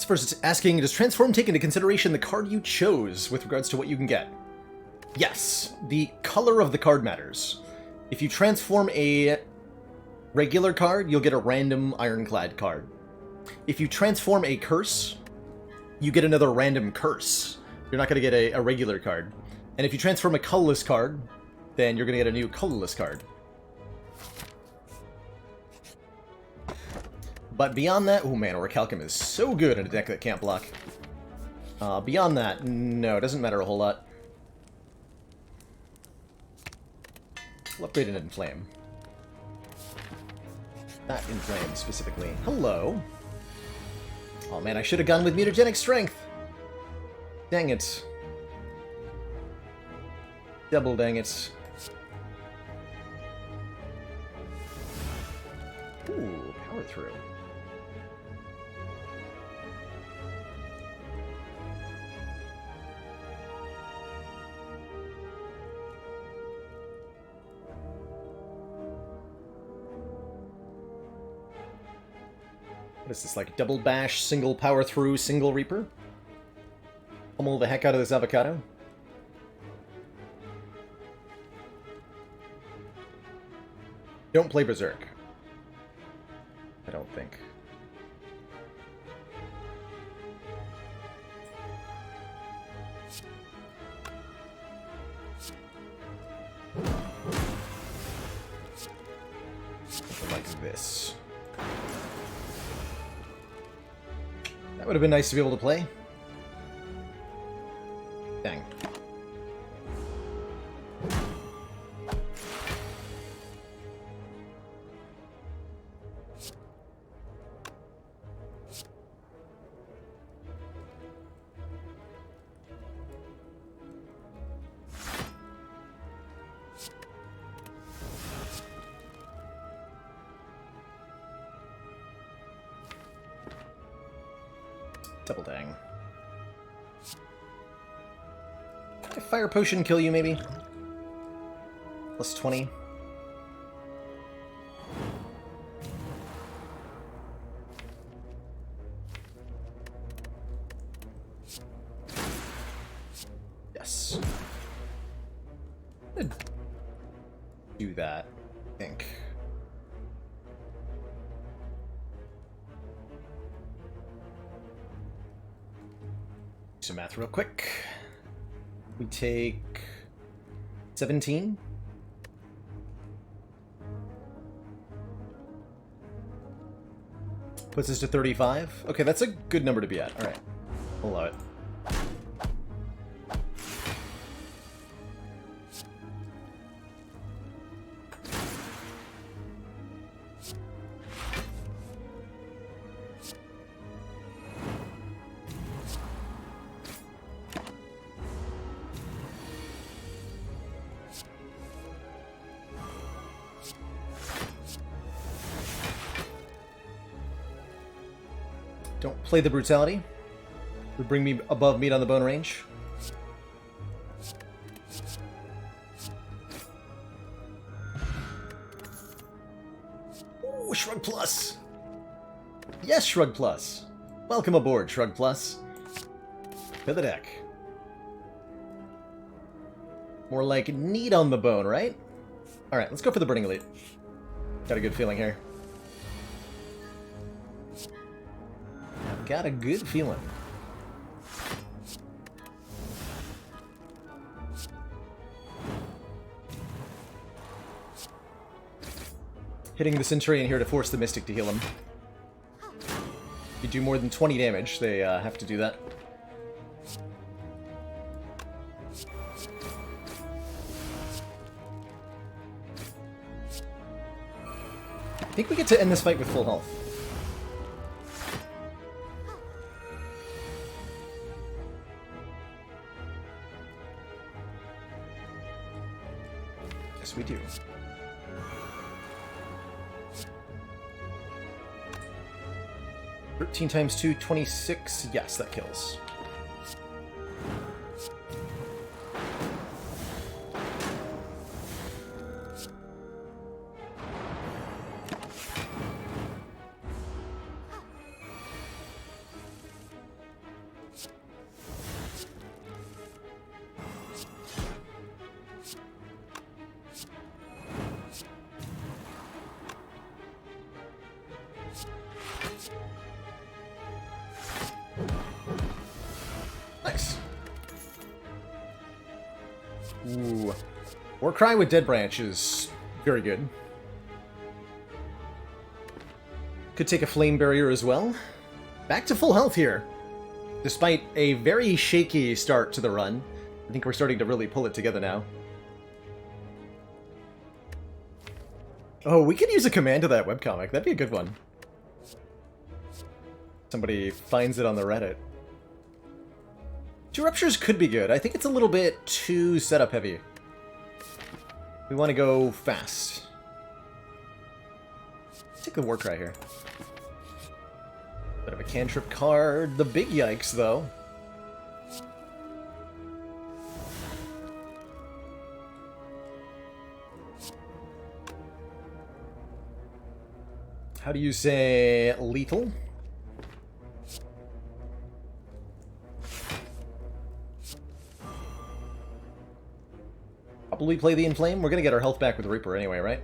First, it's asking, does transform take into consideration the card you chose with regards to what you can get? Yes, the color of the card matters. If you transform a regular card, you'll get a random Ironclad card. If you transform a curse, you get another random curse. You're not going to get a regular card. And if you transform a colorless card, then you're going to get a new colorless card. But beyond that, oh man, Orichalcum is so good in a deck that can't block. Beyond that, no, it doesn't matter a whole lot. We'll upgrade it in Flame. Not in Flame, specifically. Hello! Oh man, I should have gone with Mutagenic Strength! Dang it. Double dang it. Ooh, Power Through. What is this, like double bash, single power through, single reaper? Pummel the heck out of this avocado? Don't play Berserk. I don't think. Like this. That would have been nice to be able to play. Dang. Double dang. Can a fire potion kill you, maybe? Plus 20. Yes. I'm gonna do that, I think. some math real quick. We take 17. Puts us to 35. Okay, that's a good number to be at. Alright. We'll allow it. Don't play the brutality. Would bring me above meat on the bone range. Ooh, Shrug Plus! Yes, Shrug Plus! Welcome aboard, Shrug Plus. To the deck. More like meat on the bone, right? Alright, let's go for the Burning Elite. Got a good feeling here. Got a good feeling. Hitting the Centurion here to force the Mystic to heal him. If you do more than 20 damage, they have to do that. I think we get to end this fight with full health. We do. 13 times 2, 26. Yes, that kills. Nice. Ooh. Warcry with Dead Branch is very good. Could take a Flame Barrier as well. Back to full health here. Despite a very shaky start to the run, I think we're starting to really pull it together now. Oh, we could use a command to that webcomic. That'd be a good one. Somebody finds it on the Reddit. 2 Ruptures could be good. I think it's a little bit too setup heavy. We want to go fast. Take the Warcry here. Bit of a cantrip card. The big yikes, though. How do you say lethal? Probably play the Inflame. We're gonna get our health back with Reaper anyway, right?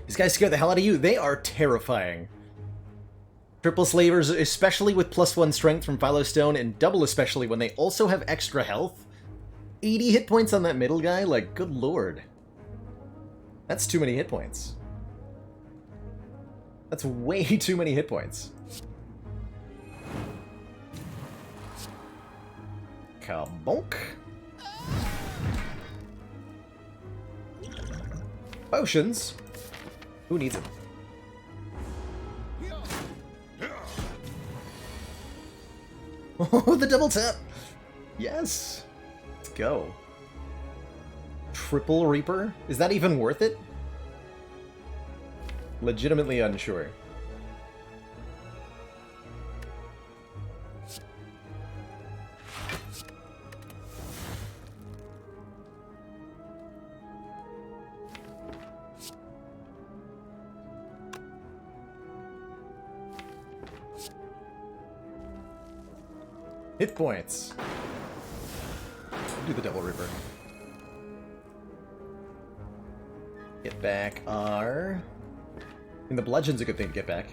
These guys scare the hell out of you. They are terrifying. Triple Slavers, especially with +1 strength from Philostone, and double especially when they also have extra health. 80 hit points on that middle guy? Like, good lord. That's too many hit points. That's way too many hit points. Kabonk. Potions? Who needs it? Oh, the double tap! Yes! Let's go. Triple Reaper? Is that even worth it? Legitimately unsure. Hit points. Do the double Reaper. Get back our... I mean, the bludgeon's a good thing to get back.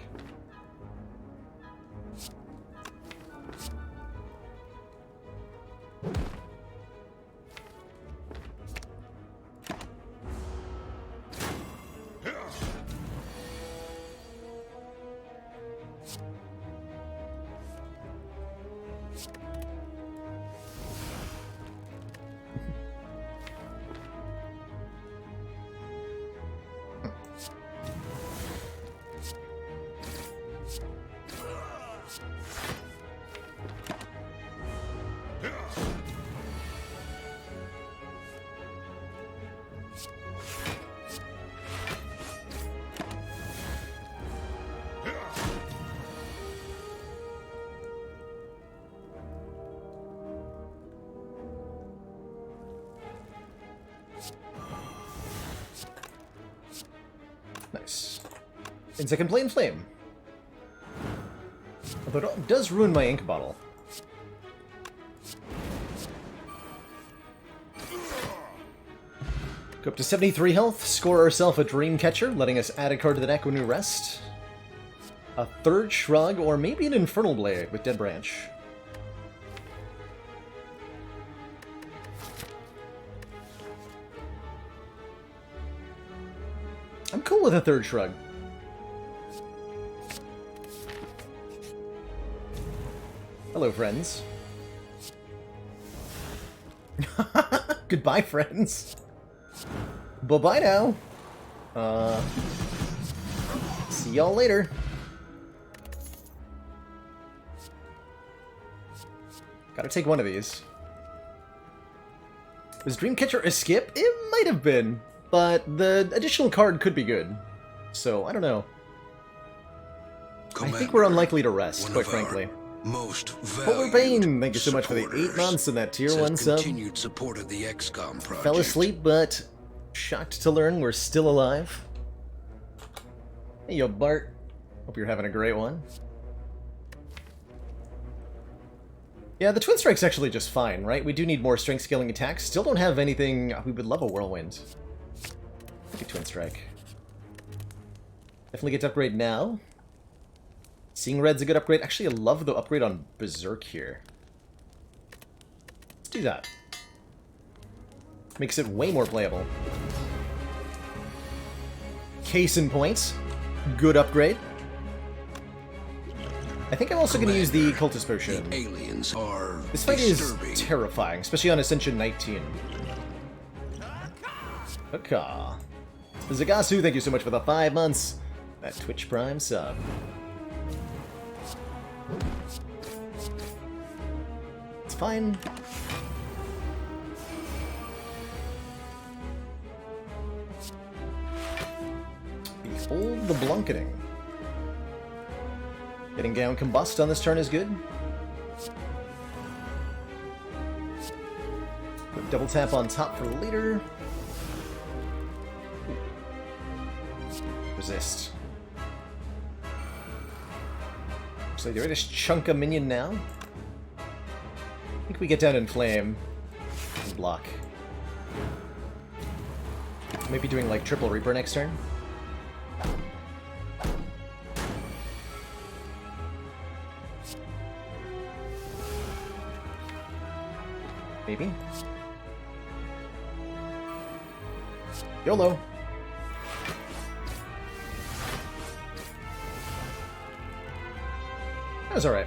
Nice. Insect and Plain Flame. Although it does ruin my ink bottle. Go up to 73 health, score ourselves a Dream Catcher, letting us add a card to the deck when we rest. A third Shrug, or maybe an Infernal Blade with Dead Branch. I'm cool with a third Shrug. Hello, friends. Goodbye, friends. Bye-bye now. See y'all later. Gotta take one of these. Was Dreamcatcher a skip? It might have been, but the additional card could be good. So, I don't know. Commander, I think we're unlikely to rest, quite frankly. Most Polar Bane, thank you so much for the 8 months and that tier 1 sub. Continued support of the XCOM project. Fell asleep, but shocked to learn we're still alive. Hey, yo, Bart. Hope you're having a great one. Yeah, the Twin Strike's actually just fine, right? We do need more strength scaling attacks. Still don't have anything... We would love a Whirlwind. Maybe Twin Strike. Definitely get to upgrade now. Seeing Red's a good upgrade. Actually, I love the upgrade on Berserk here. Let's do that. Makes it way more playable. Case in point. Good upgrade. I think I'm also going to use the Cultist Potion. The aliens are This fight disturbing. is terrifying, especially on Ascension 19. Haka. Zagasu, thank you so much for the 5 months. That Twitch Prime sub. It's fine. Behold the Blunketing. Getting down Combust on this turn is good. Put double tap on top for later. Resist. So the greatest chunk of minion now. I think we get down in flame and block. Maybe doing like triple Reaper next turn. Maybe. YOLO. That was alright.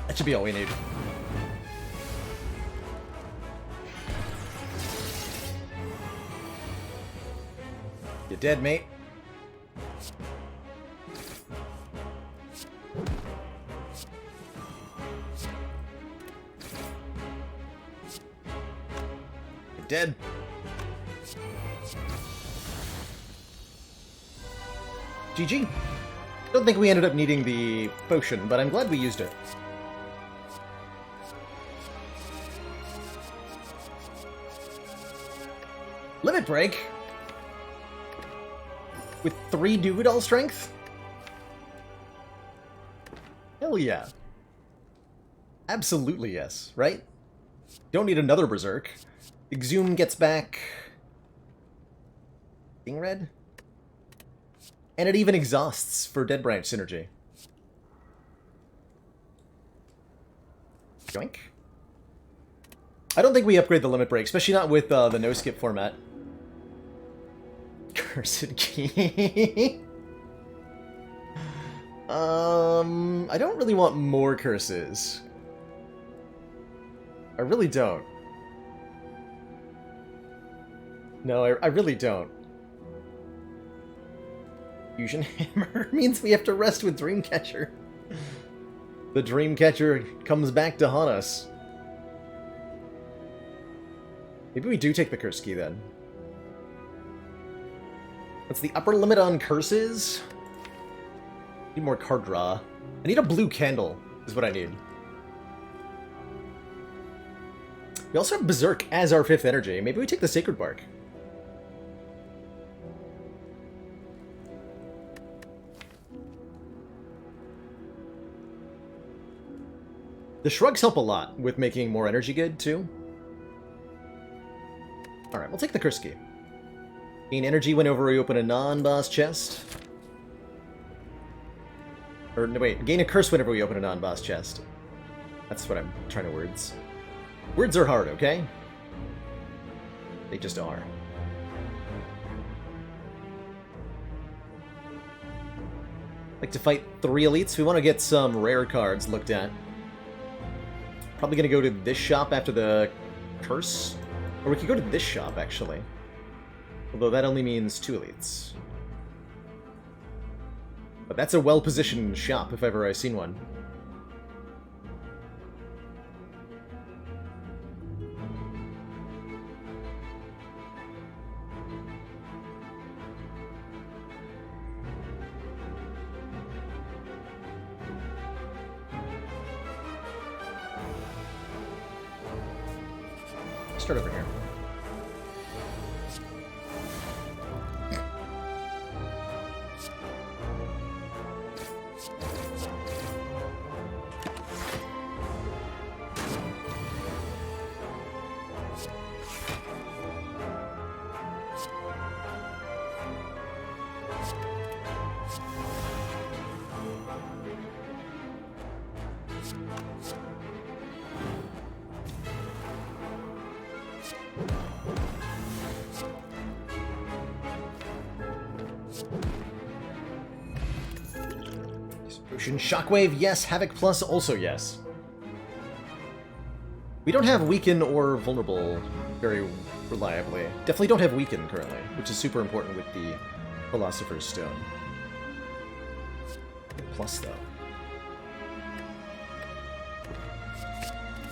That should be all we need. You're dead, mate. You're dead. GG. Don't think we ended up needing the potion, but I'm glad we used it. Limit Break? With 3 Duvidal strength? Hell yeah. Absolutely yes, right? Don't need another Berserk. Exhume gets back... Red? And it even exhausts for Dead Branch synergy. Yoink. I don't think we upgrade the Limit Break, especially not with the no-skip format. Cursed key. I don't really want more curses. I really don't. No, I really don't. Fusion Hammer means we have to rest with Dreamcatcher. The Dreamcatcher comes back to haunt us. Maybe we do take the curse key then. What's the upper limit on curses? Need more card draw. I need a blue candle, is what I need. We also have Berserk as our 5th energy. Maybe we take the Sacred Bark. The shrugs help a lot with making more energy good, too. Alright, we'll take the curse key. Gain energy whenever we open a non-boss chest. Or, no, wait, gain a curse whenever we open a non-boss chest. That's what I'm trying to words. Words are hard, okay? They just are. Like to fight 3 elites? We want to get some rare cards looked at. Probably going to go to this shop after the curse. Or we could go to this shop, actually. Although that only means 2 elites. But that's a well-positioned shop, if ever I've seen one. Start over here. Ocean Shockwave, yes. Havoc Plus, also yes. We don't have Weaken or Vulnerable very reliably. Definitely don't have Weaken currently, which is super important with the Philosopher's Stone. Plus, though.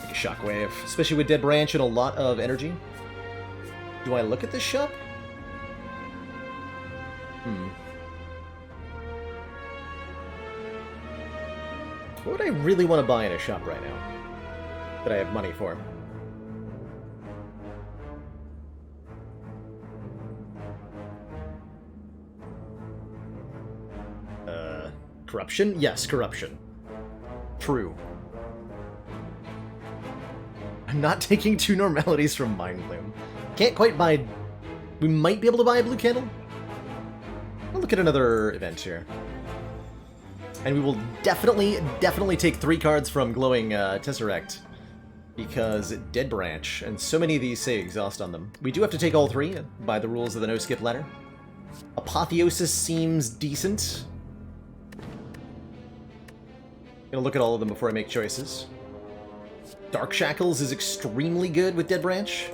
Like a Shockwave, especially with Dead Branch and a lot of energy. Do I look at this shop? What would I really want to buy in a shop right now that I have money for? Corruption? Yes, corruption. True. I'm not taking 2 normalities from Mind Bloom. Can't quite buy... We might be able to buy a blue candle? I'll look at another event here. And we will definitely take 3 cards from Glowing Tesseract. Because Dead Branch, and so many of these say exhaust on them. We do have to take all 3 by the rules of the no-skip ladder. Apotheosis seems decent. Gonna look at all of them before I make choices. Dark Shackles is extremely good with Dead Branch.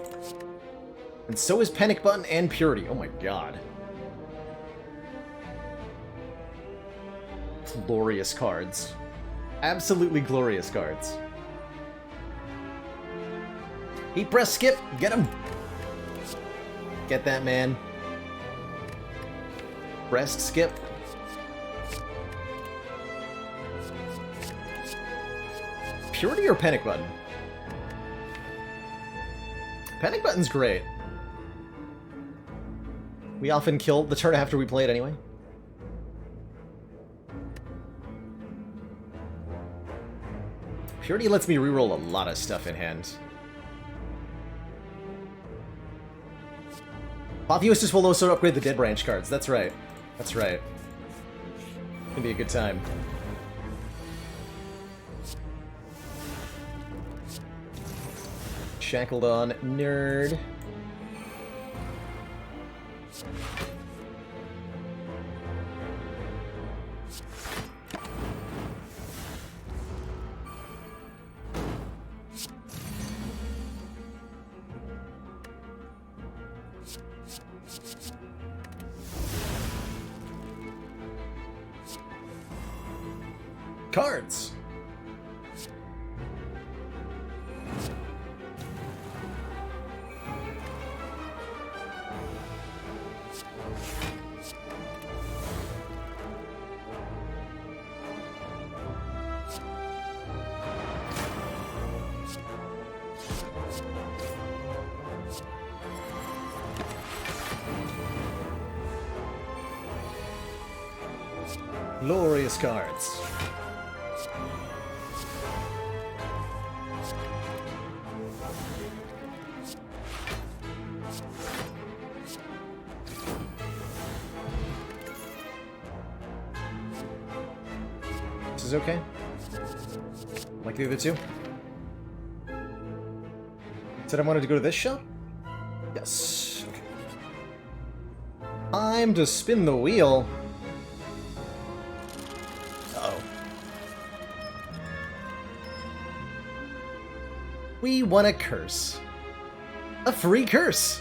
And so is Panic Button and Purity. Oh my god. Glorious cards. Absolutely glorious cards. Heat Press Skip! Get him! Get that man. Breast Skip. Purity or Panic Button? Panic Button's great. We often kill the turn after we play it anyway. Purity lets me reroll a lot of stuff in hand. Apotheosis will also upgrade the Dead Branch cards. That's right. That's right. Gonna be a good time. Shackled on nerd. cards. Glorious cards. This is okay. Like the other two. Said I wanted to go to this shop? Yes. Okay. Time to spin the wheel. We won a curse. A free curse!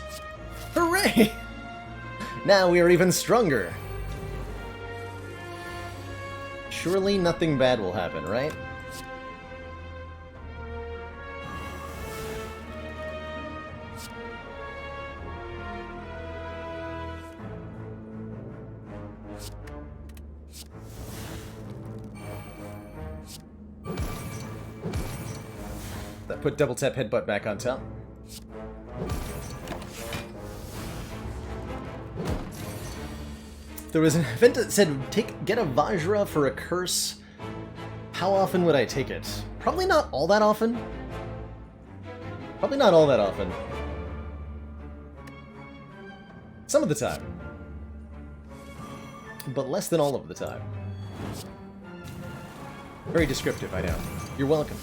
Hooray! Now we are even stronger. Surely nothing bad will happen, right? That put double tap headbutt back on top. There was an event that said, get a Vajra for a curse. How often would I take it? Probably not all that often. Probably not all that often. Some of the time. But less than all of the time. Very descriptive, I know. You're welcome.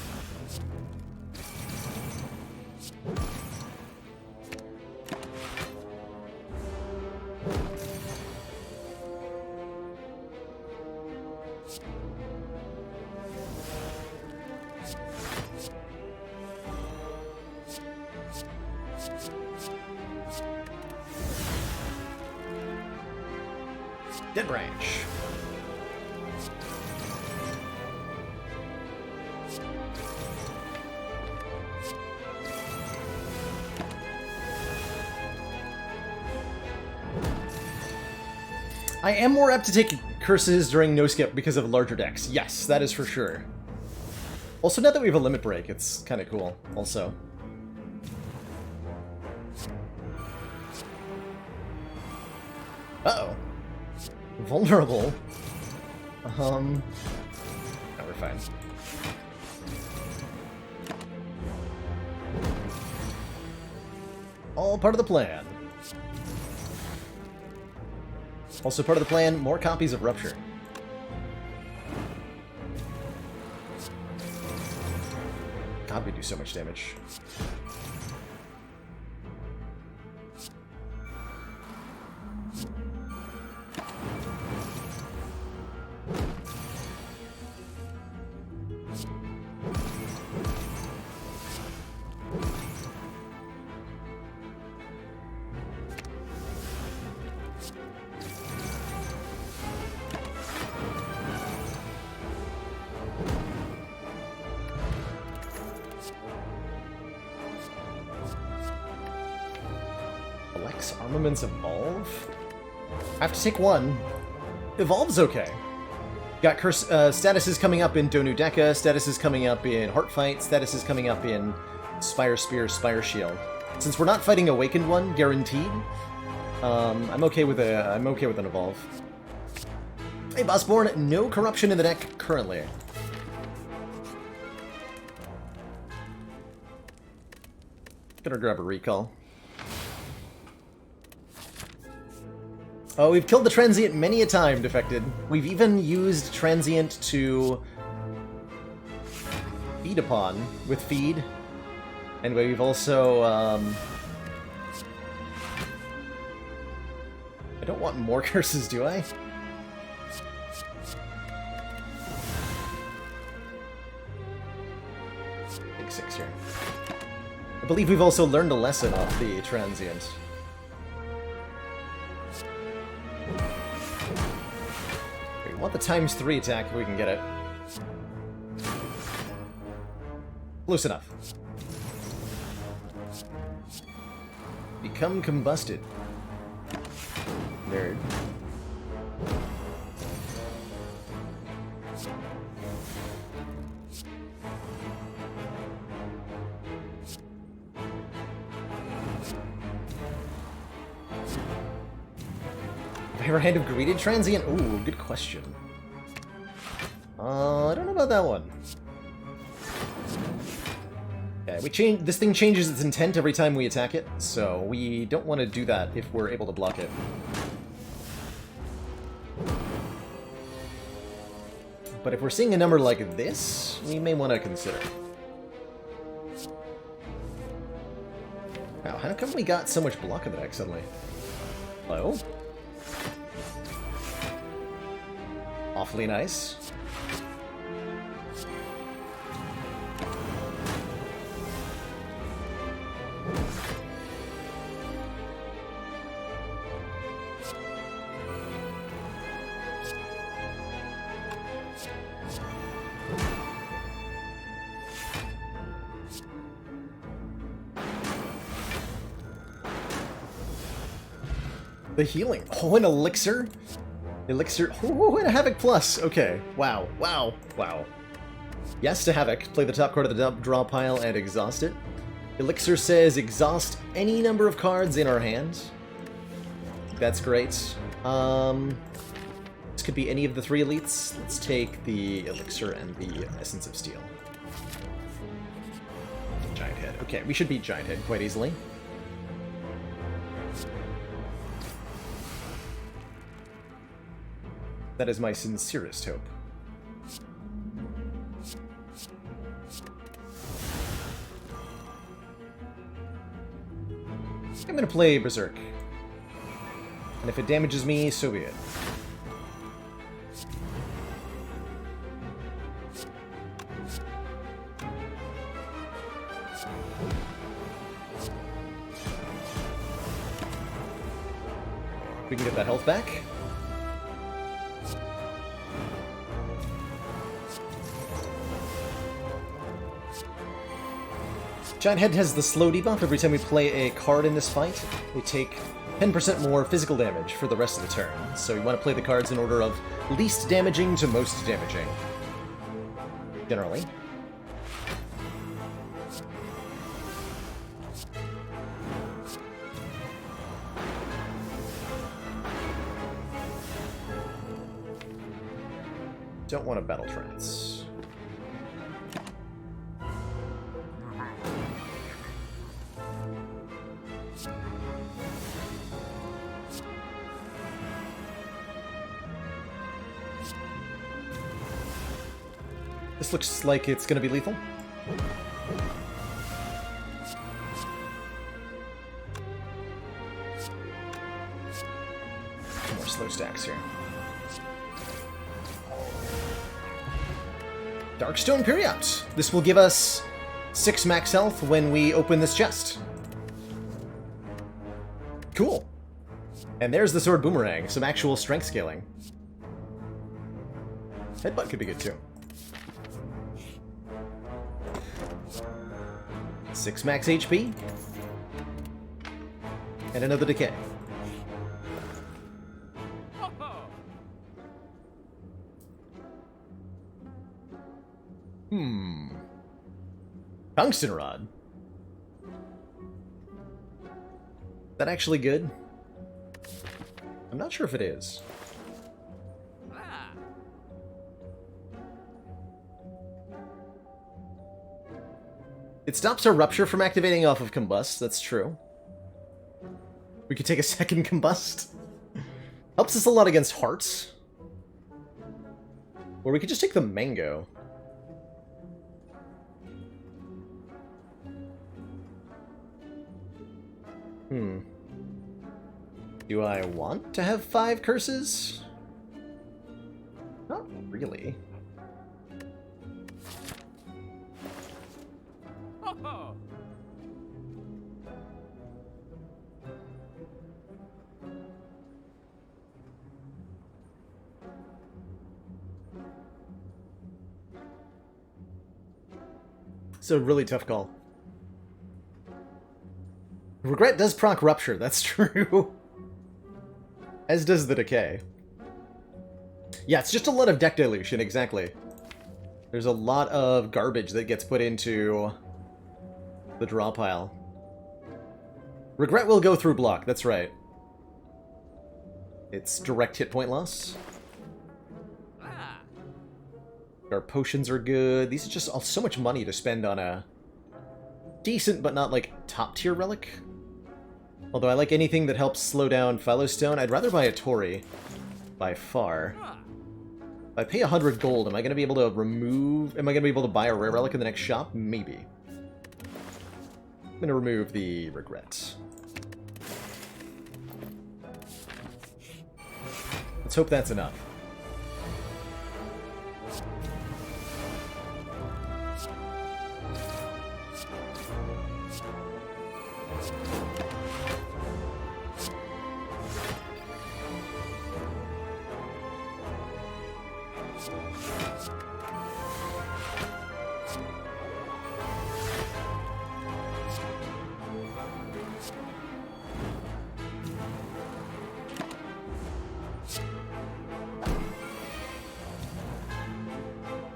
Dead Branch. I am more apt to take curses during no skip because of larger decks. Yes, that is for sure. Also, now that we have a limit break, it's kind of cool, also. Uh-oh. Vulnerable. No, we're fine. All part of the plan. Also part of the plan, more copies of Rupture. God, we do so much damage. Armaments Evolve? I have to take one. Evolve's okay. Got curse statuses coming up in Donu Deka, statuses coming up in Heartfight, statuses coming up in Spire Spear, Spire Shield. Since we're not fighting Awakened one, guaranteed, I'm okay with an Evolve. Hey Bossborn, no corruption in the deck currently. Gonna grab a recall. Oh, we've killed the Transient many a time, Defected. We've even used Transient to feed upon with Feed. And we've also, I don't want more curses, do I? Big 6 here. I believe we've also learned a lesson off the Transient. We want the ×3 attack if we can get it. Close enough. Become combusted. Nerd. Have I ever had a greeted transient? Ooh, good question. I don't know about that one. Okay, this thing changes its intent every time we attack it, so we don't want to do that if we're able to block it. But if we're seeing a number like this, we may want to consider. Wow, how come we got so much block in the deck suddenly? Hello? Awfully nice. The healing. Oh, an elixir? Elixir. Oh, and a Havoc Plus. Okay. Wow. Wow. Wow. Yes to Havoc. Play the top card of the draw pile and exhaust it. Elixir says exhaust any number of cards in our hand. That's great. This could be any of the 3 elites. Let's take the Elixir and the Essence of Steel. Giant Head. Okay, we should beat Giant Head quite easily. That is my sincerest hope. I'm gonna play Berserk. And if it damages me, so be it. We can get that health back. Giant Head has the slow debuff. Every time we play a card in this fight, we take 10% more physical damage for the rest of the turn. So you want to play the cards in order of least damaging to most damaging. Generally. Don't want to battle trance. This looks like it's going to be lethal. More slow stacks here. Darkstone Periapt. This will give us 6 max health when we open this chest. Cool. And there's the Sword Boomerang, some actual strength scaling. Headbutt could be good too. 6 max HP. And another decay. Tungsten Rod. Is that actually good? I'm not sure if it is. It stops our rupture from activating off of Combust, that's true. We could take a second Combust. Helps us a lot against hearts. Or we could just take the Mango. Do I want to have 5 curses? Not really. It's a really tough call. Regret does proc Rupture, that's true. As does the Decay. Yeah, it's just a lot of deck dilution, exactly. There's a lot of garbage that gets put into the draw pile. Regret will go through block, that's right. It's direct hit point loss. Our potions are good. These are just so much money to spend on a decent but not like top tier relic. Although I like anything that helps slow down Phylostone. I'd rather buy a Tori by far. If I pay 100 gold, am I going to be able to remove... Am I going to be able to buy a rare relic in the next shop? Maybe. I'm going to remove the Regret. Let's hope that's enough.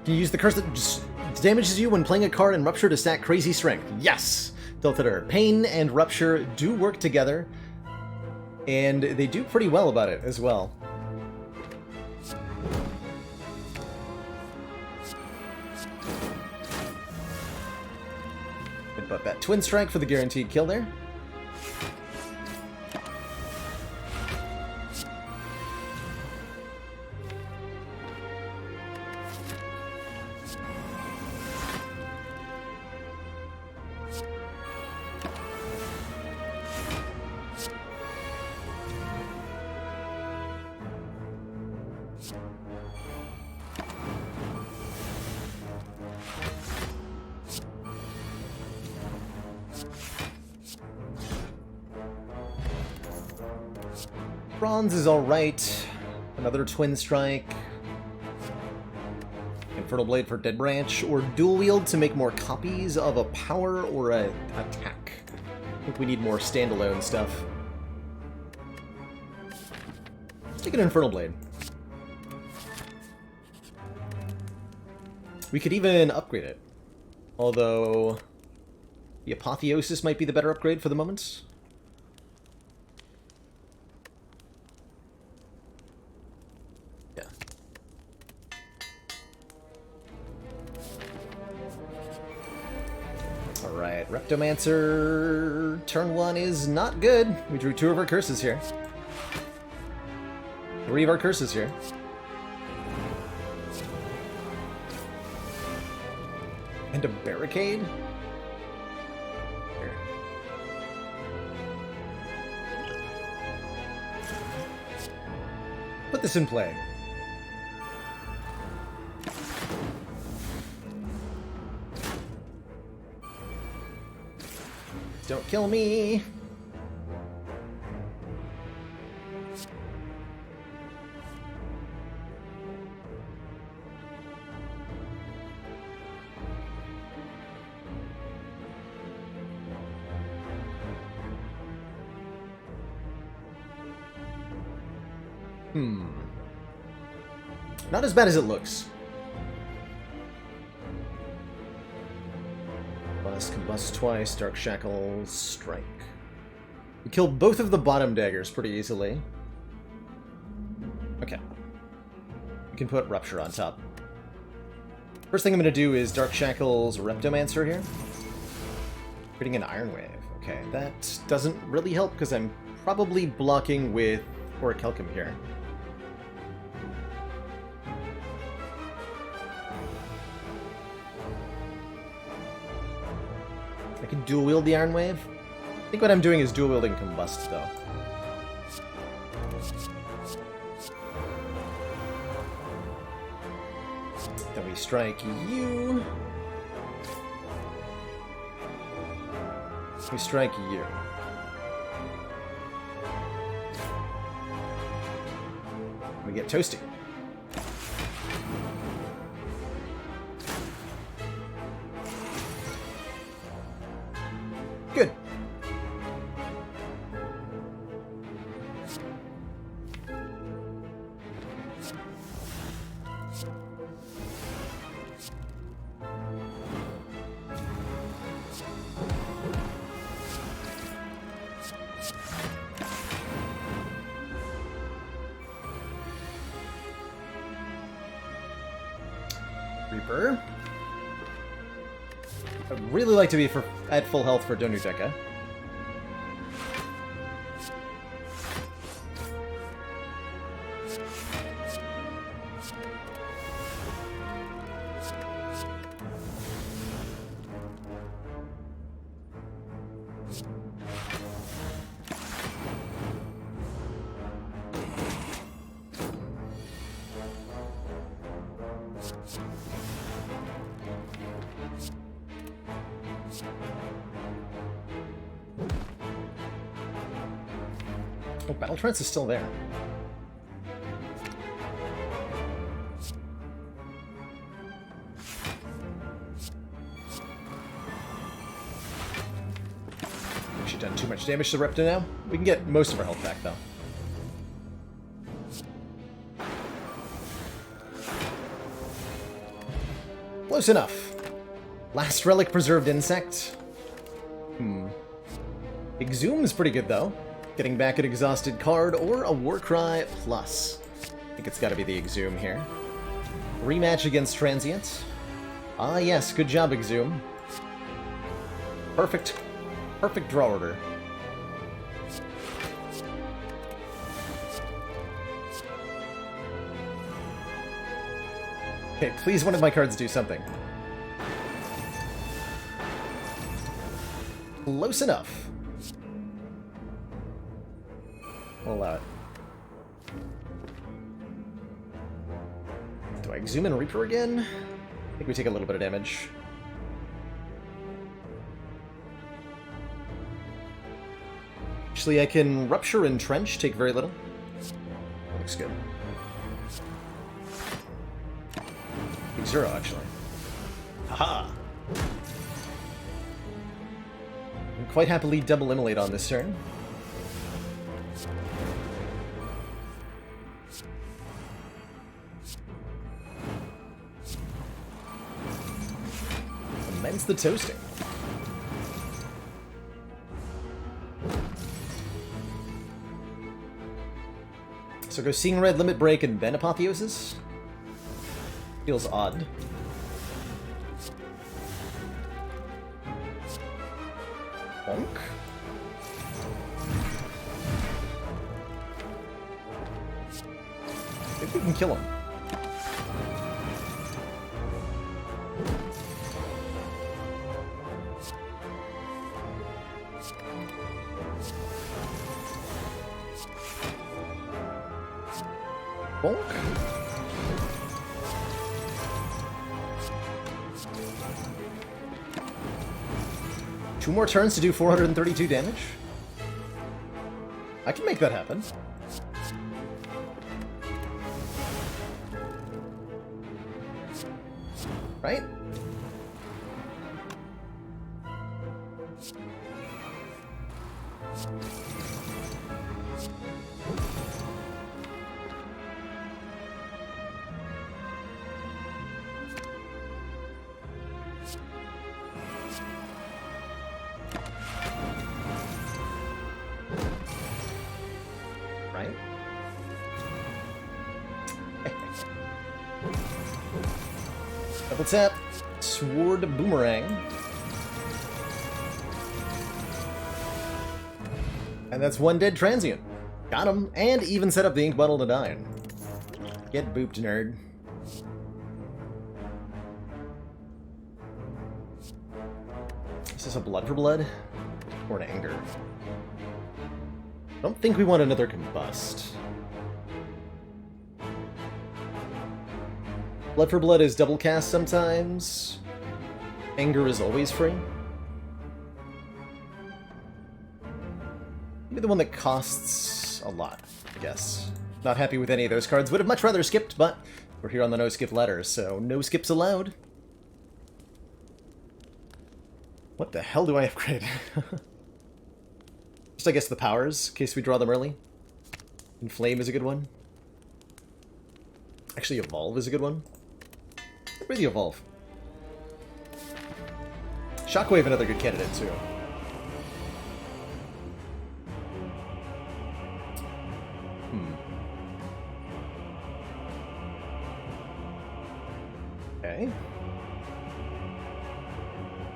Can you use the curse that just damages you when playing a card and Rupture to stack Crazy Strength? Yes! Tilted. Pain and Rupture do work together, and they do pretty well about it as well. But that Twin Strike for the guaranteed kill there. Bronze is alright. Another Twin Strike. Infernal Blade for Dead Branch. Or Dual Wield to make more copies of a power or a attack. I think we need more standalone stuff. Let's take an Infernal Blade. We could even upgrade it. Although the Apotheosis might be the better upgrade for the moment. Alright, Reptomancer, turn 1 is not good. We drew 2 of our curses here. 3 of our curses here. And a Barricade? Here. Put this in play. Don't kill me! Not as bad as it looks. Combust twice, Dark Shackles, Strike. We killed both of the bottom daggers pretty easily. Okay. We can put Rupture on top. First thing I'm going to do is Dark Shackles Reptomancer here. Creating an Iron Wave. Okay, that doesn't really help because I'm probably blocking with Orichalcum here. I can dual wield the Iron Wave. I think what I'm doing is dual wielding Combust, though. Then we strike you. We strike you. We get Toasty. Reaper. I'd really like to be at full health for Donuteka. Oh, Battle Trance is still there. Actually done too much damage to Repta now. We can get most of our health back, though. Close enough. Last relic preserved insect. Exhume is pretty good, though. Getting back an exhausted card or a Warcry plus. I think it's got to be the Exhume here. Rematch against Transient. Ah, yes, good job, Exhume. Perfect draw order. Okay, please one of my cards do something. Close enough. We'll allow it. Do I zoom in Reaper again? I think we take a little bit of damage. Actually, I can Rupture and Trench, take very little. Looks good. Big 0, actually. Haha! I'm quite happily double immolate on this turn. Immense the toasting. So go Seeing Red, Limit Break, and then Apotheosis? Feels odd. Bonk. Maybe we can kill him. Bonk. Two more turns to do 432 damage? I can make that happen. Right? Right? Double tap. Sword Boomerang. And that's one dead Transient. Got him, and even set up the ink bottle to 9. Get booped, nerd. Is this a Blood for Blood? Or an Anger? I don't think we want another Combust. Blood for Blood is double cast sometimes. Anger is always free. Maybe the one that costs a lot, I guess. Not happy with any of those cards. Would have much rather skipped, but we're here on the no-skip ladder, so no skips allowed. What the hell do I upgrade? Just, I guess, the powers, in case we draw them early. Inflame is a good one. Actually, Evolve is a good one. Where's the Evolve? Shockwave, another good candidate, too. Okay.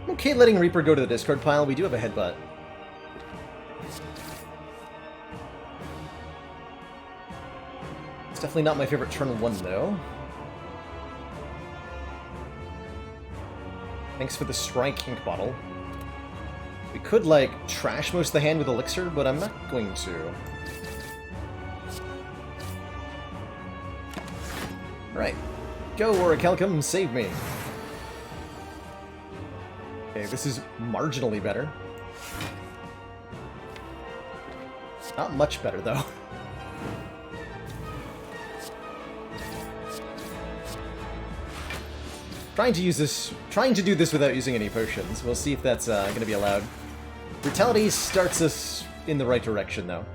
I'm okay letting Reaper go to the discard pile. We do have a headbutt. It's definitely not my favorite turn 1, though. Thanks for the strike, Ink Bottle. We could, like, trash most of the hand with Elixir, but I'm not going to. Alright. Go, Orichalcum, save me. Okay, this is marginally better. Not much better, though. Trying to do this without using any potions. We'll see if that's going to be allowed. Brutality starts us in the right direction, though.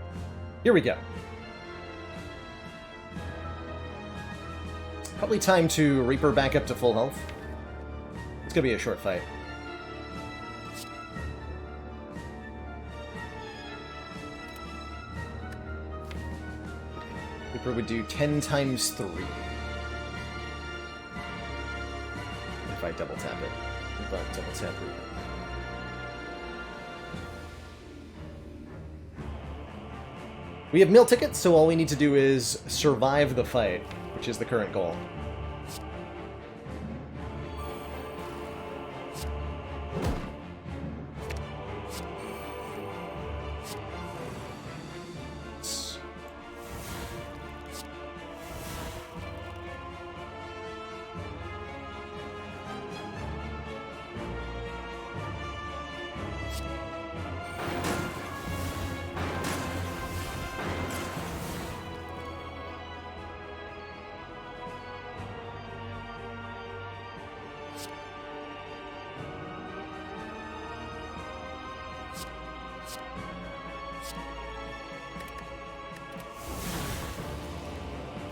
Here we go. Probably time to Reaper back up to full health. It's going to be a short fight. Reaper would do 10 times 3. If I double tap it. If I double tap Reaper. We have meal tickets, so all we need to do is survive the fight, which is the current goal.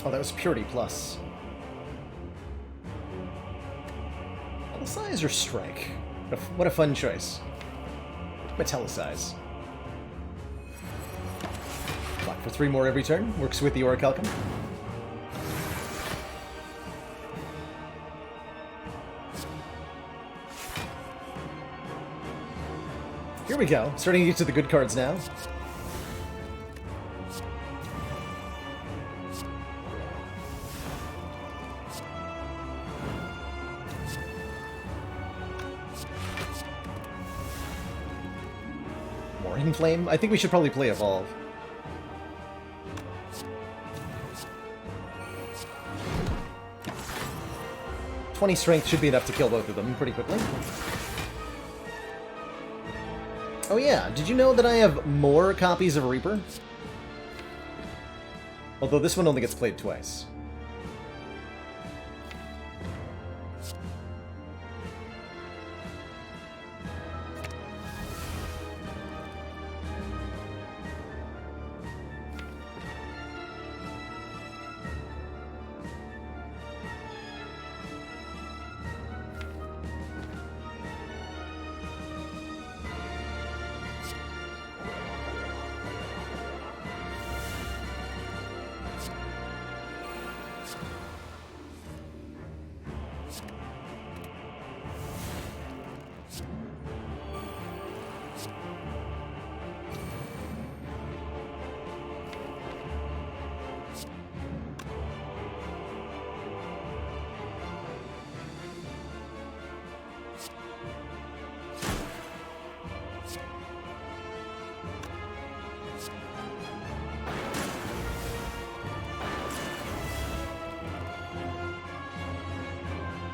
Oh, that was Purity Plus. Metallicize or Strike? What a fun choice. Metallicize. Block for 3 more every turn. Works with the Orichalcum. Here we go. Starting to get to the good cards now. Flame? I think we should probably play Evolve. "20 strength should be enough to kill both of them pretty quickly. Oh yeah, did you know that I have more copies of Reaper? Although this one only gets played twice.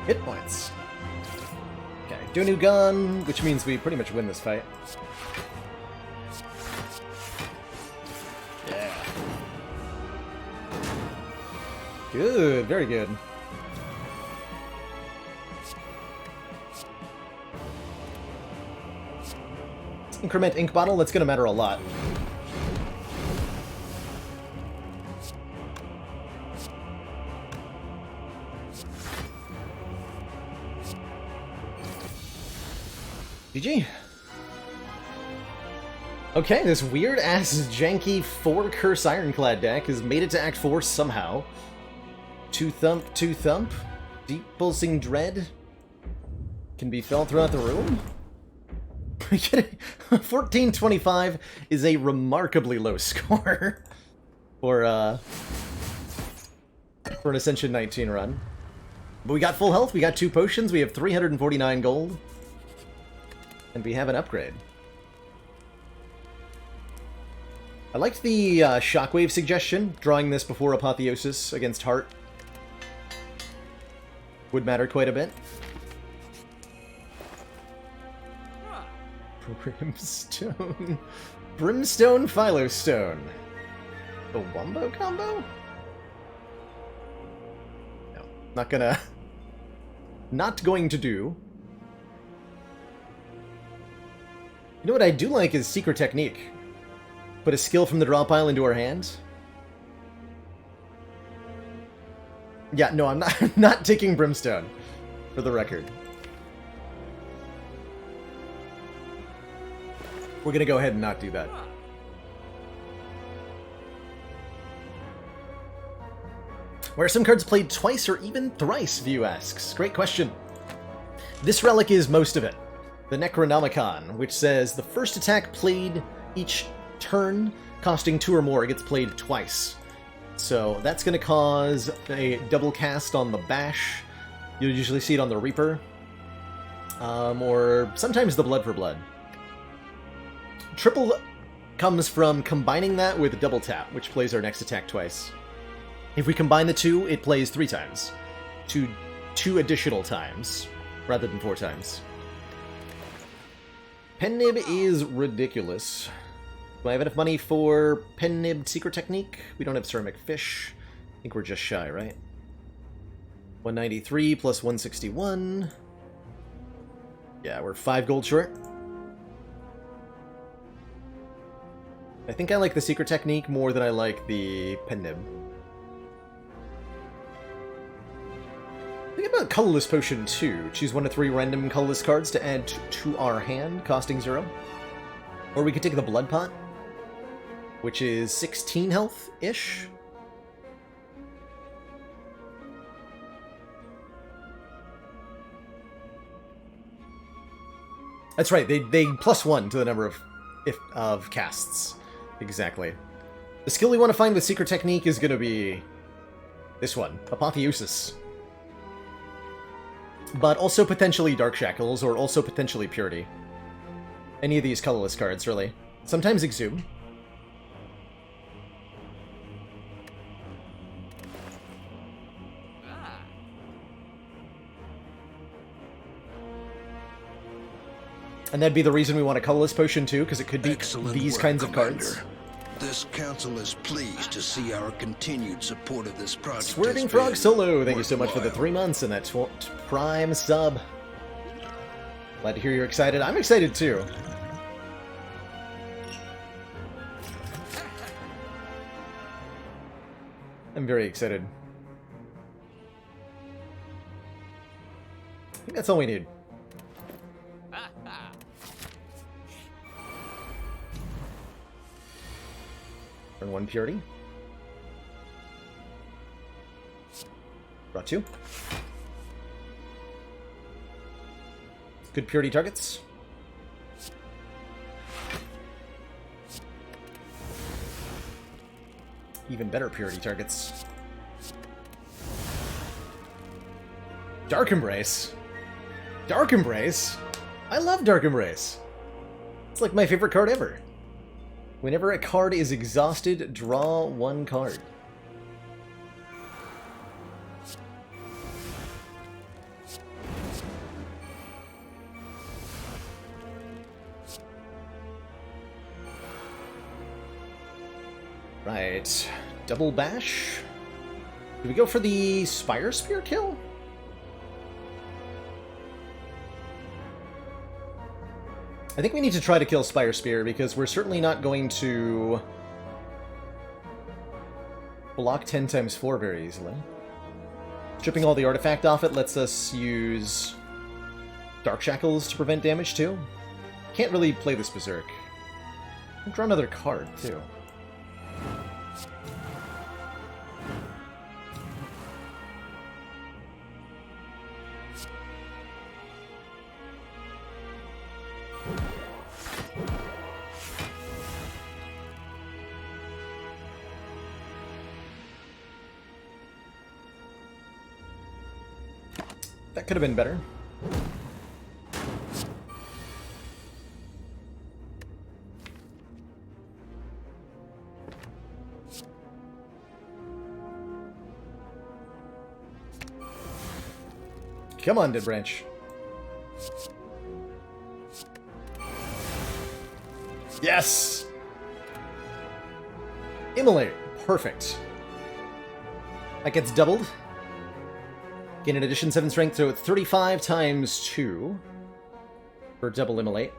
Hit points. Okay, do a new gun, which means we pretty much win this fight. Yeah. Good, very good. Increment Ink Bottle, that's gonna matter a lot. GG. Okay, this weird-ass, janky 4-curse Ironclad deck has made it to Act 4 somehow. 2 thump, 2 thump. Deep Pulsing Dread can be felt throughout the room? 1425 is a remarkably low score for an Ascension 19 run. But we got full health, we got 2 potions, we have 349 gold. And we have an upgrade. I liked the Shockwave suggestion, drawing this before Apotheosis against Heart. Would matter quite a bit. Brimstone. Brimstone Philostone. The Wombo combo? No. Not gonna... Not going to do. You know what I do like is Secret Technique. Put a skill from the draw pile into her hand. Yeah, no, I'm not, not taking Brimstone, for the record. We're gonna go ahead and not do that. Where are some cards played twice or even thrice, View asks. Great question. This relic is most of it. The Necronomicon, which says the first attack played each turn, costing 2 or more, gets played twice. So that's going to cause a double cast on the Bash. You'll usually see it on the Reaper. Or sometimes the Blood for Blood. Triple comes from combining that with Double Tap, which plays our next attack twice. If we combine the 2, it plays 3 times. 2 additional times, rather than 4 times. Pen Nib is ridiculous. Do I have enough money for Pen Nib Secret Technique? We don't have Ceramic Fish. I think we're just shy, right? 193 plus 161. Yeah, we're 5 gold short. I think I like the Secret Technique more than I like the Pen Nib. Think about Colorless Potion 2. Choose 1 to 3 random colorless cards to add to our hand, costing 0. Or we could take the Blood Pot, which is 16 health-ish. That's right, they +1 to the number of casts. Exactly. The skill we want to find with Secret Technique is going to be this one, Apotheosis. But also potentially Dark Shackles, or also potentially Purity. Any of these colorless cards, really. Sometimes Exhume. And that'd be the reason we want a colorless potion too, because it could be these kinds of cards. This council is pleased to see our continued support of this project. Swerving Frog Solo, thank you so much for the 3 months and that Prime sub. Glad to hear you're excited. I'm excited too. I'm very excited. I think that's all we need. Turn 1 Purity. Draw 2. Good Purity targets. Even better Purity targets. Dark Embrace. Dark Embrace? I love Dark Embrace. It's like my favorite card ever. Whenever a card is exhausted, draw 1 card. Right. Double Bash. Do we go for the Spire Spear kill? I think we need to try to kill Spire Spear, because we're certainly not going to block 10 times 4 very easily. Stripping all the artifact off it lets us use Dark Shackles to prevent damage too. Can't really play this Berserk. I'll draw another card too. That could have been better. Come on, Dead Branch. Yes! Immolate. Perfect. That gets doubled. Gain an addition 7 strength, so it's 35 times 2 for double Immolate.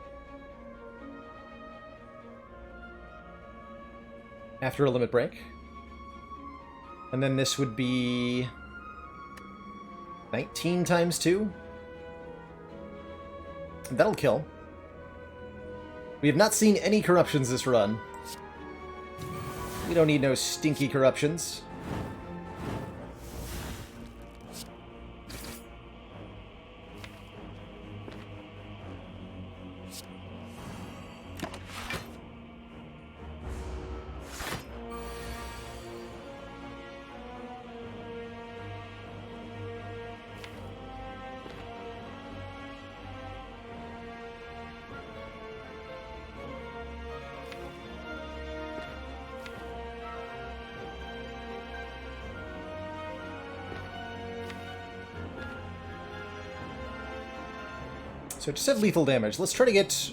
After a limit break. And then this would be 19 times 2. That'll kill. We have not seen any corruptions this run. We don't need no stinky corruptions. So just have lethal damage. Let's try to get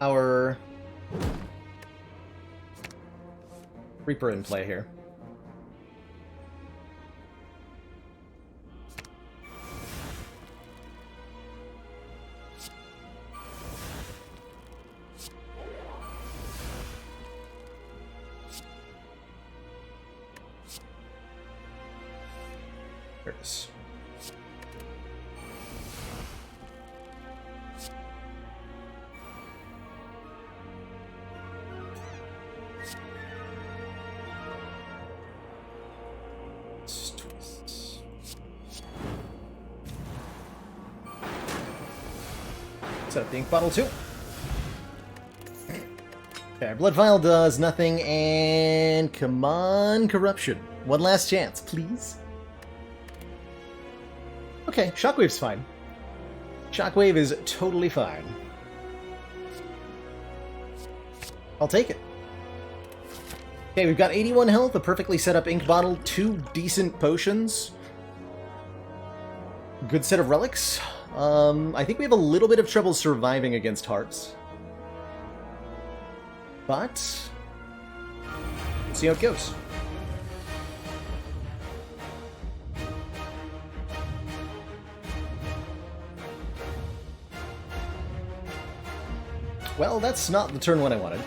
our Reaper in play here. There it is. Set up the ink bottle too. Okay, our blood vial does nothing, and come on, corruption. One last chance, please. Okay, Shockwave's fine. Shockwave is totally fine. I'll take it. Okay, we've got 81 health, a perfectly set up ink bottle, 2 decent potions. Good set of relics. I think we have a little bit of trouble surviving against hearts. But let's see how it goes. Well, that's not the turn one I wanted.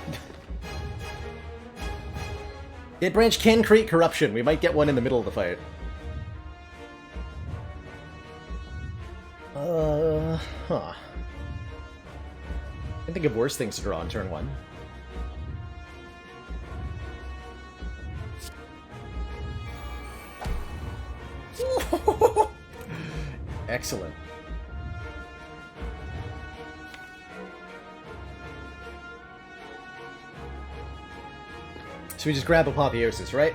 Dead Branch can create corruption. We might get one in the middle of the fight. Huh. I can think of worse things to draw on turn one. Excellent. So we just grab Apotheosis, right?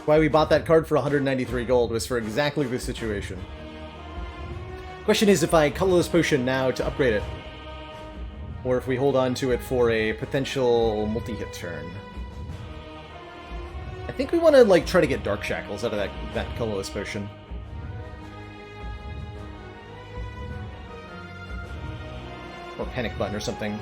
Why we bought that card for 193 gold was for exactly this situation. Question is if I colorless potion now to upgrade it, or if we hold on to it for a potential multi-hit turn. I think we want to like try to get Dark Shackles out of that colorless potion. Or Panic Button or something.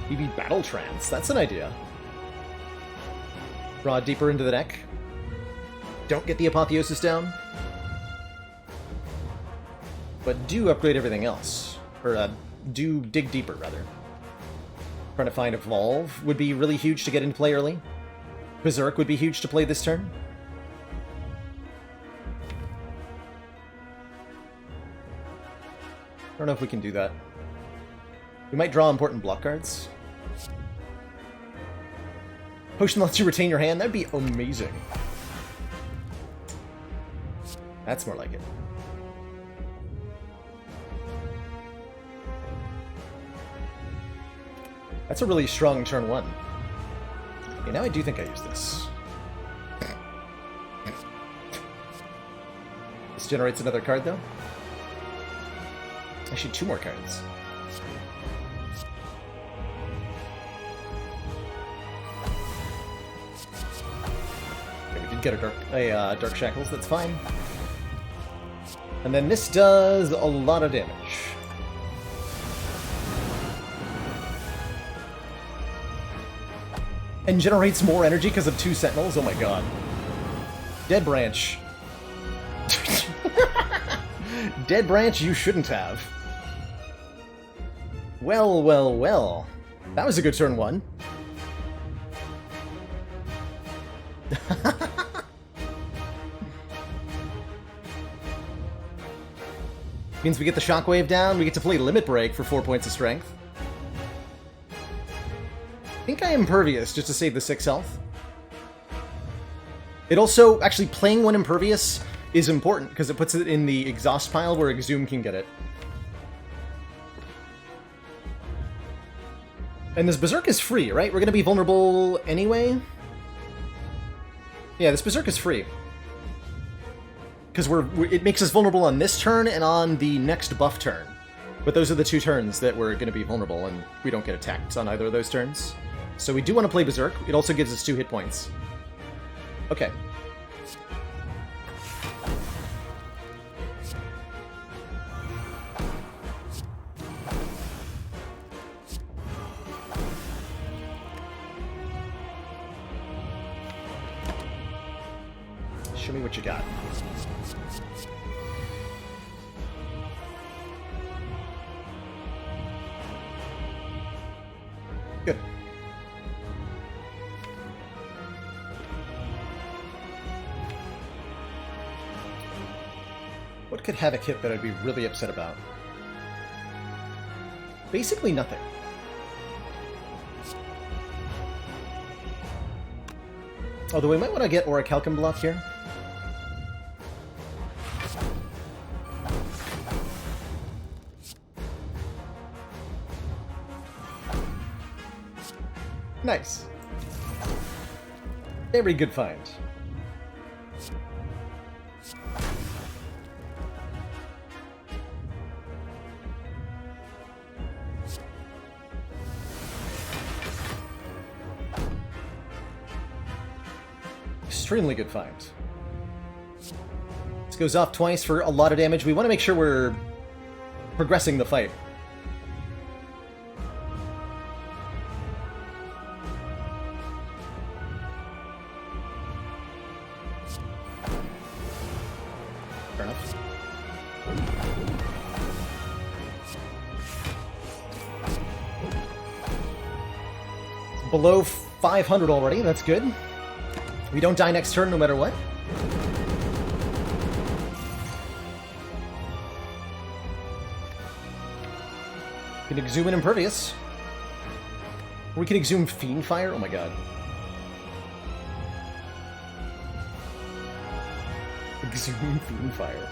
BB Battle Trance, that's an idea. Draw deeper into the deck. Don't get the Apotheosis down. But do upgrade everything else. Or do dig deeper, rather. Trying to find Evolve would be really huge to get into play early. Berserk would be huge to play this turn. I don't know if we can do that. We might draw important block cards. Potion lets you retain your hand? That'd be amazing. That's more like it. That's a really strong turn 1. Okay, now I do think I use this. This generates another card, though. Actually, 2 more cards. Okay, we did get a Dark Shackles, that's fine. And then this does a lot of damage. And generates more energy because of 2 Sentinels? Oh my god. Dead Branch. Dead Branch you shouldn't have. Well, well, well. That was a good turn 1. Means we get the Shockwave down, we get to play Limit Break for 4 points of strength. I think I am Impervious, just to save the 6 health. It also, actually, playing one Impervious is important, because it puts it in the exhaust pile where Exhume can get it. And this Berserk is free, right? We're going to be vulnerable anyway? Yeah, this Berserk is free. Because it makes us vulnerable on this turn and on the next buff turn. But those are the 2 turns that we're going to be vulnerable, and we don't get attacked on either of those turns. So we do want to play Berserk. It also gives us 2 hit points. Okay. Show me what you got. Good. What could Havoc hit that I'd be really upset about? Basically nothing. Although we might want to get Orichalcum block here. Nice. Very good find. Extremely good find. This goes off twice for a lot of damage. We want to make sure we're progressing the fight. Fair enough. It's below 500 already, that's good. We don't die next turn no matter what. We can Exhume an Impervious. Or we can Exhume Fiendfire. Oh my god. Exhume Fiendfire.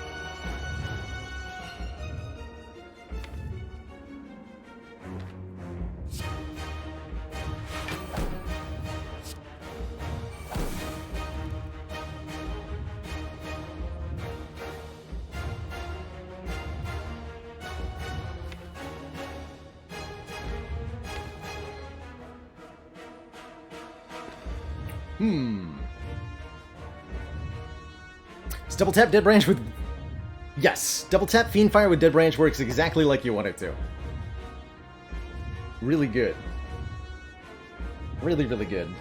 It's double tap Dead Branch with... Yes! Double tap Fiendfire with Dead Branch works exactly like you want it to. Really good. Really, really good.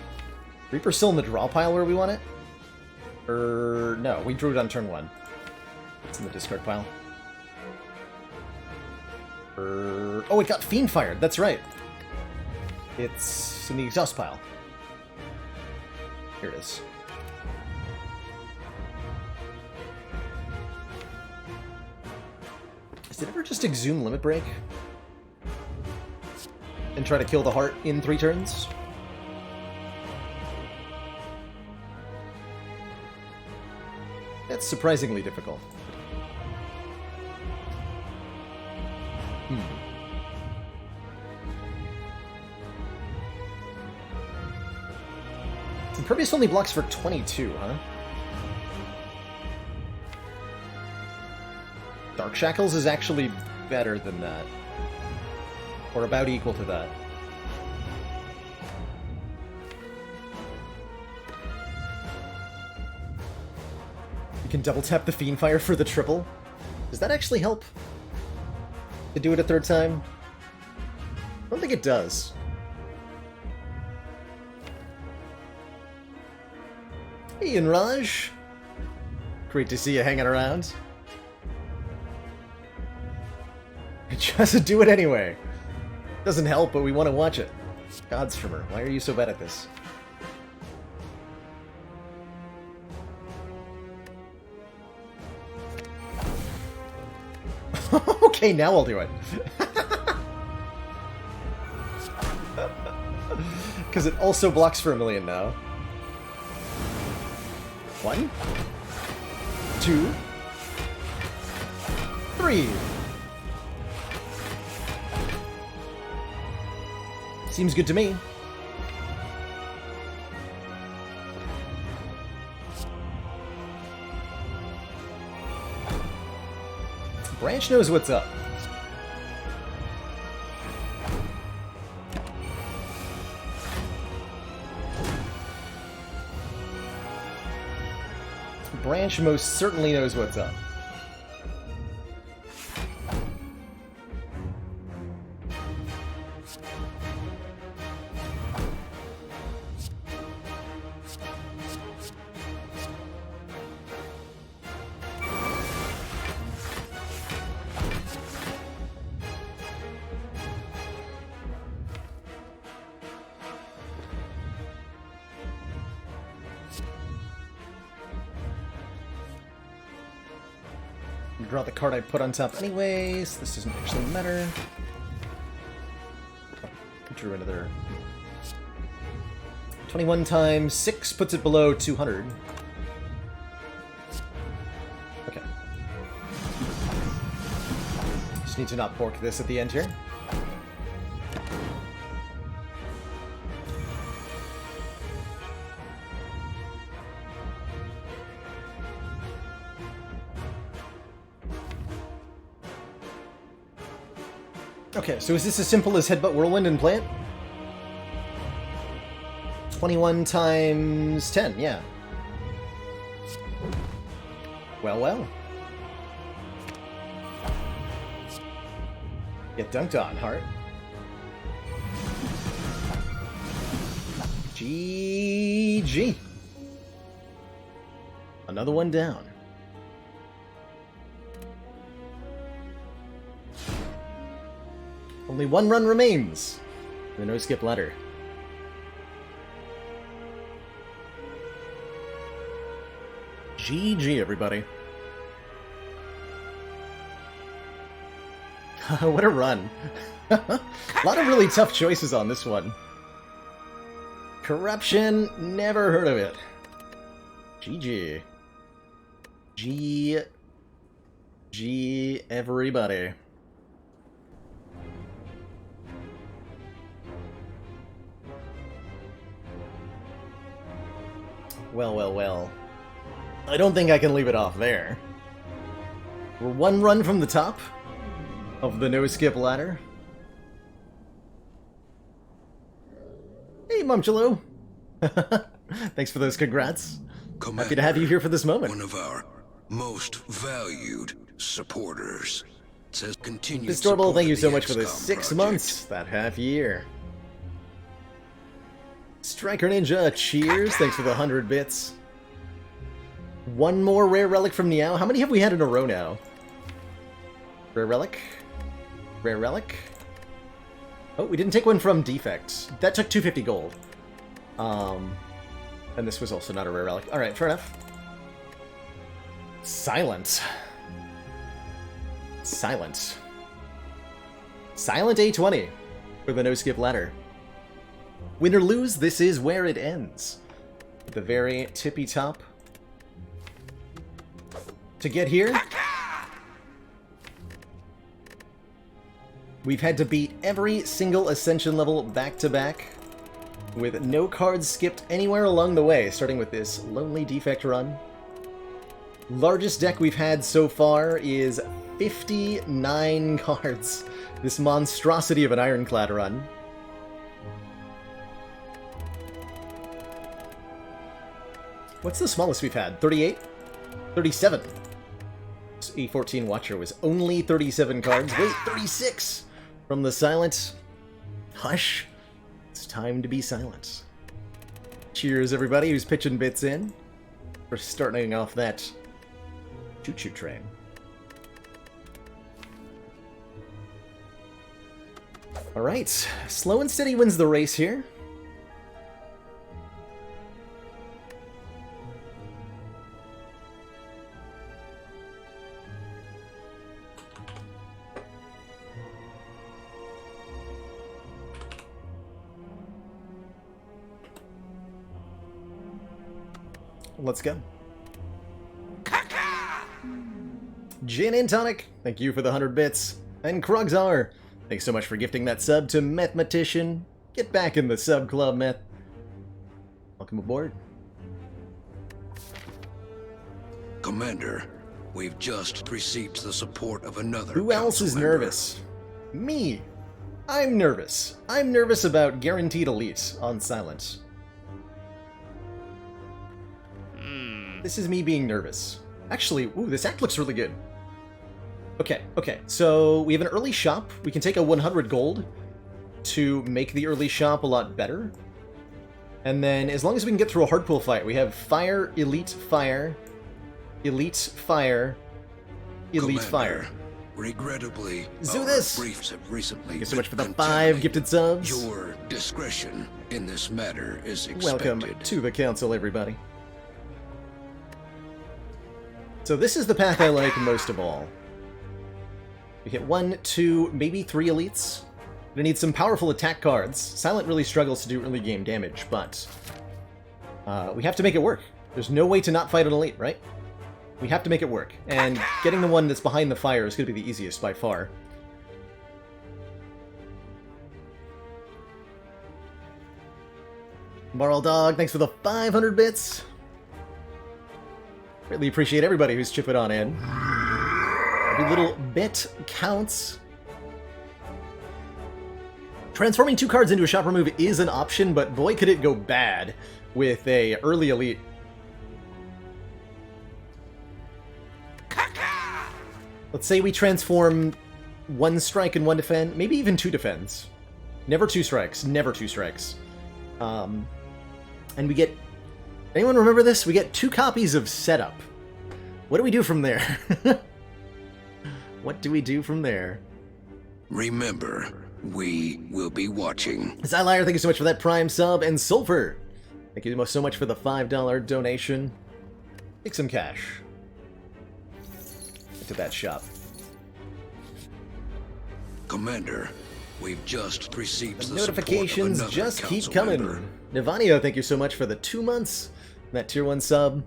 Reaper's still in the draw pile where we want it? No, we drew it on turn 1. It's in the discard pile. Oh, it got Fiendfired, that's right. It's in the exhaust pile. Here it is. Does it ever just Exhume Limit Break? And try to kill the heart in 3 turns? That's surprisingly difficult. Impervious only blocks for 22, huh? Dark Shackles is actually better than that. Or about equal to that. You can double tap the Fiendfire for the triple. Does that actually help? To do it a third time? I don't think it does. Hey, Raj. Great to see you hanging around. Just do it anyway. Doesn't help, but we want to watch it. Godstrimmer, why are you so bad at this? Okay, now I'll do it. Because it also blocks for 1,000,000 now. 1, 2, 3. Seems good to me. Branch knows what's up. Branch most certainly knows what's up. Draw the card I put on top anyways. This doesn't actually matter. Drew another 21 times 6 puts it below 200. Okay. Just need to not pork this at the end here. Okay, so is this as simple as Headbutt Whirlwind and play it? 21 times 10, yeah. Well, well. Get dunked on, Heart. GG. Another one down. Only one run remains. The no-skip ladder. GG, everybody. What a run. A lot of really tough choices on this one. Corruption, never heard of it. GG. G, everybody. Well, well, well. I don't think I can leave it off there. We're one run from the top of the no-skip ladder. Hey, Mumchalo! Thanks for those congrats. Commander, happy to have you here for this moment. One of our most valued supporters. It says continued Miss Doorbell, support thank you of so the much for the XCOM 6 project. months, that half year. Striker Ninja, cheers. Thanks for the 100 bits. One more rare relic from Niao. How many have we had in a row now? Rare relic. Rare relic. Oh, we didn't take one from Defect. That took 250 gold. And this was also not a rare relic. Alright, fair enough. Silent. Silent. Silent A20 for the no-skip ladder. Win or lose, this is where it ends. At the very tippy top. To get here, we've had to beat every single Ascension level back to back. with no cards skipped anywhere along the way, starting with this Lonely Defect run. Largest deck we've had so far is 59 cards. This monstrosity of an Ironclad run. What's the smallest we've had? 38? 37. This A14 Watcher was only 37 cards. Wait, 36! From the silent... Hush. It's time to be silent. Cheers, everybody who's pitching bits in. For starting off that choo-choo train. Alright, slow and steady wins the race here. Let's go. Gin and Tonic, thank you for the 100 bits. And Krogzar, thanks so much for gifting that sub to Mathematician. Get back in the sub club, Meth. Welcome aboard. Commander, we've just received the support of another Who else is council member. nervous? Me. I'm nervous. I'm nervous about Guaranteed Elite on Silent. This is me being nervous. Actually, ooh, this act looks really good. Okay, so we have an early shop. We can take a 100 gold to make the early shop a lot better. And then, as long as we can get through a hard pull fight, we have Fire, Elite Fire, Elite Fire, Elite Commander, Fire. Regrettably, Do our this. briefs have recently Thank you so much for been the 5 contaminated. gifted subs. Your discretion in this matter is expected. Welcome to the council, everybody. So this is the path I like most of all. We hit 1, 2, maybe 3 elites. Gonna need some powerful attack cards. Silent really struggles to do early game damage, but we have to make it work. There's no way to not fight an elite, right? We have to make it work, and getting the one that's behind the fire is gonna be the easiest by far. Marl Dog, thanks for the 500 bits. Really appreciate everybody who's chipping on in. Every little bit counts. Transforming 2 cards into a shop remove is an option, but boy could it go bad with a early elite. Let's say we transform 1 strike and 1 defend, maybe even 2 defends. Never 2 strikes, never 2 strikes. And we get... Anyone remember this? We get 2 copies of Setup. What do we do from there? What do we do from there? Remember, we will be watching. Zylier, thank you so much for that Prime sub. And Sulfur, thank you so much for the $5 donation. Take some cash. Into that shop. Commander, we've just received the Notifications support of just another keep council coming. member. Nivania, thank you so much for the 2 months. That tier 1 sub.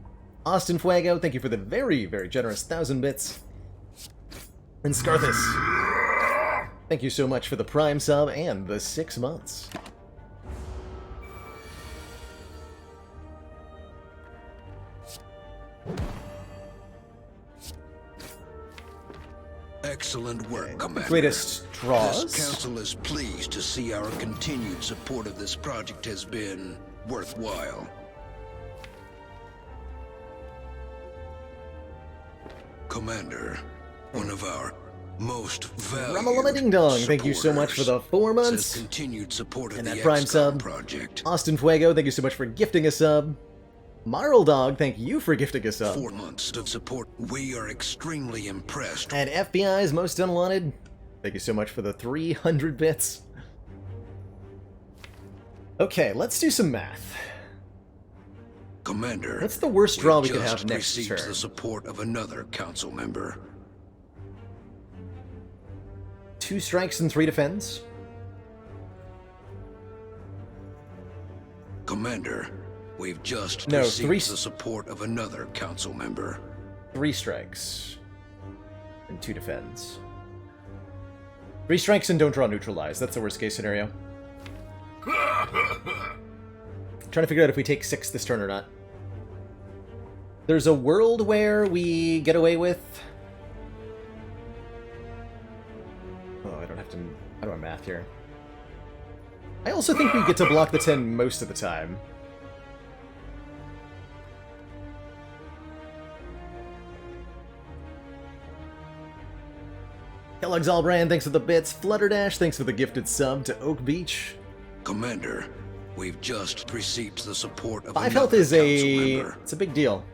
Austin Fuego, thank you for the very, very generous 1,000 bits. And Scarthus, thank you so much for the Prime sub and the 6 months. Excellent work, Commander. Greatest draws. This council is pleased to see our continued support of this project has been worthwhile. Commander, one of our most valued Ramalama Ding Dong, thank you so much for the 4 supporters months. says continued support of And the that Prime XCOM sub. project. Austin Fuego, thank you so much for gifting a sub. Marl Dog, thank you for gifting a sub. 4 months of support. We are extremely impressed. And FBI's Most Unwanted, thank you so much for the 300 bits. Okay, let's do some math. Commander, What's the worst draw we we've could have just next received turn? the support of another council member. 2 strikes and 3 defends. Commander, we've just No, received 3 the support of another council member. 3 strikes and 2 defends. 3 strikes and don't draw neutralize. That's the worst case scenario. trying to figure out if we take 6 this turn or not. There's a world where we get away with... Oh, I don't have to... How do I math here? I also think we get to block the 10 most of the time. Kellogg's Allbrand, thanks for the bits. Flutterdash, thanks for the gifted sub to Oak Beach. Commander, we've just received the support of 5 health another is council member. it's a big deal.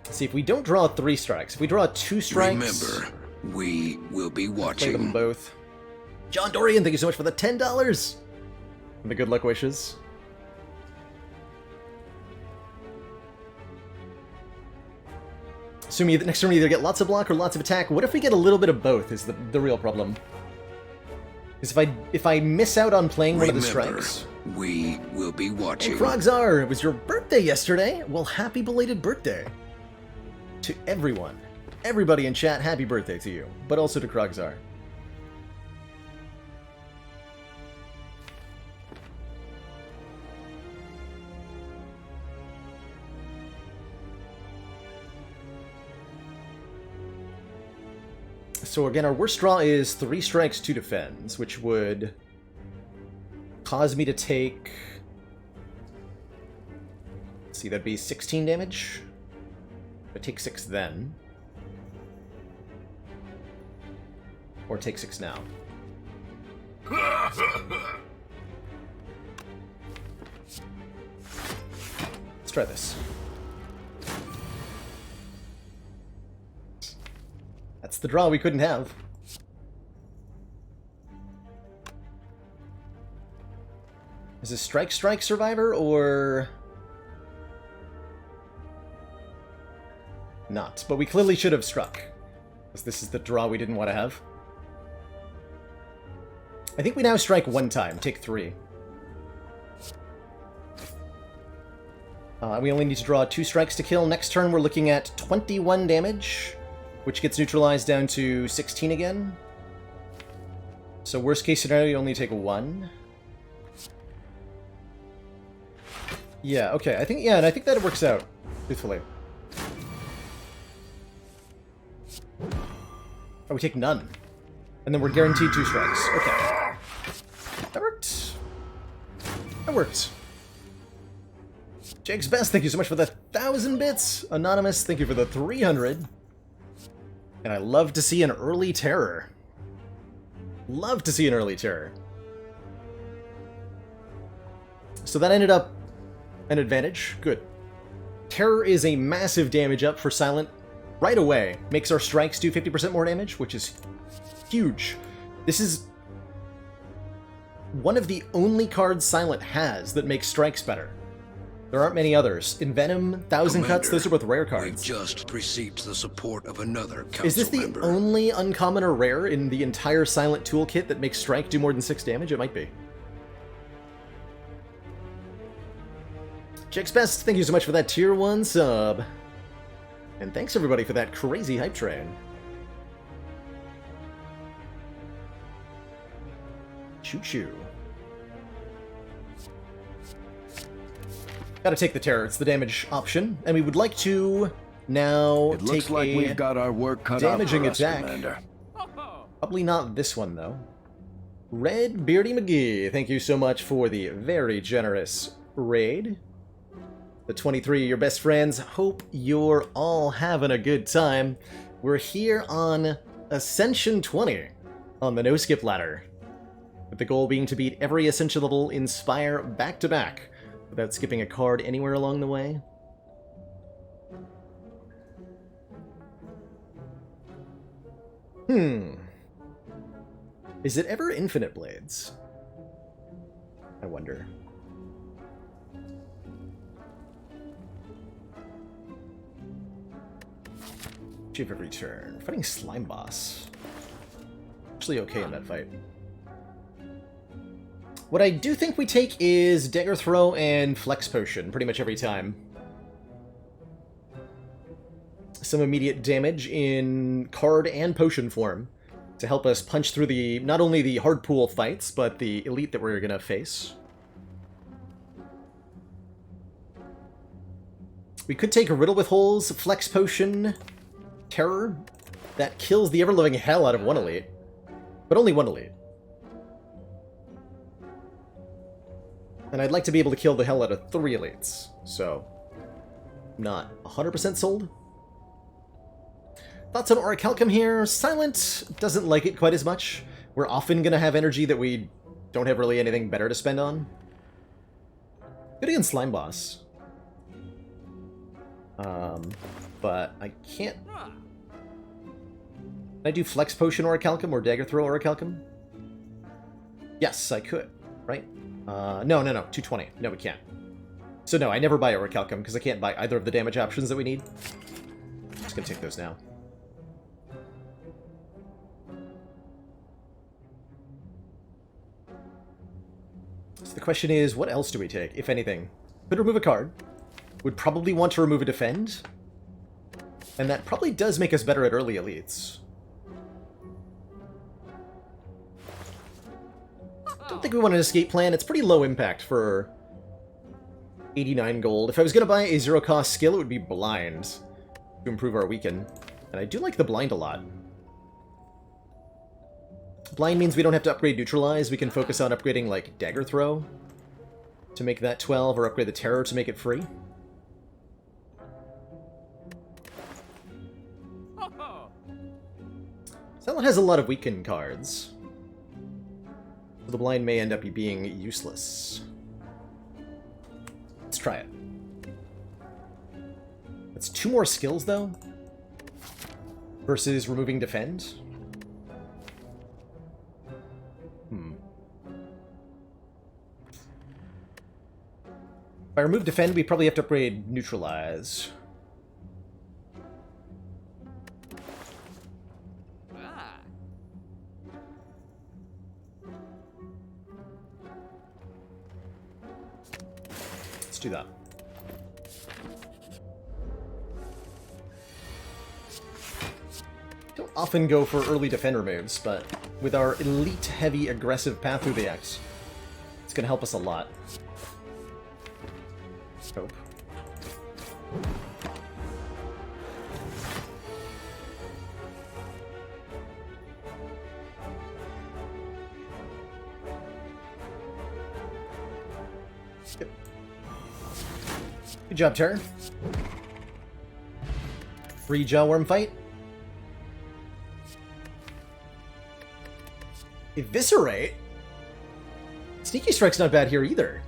See, if we don't draw 3 strikes, if we draw 2 strikes... Remember, we will be play watching. them both. John Dorian, thank you so much for the $10! And the good luck wishes. Assuming that next turn we either get lots of block or lots of attack. What if we get a little bit of both is the real problem. Because if I miss out on playing one of the strikes... we will be watching. Hey, Krogzar, it was your birthday yesterday. Well, happy belated birthday. To everyone. Everybody in chat, happy birthday to you. But also to Krogzar. So again, our worst draw is 3 strikes, 2 defends, which would cause me to take... Let's see, that'd be 16 damage. I take 6 then. Or take 6 now. Let's try this. That's the draw we couldn't have. Is this Strike Survivor, or... not? But we clearly should have struck. Because this is the draw we didn't want to have. I think we now strike 1 time, take 3. We only need to draw 2 strikes to kill. Next turn we're looking at 21 damage, which gets neutralized down to 16 again. So worst case scenario, you only take 1. Yeah, okay, I think that works out, truthfully. Oh, we take none. And then we're guaranteed 2 strikes. Okay. That worked. That worked. Jake's Best, thank you so much for the 1,000 bits. Anonymous, thank you for the 300. And I love to see an early terror. Love to see an early terror. So that ended up an advantage. Good. Terror is a massive damage up for Silent right away. Makes our strikes do 50% more damage, which is huge. This is one of the only cards Silent has that makes strikes better. There aren't many others. Envenom, 1,000 Cuts, those are both rare cards. We just received the support of another council Is this the member. only uncommon or rare in the entire Silent toolkit that makes strike do more than 6 damage? It might be. Jake's Best, thank you so much for that tier 1 sub. And thanks everybody for that crazy hype train. Choo-choo. Gotta take the terror, it's the damage option. And we would like to now It looks take like a we've got our work cut out damaging for us, attack. Commander. Probably not this one, though. Red Beardy McGee, thank you so much for the very generous raid. The 23 of your best friends, hope you're all having a good time. We're here on Ascension 20 on the no-skip ladder, with the goal being to beat every Ascension level in Spire back-to-back, without skipping a card anywhere along the way. Is it ever Infinite Blades? I wonder. Achieve every turn. Fighting Slime Boss. Actually okay in that fight. What I do think we take is Dagger Throw and Flex Potion pretty much every time. Some immediate damage in card and potion form. to help us punch through the not only the hard pool fights, but the elite that we're gonna face. We could take a Riddle with Holes, Flex Potion, Terror. That kills the ever-living hell out of one elite. But only one elite. And I'd like to be able to kill the hell out of 3 elites, so... not 100% sold. Thoughts on Orichalcum here? Silent doesn't like it quite as much. We're often going to have energy that we don't have really anything better to spend on. Good against Slime Boss. But I can't... Can I do Flex Potion Orichalcum or Dagger Throw Orichalcum? Yes, I could, right? No, 220. No, we can't. So no, I never buy Orichalcum because I can't buy either of the damage options that we need. I'm just gonna take those now. So the question is, what else do we take, if anything? Could remove a card. Would probably want to remove a defend. And that probably does make us better at early elites. Don't think we want an escape plan. It's pretty low impact for 89 gold. If I was going to buy a 0-cost skill, it would be Blind to improve our weaken. And I do like the Blind a lot. Blind means we don't have to upgrade Neutralize. We can focus on upgrading, like, Dagger Throw to make that 12, or upgrade the Terror to make it free. That has a lot of weaken cards. So the Blind may end up being useless. Let's try it. That's 2 more skills, though, versus removing Defend. If I remove Defend, we probably have to upgrade Neutralize. Let's do that. Don't often go for early defender moves, but with our elite-heavy aggressive path through the X, it's going to help us a lot. Hope. Yep. Good job, Terror. Free Jawworm fight. Eviscerate? Sneaky Strike's not bad here either.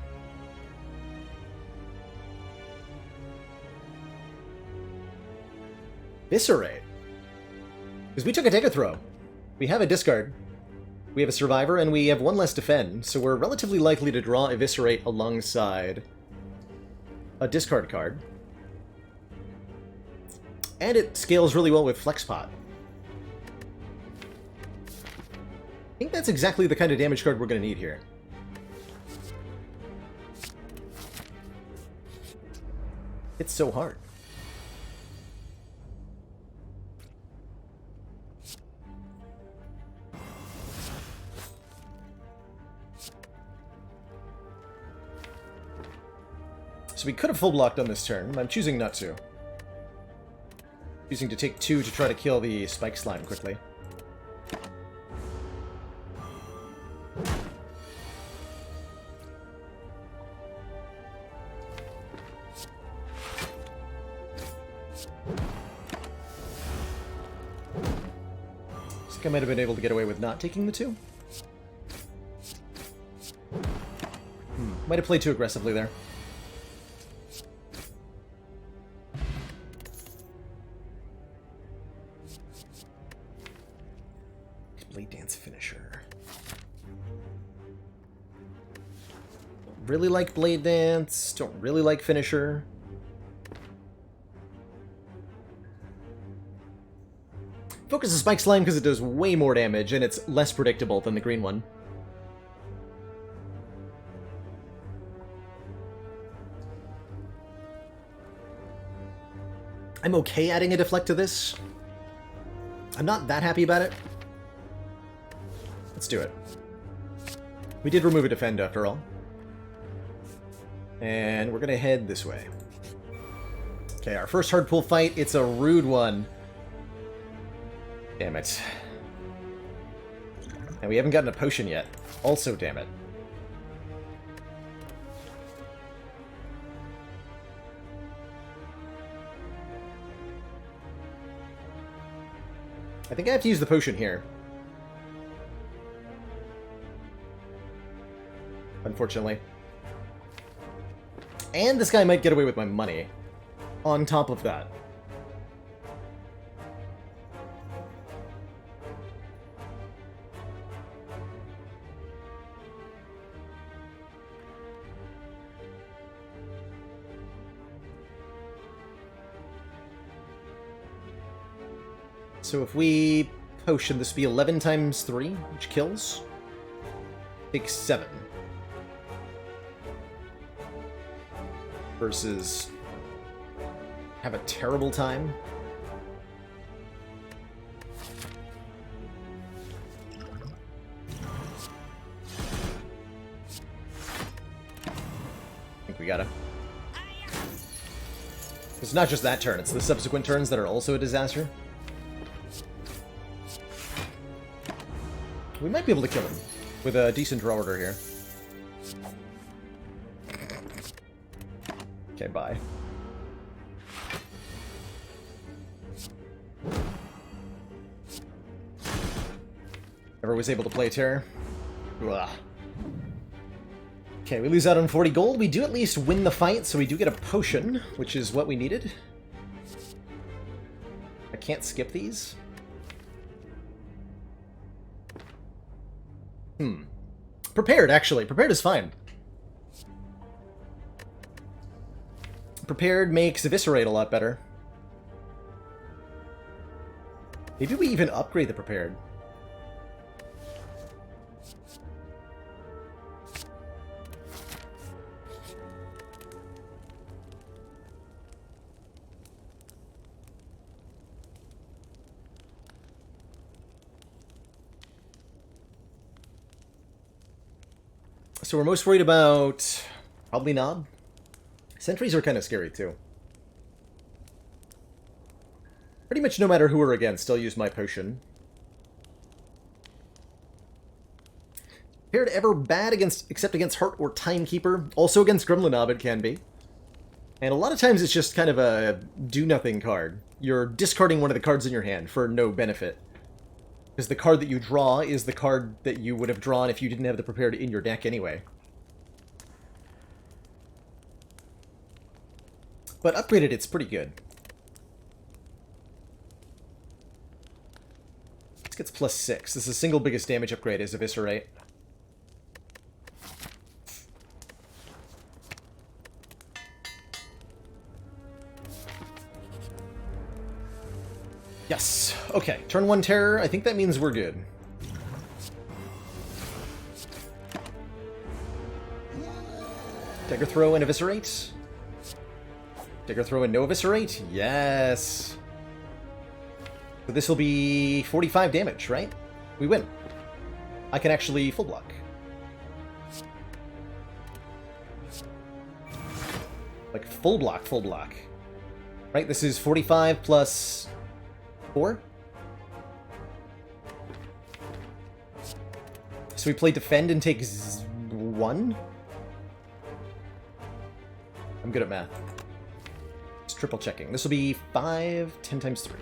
Eviscerate. Because we took a Dagger Throw. We have a discard. We have a Survivor, and we have 1 less defend, so we're relatively likely to draw Eviscerate alongside a discard card. And it scales really well with Flexpot. I think that's exactly the kind of damage card we're going to need here. It's so hard. So we could have full blocked on this turn. I'm choosing not to. Choosing to take 2 to try to kill the Spike Slime quickly. I think I might have been able to get away with not taking the 2. Might have played too aggressively there. Blade Dance Finisher. Don't really like Blade Dance. Don't really like Finisher. Focus the Spike Slime because it does way more damage and it's less predictable than the green one. I'm okay adding a Deflect to this. I'm not that happy about it. Let's do it. We did remove a defend after all. And we're gonna head this way. Okay, our first hard pull fight, it's a rude one. Damn it. And we haven't gotten a potion yet. Also, damn it. I think I have to use the potion here. Unfortunately. And this guy might get away with my money. On top of that. So if we potion, this would be 11 times 3, which kills. Takes 7. Versus have a terrible time. I think we gotta. It's not just that turn, it's the subsequent turns that are also a disaster. We might be able to kill him with a decent draw order here. Okay, bye. Never was able to play Terror. Ugh. Okay, we lose out on 40 gold. We do at least win the fight, so we do get a potion, which is what we needed. I can't skip these. Prepared, actually. Prepared is fine. Prepared makes Eviscerate a lot better. Maybe we even upgrade the Prepared. So we're most worried about probably Knob. Sentries are kind of scary too. Pretty much no matter who we're against, I'll use my potion. Prepared ever bad against, except against Heart or Timekeeper. Also against Gremlin Knob it can be. And a lot of times it's just kind of a do-nothing card. You're discarding one of the cards in your hand for no benefit. Because the card that you draw is the card that you would have drawn if you didn't have the Prepared in your deck anyway. But upgraded, it's pretty good. This gets +6. This is the single biggest damage upgrade is Eviscerate. Yes. Okay. Turn 1 Terror. I think that means we're good. Dagger Throw and Eviscerate. Dagger Throw and no Eviscerate? Yes. So this will be 45 damage, right? We win. I can actually full block. Like full block, full block. Right? This is 45 plus 4. So we play defend and take 1? I'm good at math. Just triple checking. This will be 5, 10 times 3.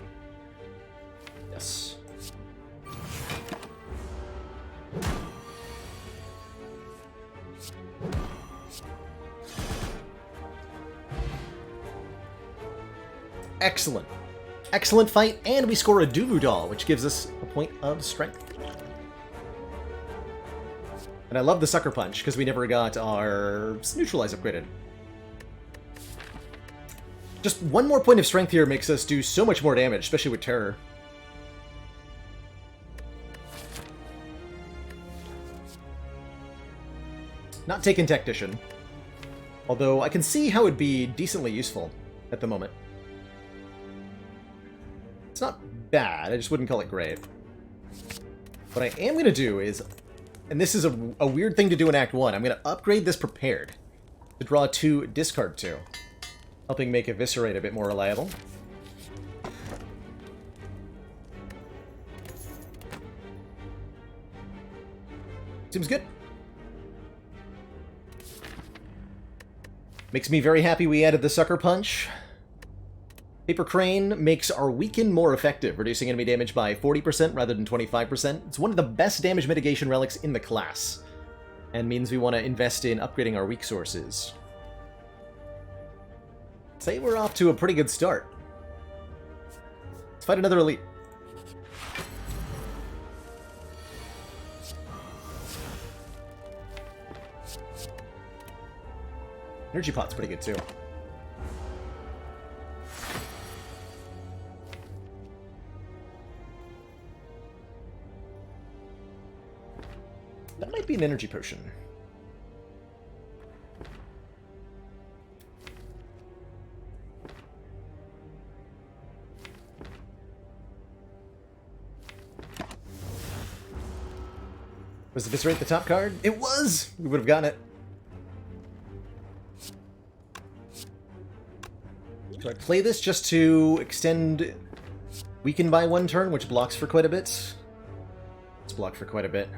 Yes. Excellent. Excellent fight, and we score a Duvu doll, which gives us a point of strength. And I love the Sucker Punch, because we never got our Neutralize upgraded. Just one more point of strength here makes us do so much more damage, especially with Terror. Not taking Tactician. Although I can see how it'd be decently useful at the moment. It's not bad, I just wouldn't call it great. What I am going to do is, and this is a weird thing to do in Act 1, I'm going to upgrade this Prepared to draw 2, discard 2, helping make Eviscerate a bit more reliable. Seems good. Makes me very happy we added the Sucker Punch. Paper Crane makes our Weaken more effective, reducing enemy damage by 40% rather than 25%. It's one of the best damage mitigation relics in the class, and means we want to invest in upgrading our weak sources. Say we're off to a pretty good start. Let's fight another elite. Energy Pot's pretty good too. That might be an energy potion. Was Eviscerate the top card? It was! We would have gotten it. Do I play this just to extend Weaken by 1 turn, which blocks for quite a bit? It's blocked for quite a bit.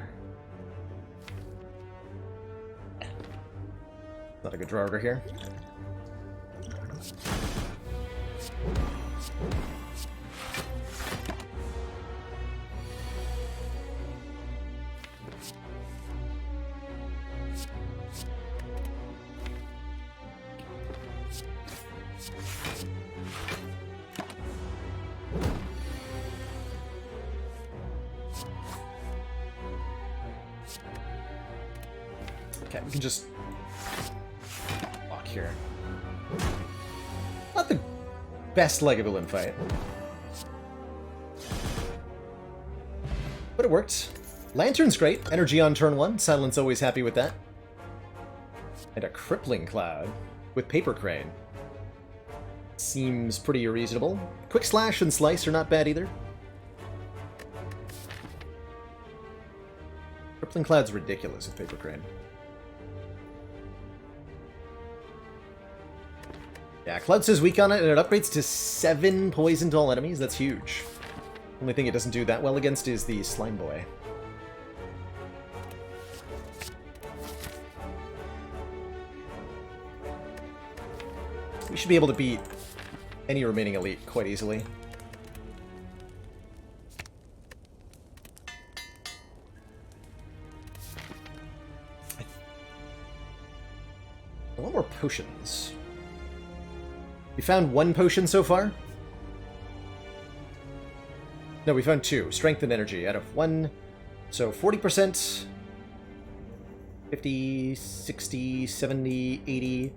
Not a good draw order here. Okay, we can just walk here. Not the best Legavillain fight, but it worked. Lantern's great. Energy on turn 1. Silent's always happy with that. And a Crippling Cloud with Paper Crane. Seems pretty reasonable. Quick Slash and Slice are not bad either. Crippling Cloud's ridiculous with Paper Crane. Yeah, Cloud says weak on it, and it upgrades to 7 poison to all enemies. That's huge. Only thing it doesn't do that well against is the Slime Boy. We should be able to beat any remaining elite quite easily. I want more potions. We found 1 potion so far? No, we found 2. Strength and energy out of 1. So 40%, 50, 60, 70, 80,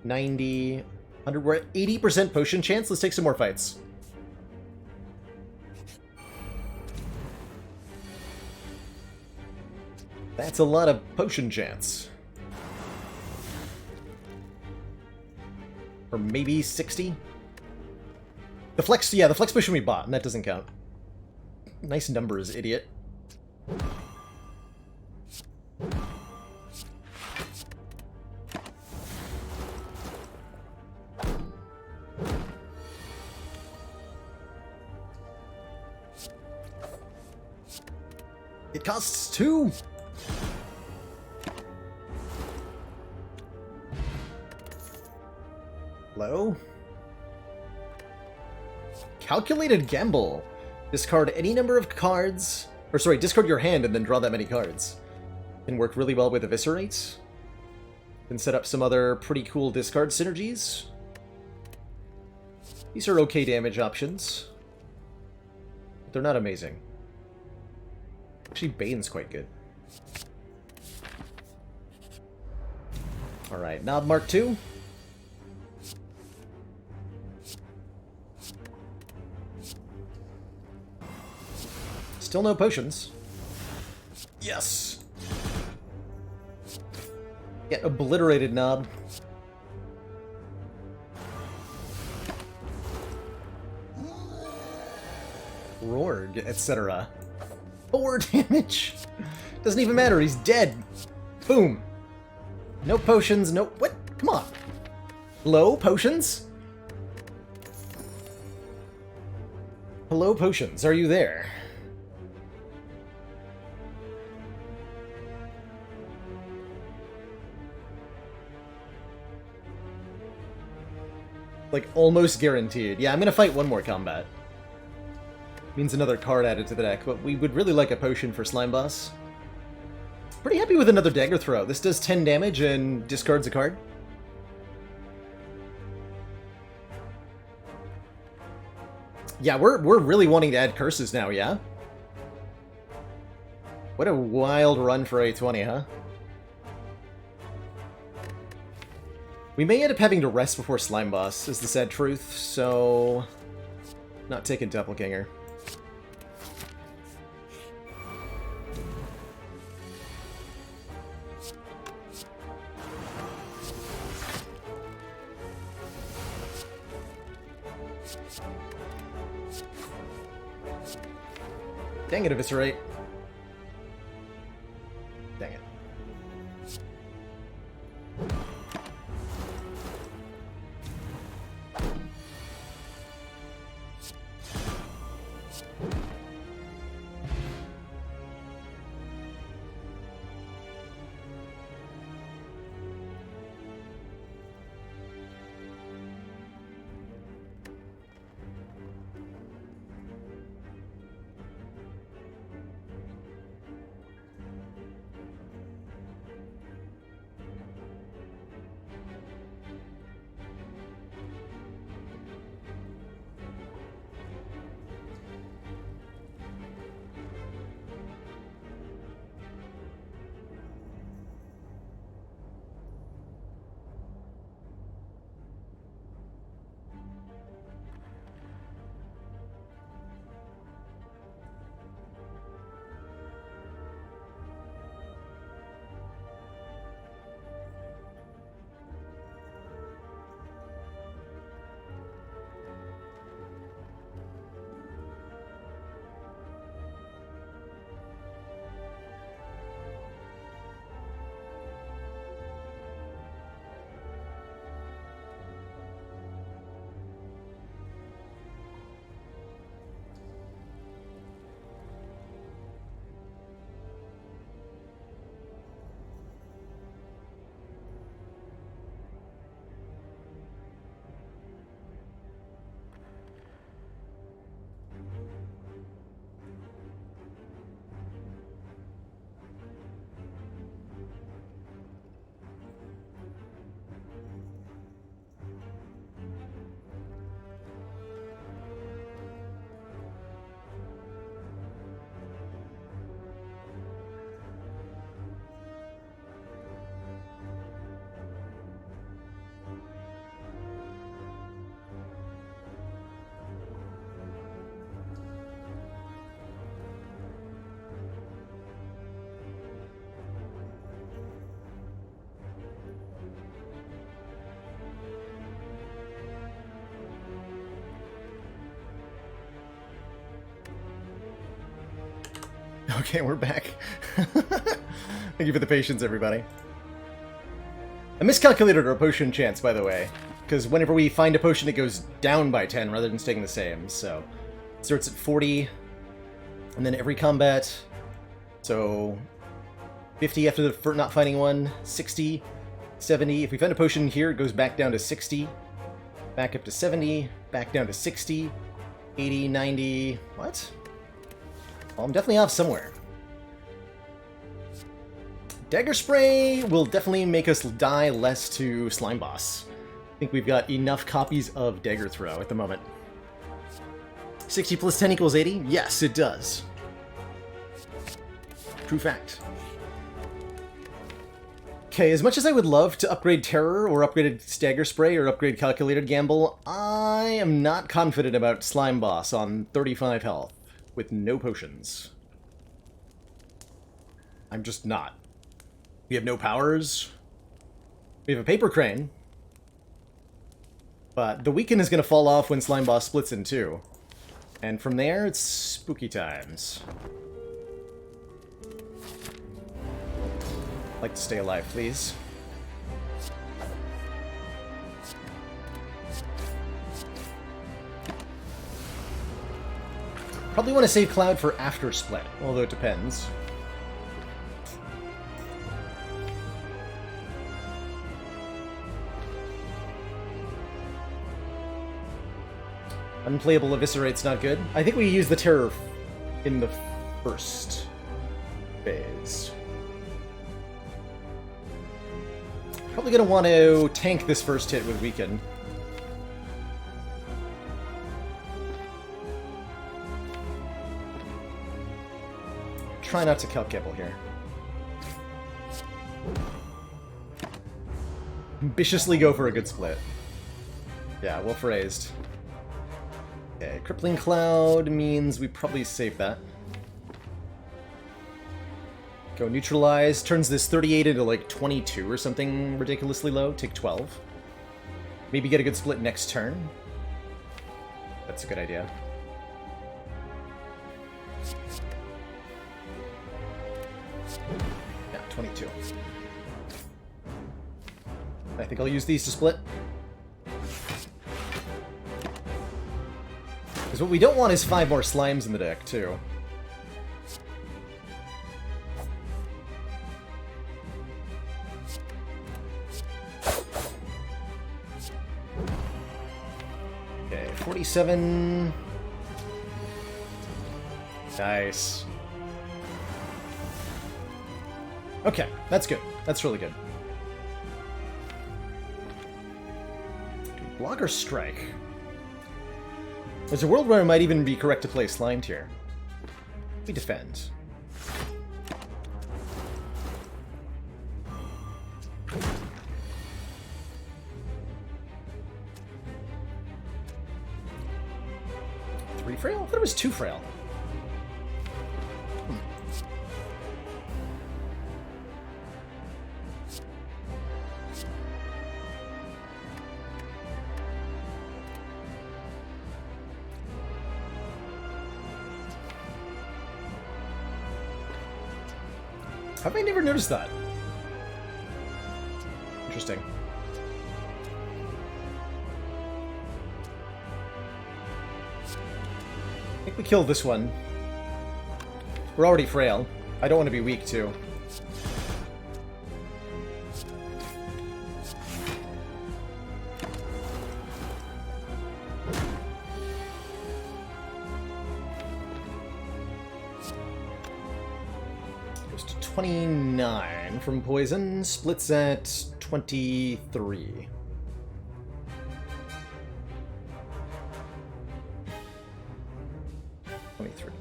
90, 100. We're at 80% potion chance. Let's take some more fights. That's a lot of potion chance. Or maybe 60? The flex, yeah, the flex potion we bought, and that doesn't count. Nice numbers, idiot. It costs 2! Hello? Calculated Gamble. Discard any number of cards, or sorry, discard your hand and then draw that many cards. Can work really well with Eviscerate. Can set up some other pretty cool discard synergies. These are okay damage options. But they're not amazing. Actually, Bane's quite good. Alright, Knob Mark 2. Still no potions. Yes! Get obliterated, Knob. Roarg, etc. Oh 4 damage. Doesn't even matter, he's dead. Boom. No potions, no... What? Come on. Hello, potions? Hello, potions, are you there? Like, almost guaranteed. Yeah, I'm gonna fight one more combat. Means another card added to the deck, but we would really like a potion for Slime Boss. Pretty happy with another Dagger Throw. This does 10 damage and discards a card. Yeah, we're really wanting to add curses now, yeah? What a wild run for A20, huh? We may end up having to rest before Slime Boss, is the sad truth, so... Not taking Doppelganger. Dang it, Eviscerate. Dang it. Okay, we're back. Thank you for the patience, everybody. I miscalculated our potion chance, by the way, because whenever we find a potion, it goes down by 10 rather than staying the same. So it starts at 40, and then every combat, so 50 after the not finding one, 60, 70. If we find a potion here, it goes back down to 60, back up to 70, back down to 60, 80, 90. What? Well, I'm definitely off somewhere. Dagger Spray will definitely make us die less to Slime Boss. I think we've got enough copies of Dagger Throw at the moment. 60 plus 10 equals 80? Yes, it does. True fact. Okay, as much as I would love to upgrade Terror, or upgrade Dagger Spray, or upgrade Calculated Gamble, I am not confident about Slime Boss on 35 health, with no potions. I'm just not. We have no powers. We have a Paper Crane. But the weaken is going to fall off when Slime Boss splits in two. And from there, it's spooky times. I'd like to stay alive, please. Probably want to save Cloud for after Split, although it depends. Unplayable Eviscerate's not good. I think we use the Terror in the first phase. Probably gonna want to tank this first hit with Weaken. Try not to Kelp Gibble here. Ambitiously go for a good split. Yeah, well phrased. Okay, Crippling Cloud means we probably save that. Go Neutralize, turns this 38 into like 22 or something ridiculously low, take 12. Maybe get a good split next turn. That's a good idea. Yeah, 22. I think I'll use these to split. Because what we don't want is 5 more slimes in the deck, too. Okay, 47... Nice. Okay, that's good. That's really good. Block or strike? There's a world where it might even be correct to play Slimed here. We defend. Three frail? I thought it was 2 frail. Have I never noticed that? Interesting. I think we killed this one. We're already frail. I don't want to be weak, too. Goes to 29 from poison. Splits at 23.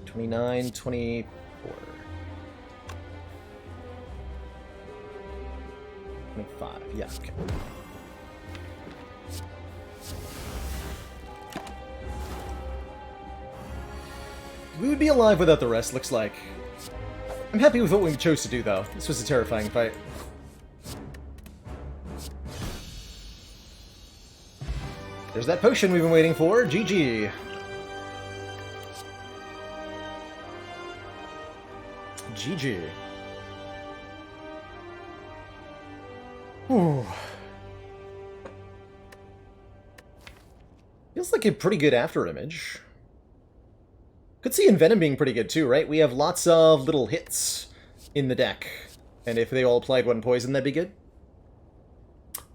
29, 24. 25, yeah, okay. We would be alive without the rest, looks like. I'm happy with what we chose to do, though. This was a terrifying fight. There's that potion we've been waiting for. GG. GG. Ooh. Feels like a pretty good after image. Could see Envenom being pretty good too, right? We have lots of little hits in the deck. And if they all applied 1 poison, that'd be good.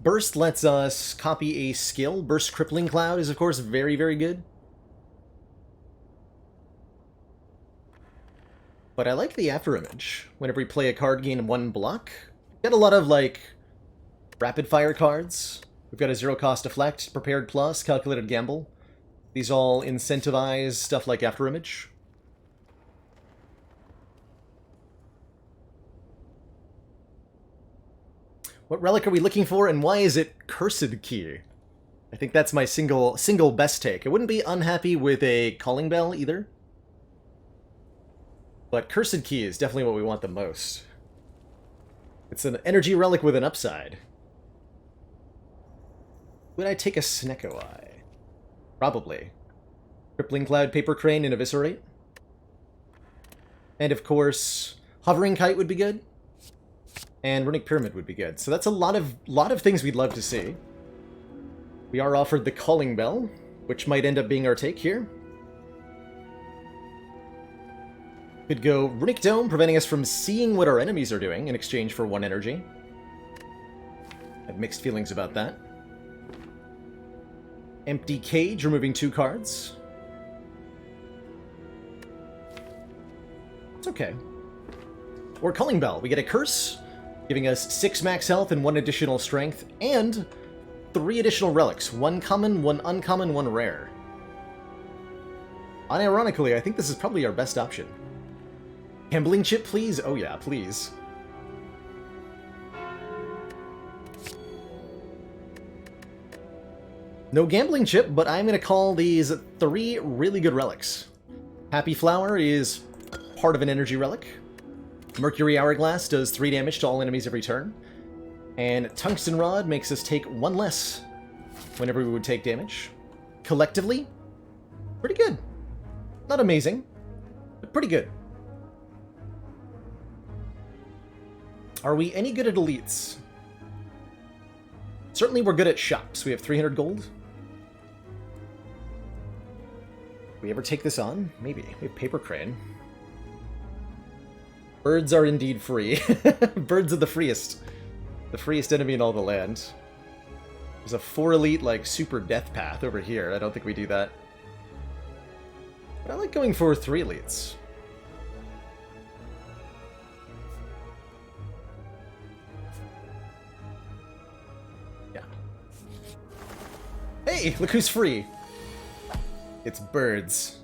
Burst lets us copy a skill. Burst Crippling Cloud is, of course, very, very good. But I like the after image. Whenever we play a card, gain 1 block. Get a lot of, like, rapid fire cards. We've got a 0-cost Deflect, Prepared Plus, Calculated Gamble. These all incentivize stuff like after image. What relic are we looking for, and why is it Cursed Key? I think that's my single best take. I wouldn't be unhappy with a Calling Bell either. But Cursed Key is definitely what we want the most. It's an energy relic with an upside. Would I take a Snecko Eye? Probably. Crippling Cloud, Paper Crane, and Eviscerate. And of course, Hovering Kite would be good. And Runic Pyramid would be good. So that's a lot of things we'd love to see. We are offered the Calling Bell, which might end up being our take here. Could go Runic Dome, preventing us from seeing what our enemies are doing in exchange for 1 energy. I have mixed feelings about that. Empty Cage, removing 2 cards. It's okay. Or Calling Bell. We get a Curse, giving us 6 max health and 1 additional strength, and 3 additional relics. 1 common, 1 uncommon, 1 rare. Unironically, I think this is probably our best option. Gambling chip, please? Oh yeah, please. No gambling chip, but I'm going to call these 3 really good relics. Happy Flower is part of an energy relic. Mercury Hourglass does 3 damage to all enemies every turn. And Tungsten Rod makes us take 1 less whenever we would take damage. Collectively, pretty good. Not amazing, but pretty good. Are we any good at elites? Certainly we're good at shops. We have 300 gold. We ever take this on? Maybe. We have Paper Crane. Birds are indeed free. Birds are the freest. The freest enemy in all the land. There's a 4 elite, like, super death path over here. I don't think we do that. But I like going for 3 elites. Yeah. Hey, look who's free. It's birds.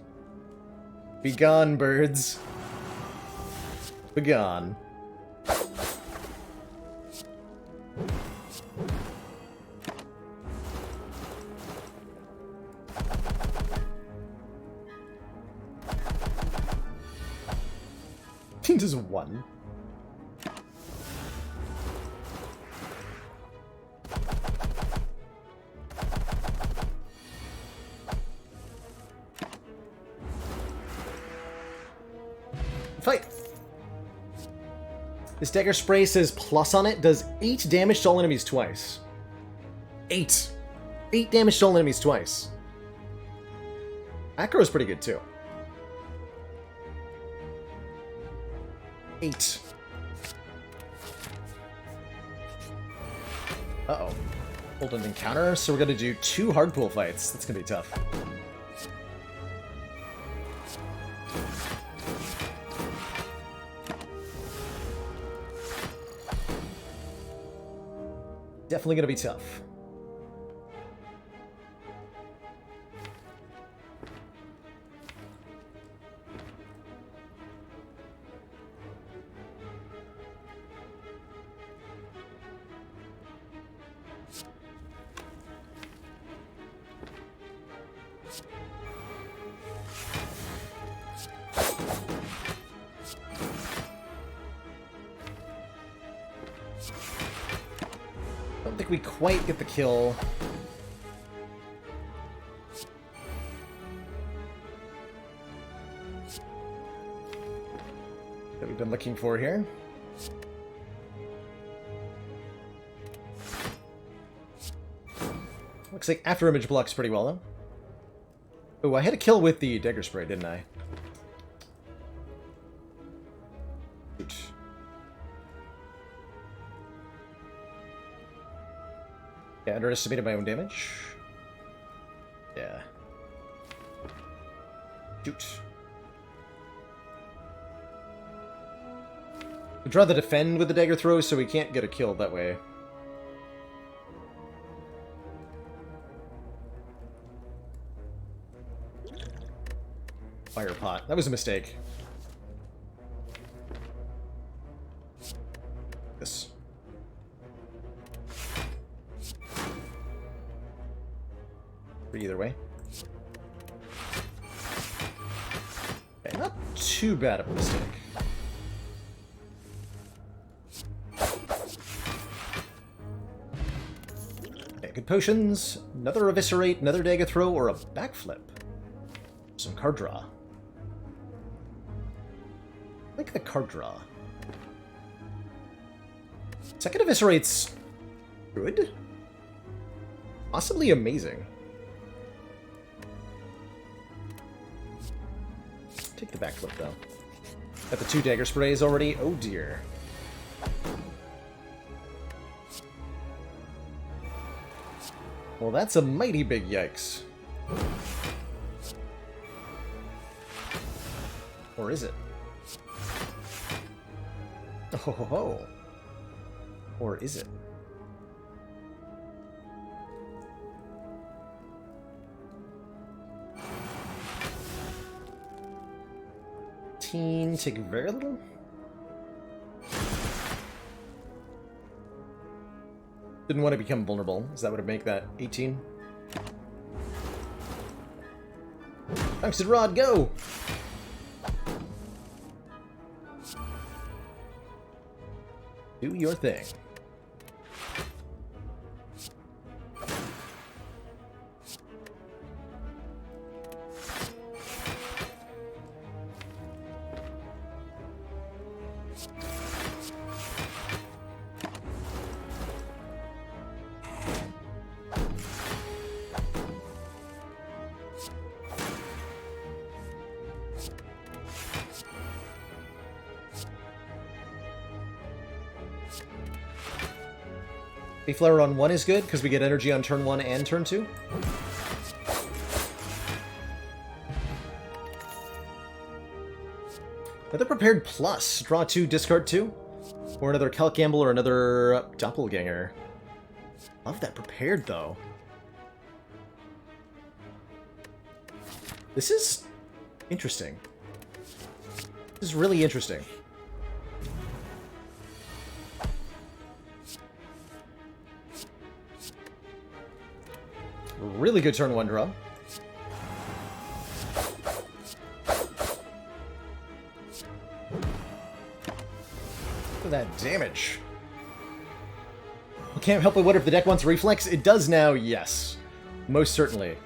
Be gone, birds. Be gone. Just 1. Fight! This dagger spray says plus on it, does 8 damage to all enemies twice. 8! 8 damage to all enemies twice. Acro is pretty good too. 8. Uh-oh. Hold an encounter, so we're gonna do 2 hard pool fights. That's gonna be tough. Definitely gonna be tough. Don't think we quite get the kill. That we've been looking for here. Looks like After Image blocks pretty well, though. Oh, I had a kill with the dagger spray, didn't I? Shoot. Yeah, underestimated my own damage. Yeah. Shoot. I'd rather defend with the dagger throw, so we can't get a kill that way. Fire pot. That was a mistake. This. Either way. Okay, not too bad of a mistake. Okay, good potions. Another Eviscerate, another Dagger Throw, or a Backflip. Some card draw. I like the card draw. Second Eviscerate's good? Possibly amazing. Take the backflip, though. Got the 2 dagger sprays already. Oh, dear. Well, that's a mighty big yikes. Or is it? Oh, ho, ho, ho. Or is it? Take very little? Didn't want to become vulnerable. Is that what would make that 18? Tungsten Rod, go! Do your thing. Flower on 1 is good, because we get energy on turn 1 and turn 2. Another Prepared Plus. Draw 2, discard 2. Or another Calc Gamble or another Doppelganger. Love that Prepared, though. This is interesting. This is really interesting. Really good turn 1 draw. Look at that damage. I can't help but wonder if the deck wants reflex. It does now, yes. Most certainly.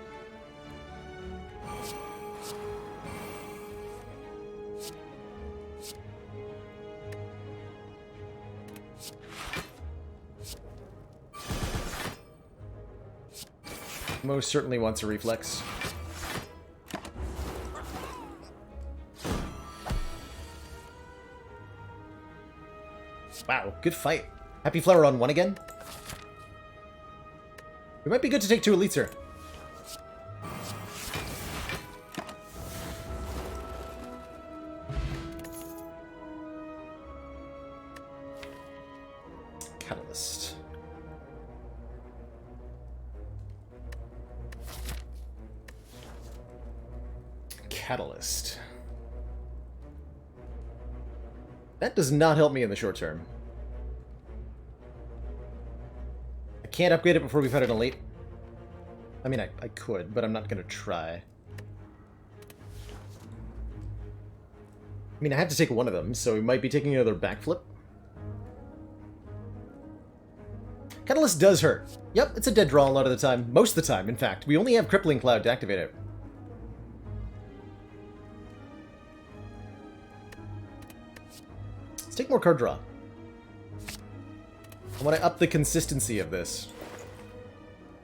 Most certainly wants a reflex. Wow, good fight. Happy Flower on 1 again. It might be good to take 2 elites here. Catalyst. Catalyst. That does not help me in the short term. I can't upgrade it before we've had an elite. I mean, I could, but I'm not going to try. I mean, I have to take one of them, so we might be taking another backflip. Catalyst does hurt. Yep, it's a dead draw a lot of the time. Most of the time, in fact. We only have Crippling Cloud to activate it. Let's take more card draw. I want to up the consistency of this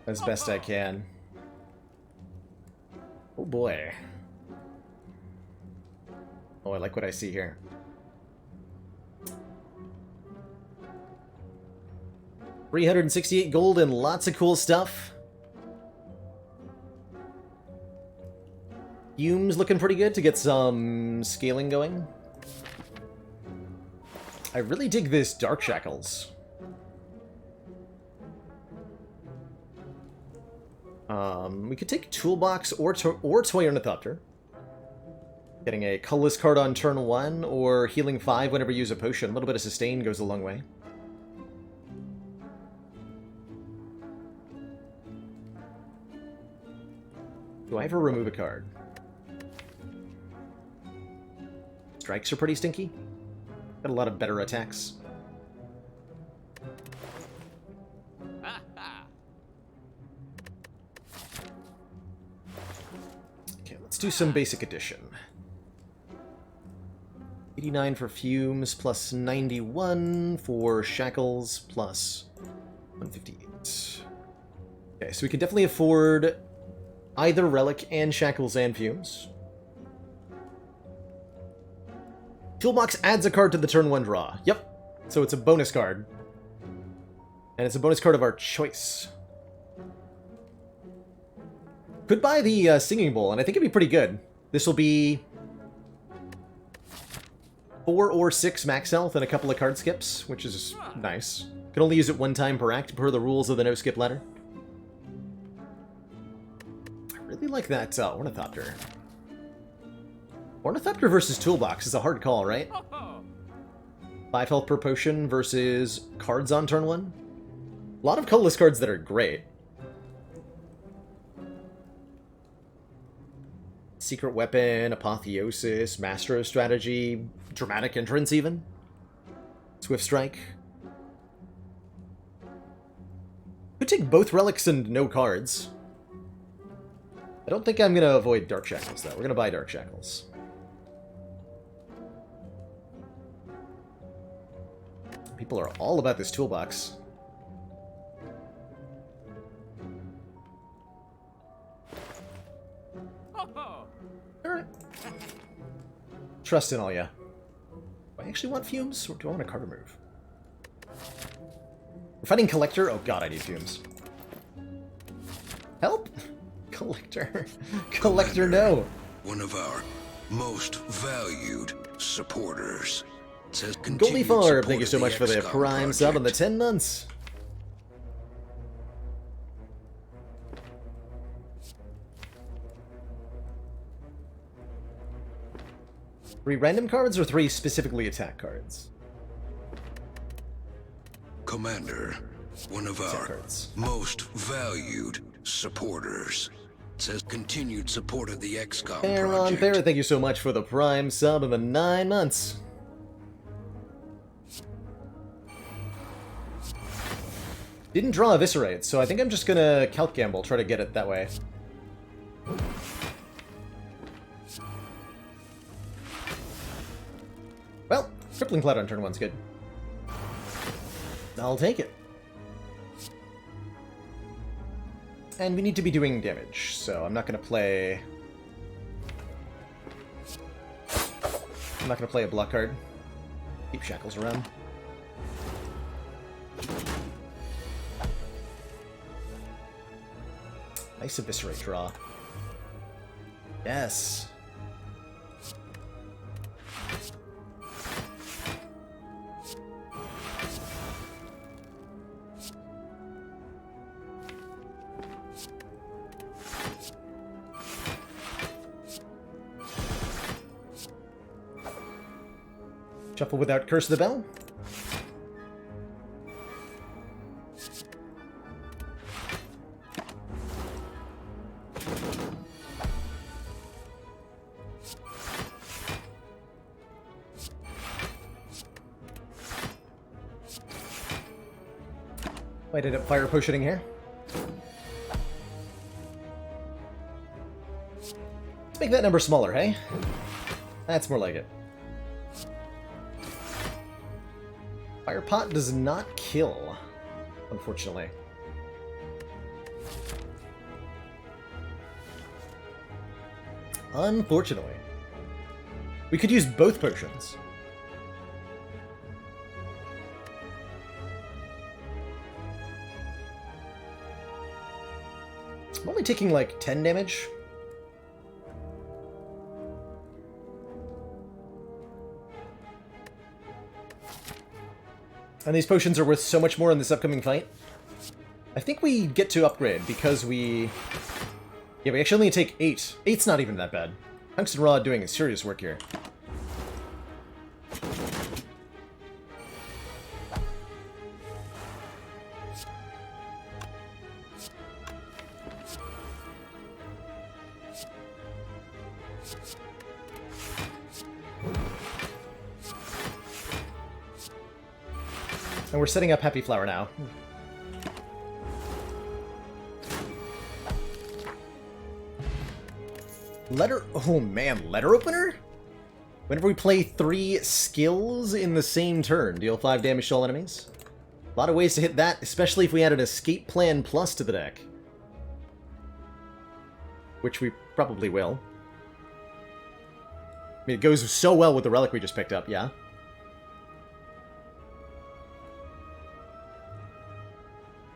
as best I can. Oh boy. Oh, I like what I see here. $368 gold and lots of cool stuff. Fume's looking pretty good to get some scaling going. I really dig this Dark Shackles. We could take Toolbox or Toy Ornithopter. Getting a colorless card on turn 1, or healing 5 whenever you use a potion. A little bit of sustain goes a long way. Do I ever remove a card? Strikes are pretty stinky. Got a lot of better attacks. Okay, let's do some basic addition. 89 for fumes, plus 91 for shackles, plus 158. Okay, so we can definitely afford either relic and shackles and fumes. Toolbox adds a card to the turn 1 draw. Yep. So it's a bonus card. And it's a bonus card of our choice. Could buy the Singing Bowl, and I think it'd be pretty good. This will be 4 or 6 max health and a couple of card skips, which is nice. Can only use it 1 time per act per the rules of the no skip ladder. I really like that Ornithopter. Ornithopter versus Toolbox is a hard call, right? 5 health per potion versus cards on turn 1. A lot of colorless cards that are great. Secret Weapon, Apotheosis, Master of Strategy, Dramatic Entrance even. Swift Strike. Could take both relics and no cards. I don't think I'm going to avoid Dark Shackles, though. We're going to buy Dark Shackles. People are all about this toolbox. Alright. Trust in all ya. Do I actually want fumes, or do I want a card remove? We're fighting Collector? Oh god, I need fumes. Help! Collector. Collector, no! One of our most valued supporters. It says Goldie continued Farb, support thank you of so much for the XCOM Prime sub and the project. 10 months. 3 random cards or 3 specifically attack cards? Commander, one of Attack our cards. most valued supporters. It says continued support of the XCOM Aaron project. Barrett, thank you so much for the Prime sub and the 9 months. Didn't draw Eviscerate, so I think I'm just gonna Calc Gamble, try to get it that way. Well, Crippling Cloud on turn 1's good. I'll take it. And we need to be doing damage, so I'm not gonna play... I'm not gonna play a block card. Keep Shackles around. Nice Eviscerate draw. Yes. Shuffle without Curse of the Bell. Might end up fire potioning here. Let's make that number smaller, hey? That's more like it. Fire pot does not kill, unfortunately. Unfortunately. We could use both potions. I'm only taking like 10 damage. And these potions are worth so much more in this upcoming fight. I think we get to upgrade because we... Yeah, we actually only take 8. 8's not even that bad. Tungsten Rod doing serious work here. And we're setting up Happy Flower now. Letter... Oh man, letter opener? Whenever we play 3 skills in the same turn, deal 5 damage to all enemies. A lot of ways to hit that, especially if we add an Escape Plan Plus to the deck. Which we probably will. I mean, it goes so well with the relic we just picked up, yeah?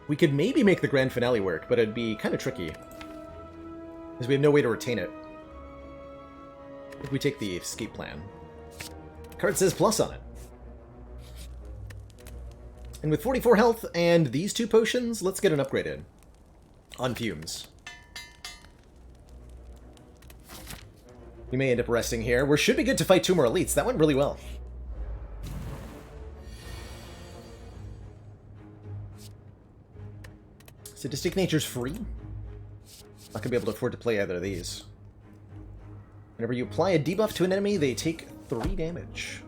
We could maybe make the grand finale work, but it'd be kind of tricky. Because we have no way to retain it. If we take the escape plan. Card says plus on it. And with 44 health and these 2 potions, let's get an upgrade in. On fumes. We may end up resting here. We should be good to fight 2 more elites. That went really well. Sadistic Nature's free. Not gonna be able to afford to play either of these. Whenever you apply a debuff to an enemy, they take 3 damage.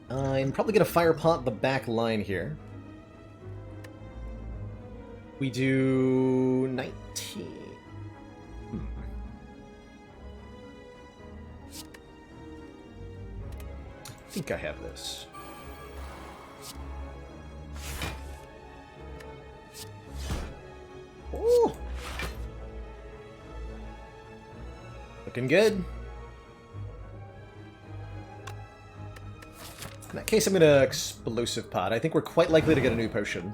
I'm probably going to fire pot the back line here. We do 19. I think I have this. Oh! Looking good. In that case, I'm going to explosive pot. I think we're quite likely to get a new potion.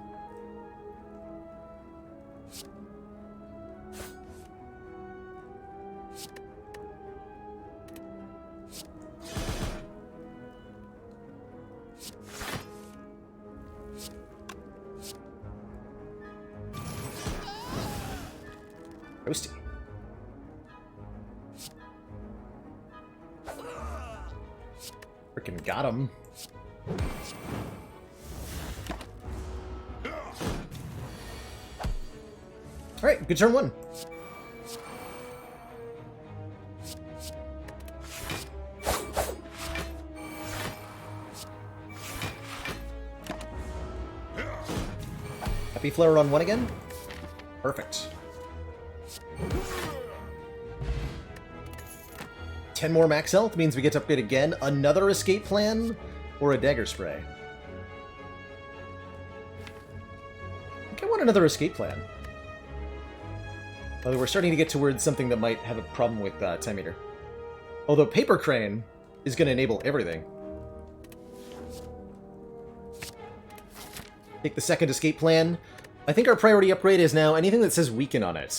Roasty. Frickin' got him. Alright, good turn 1. Happy Flare on 1 again? Perfect. 10 more max health means we get to upgrade again. Another escape plan or a dagger spray. I think I want another escape plan. Although we're starting to get towards something that might have a problem with Time Eater. Although Paper Crane is going to enable everything. Take the second escape plan. I think our priority upgrade is now anything that says weaken on it.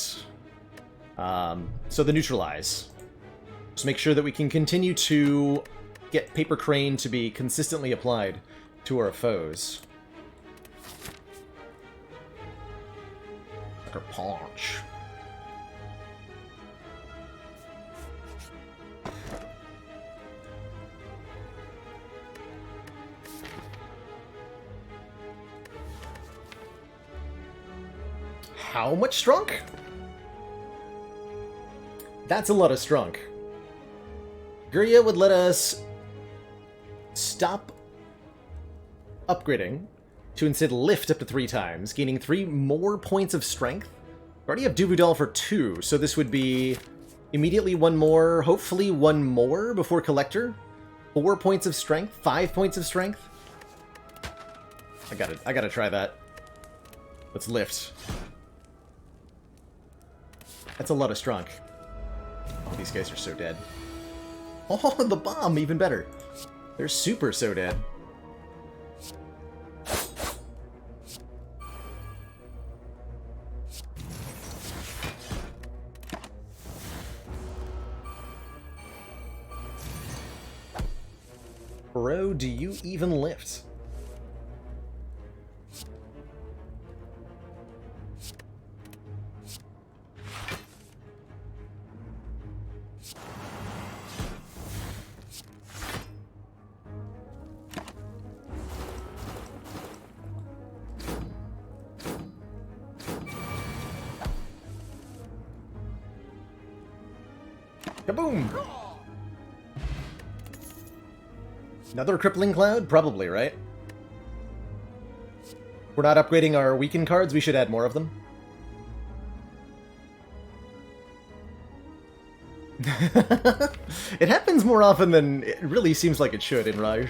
So the neutralize. Just make sure that we can continue to get Paper Crane to be consistently applied to our foes. Sucker Punch. How much strunk? That's a lot of strunk. Guria would let us stop upgrading to instead lift up to 3 times, gaining 3 more points of strength. We already have Duvudal for 2, so this would be immediately 1 more, hopefully 1 more before Collector. 4 points of strength, 5 points of strength. I gotta try that. Let's lift. That's a lot of strunk. Oh, these guys are so dead. Oh, the bomb, even better. They're super so dead. Bro, do you even lift? Kaboom! Another crippling cloud? Probably, right? We're not upgrading our weakened cards, we should add more of them. It happens more often than it really seems like it should in Raj.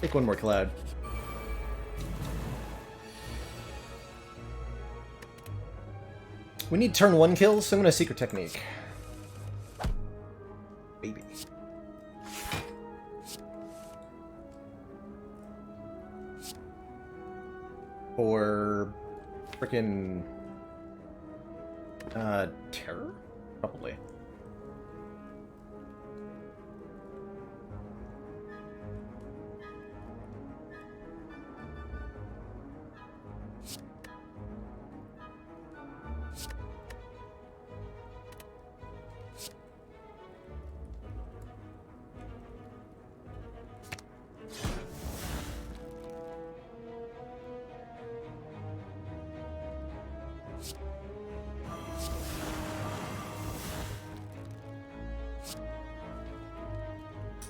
Take one more cloud. We need turn 1 kills, so I'm gonna Secret Technique. Baby. Or frickin' terror? Probably.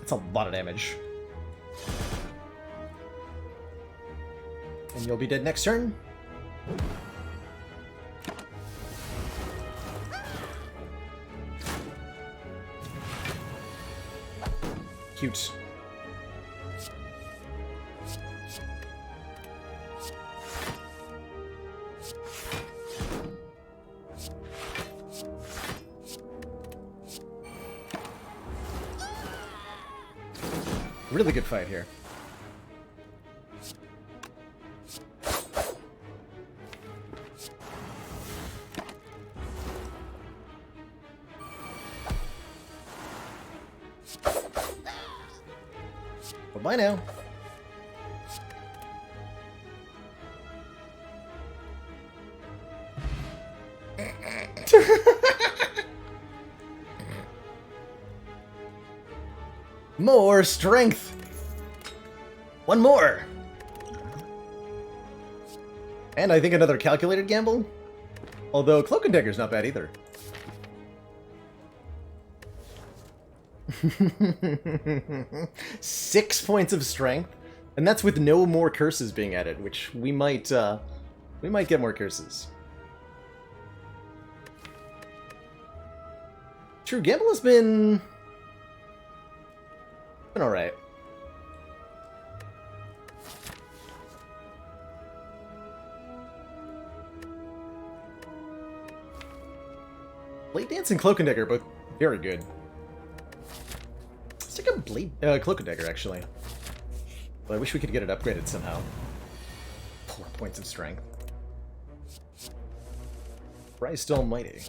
That's a lot of damage. And you'll be dead next turn. Cute. Really good fight here. Bye-bye now. More strength! One more! And I think another calculated gamble? Although Cloak and Dagger's not bad either. Six points of strength, and that's with no more curses being added, which we might get more curses. True, gamble has been alright. Blade Dance and Cloak and Dagger are both very good. Let's take a Cloak and Dagger, actually. But I wish we could get it upgraded somehow. 4 points of strength. Christ almighty.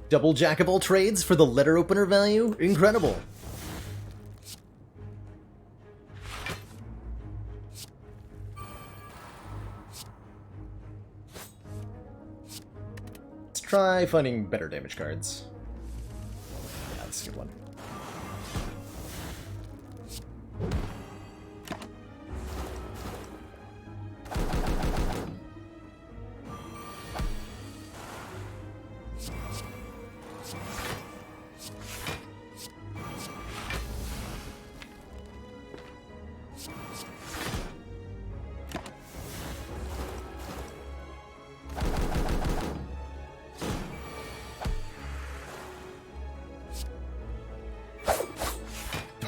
Double Jack of all trades for the letter opener value? Incredible. Let's try finding better damage cards. Yeah, that's a good one.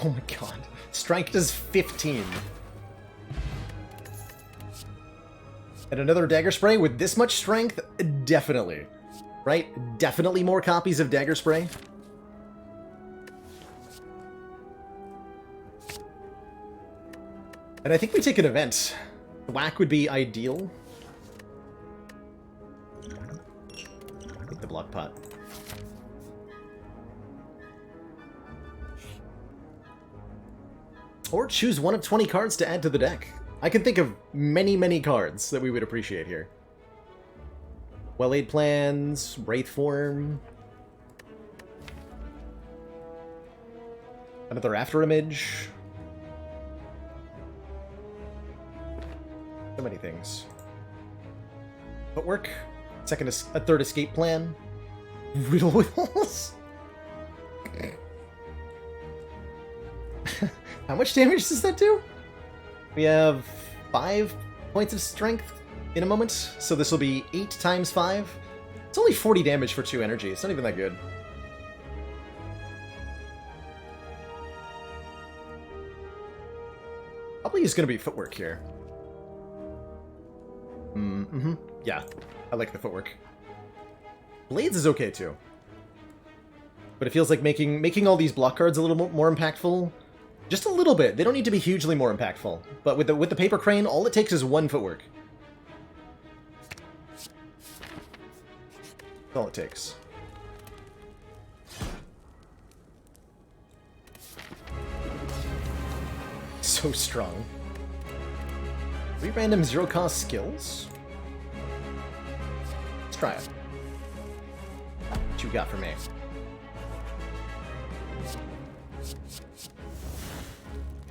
Oh my god. Strength does 15. And another Dagger Spray with this much strength? Definitely. Right? Definitely more copies of Dagger Spray. And I think we take an event. Whack would be ideal. Take the block pot. Or choose one of 20 cards to add to the deck. I can think of many, many cards that we would appreciate here. Well-Laid Plans, Wraith Form, another After Image. So many things. Footwork, a third Escape Plan, Riddle Wheels. How much damage does that do? We have 5 points of strength in a moment, so this will be 8 times 5. It's only 40 damage for 2 energy. It's not even that good. Probably is going to be footwork here. Yeah, I like the footwork. Blades is okay too. But it feels like making all these block cards a little more impactful. Just a little bit. They don't need to be hugely more impactful. But with the paper crane, all it takes is 1 footwork. That's all it takes. So strong. 3 random 0-cost skills? Let's try it. What you got for me?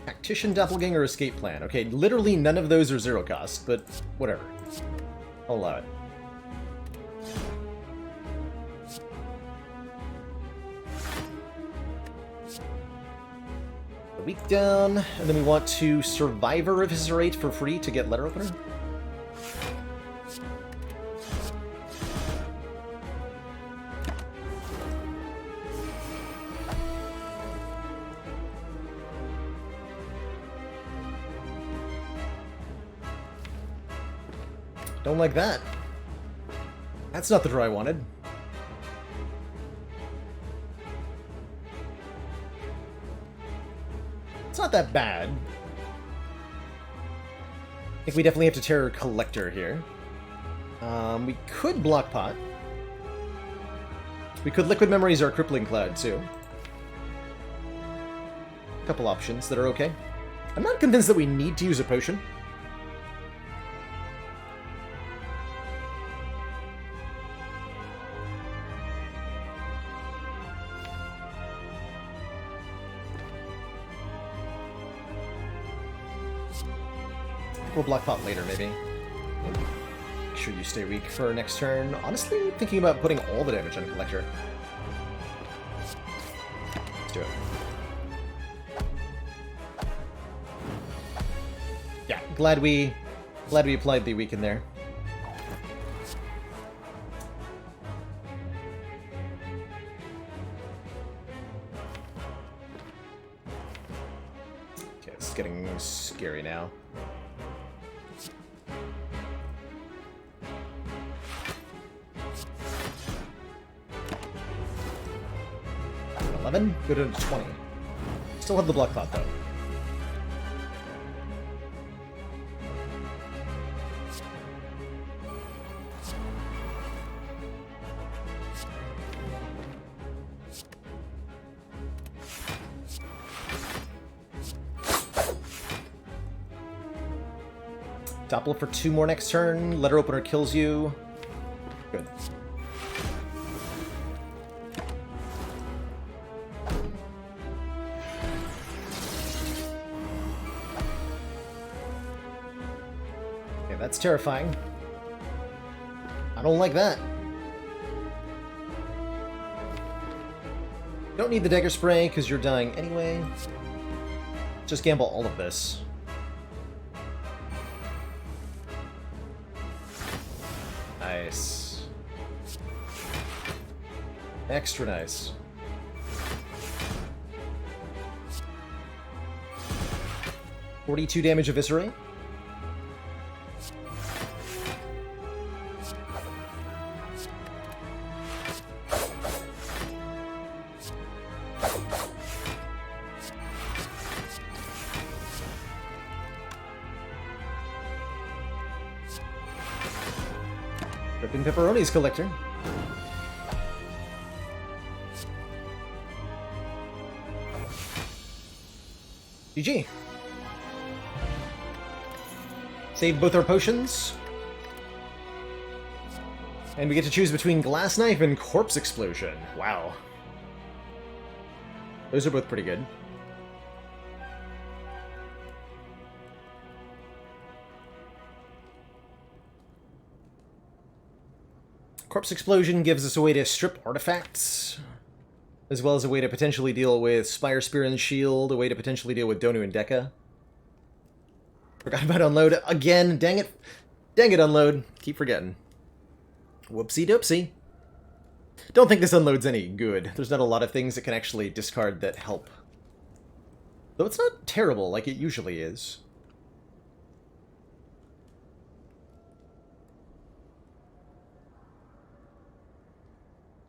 Tactician, Doppelganger, Escape Plan. Okay, literally none of those are 0-cost, but whatever. I'll allow it. A week down, and then we want to Survivor Eviscerate for free to get Letter Opener. Don't like that. That's not the draw I wanted. It's not that bad. I think we definitely have to Terror Collector here. We could Block Pot. We could Liquid Memories or Crippling Cloud, too. A couple options that are okay. I'm not convinced that we need to use a potion. We'll Block Pot later, maybe. Make sure you stay weak for next turn. Honestly, thinking about putting all the damage on Collector. Let's do it. Yeah, glad we applied the weaken there. Okay, it's getting scary now. 11, go to 20. Still have the Block Pot, though. Doppler for 2 more next turn. Letter Opener kills you. Good. That's terrifying. I don't like that. Don't need the Dagger Spray because you're dying anyway. Just gamble all of this. Nice. Extra nice. $42 damage Eviscerate. Ripping Pepperoni's Collector. GG. Save both our potions. And we get to choose between Glass Knife and Corpse Explosion. Wow. Those are both pretty good. Corpse Explosion gives us a way to strip artifacts. as well as a way to potentially deal with Spire, Spear, and Shield, a way to potentially deal with Donu and Deka. Forgot about Unload again. Dang it. Dang it, Unload. Keep forgetting. Whoopsie doopsie. Don't think this Unload's any good. There's not a lot of things that can actually discard that help. Though it's not terrible like it usually is.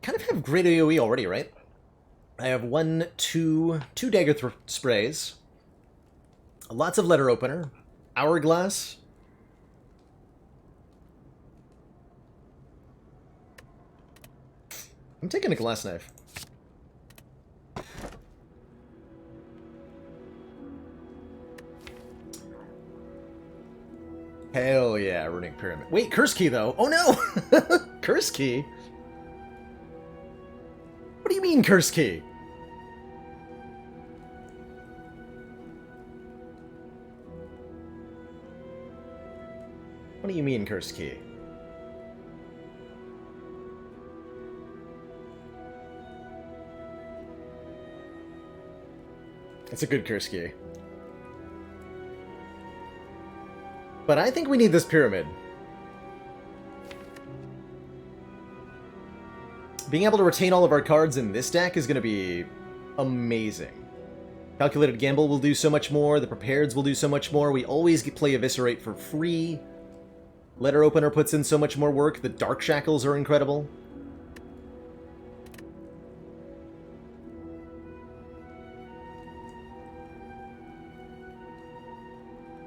Kind of have great AoE already, right? I have two dagger sprays, lots of letter opener, hourglass. I'm taking a glass knife. Hell yeah, runic pyramid. Wait, curse key though. Oh no! Curse key? What do you mean, curse key? What do you mean, curse key? It's a good curse key. But I think we need this pyramid. Being able to retain all of our cards in this deck is going to be amazing. Calculated Gamble will do so much more. The Prepareds will do so much more. We always play Eviscerate for free. Letter Opener puts in so much more work. The Dark Shackles are incredible.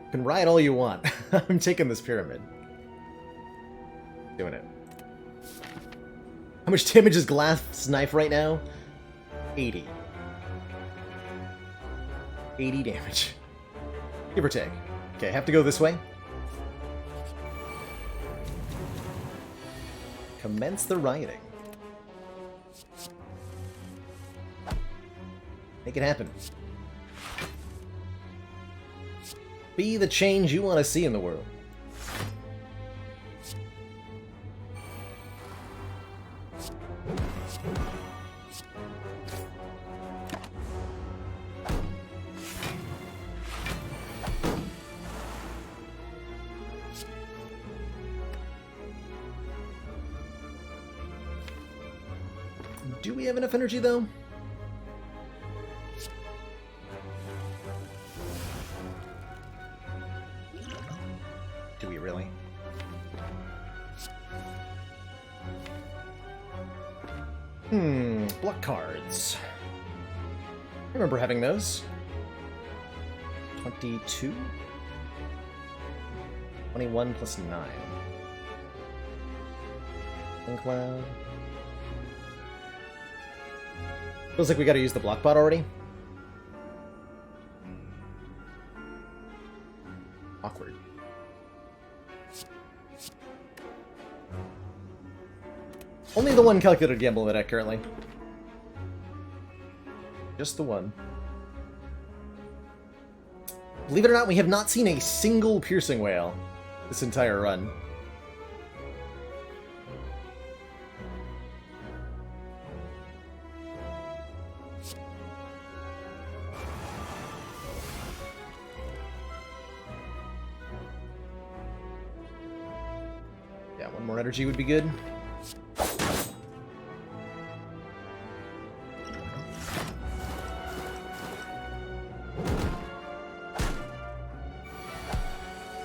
You can riot all you want. I'm taking this pyramid. Doing it. How much damage is Glass Knife right now? 80. 80 damage. Give or take. Okay, have to go this way. Commence the rioting. Make it happen. Be the change you want to see in the world. Do we have enough energy, though? Do we really? Block cards. I remember having those. 22? 21 plus 9. Cloud. Feels like we gotta use the block bot already. Awkward. Only the one calculated gamble in the deck currently. Just the one. Believe it or not, we have not seen a single piercing whale this entire run. Yeah, one more energy would be good.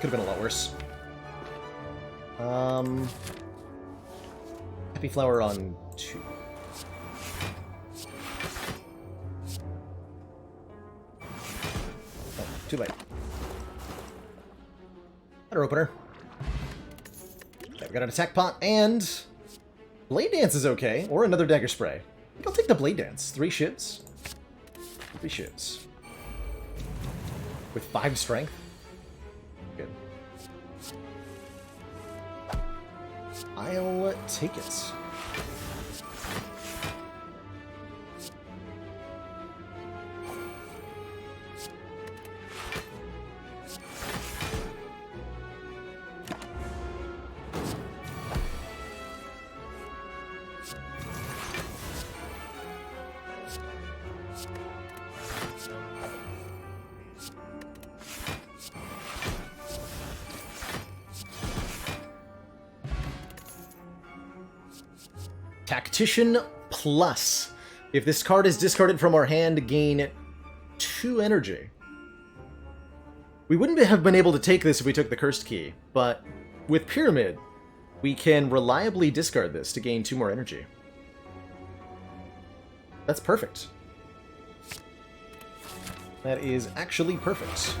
Could have been a lot worse. Happy Flower on 2. Oh, too late. Letter opener. Okay, we got an attack pot, and Blade Dance is okay, or another Dagger Spray. I think I'll take the Blade Dance. 3 shivs. 3 shivs. With 5 strength. Good. I'll take it. Tactician Plus. If this card is discarded from our hand, gain 2 energy. We wouldn't have been able to take this if we took the Cursed Key, but with Pyramid, we can reliably discard this to gain 2 more energy. That's perfect. That is actually perfect.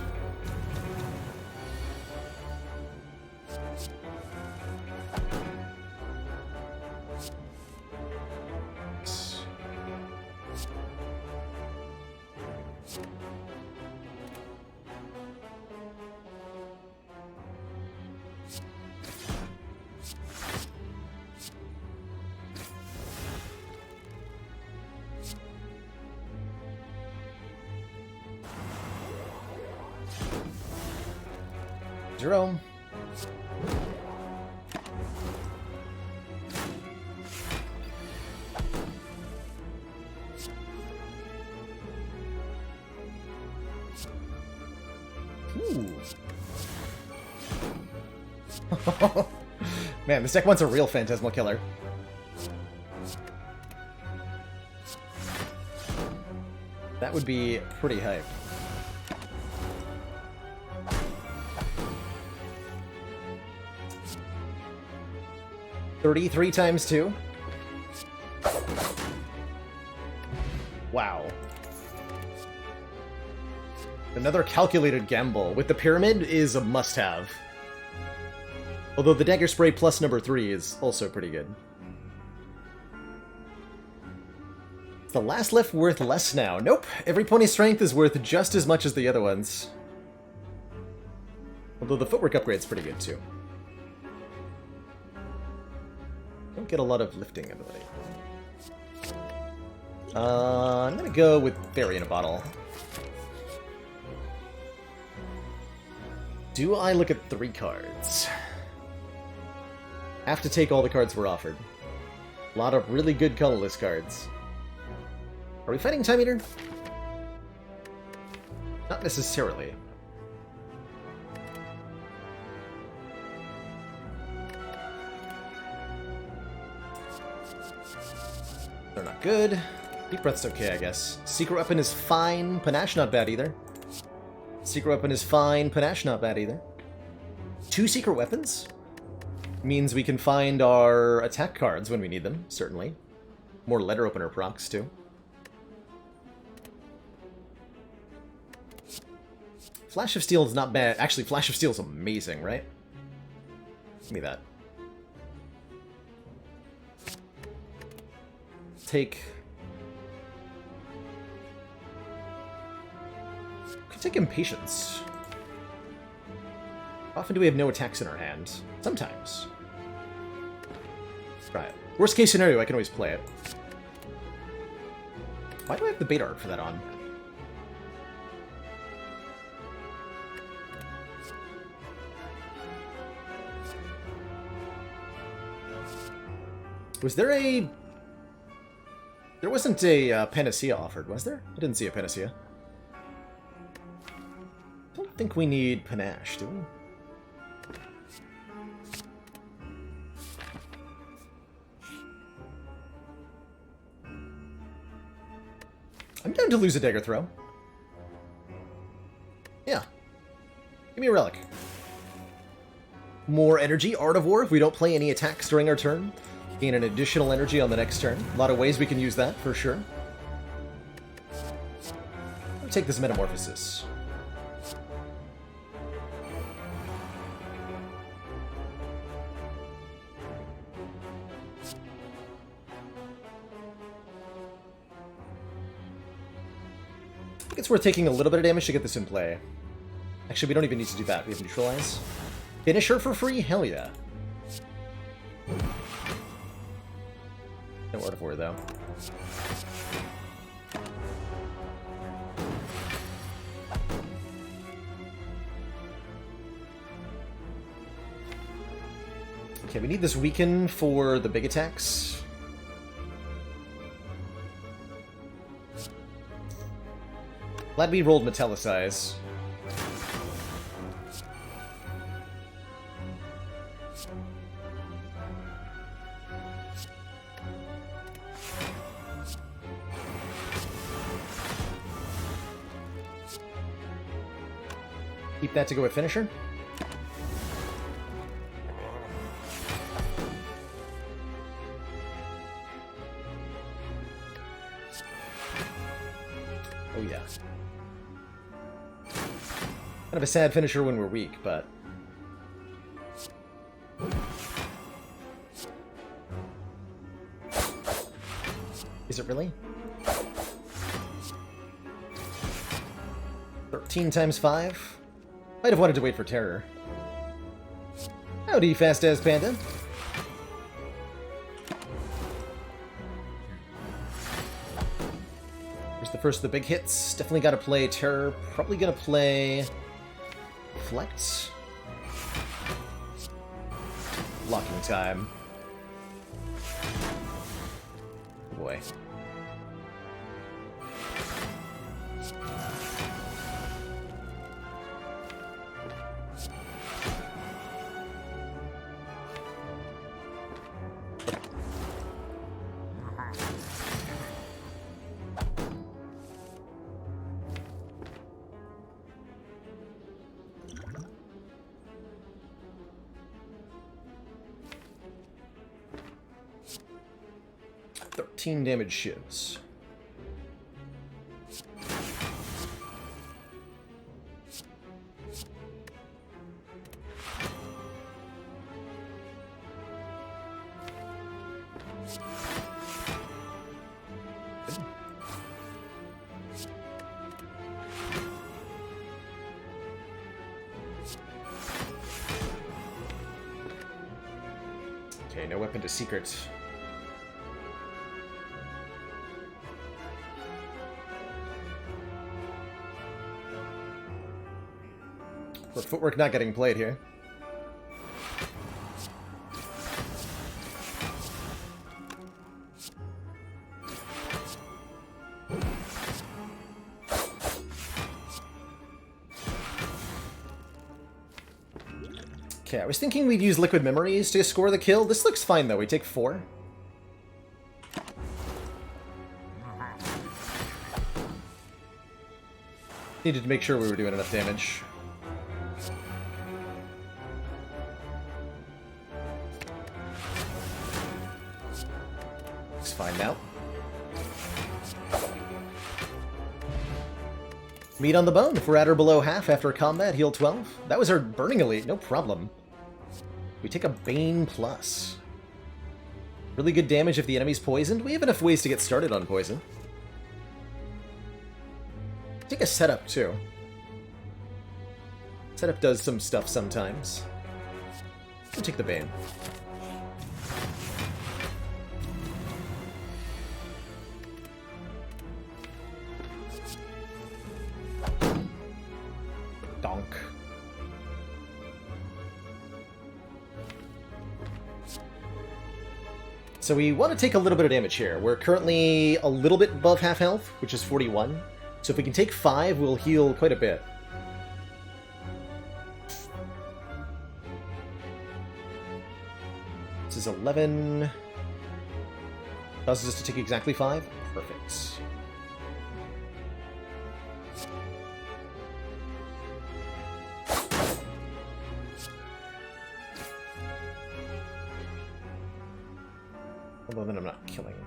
Jerome. Ooh. Man, this deck wants a real Phantasmal Killer. That would be pretty hype. $33 times 2. Wow. Another calculated gamble with the Pyramid is a must-have. Although the Dagger Spray plus number 3 is also pretty good. Is the last lift worth less now? Nope. Every pony's strength is worth just as much as the other ones. Although the footwork upgrade's pretty good too. Don't get a lot of lifting ability. I'm gonna go with Fairy in a Bottle. Do I look at 3 cards? Have to take all the cards we're offered. A lot of really good colorless cards. Are we fighting Time Eater? Not necessarily. They're not good. Deep Breath's okay, I guess. Secret Weapon is fine. Panache not bad either. Secret Weapon is fine. Panache not bad either. 2 Secret Weapons? Means we can find our attack cards when we need them, certainly. More Letter Opener procs, too. Flash of Steel is not bad. Actually, Flash of Steel is amazing, right? Give me that. Take... Could take Impatience. Often do we have no attacks in our hand? Sometimes. Right. Worst case scenario, I can always play it. Why do I have the beta art for that on? Was there a... There wasn't a Panacea offered, was there? I didn't see a Panacea. Don't think we need Panache, do we? I'm down to lose a Dagger Throw. Yeah. Give me a Relic. More energy, Art of War, if we don't play any attacks during our turn. Gain an additional energy on the next turn. A lot of ways we can use that, for sure. I'll take this Metamorphosis. I think it's worth taking a little bit of damage to get this in play. Actually, we don't even need to do that. We have Neutralize. Finisher for free? Hell yeah. No Art of War, though. Okay, we need this Weaken for the big attacks. Glad we rolled Metallicize. Keep that to go with finisher. Oh yeah. Kind of a sad finisher when we're weak, but... Is it really? 13 times 5? Might have wanted to wait for terror. Howdy, fast-ass panda. Here's the first of the big hits. Definitely gotta play terror. Probably gonna play... Flex? Blocking time. Oh boy. Damage shivs. Okay, no weapon to secret. Footwork not getting played here. Okay, I was thinking we'd use liquid memories to score the kill. This looks fine though, we take 4. Needed to make sure we were doing enough damage. Fine now. Meat on the bone. If we're at or below half after combat, heal 12. That was our burning elite, no problem. We take a Bane plus. Really good damage if the enemy's poisoned. We have enough ways to get started on poison. Take a setup too. Setup does some stuff sometimes. We'll take the Bane. Donk. So we want to take a little bit of damage here. We're currently a little bit above half health, which is 41. So if we can take 5, we'll heal quite a bit. This is 11. Causes us to take exactly 5. Perfect. Although then I'm not killing him.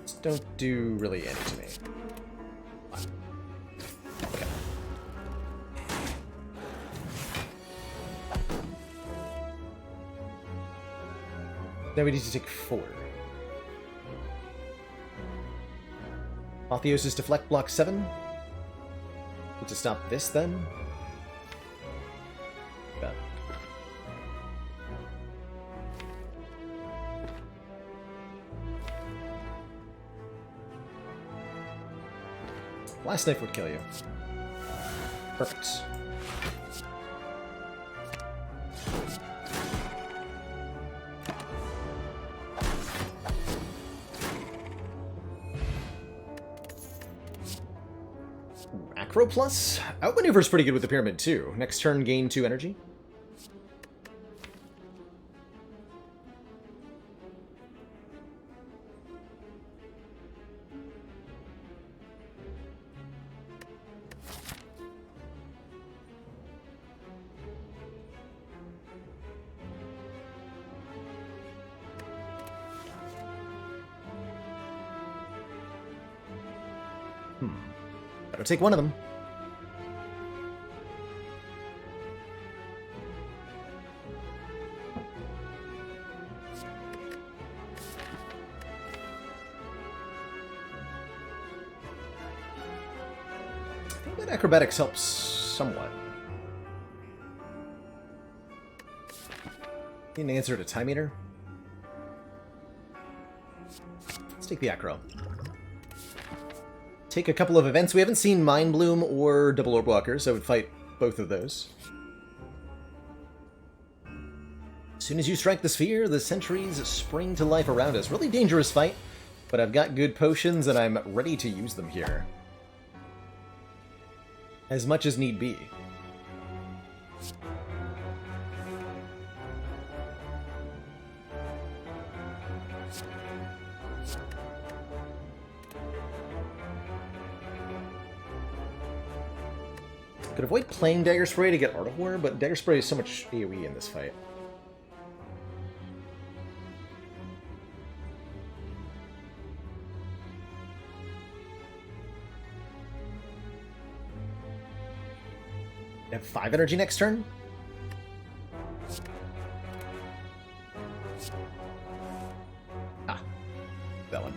Just don't do really any to me. Okay. Then we need to take 4. Apotheosis deflect block 7. Need to stop this then. Bad. Blast knife would kill you. Perfect. Acro plus? Outmaneuver's pretty good with the pyramid too. Next turn, gain 2 energy. Better take one of them. I think that acrobatics helps somewhat. Need an answer to time meter. Let's take the acro. Take a couple of events. We haven't seen Mind Bloom or Double Orb Walker, so I would fight both of those. As soon as you strike the sphere, the sentries spring to life around us. Really dangerous fight, but I've got good potions and I'm ready to use them here. As much as need be. Could avoid playing Dagger Spray to get Art of War, but Dagger Spray is so much AoE in this fight. I have 5 energy next turn? Ah, that one.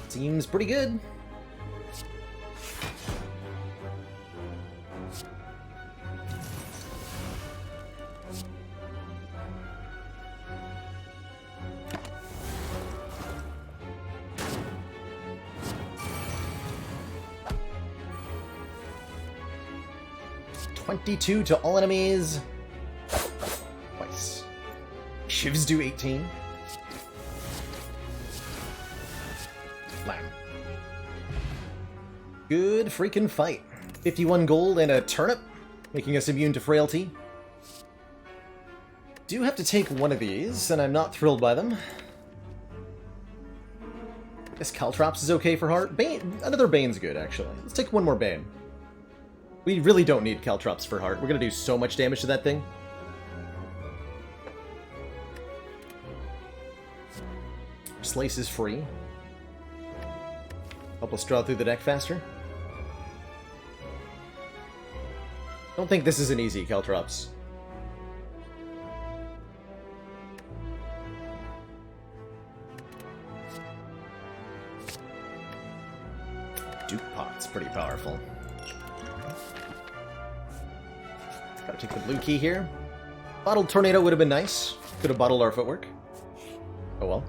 Seems pretty good. $22 to all enemies. Twice. Shivs do 18. Lamb. Good freaking fight. 51 gold and a turnip, making us immune to frailty. Do have to take one of these, and I'm not thrilled by them. Guess Caltrops is okay for heart. Bane, another Bane's good, actually. Let's take one more Bane. We really don't need Caltrops for heart. We're gonna do so much damage to that thing. Slice is free. Help us draw through the deck faster. Don't think this is an easy Caltrops. Duke Pot's pretty powerful. Gotta take the blue key here. Bottled Tornado would have been nice. Could have bottled our footwork. Oh well.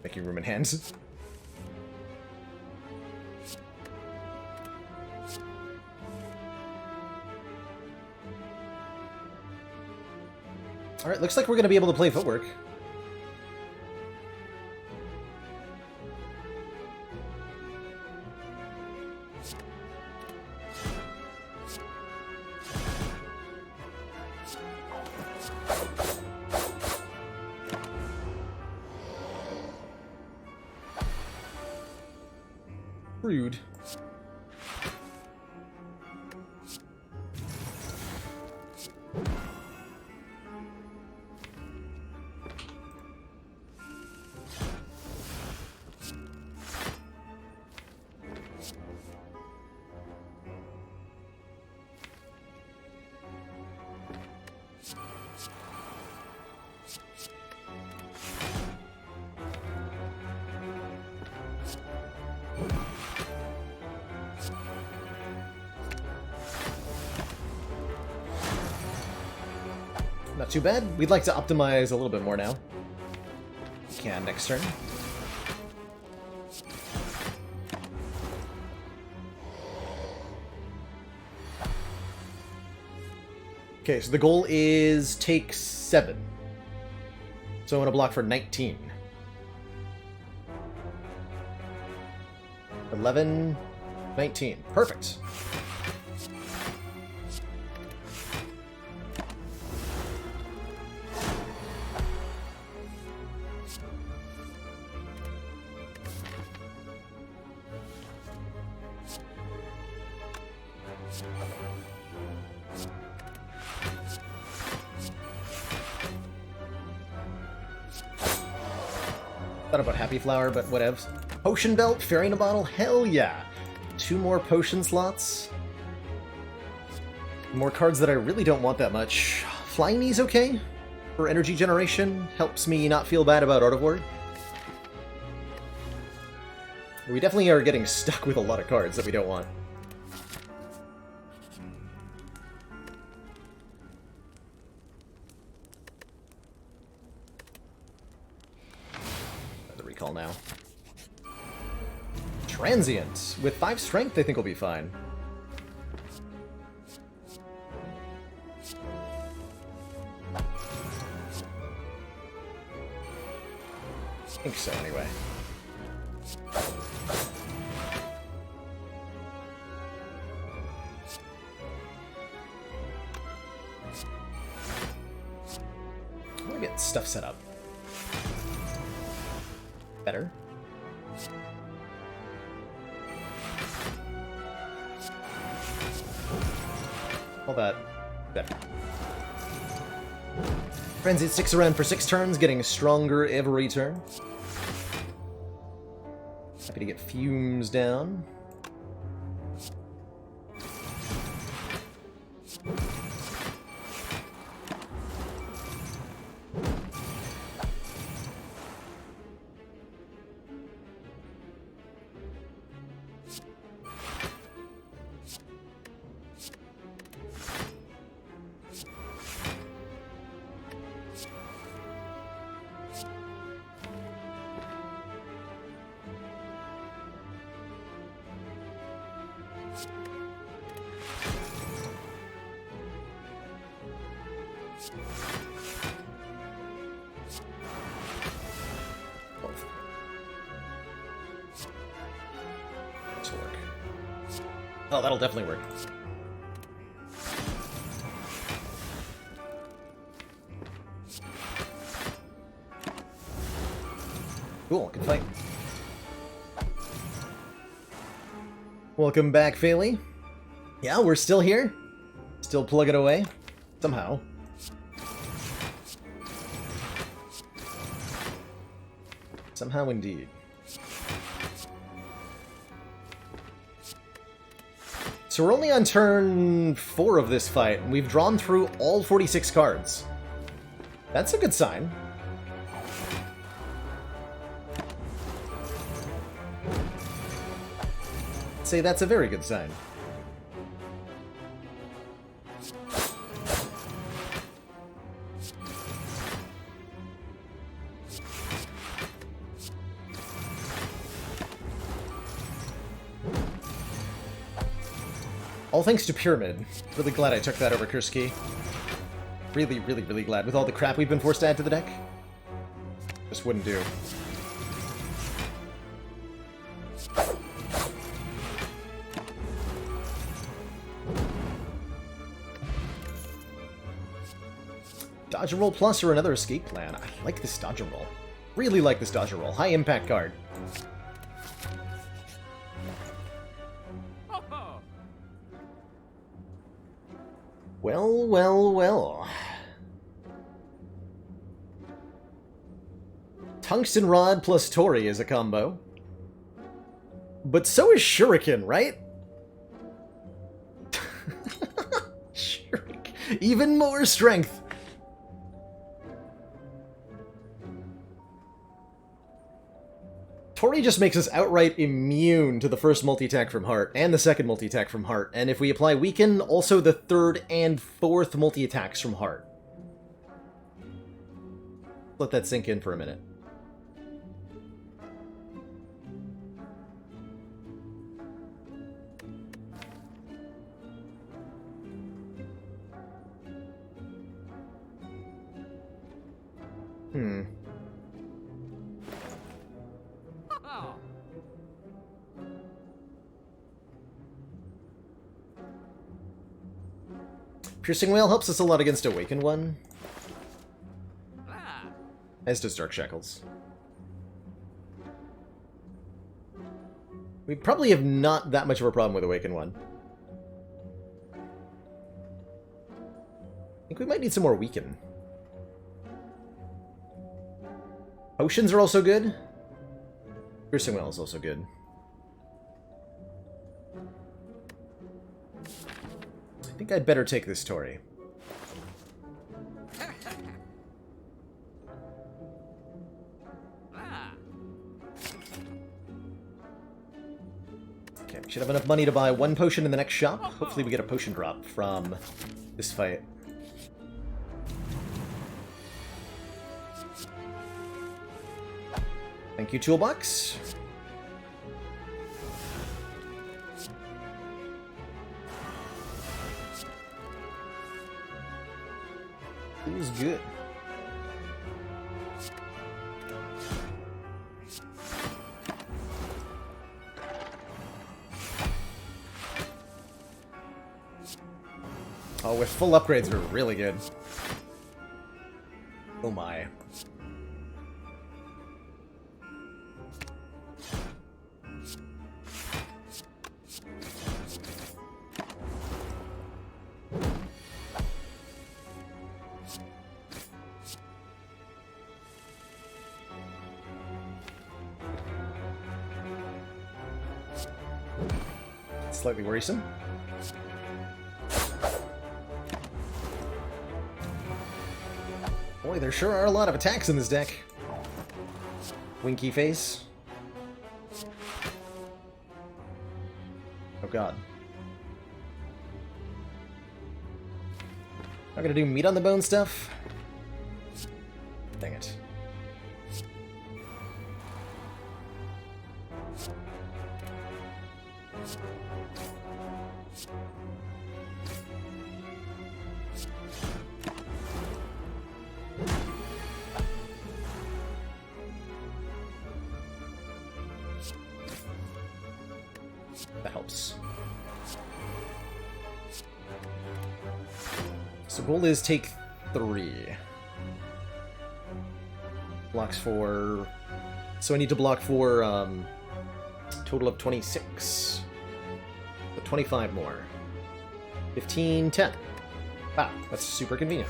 Making room in hands. Alright, looks like we're going to be able to play footwork. Rude. Not too bad. We'd like to optimize a little bit more now. We can next turn. Okay, so the goal is take 7. So I want to block for 19. 11, 19. Perfect. Thought about Happy Flower, but whatevs. Potion Belt, Farina Bottle, hell yeah! 2 more potion slots. More cards that I really don't want that much. Flying Knee's okay for energy generation. Helps me not feel bad about Art of War. We definitely are getting stuck with a lot of cards that we don't want. The recall now. Transient. With 5 strength, I think we'll be fine. I think so, anyway. I want to get stuff set up. Better. All that better. Frenzy sticks around for 6 turns, getting stronger every turn. Happy to get fumes down. Oh, that'll definitely work. Cool, good fight. Welcome back, Phaley. Yeah, we're still here. Still plugging away. Somehow. Somehow indeed. So we're only on turn 4 of this fight, and we've drawn through all 46 cards. That's a good sign. I'd say that's a very good sign. All thanks to Pyramid. Really glad I took that over Kurski. Really, really, really glad. With all the crap we've been forced to add to the deck. Just wouldn't do. Dodge and Roll Plus or another escape plan. I like this Dodge and Roll. Really like this Dodge and Roll. High impact card. Well, well, well. Tungsten Rod plus Tori is a combo. But so is Shuriken, right? Shuriken. Even more strength. Tori just makes us outright immune to the first multi-attack from Heart, and the second multi-attack from Heart, and if we apply Weaken, also the third and fourth multi-attacks from Heart. Let that sink in for a minute. Piercing Wail helps us a lot against Awakened One. As does Dark Shackles. We probably have not that much of a problem with Awakened One. I think we might need some more Weaken. Potions are also good. Piercing Wail is also good. I think I'd better take this Tory. Okay, we should have enough money to buy one potion in the next shop. Hopefully we get a potion drop from this fight. Thank you, Toolbox. It was good. Oh, with full upgrades, we're really good. Oh my. Slightly worrisome. Boy, there sure are a lot of attacks in this deck. Winky face. Oh god. Not gonna do meat on the bone stuff? Dang it. That helps. So goal is take 3. Blocks for... So I need to block for total of 26. So 25 more. 15, 10. Wow, that's super convenient.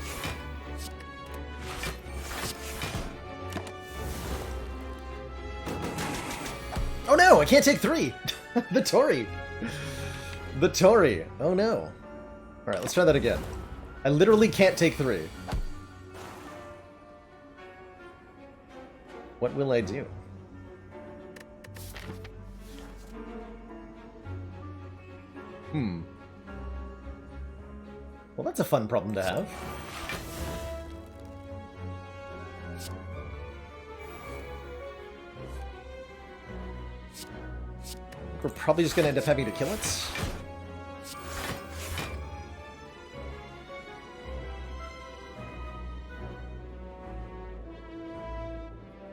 Oh no, I can't take 3! The Tory! The Tory! Oh no. Alright, let's try that again. I literally can't take 3. What will I do? Well, that's a fun problem to have. We're probably just gonna end up having to kill it.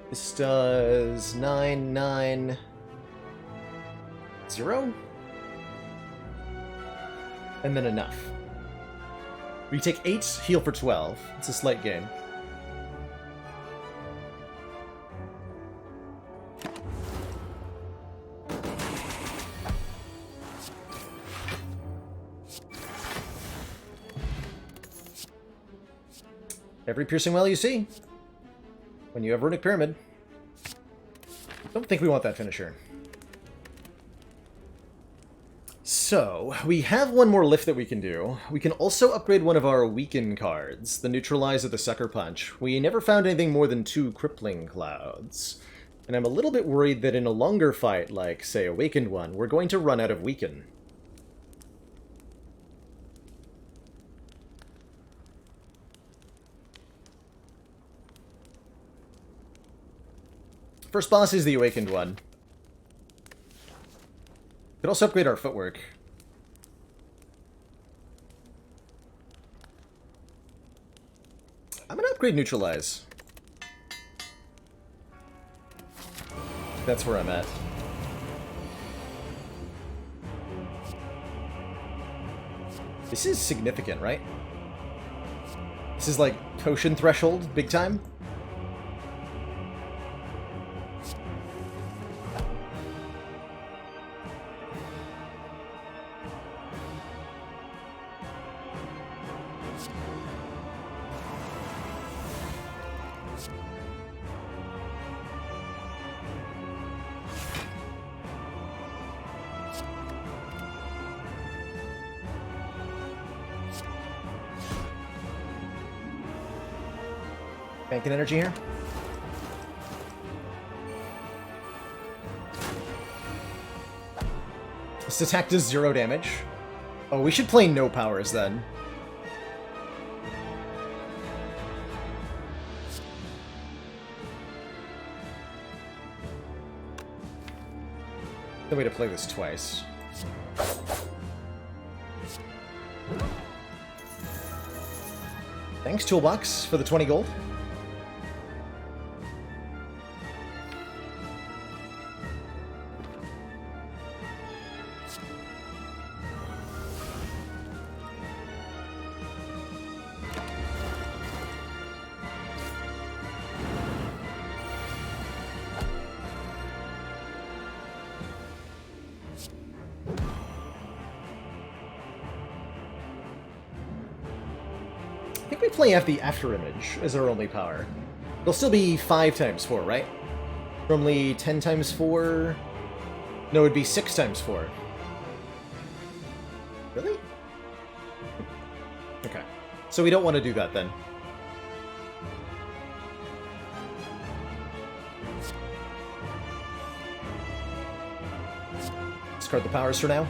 This does 9, 9, 0? And then enough. We take 8, heal for 12. It's a slight gain. Every piercing well you see. When you have Runic Pyramid. Don't think we want that finisher. So, we have one more lift that we can do. We can also upgrade one of our Weaken cards, the Neutralize of the Sucker Punch. We never found anything more than 2 Crippling Clouds. And I'm a little bit worried that in a longer fight, like, say, Awakened One, we're going to run out of Weaken. First boss is the Awakened One. Could also upgrade our footwork. I'm gonna upgrade Neutralize. That's where I'm at. This is significant, right? This is like potion threshold, big time. Banking energy here. This attack does 0 damage. Oh, we should play no powers then. The way to play this twice. Thanks, Toolbox, for the 20 gold. I think we play the after image as our only power. It'll still be 5 times 4, right? Normally 10 times 4. No, it'd be 6 times 4. Really? Okay. So we don't want to do that then. Discard the powers for now.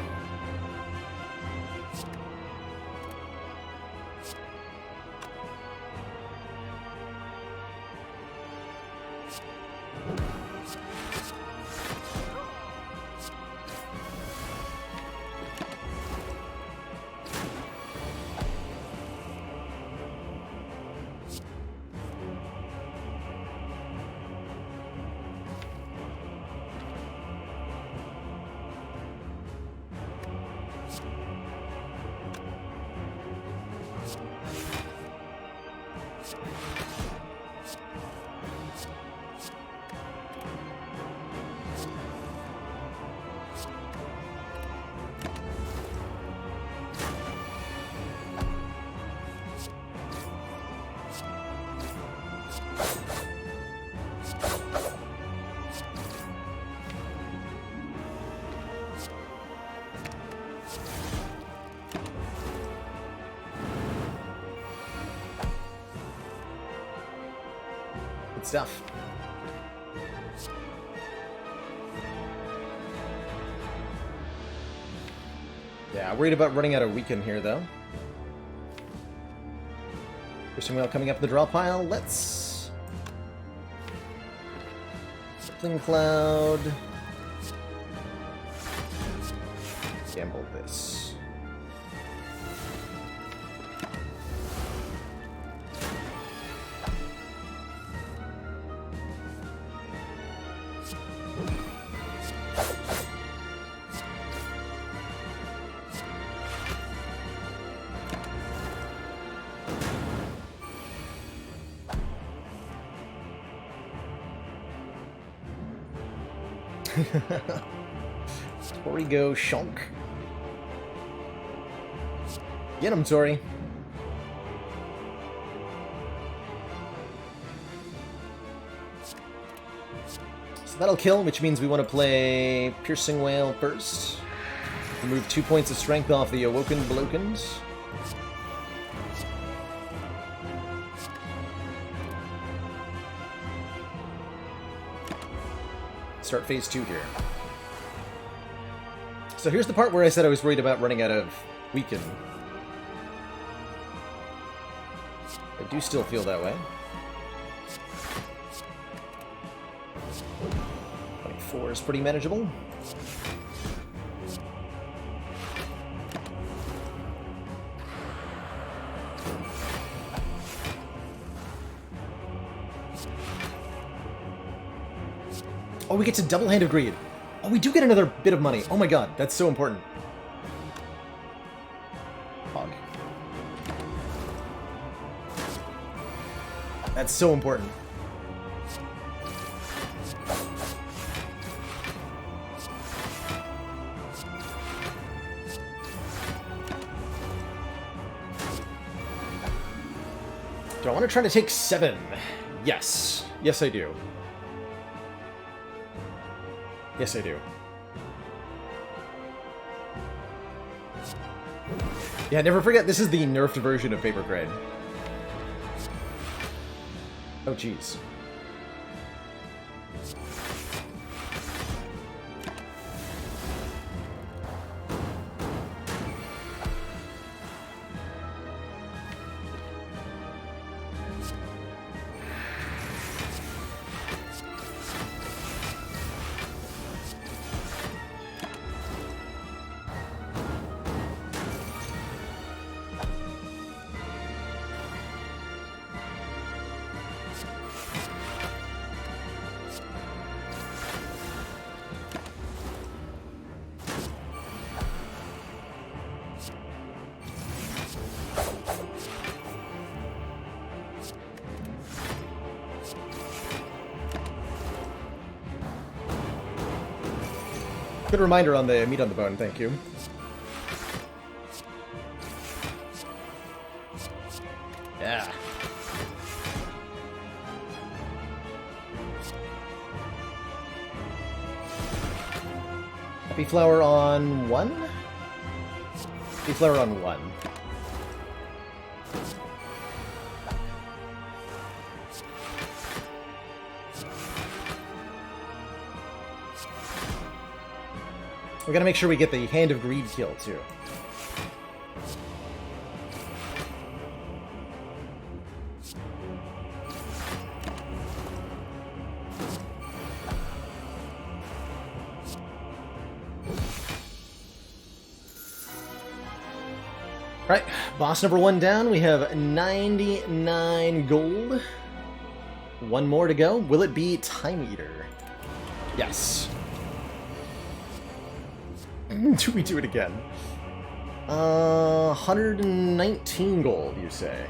Good stuff. Yeah, worried about running out of weaken here, though. Piercing Whale coming up the draw pile. Let's... Rippling Cloud. Gamble this. Tori go shonk. Get him, Tori. So that'll kill, which means we want to play Piercing Whale first. Remove 2 points of strength off the Awoken Blokens. Start phase 2 here. So here's the part where I said I was worried about running out of weaken. I do still feel that way. 24 is pretty manageable. Oh, we get to double Hand of Greed. Oh, we do get another bit of money. Oh my god, that's so important. Hog. That's so important. Do I want to try to take 7? Yes. Yes, I do. Yes, I do. Yeah, never forget, this is the nerfed version of Paper Crane. Oh, jeez. Good reminder on the meat on the bone, thank you. Yeah. Happy Flower on 1? Happy Flower on 1. We gotta make sure we get the Hand of Greed kill, too. Right, boss number 1 down. We have 99 gold. 1 more to go. Will it be Time Eater? Yes. Do we do it again? 119 gold, you say?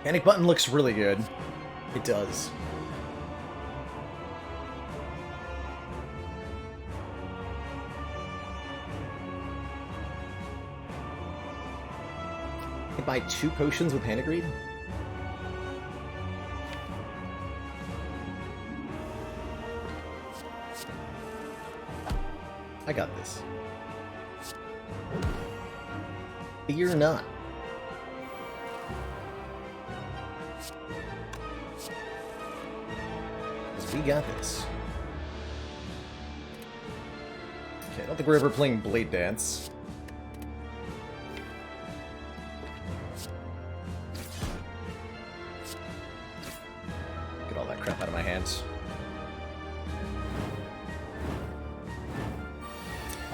Panic button looks really good. It does. I buy 2 potions with Hand of Greed? I got this. Fear not. Because we got this. Okay, I don't think we're ever playing Blade Dance. Crap out of my hands.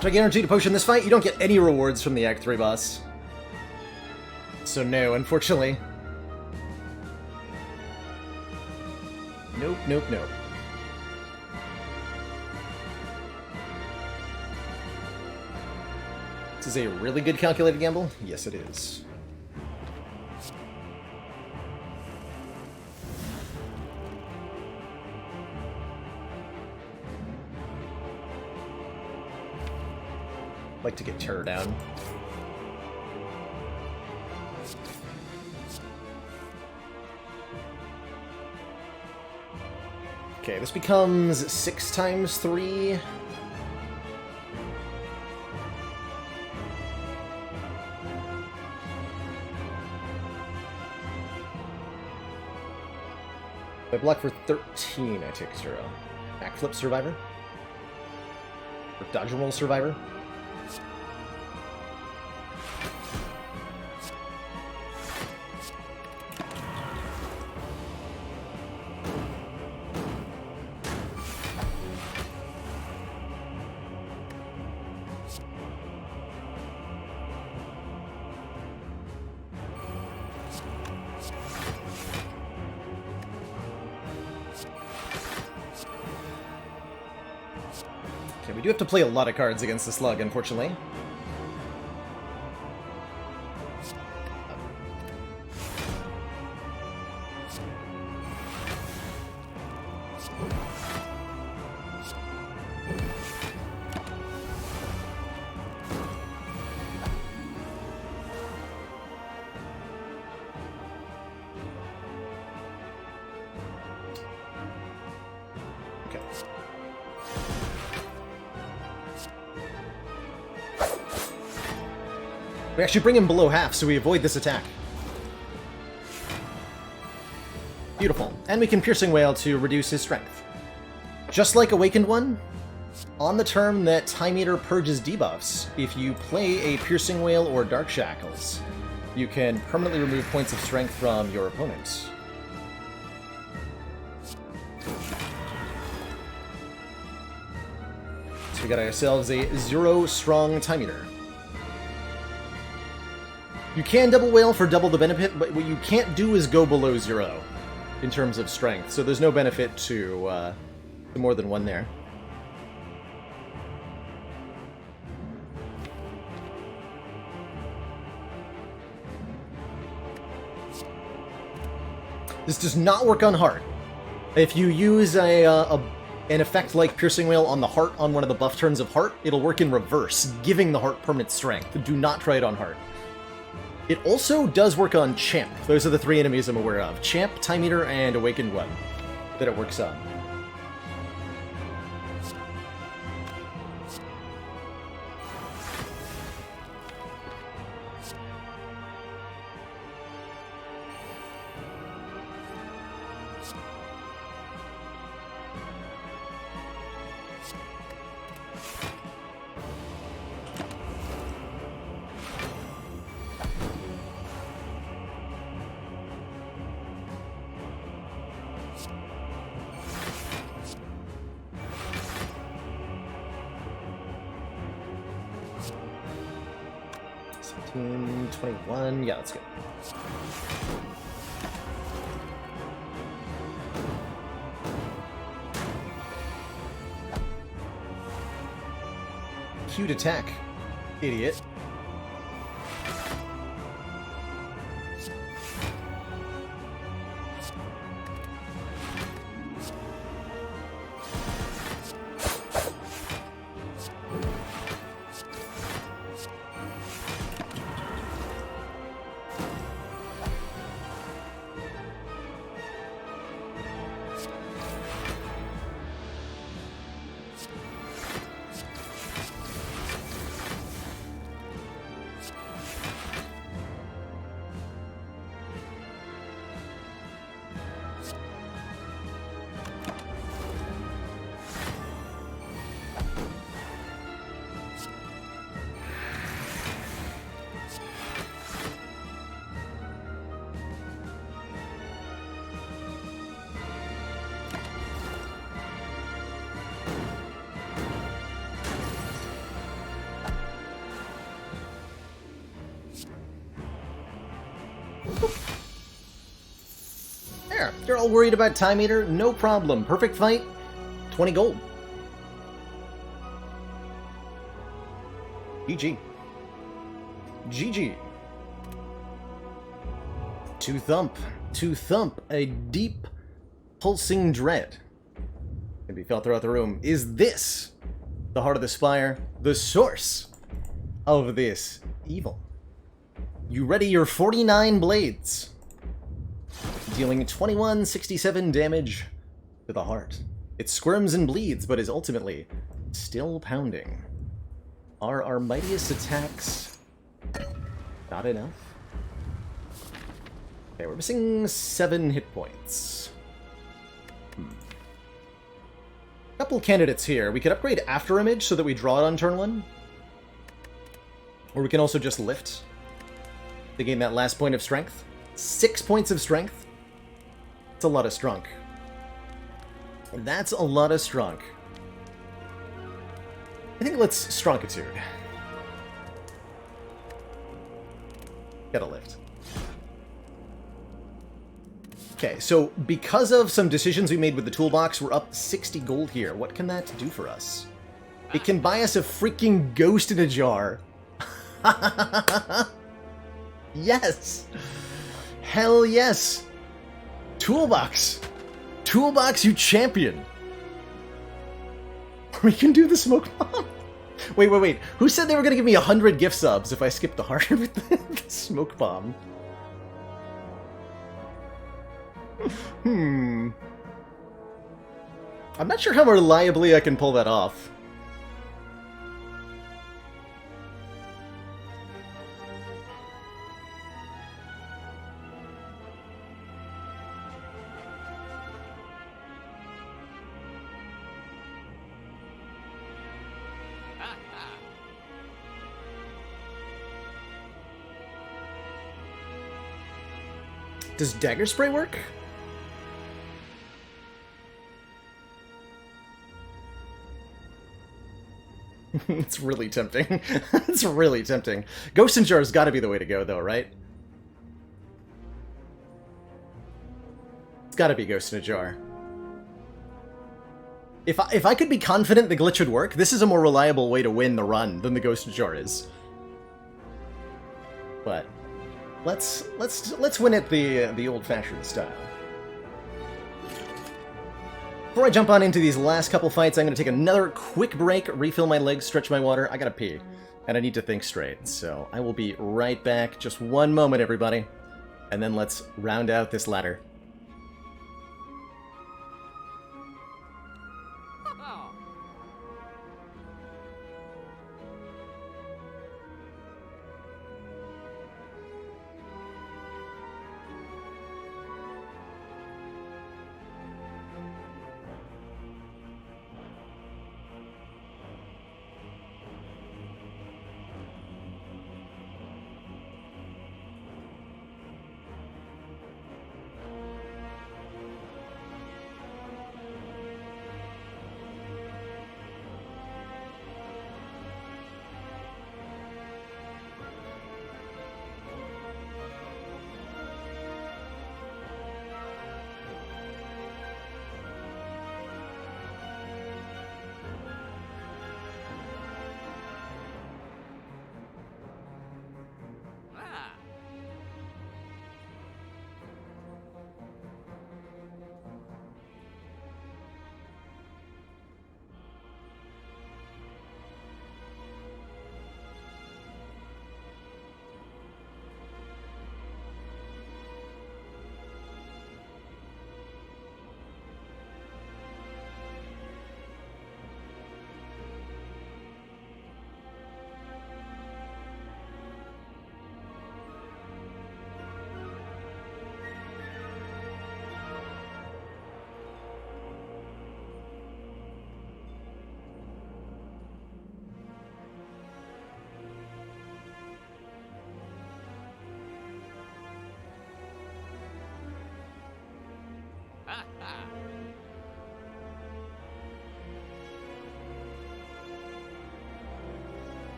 Do I guarantee to potion this fight? You don't get any rewards from the Act 3 boss. So no, unfortunately. Nope, nope, nope. This is a really good calculated gamble? Yes, it is. Like to get Terror down. Okay, this becomes 6 times 3. If I block for 13, I take 0. Backflip Survivor? Or Dodge and Roll Survivor? Okay, we do have to play a lot of cards against the slug, unfortunately. Okay. We actually bring him below half, so we avoid this attack. Beautiful. And we can Piercing Wail to reduce his strength. Just like Awakened One, on the turn that Time Eater purges debuffs, if you play a Piercing Wail or Dark Shackles, you can permanently remove points of strength from your opponents. So we got ourselves a 0 strong Time Eater. You can double whale for double the benefit, but what you can't do is go below 0 in terms of strength, so there's no benefit to more than one there. This does not work on heart. If you use an effect like Piercing Wail on the heart on one of the buff turns of heart, it'll work in reverse, giving the heart permanent strength. Do not try it on heart. It also does work on Champ. Those are the 3 enemies I'm aware of. Champ, Time Eater, and Awakened One that it works on. Team 21, yeah, that's good. Cute attack, idiot. There, you're all worried about Time Eater? No problem. Perfect fight, 20 gold. GG. GG. To thump, a deep, pulsing dread can be felt throughout the room. Is this the heart of the Spire, the source of this evil? You ready your 49 blades, dealing 2167 damage to the heart. It squirms and bleeds, but is ultimately still pounding. Are our mightiest attacks not enough? Okay, we're missing 7 hit points. Couple candidates here. We could upgrade After Image so that we draw it on turn 1. Or we can also just lift to gain that last point of strength. 6 points of strength. That's a lot of strunk. That's a lot of strunk. I think let's Stronkitude. Gotta lift. Okay, so because of some decisions we made with the toolbox, we're up 60 gold here. What can that do for us? It can buy us a freaking ghost in a jar. Yes! Hell yes! Toolbox! Toolbox, you champion! We can do the smoke bomb! Wait. Who said they were gonna give me 100 gift subs if I skipped the heart with the smoke bomb? I'm not sure how reliably I can pull that off. Does dagger spray work? It's really tempting. It's really tempting. Ghost in Jar's gotta be the way to go, though, right? It's gotta be Ghost in a Jar. If I could be confident the glitch would work, this is a more reliable way to win the run than the Ghost in a Jar is. But let's win it the old-fashioned style. Before I jump on into these last couple fights, I'm going to take another quick break, refill my legs, stretch my water. I gotta pee, and I need to think straight. So I will be right back. Just one moment, everybody. And then let's round out this ladder.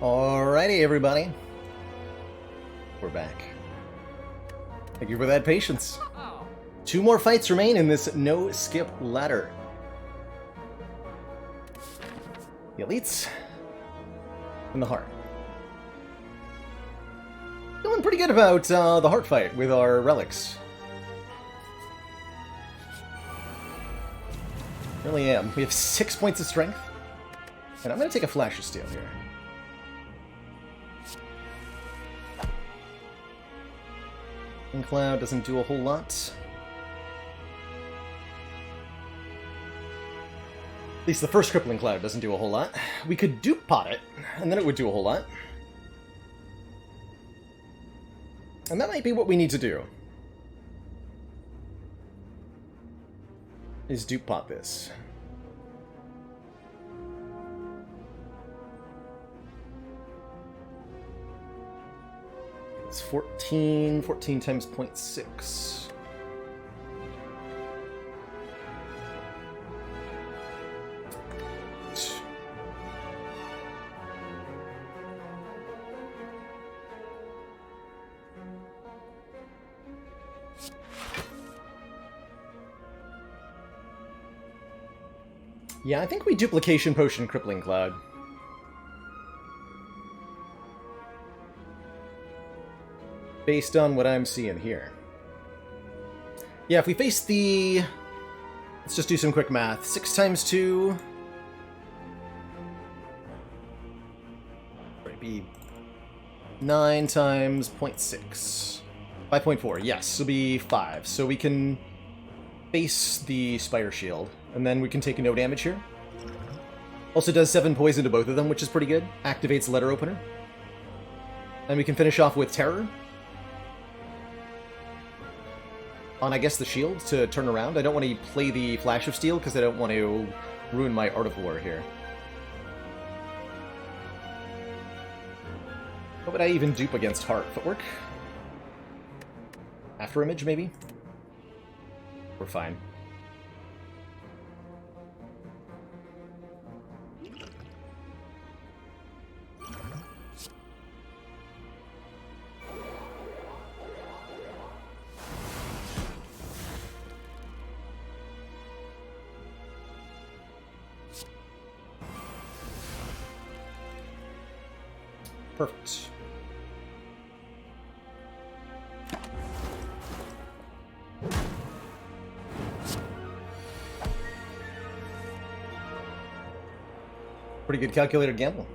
Alrighty, everybody. We're back. Thank you for that patience. 2 more fights remain in this no-skip ladder. The elites and the heart. Feeling pretty good about the heart fight with our relics. Really am. We have 6 points of strength. And I'm going to take a Flash of Steel here. And Cloud doesn't do a whole lot. At least the first Crippling Cloud doesn't do a whole lot. We could dupe pot it, and then it would do a whole lot. And that might be what we need to do. Is dupe pot this. It's 14 times 0.6. Yeah, I think we Duplication Potion Crippling Cloud. Based on what I'm seeing here. Yeah, if we face the... Let's just do some quick math. 6 times 2... Would be 9 times 0.6. 5.4, yes, it'll be 5. So we can face the Spire Shield, and then we can take no damage here. Also does 7 poison to both of them, which is pretty good. Activates Letter Opener. And we can finish off with Terror. On, I guess, the shield to turn around. I don't want to play the Flash of Steel because I don't want to ruin my Art of War here. What would I even dupe against Heart? Footwork? After Image, maybe? We're fine. Perfect. Pretty good calculated gamble.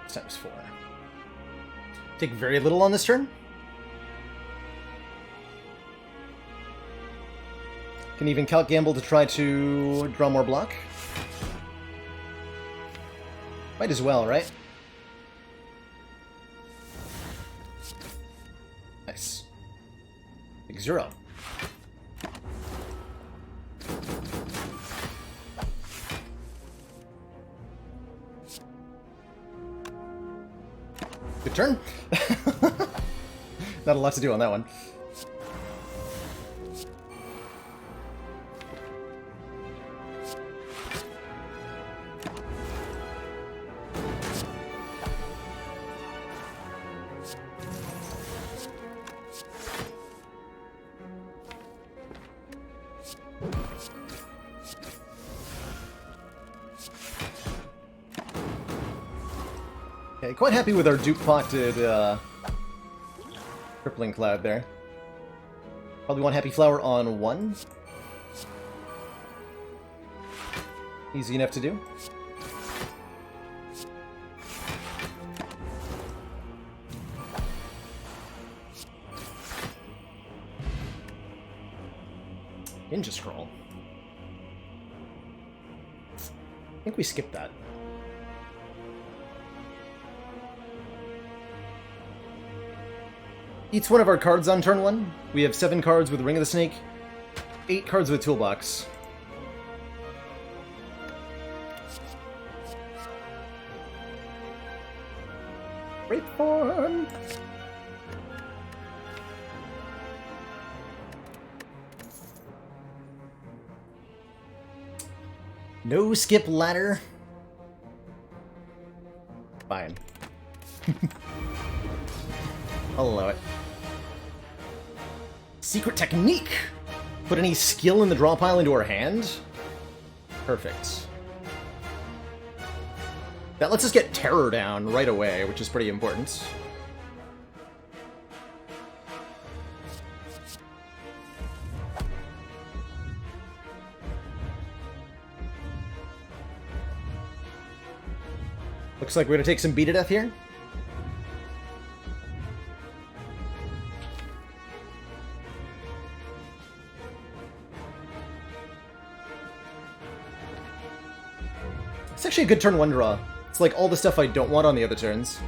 Times 4. Take very little on this turn. Can even Calc Gamble to try to draw more block. Might as well, right? Nice. Big 0. Good turn. Not a lot to do on that one. Okay, quite happy with our dupe-potted Crippling Cloud there. Probably want Happy Flower on 1. Easy enough to do. Ninja Scroll. I think we skipped that. Eats one of our cards on turn 1. We have 7 cards with Ring of the Snake, 8 cards with Toolbox. Great form! No skip ladder. Fine. I'll allow it. Secret technique! Put any skill in the draw pile into our hand? Perfect. That lets us get Terror down right away, which is pretty important. Looks like we're gonna take some beat to death here. It's actually a good turn 1 draw. It's like all the stuff I don't want on the other turns.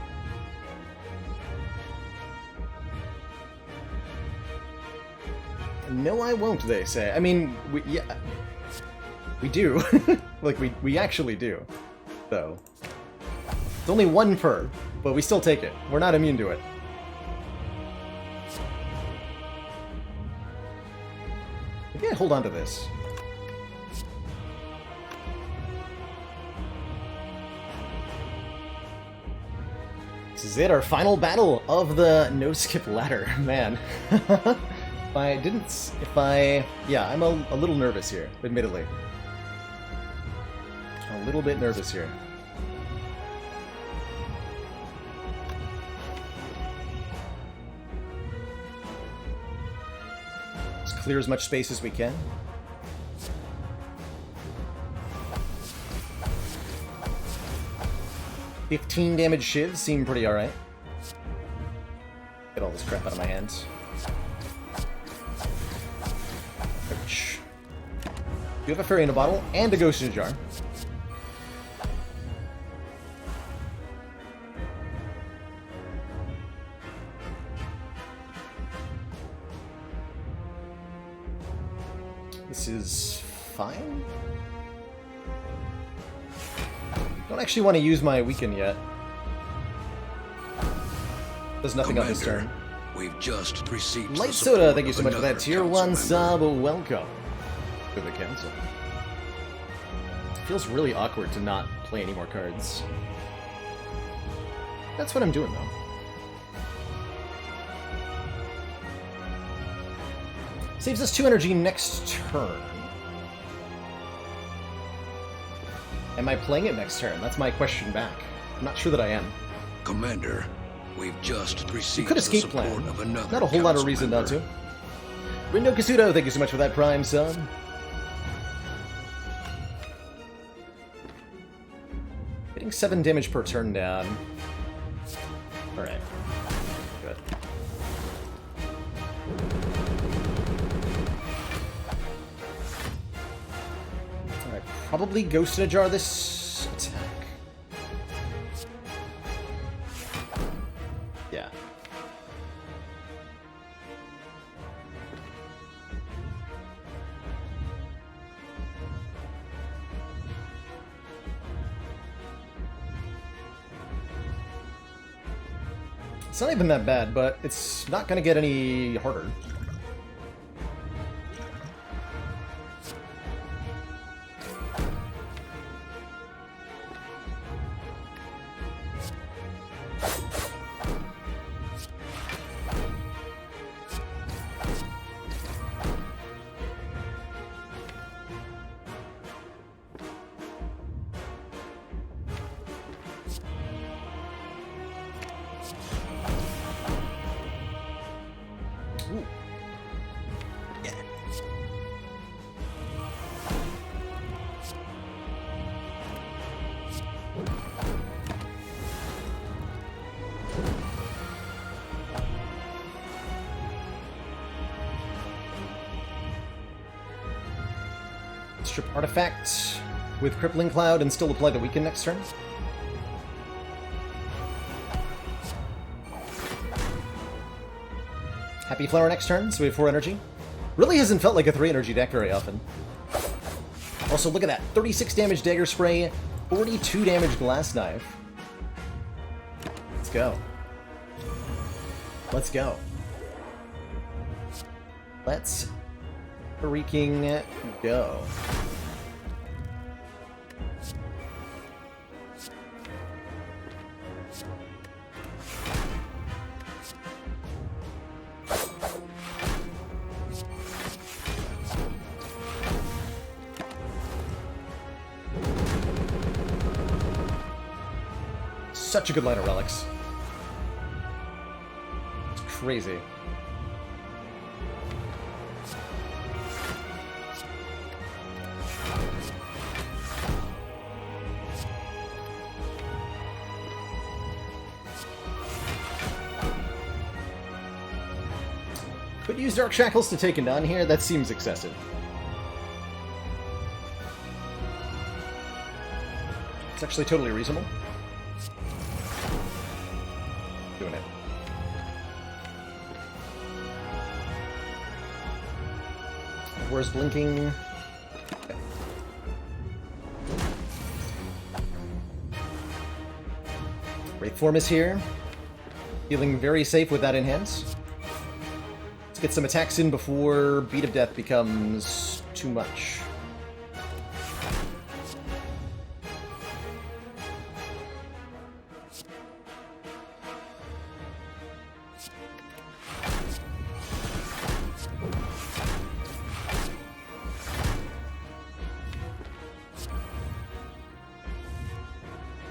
No, I won't, they say. I mean, yeah, we do. Like, we actually do, though. It's only 1 per, but we still take it. We're not immune to it. Maybe I hold on to this. This is it, our final battle of the no-skip ladder. Man. Yeah, I'm a little nervous here, admittedly. A little bit nervous here. Let's clear as much space as we can. $15 damage shivs seem pretty alright. Get all this crap out of my hands. Ouch. You have a fairy in a bottle and a ghost in a jar. This is fine. Don't actually want to use my weaken yet. Does nothing on this turn. We've just received Light Soda, thank you so much for that tier 1 sub. Welcome to the council. It feels really awkward to not play any more cards. That's what I'm doing, though. Saves us 2 energy next turn. Am I playing it next turn? That's my question back. I'm not sure that I am. Commander, we've just received You could escape the support plan. of another Not a whole lot of reason not to. Rindo Kasudo, thank you so much for that Prime, son. Getting 7 damage per turn down. Alright. Good. Alright, probably Ghost in a Jar this attack. Yeah. It's not even that bad, but it's not going to get any harder. Ooh. Yeah. Strip Artifact with Crippling Cloud and still apply the Weaken next turn. Happy Flower next turn, so we have 4 energy. Really hasn't felt like a 3 energy deck very often. Also, look at that. 36 damage Dagger Spray, 42 damage Glass Knife. Let's go. Let's go. Let's freaking go. Such a good line of relics. It's crazy. Could use Dark Shackles to take him down here. That seems excessive. It's actually totally reasonable. Doing it. Where's blinking? Okay. Wraith form is here. Feeling very safe with that enhance. Let's get some attacks in before Beat of Death becomes too much.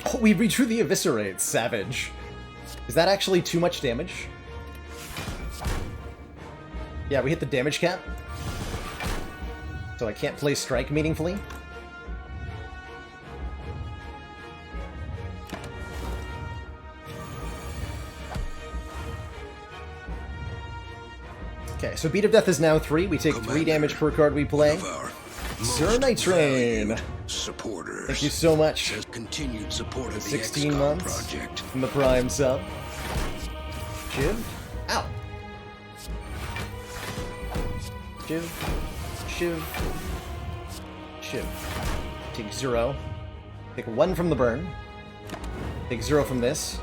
Oh, we redrew the Eviscerate. Savage. Is that actually too much damage? Yeah, we hit the damage cap. So I can't play Strike meaningfully. Okay, so Beat of Death is now 3. We take 3 damage per card we play. Sir Night Train! Supporters. Thank you so much. Says continued support of the 16 XCOM months project. from the Prime sub. Shiv? Ow! Shiv. Shiv. Shiv. Take 0. Take 1 from the burn. Take 0 from this.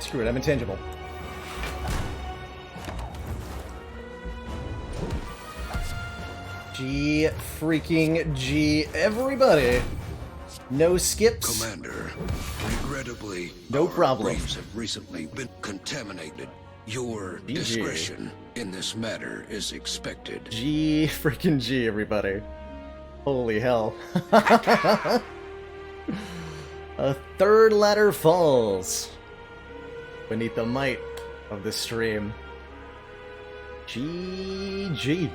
Screw it, I'm intangible. G freaking G, everybody. No skips. Commander, regrettably, No our problem. briefs have recently been contaminated. Your GG. discretion in this matter is expected. G freaking G, everybody. Holy hell. A third ladder falls beneath the might of the stream. GG.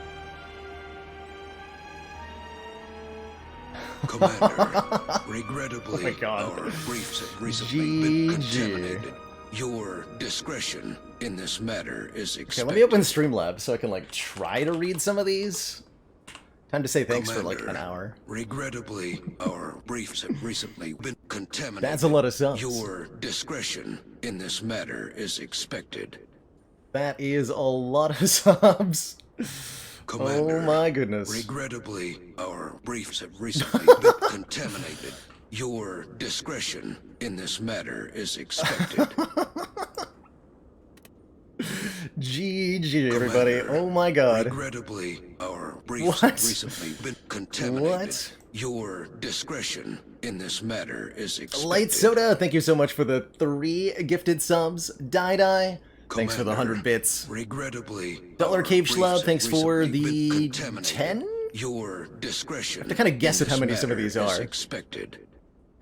Commander, regrettably, Oh my God. our briefs have recently been GG. contaminated. Your discretion in this matter is expected. Okay, let me open Streamlabs so I can, like, try to read some of these. Time to say thanks for, like, an hour. Regrettably, our briefs have recently been contaminated. That's a lot of subs. Your discretion in this matter is expected. That is a lot of subs. Commander, Oh my goodness. Regrettably, our briefs have recently been contaminated. Your discretion in this matter is expected. GG, everybody. Commander, Oh my god. Regrettably, our briefs What? have recently been contaminated. What? Your discretion in this matter is expected. Light Soda, thank you so much for the 3 gifted subs. Die. Thanks for the 100 bits. Regrettably, Dollar our Cave briefs Schlub, have thanks for recently the been contaminated. 10? Your discretion. I have to kinda guess in at how this many some of matter these is are. expected.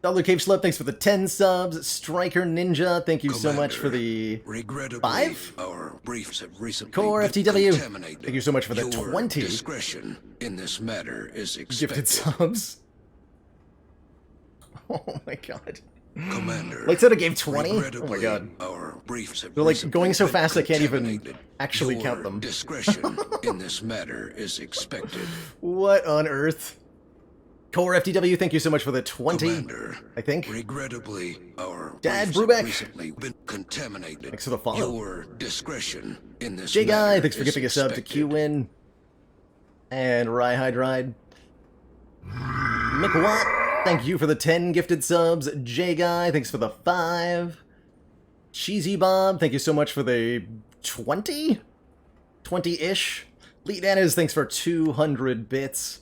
Dollar Cave Schlub, thanks for the 10 subs. Striker Ninja, thank you so much for Commander, the regrettably, 5. our briefs have recently Core been FTW, contaminated. thank you so much for the Your 20 discretion in this matter is expected. gifted subs. Oh my god. Commander, Light Soda gave 20? Oh my regrettably, god. Our briefs have They're, like, recently going so been fast I can't even contaminated. actually Your count them. discretion in this matter is expected. What on earth? Core FTW, thank you so much for the 20, Commander, I think. regrettably, our Dad briefs Brubeck. have recently been contaminated. Thanks for the follow. Your discretion in this J Guy, matter thanks for is giving a sub to expected. QWin. And Ride. Mick Watt, thank you for the 10 gifted subs. J Guy, thanks for the 5. Cheesy Bob, thank you so much for the 20? 20-ish. Lead Annas, thanks for 200 bits.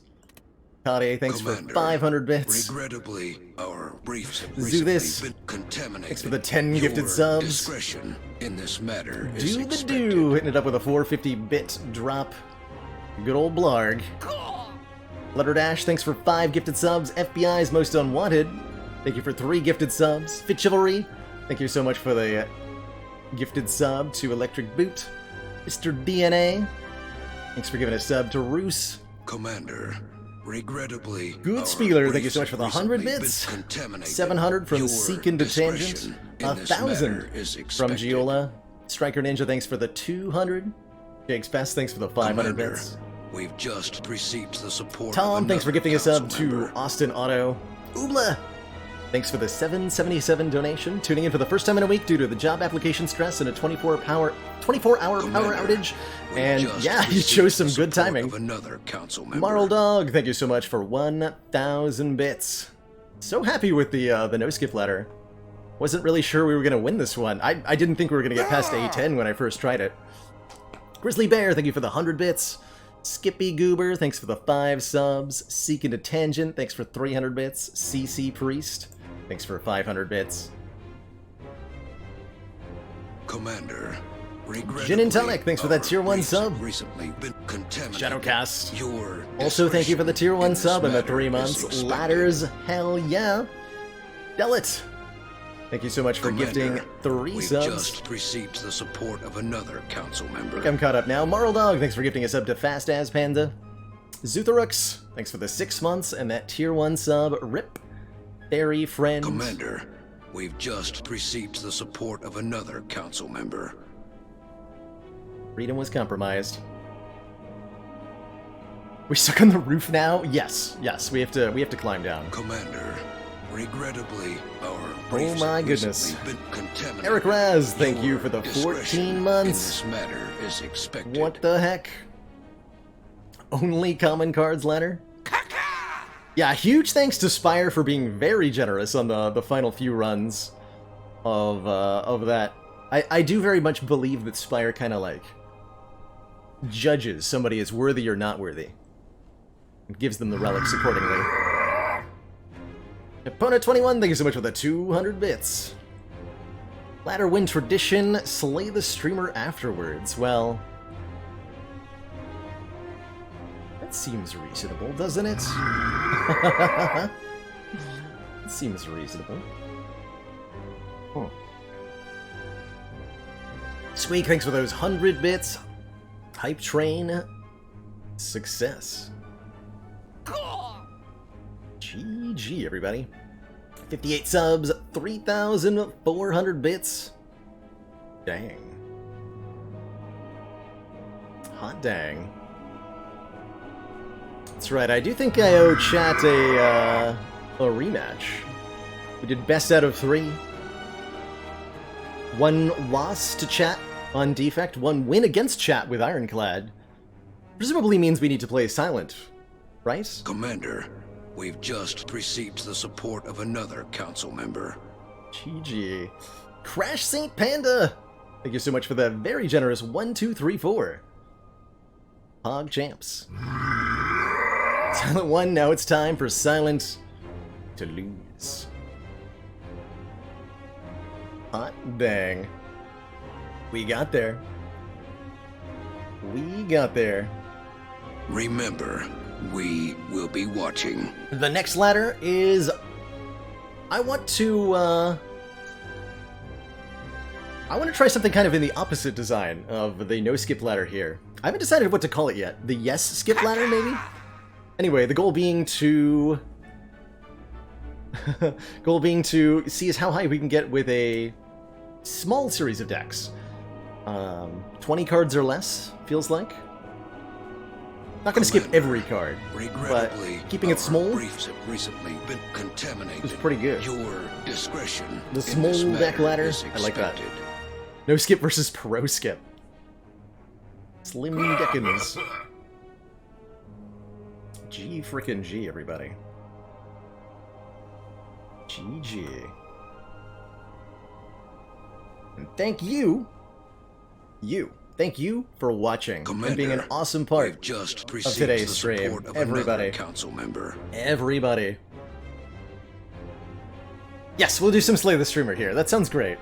Kade, thanks Commander, for 500 bits. Regrettably, our briefs have Do this. recently been contaminated. Thanks for the 10 Your gifted subs. discretion in this matter is Do the expected. do, hitting it up with a 450-bit drop. Good old Blarg. Letter Dash, thanks for 5 gifted subs. FBI's Most Unwanted, thank you for 3 gifted subs. Fit Chivalry, thank you so much for the gifted sub to Electric Boot. Mr. DNA, thanks for giving a sub to Roos. Commander, Regrettably, Good our Spieler, thank you so much briefs for the have 100 recently bits. been contaminated. 700 from Your Seek into Tangent. discretion in this 1,000 matter is from expected. Giola. Striker Ninja, thanks for the 200. Jake's Best, thanks for the 500 Commander, bits. we've just received the support Tom, of thanks for another gifting a sub council to member. Austin Auto. Oobla! Thanks for the 777 donation. Tuning in for the first time in a week due to the job application stress and a 24-hour power Commander, outage. we've And just yeah, you received chose some the good support timing. of another council member. Marl Dog, thank you so much for 1,000 bits. So happy with the no-skip ladder. Wasn't really sure we were going to win this one. I didn't think we were going to get past A10 when I first tried it. Grizzly Bear, thank you for the 100 bits. Skippy Goober, thanks for the 5 subs. Seek into Tangent, thanks for 300 bits. CC Priest, thanks for 500 bits. Commander, regrettably, Gin and Tonic, thanks for that our tier 1 briefs sub. have recently been contaminated. Shadowcast. Your Also, thank you for the tier 1 discretion sub in and the this 3 matter months. is expected. Ladders, hell yeah. Delit, thank you so much for Commander, gifting 3 we've subs. just received the support of another council member. I'm caught up now. Marl Dog, thanks for gifting a sub to Fast As Panda. Zutharux, thanks for the 6 months and that tier 1 sub. Rip, Fairy Friend. Commander, we've just received the support of another council member. Freedom was compromised. We stuck on the roof now? Yes, we have to climb down. Commander, regrettably, our Oh briefs my have goodness. recently been contaminated. Eric Raz, thank you Your for the discretion 14 in months. this matter is expected. What the heck? Only common cards ladder? Yeah, huge thanks to Spire for being very generous on the final few runs of that. I do very much believe that Spire kind of like judges somebody as worthy or not worthy. It gives them the relics accordingly. Opponent 21, thank you so much for the 200 bits. Ladder win tradition, slay the streamer afterwards. Well, that seems reasonable, doesn't it? It seems reasonable. Huh. Squeak, thanks for those 100 bits. Hype train, success. GG, everybody. 58 subs, 3,400 bits. Dang. Hot dang. That's right, I do think I owe chat a rematch. We did best out of 3. 1 loss to chat on Defect, 1 win against chat with Ironclad. Presumably means we need to play Silent, right? Commander, we've just received the support of another council member. GG. Crash Saint Panda! Thank you so much for that very generous 1, 2, 3, 4. Pog champs. Silent 1, now it's time for Silent to lose. Hot dang. We got there. We got there. Remember, we will be watching. The next ladder is... I want to try something kind of in the opposite design of the no-skip ladder here. I haven't decided what to call it yet. The yes-skip ladder, maybe? Anyway, the goal being to... see is how high we can get with a small series of decks. 20 cards or less, feels like. Not going to skip every card, but Regrettably, keeping it our small briefs have recently been contaminated. is pretty good. Your discretion The in small this deck matter ladder, is I like that. expected. No skip versus pro skip. Slim Dickens. G frickin' G, everybody. GG. And thank you, thank you for watching and being an Commander, awesome part We've just of received today's the stream. support of Everybody. another council member. Everybody. Yes, we'll do some Slay the Streamer here. That sounds great.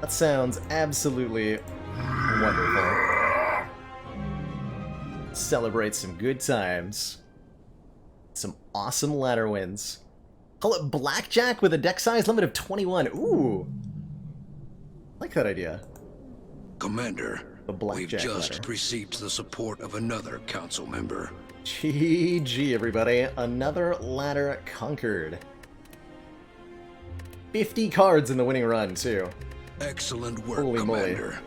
That sounds absolutely wonderful. Celebrate some good times. Some awesome ladder wins. Call it Blackjack with a deck size limit of 21. Ooh. I like that idea. Commander, The we've Blackjack just ladder. received the support of another council member. GG, everybody. Another ladder conquered. 50 cards in the winning run, too. Excellent work, Holy moly. Commander.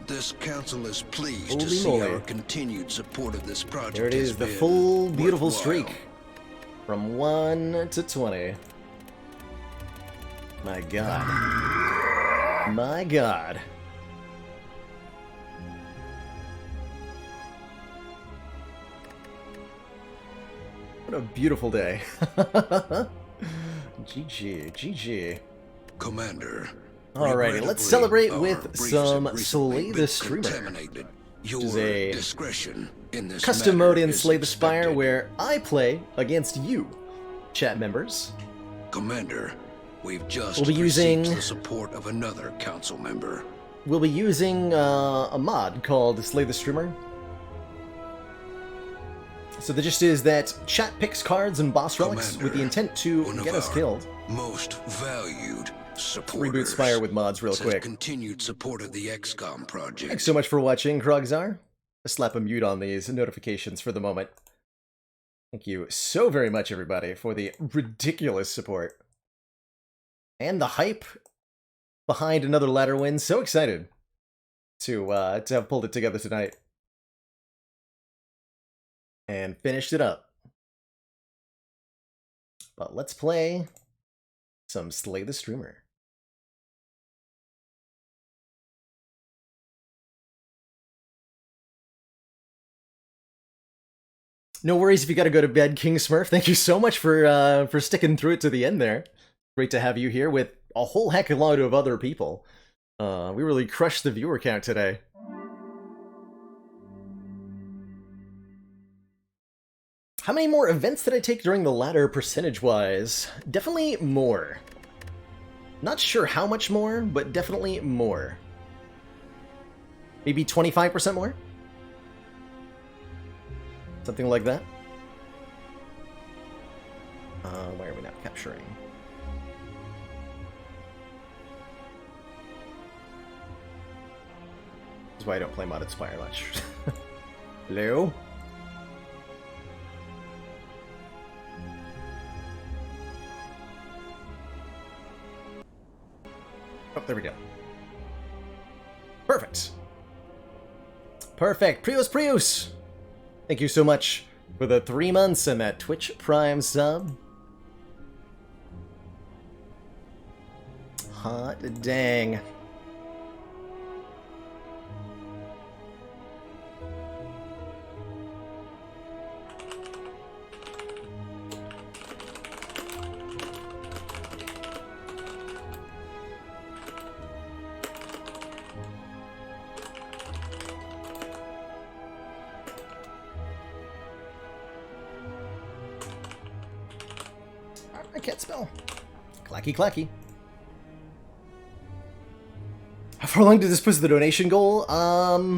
This council is pleased Holy to see moly. our continued support of this project. There it has is, the been full beautiful worthwhile. streak. From 1 to 20. My god. My god. What a beautiful day. GG, GG. Commander. Alrighty, let's regrettably, celebrate our with briefs some have recently Slay the been Streamer. contaminated. Your is a discretion in this Custom matter mode in is Slay the Spire expected. where I play against you, chat members. Commander, we've just We'll be received using- the support of another council member. We'll be using a mod called Slay the Streamer. So the gist is that chat picks cards and boss relics with the intent to one of get us our killed. Most valued supporters. Reboot Spire with mods real says quick. Continued support of the XCOM project. Thanks so much for watching, Krogzar. Let's slap a mute on these notifications for the moment. Thank you so very much, everybody, for the ridiculous support. And the hype behind another ladder win. So excited to have pulled it together tonight. And finished it up. But let's play some Slay the Streamer. No worries if you gotta go to bed, King Smurf. Thank you so much for sticking through it to the end there. Great to have you here with a whole heck of a lot of other people. We really crushed the viewer count today. How many more events did I take during the ladder percentage-wise? Definitely more. Not sure how much more, but definitely more. Maybe 25% more? Something like that. Why are we not capturing? This is why I don't play modded Spire much. Hello? Oh, there we go. Perfect. Perfect. Prius! Thank you so much for the 3 months and that Twitch Prime sub. Hot dang. I can't spell. Clacky clacky. How far along did this push the donation goal?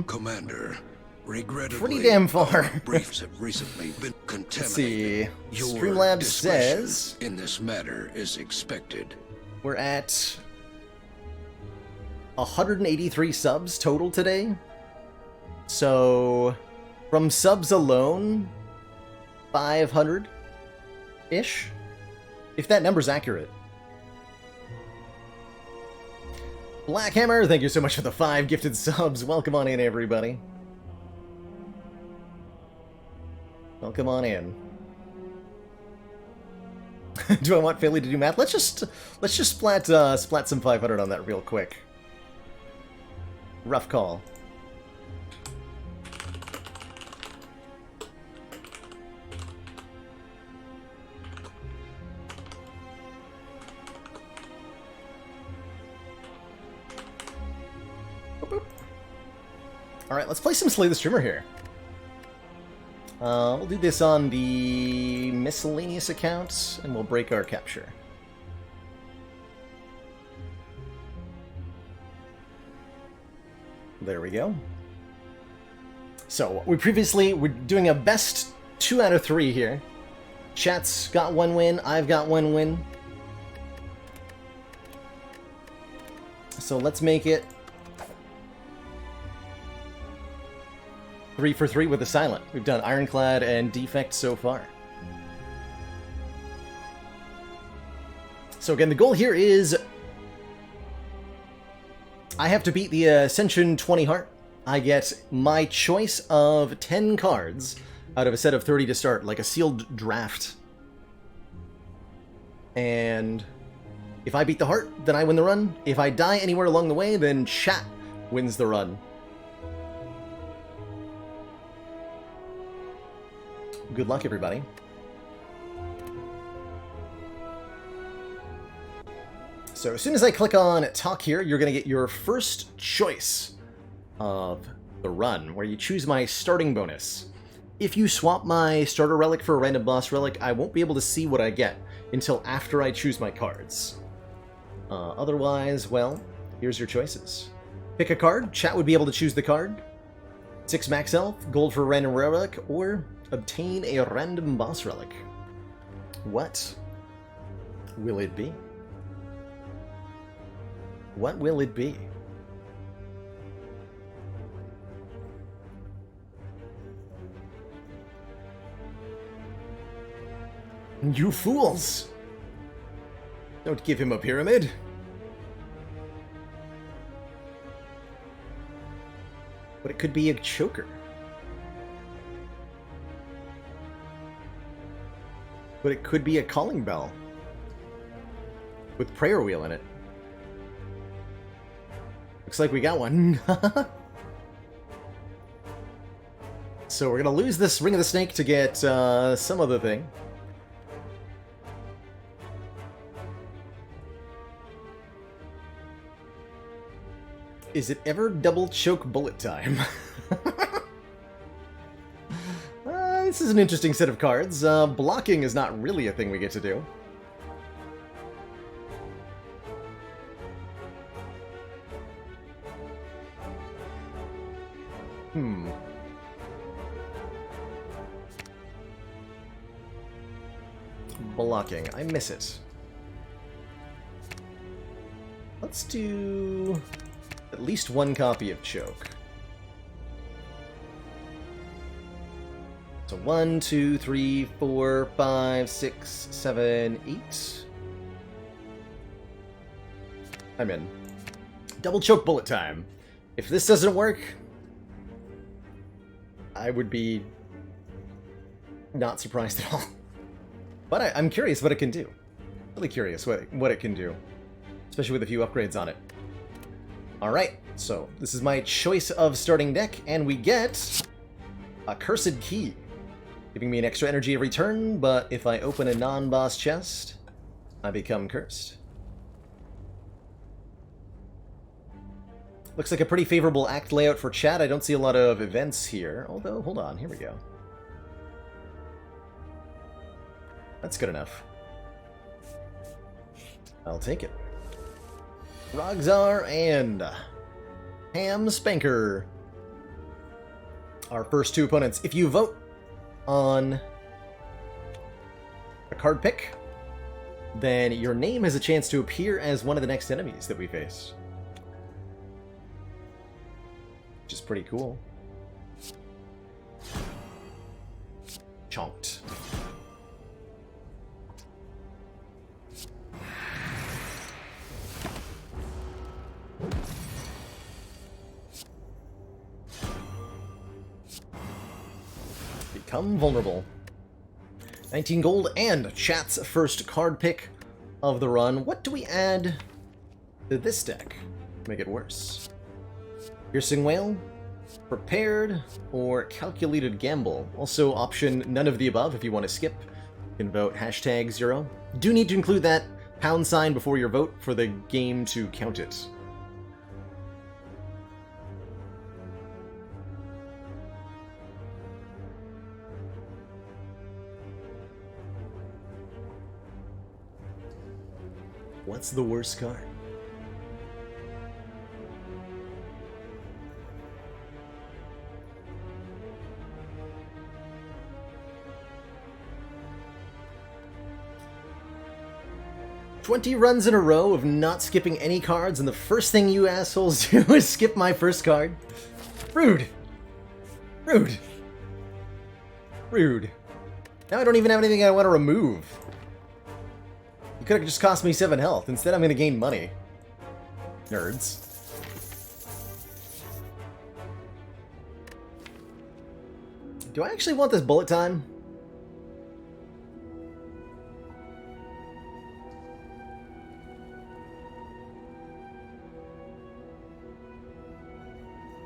Commander, regrettably, Pretty damn far. our briefs have recently been Let's see. contaminated. Your Streamlabs discretion says in this matter is expected. we're at 183 subs total today. So, from subs alone, 500-ish? If that number's accurate. Blackhammer, thank you so much for the 5 gifted subs. Welcome on in, everybody. Welcome on in. Do I want Philly to do math? Let's just splat some 500 on that real quick. Rough call. Alright, let's play some Slay the Streamer here. We'll do this on the miscellaneous accounts, and we'll break our capture. There we go. So, we're doing a best 2 out of 3 here. Chat's got 1 win, I've got 1 win. So let's make it 3 for 3 with the silent. We've done Ironclad and Defect so far. So again, the goal here is I have to beat the Ascension 20 heart. I get my choice of 10 cards out of a set of 30 to start, like a sealed draft. And if I beat the heart, then I win the run. If I die anywhere along the way, then chat wins the run. Good luck, everybody. So as soon as I click on talk here, you're going to get your first choice of the run, where you choose my starting bonus. If you swap my starter relic for a random boss relic, I won't be able to see what I get until after I choose my cards. Otherwise, well, here's your choices. Pick a card. Chat would be able to choose the card. 6 max health, gold for a random relic, or obtain a random boss relic. What will it be? What will it be? You fools! Don't give him a pyramid! But it could be a choker. But it could be a calling bell. With prayer wheel in it. Looks like we got one. So we're gonna lose this Ring of the Snake to get some other thing. Is it ever double choke bullet time? This is an interesting set of cards. Blocking is not really a thing we get to do. Blocking. I miss it. Let's do at least one copy of Choke. So 1, 2, 3, 4, 5, 6, 7, 8. I'm in. Double choke bullet time. If this doesn't work, I would be not surprised at all. But I'm curious what it can do. Really curious what it can do. Especially with a few upgrades on it. Alright, so this is my choice of starting deck, and we get a Cursed Key. Giving me an extra energy every turn, but if I open a non-boss chest, I become cursed. Looks like a pretty favorable act layout for chat. I don't see a lot of events here, although, hold on, here we go. That's good enough. I'll take it. Rogzar and Ham Spanker. Our first two opponents. If you vote on a card pick, then your name has a chance to appear as one of the next enemies that we face. Which is pretty cool. Chonked. Become vulnerable. 19 gold and chat's first card pick of the run. What do we add to this deck to make it worse? Piercing Whale, Prepared, or Calculated Gamble. Also option none of the above if you want to skip. You can vote #0. Do need to include that # before your vote for the game to count it. What's the worst card? "20 runs in a row of not skipping any cards, and the first thing you assholes do is skip my first card? Rude! Rude. Rude. Now I don't even have anything I want to remove. You could have just cost me 7 health. Instead, I'm going to gain money. Nerds. Do I actually want this bullet time?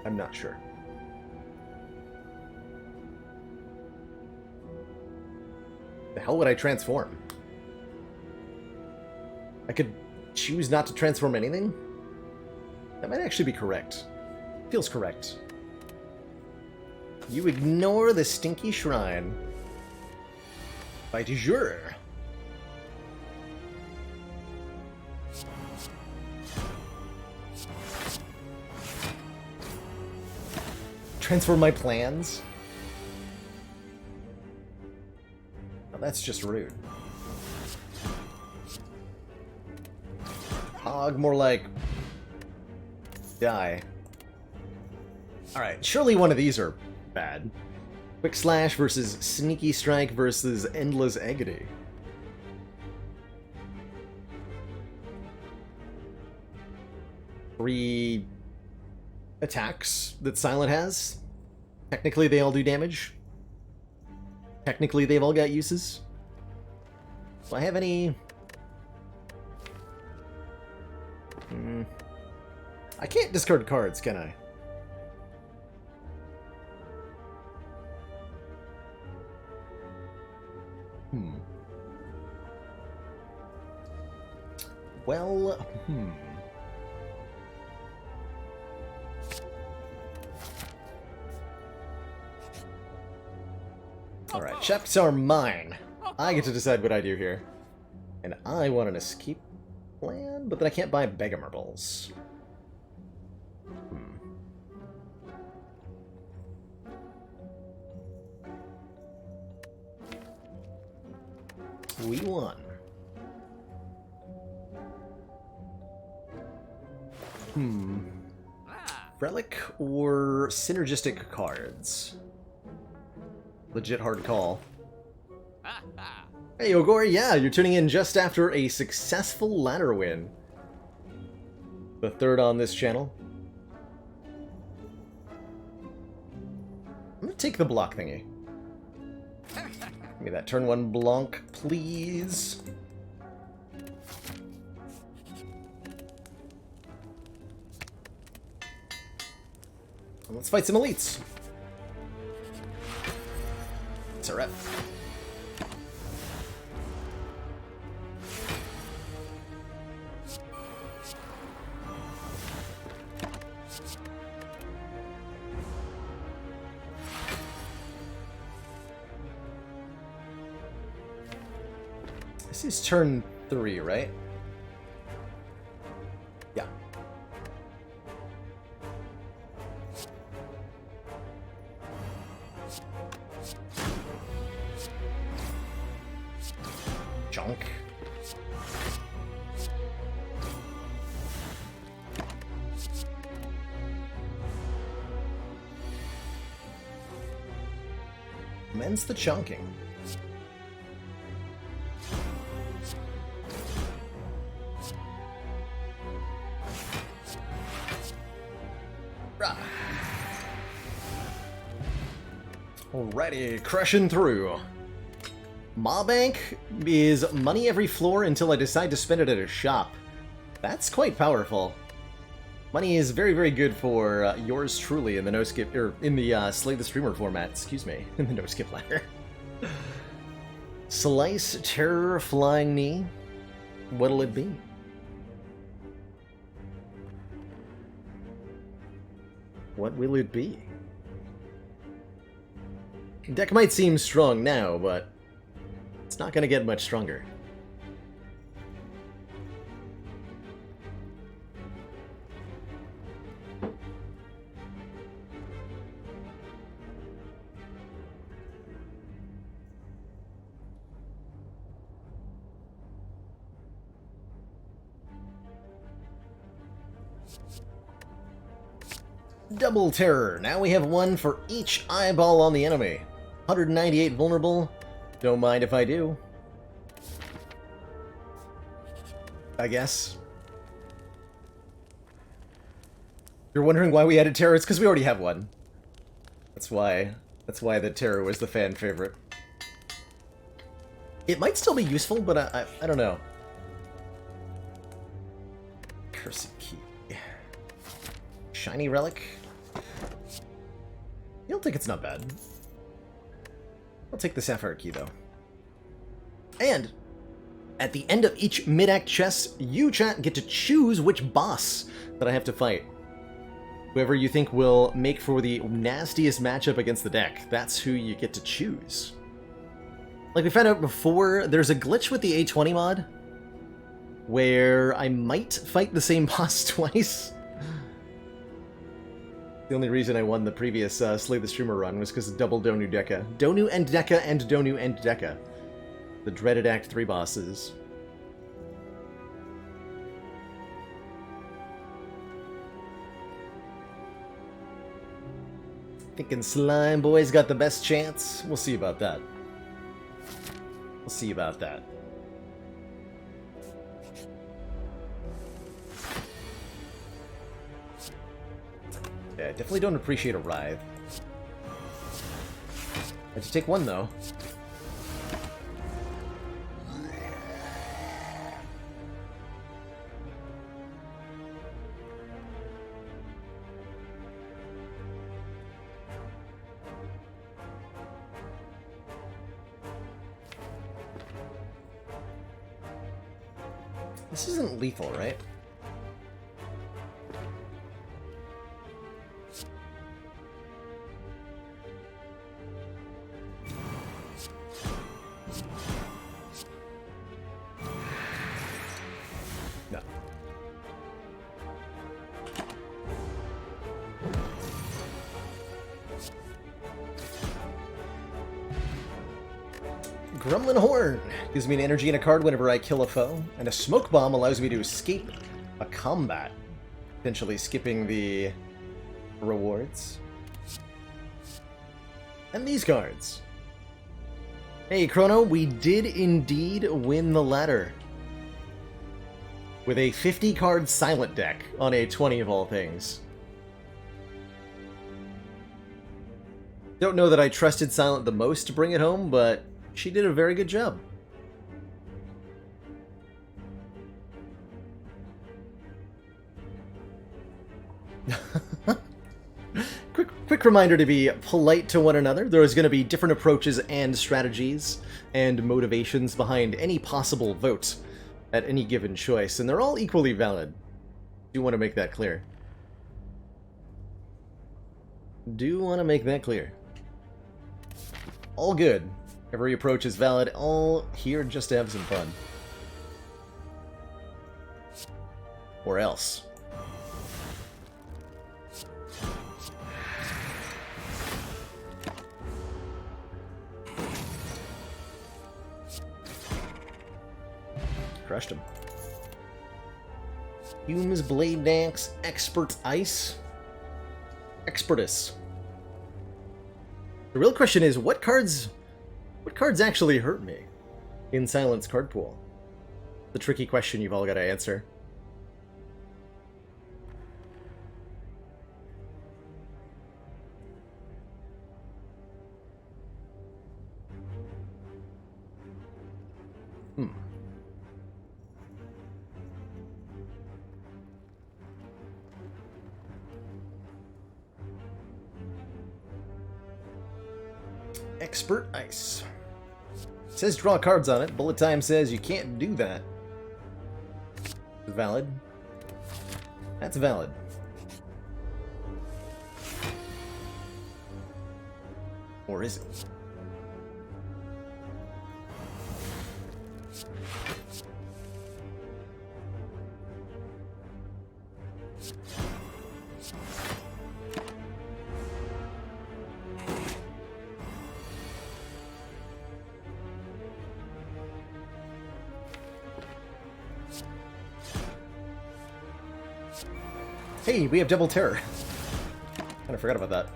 I'm not sure. The hell would I transform? I could choose not to transform anything? That might actually be correct. Feels correct. You ignore the stinky shrine. By du jour. Transform my plans? Oh, that's just rude. Hog, more like... die. Alright, surely one of these are bad. Quick Slash versus Sneaky Strike versus Endless Agony. Three attacks that Silent has. Technically they all do damage. Technically they've all got uses. Do I have any... I can't discard cards, can I? Well, Alright, chests are mine. I get to decide what I do here. And I want an escape plan, but then I can't buy Begamarbles. We won. Relic or synergistic cards? Legit hard call. Hey, Ogor, yeah, you're tuning in just after a successful ladder win. The third on this channel. I'm gonna take the block thingy. Give me that turn 1 Blanc, please. Let's fight some elites. It's a rep. This is turn 3, right? Yeah. Junk. Commence the chunking. Alrighty, crushing through. Ma Bank is money every floor until I decide to spend it at a shop. That's quite powerful. Money is very, very good for yours truly in the no skip, or in the Slay the Streamer format. Excuse me, in the no skip ladder. Slice, Terror, Flying Knee. What'll it be? What will it be? Deck might seem strong now, but it's not going to get much stronger. Double terror. Now we have one for each eyeball on the enemy. 198 vulnerable. Don't mind if I do. I guess. You're wondering why we added terror? It's because we already have one. That's why the terror was the fan favorite. It might still be useful, but I don't know. Cursed key. Shiny relic. You don't think it's not bad. I'll take the sapphire key though. And at the end of each mid-act chest, you, chat, get to choose which boss that I have to fight. Whoever you think will make for the nastiest matchup against the deck, that's who you get to choose. Like we found out before, there's a glitch with the A20 mod where I might fight the same boss twice. The only reason I won the previous Slay the Streamer run was because of double Donu Deka. Donu and Deka and Donu and Deka. The dreaded Act 3 bosses. Thinking Slime Boy's got the best chance? We'll see about that. We'll see about that. Yeah, I definitely don't appreciate a Writhe. I just take one, though. This isn't lethal, right? No. Gremlin Horn gives me an energy and a card whenever I kill a foe, and a smoke bomb allows me to escape a combat, potentially skipping the rewards. And these cards. Hey Chrono, we did indeed win the ladder. With a 50 card silent deck on a 20 of all things. Don't know that I trusted Silent the most to bring it home, but she did a very good job. Quick reminder to be polite to one another. There is going to be different approaches and strategies and motivations behind any possible vote at any given choice, and they're all equally valid. Do want to make that clear. Do want to make that clear. All good. Every approach is valid. All here just to have some fun. Or else. Crushed him. Hume's Blade Dance, Expert Ice. Expertus. The real question is, what cards actually hurt me in Silent's card pool? The tricky question you've all got to answer. Expert Ice. It says draw cards on it. Bullet Time says you can't do that. Valid. That's valid. Or is it? Hey, we have double terror. Kind of forgot about that.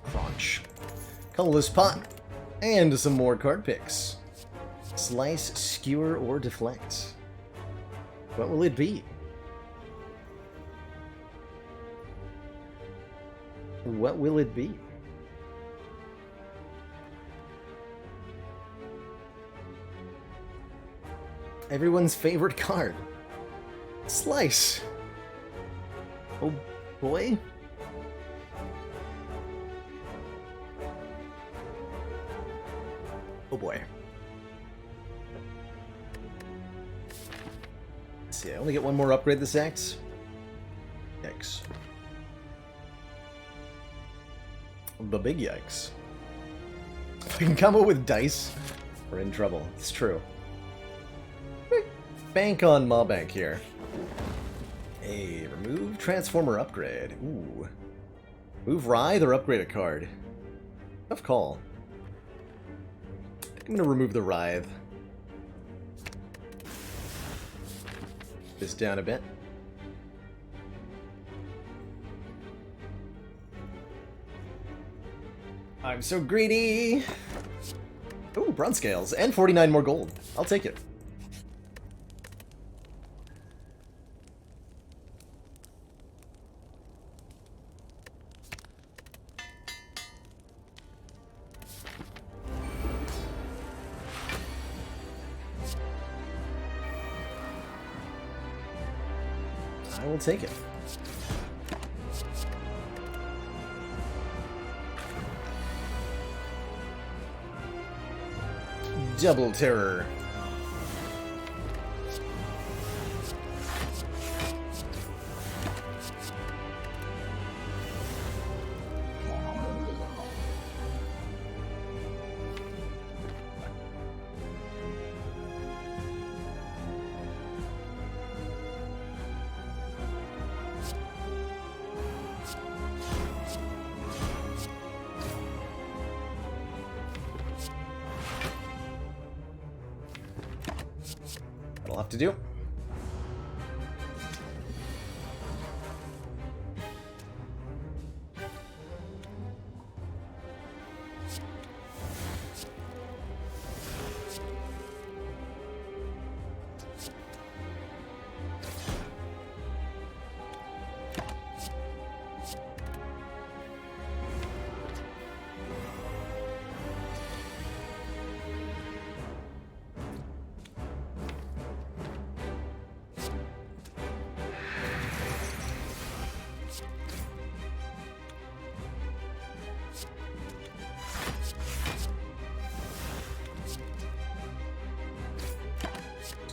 Crunch. Colorless pot. And some more card picks. Slice, skewer, or deflect. What will it be? What will it be? Everyone's favorite card. Slice. Oh boy. Oh boy. Let's see, I only get one more upgrade this act. Yikes. The big yikes. If we can combo with dice, we're in trouble. It's true. Bank on Maw-Bank here. Hey, remove Transformer upgrade. Ooh. Move Writhe or upgrade a card. Tough call. I'm gonna remove the Writhe. This down a bit. I'm so greedy! Ooh, bronze scales and 49 more gold. I'll take it. I will take it. Double terror. That'll have to do.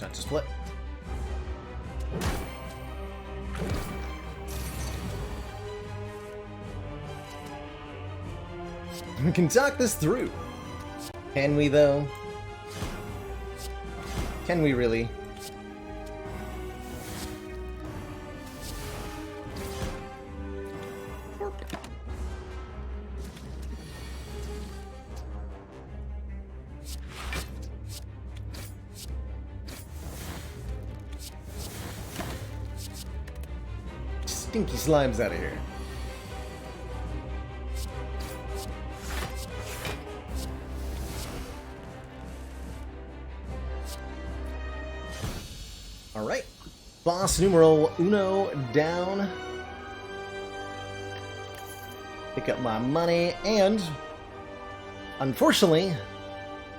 Not to split. We can talk this through. Can we, though? Can we really? Stinky slimes out of here. Alright. Boss numeral uno down. Pick up my money, and unfortunately,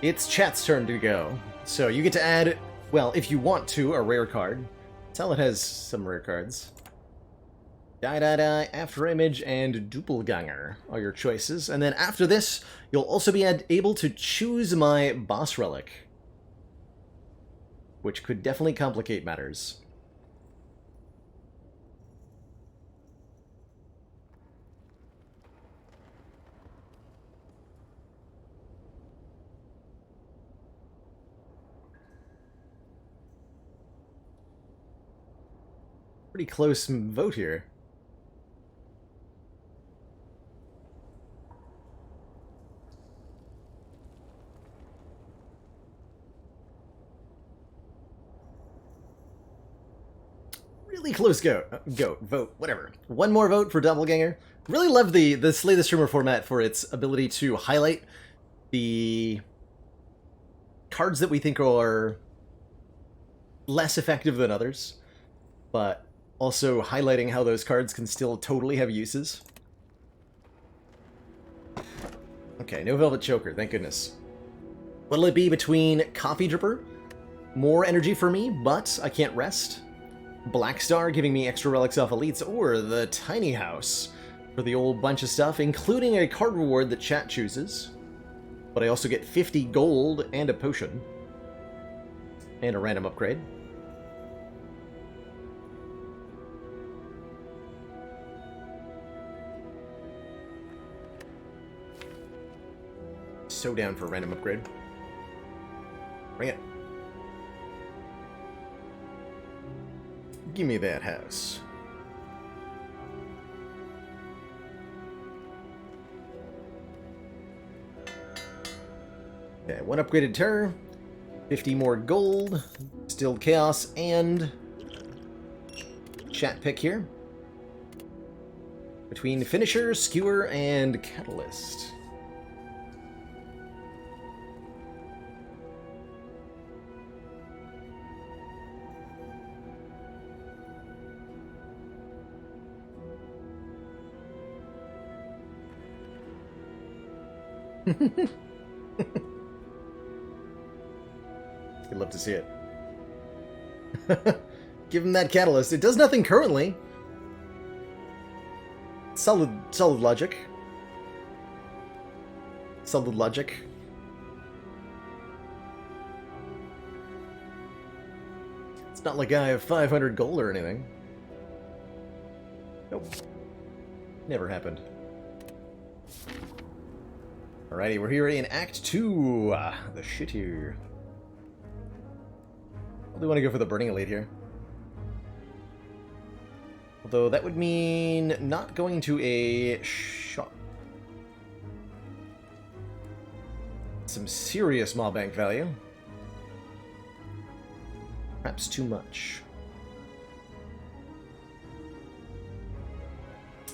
it's chat's turn to go. So you get to add, well, if you want to, a rare card. Tell it has some rare cards. Die, After Image, and Doppelganger are your choices. And then after this, you'll also be able to choose my boss relic, which could definitely complicate matters. Pretty close vote here. close vote, whatever. One more vote for Doppelganger. Really love the Slay the Streamer format for its ability to highlight the cards that we think are less effective than others, but also highlighting how those cards can still totally have uses. Okay, no Velvet Choker, thank goodness. What'll it be between Coffee Dripper? More energy for me, but I can't rest. Black Star giving me extra relics off elites, or the Tiny House for the old bunch of stuff, including a card reward that chat chooses. But I also get 50 gold and a potion. And a random upgrade. So down for a random upgrade. Bring it. Give me that house. Okay, one upgraded terror, 50 more gold, Distilled Chaos, and chat pick here. Between Finisher, Skewer, and Catalyst. You'd love to see it. Give him that catalyst. It does nothing currently. Solid logic. Solid logic. It's not like I have 500 gold or anything. Nope. Never happened. Alrighty, we're here in Act 2. The shit here. I want to go for the Burning Elite here. Although that would mean not going to a shop. Some serious mob bank value. Perhaps too much.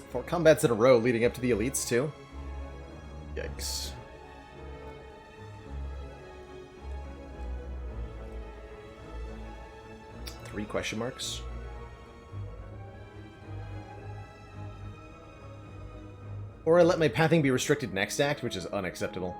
4 combats in a row leading up to the elites too. Yikes. Three question marks. Or I let my pathing be restricted next act, which is unacceptable.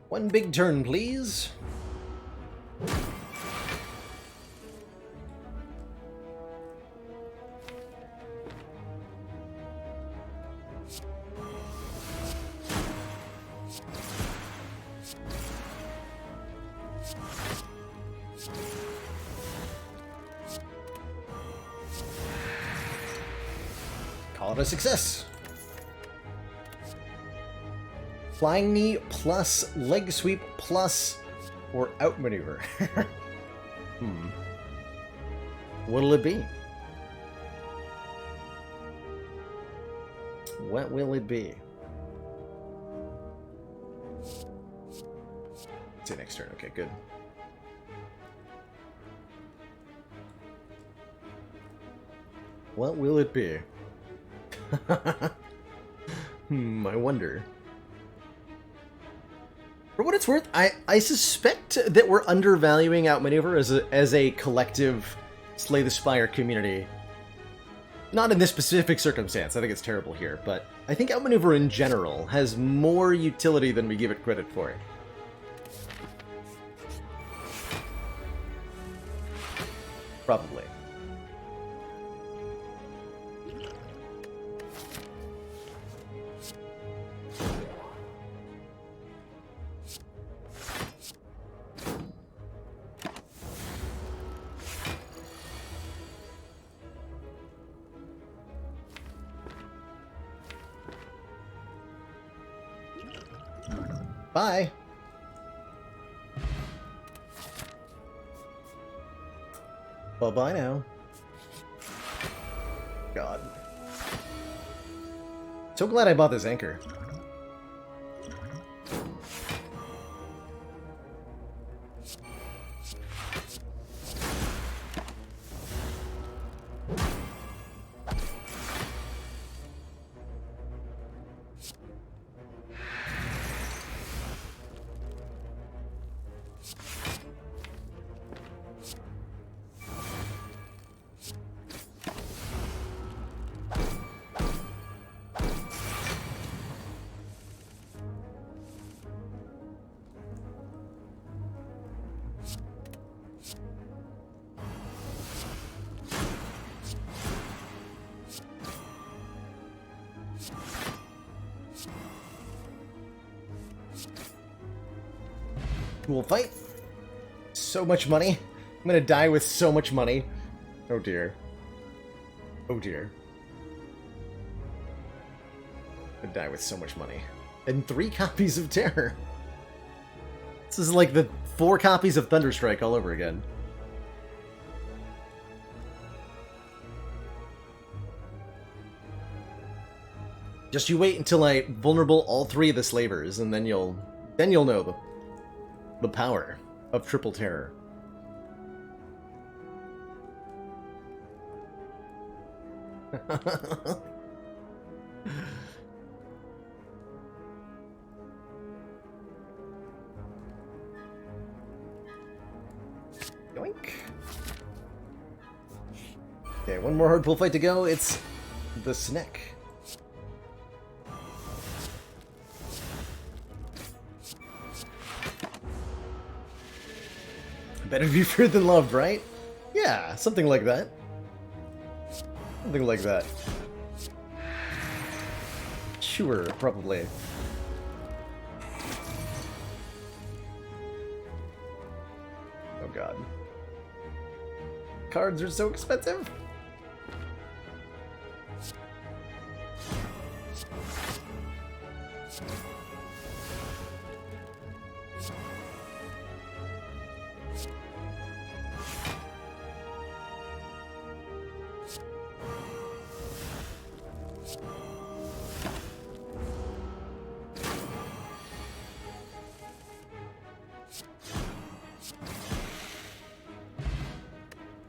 One big turn, please. Call it a success. Flying knee plus leg sweep plus or outmaneuver. What'll it be? What will it be? Say next turn. Okay, good. What will it be? I wonder. For what it's worth, I suspect that we're undervaluing Outmaneuver as a collective Slay the Spire community. Not in this specific circumstance, I think it's terrible here, but I think Outmaneuver in general has more utility than we give it credit for. Probably. Bye. Bye-bye now. God. So glad I bought this anchor. Cool fight. So much money. I'm gonna die with so much money. Oh dear. Oh dear. I'm gonna die with so much money. And 3 copies of Terror. This is like the 4 copies of Thunderstrike all over again. Just you wait until I vulnerable all 3 of the slavers, and then you'll know the power of Triple Terror. Yoink. Okay, one more hard pull fight to go. It's the Sneck. Better be feared than loved, right? Yeah, something like that. Something like that. Sure, probably. Oh god. Cards are so expensive.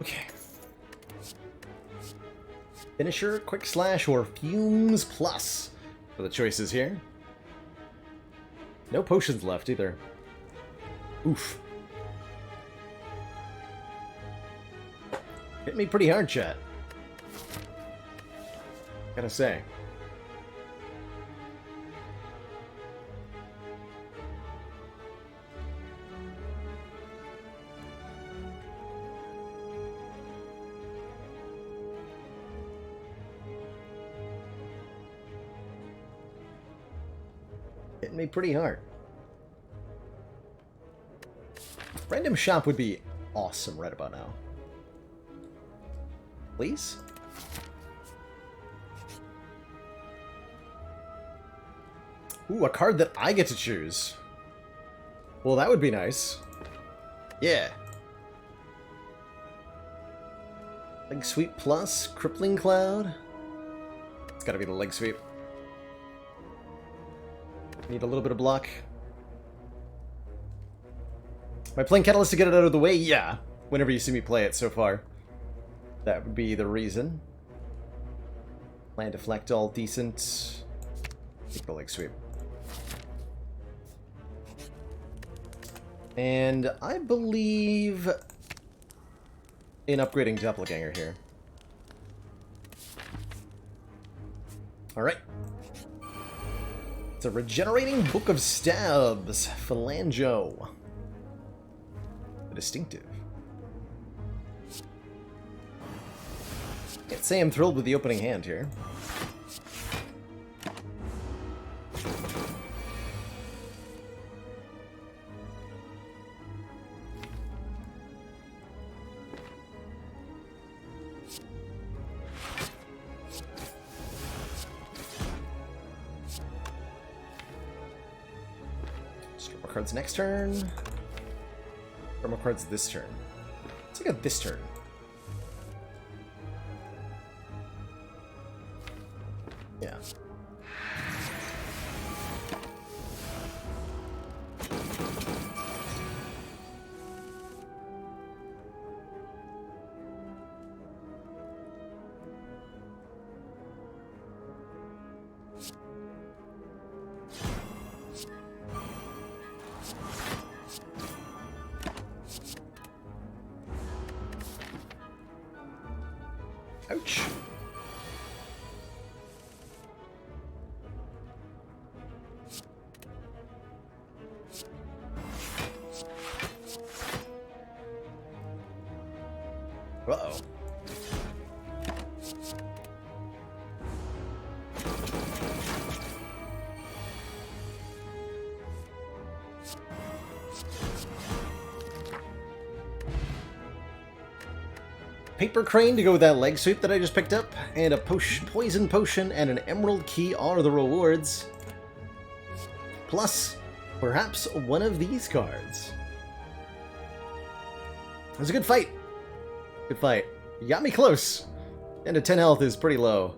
Okay. Finisher, Quick Slash, or Fumes Plus for the choices here. No potions left either. Oof. Hit me pretty hard, chat. Gotta say. Hitting me pretty hard. Random shop would be awesome right about now. Please? Ooh, a card that I get to choose. Well, that would be nice. Yeah. Leg Sweep Plus, Crippling Cloud. It's gotta be the Leg Sweep. Need a little bit of block. Am I playing Catalyst to get it out of the way? Yeah. Whenever you see me play it so far. That would be the reason. Land Deflect all decent. Take the Leg Sweep. And I believe in upgrading Doppelganger here. Alright. It's a regenerating Book of Stabs. Phalango. A distinctive. Can't say I'm thrilled with the opening hand here. cards next turn. Draw more cards this turn. Let's take a this turn. Yeah. Ouch. Uh-oh. Paper Crane to go with that leg sweep that I just picked up, and a poison potion and an emerald key are the rewards. Plus, perhaps one of these cards. It was a good fight. Good fight. You got me close. And a 10 health is pretty low.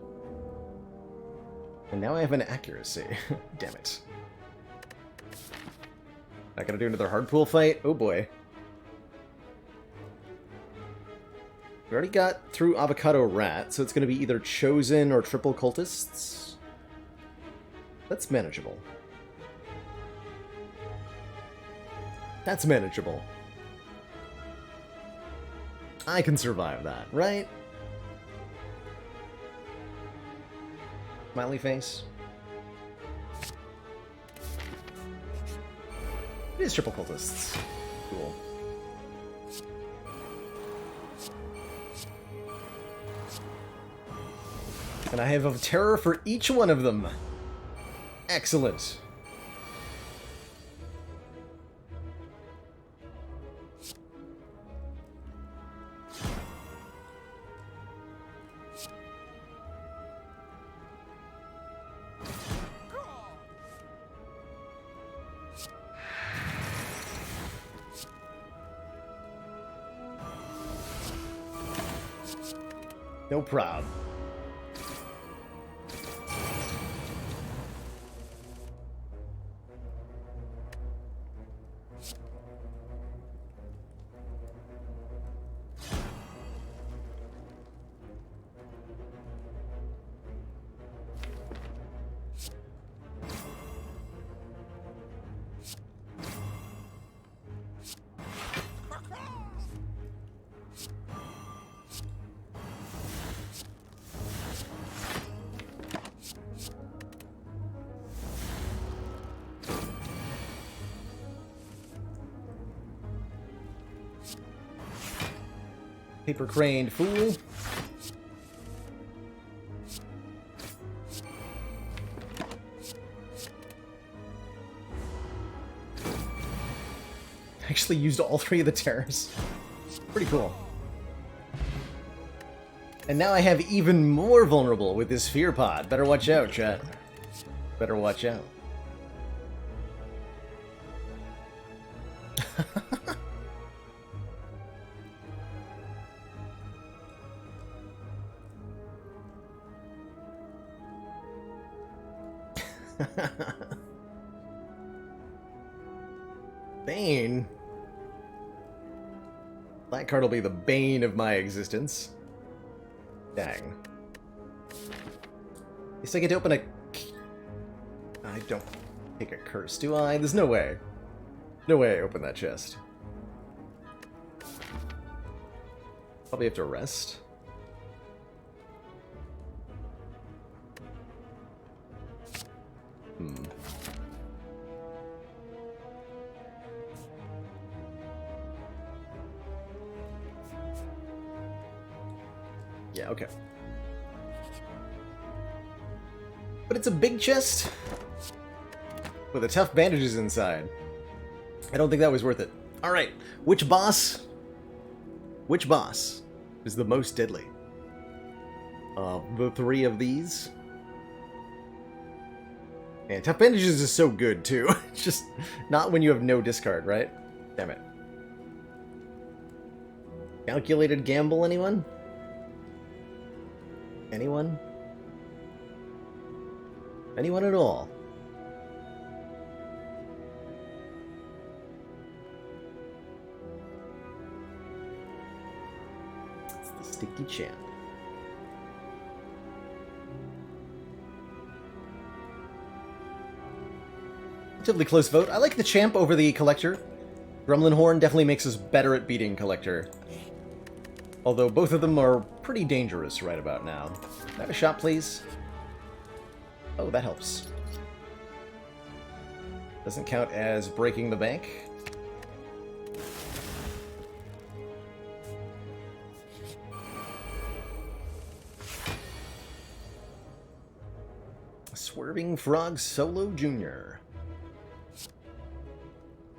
And now I have an accuracy. Damn it. Not gonna do another hard pool fight? Oh boy. We already got through Avocado Rat, so it's going to be either Chosen or Triple Cultists. That's manageable. That's manageable. I can survive that, right? Smiley face. It is Triple Cultists. Cool. And I have a terror for each one of them. Excellent. No problem. Paper Crane Fool. Actually used all three of the terrors. Pretty cool. And now I have even more vulnerable with this Fear Pod. Better watch out, chat. Better watch out. Bane? That card will be the bane of my existence. Dang. At least I get to open a... I don't take a curse, do I? There's no way. No way I open that chest. Probably have to rest. Yeah, okay. But it's a big chest with a tough bandages inside. I don't think that was worth it. Alright, which boss is the most deadly? The three of these? And Tough Bandages is so good, too. It's just not when you have no discard, right? Damn it. Calculated Gamble, anyone? Anyone? Anyone at all? It's the Sticky Champ. Relatively close vote. I like the Champ over the Collector. Gremlin Horn definitely makes us better at beating Collector. Although both of them are pretty dangerous right about now. Can I have a shot, please? Oh, that helps. Doesn't count as breaking the bank. Swerving Frog Solo Jr.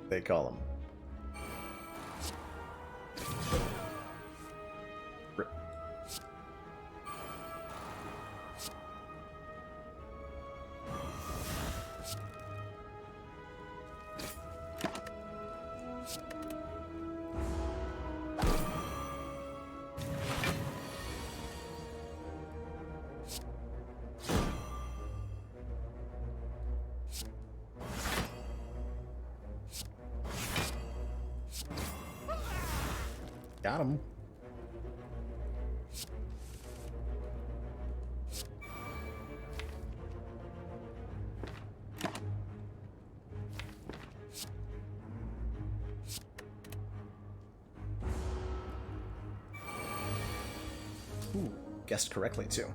They call him. Got him. Ooh, guessed correctly too.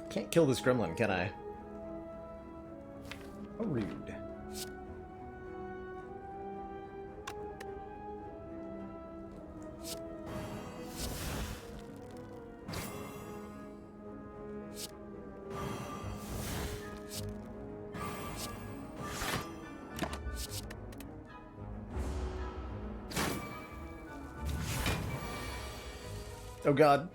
Can't kill this gremlin, can I? How rude. Oh god.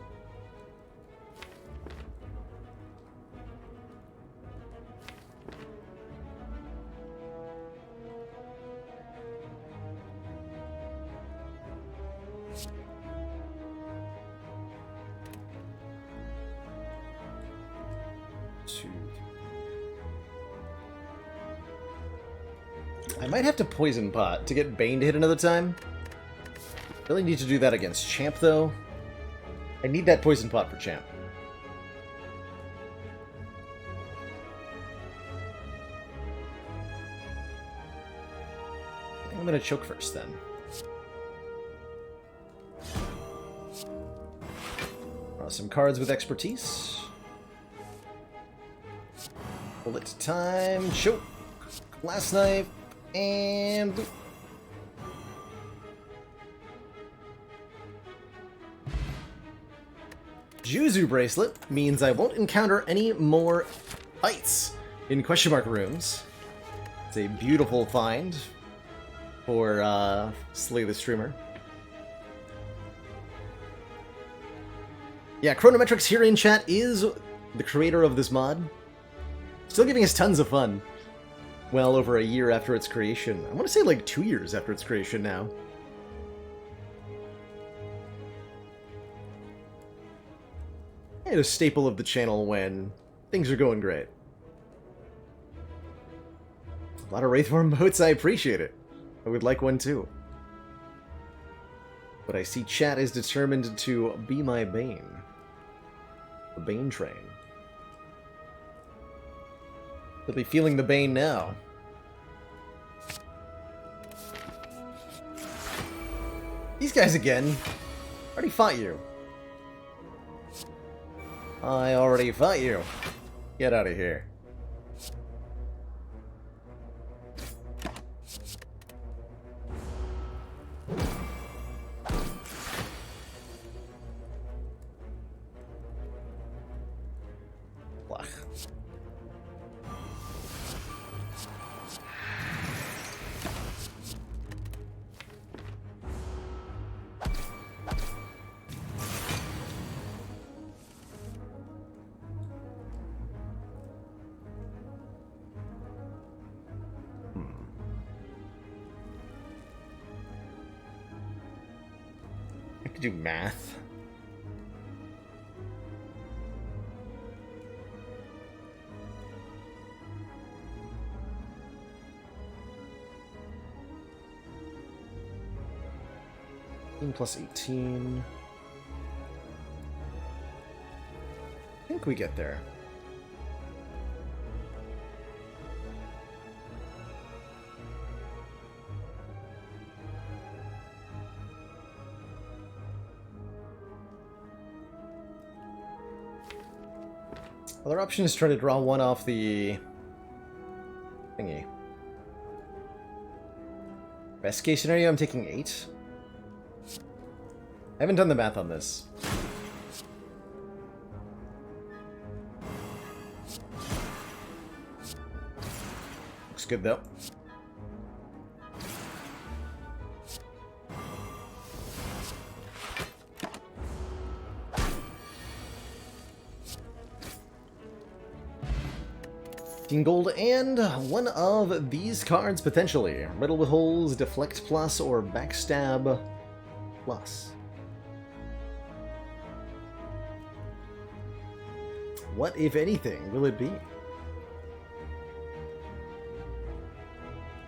I might have to Poison Pot to get Bane to hit another time. Really need to do that against Champ, though. I need that Poison Pot for Champ. I think I'm gonna choke first, then. Some cards with expertise. Bullet time, choke, glass knife, and loop. Juzu Bracelet means I won't encounter any more fights in question mark rooms. It's a beautiful find for Slay the Streamer. Yeah, Chronometrics here in chat is the creator of this mod. Still giving us tons of fun. Well over a year after its creation. I want to say like 2 years after its creation now. And a staple of the channel when things are going great. A lot of Wraithform modes, I appreciate it. I would like one too. But I see chat is determined to be my Bane. The Bane train. Really feeling the Bane now. These guys again. Already fought you. I already fought you. Get out of here. Blah. I could do math. Plus 18. I think we get there. Other option is to try to draw one off the thingy. Best case scenario, I'm taking 8. I haven't done the math on this. Looks good though. Gold and one of these cards potentially. Riddle with Holes, Deflect Plus, or Backstab Plus. What, if anything, will it be?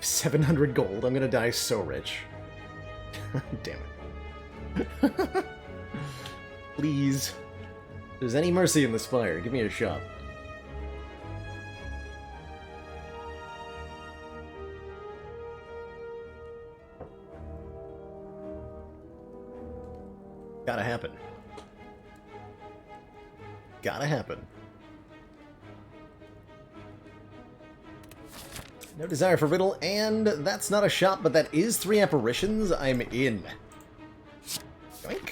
700 gold. I'm gonna die so rich. Damn it. Please. If there's any mercy in the Spire, give me a shot. Gotta happen. Gotta happen. No desire for riddle, and that's not a shot, but that is 3 apparitions. I'm in. Yoink.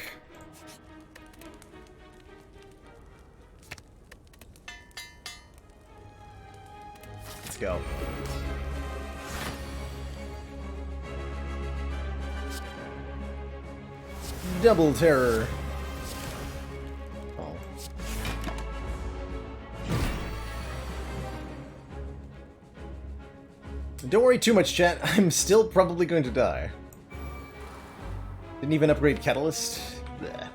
Let's go. Double terror. Oh. Don't worry too much, chat. I'm still probably going to die. Didn't even upgrade Catalyst. Blech.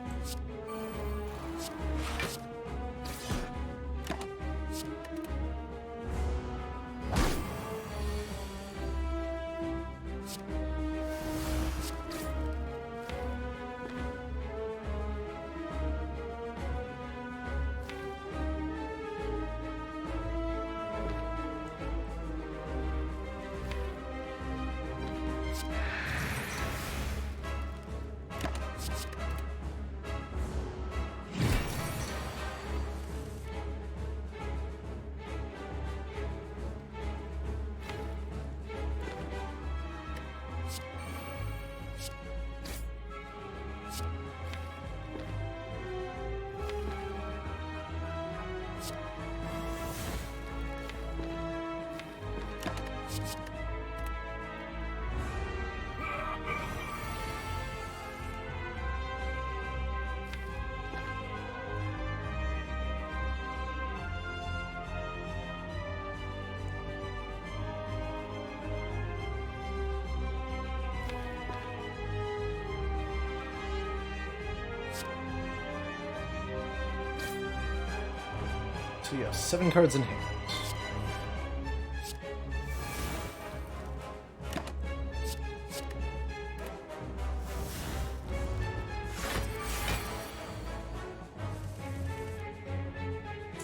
So yeah, 7 cards in hand.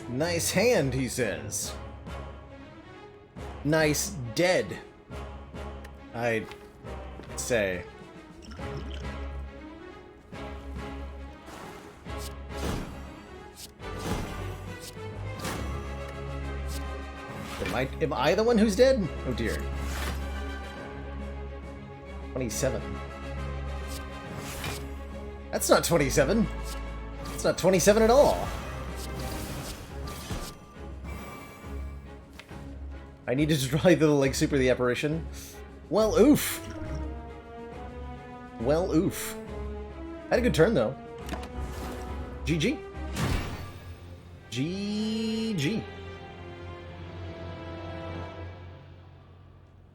Nice hand, he says. Nice dead, I'd say. Am I the one who's dead? Oh dear. 27. That's not 27. It's not 27 at all. I needed to try the, like, super the apparition. Well, oof. Well, oof. Had a good turn, though. GG. GG.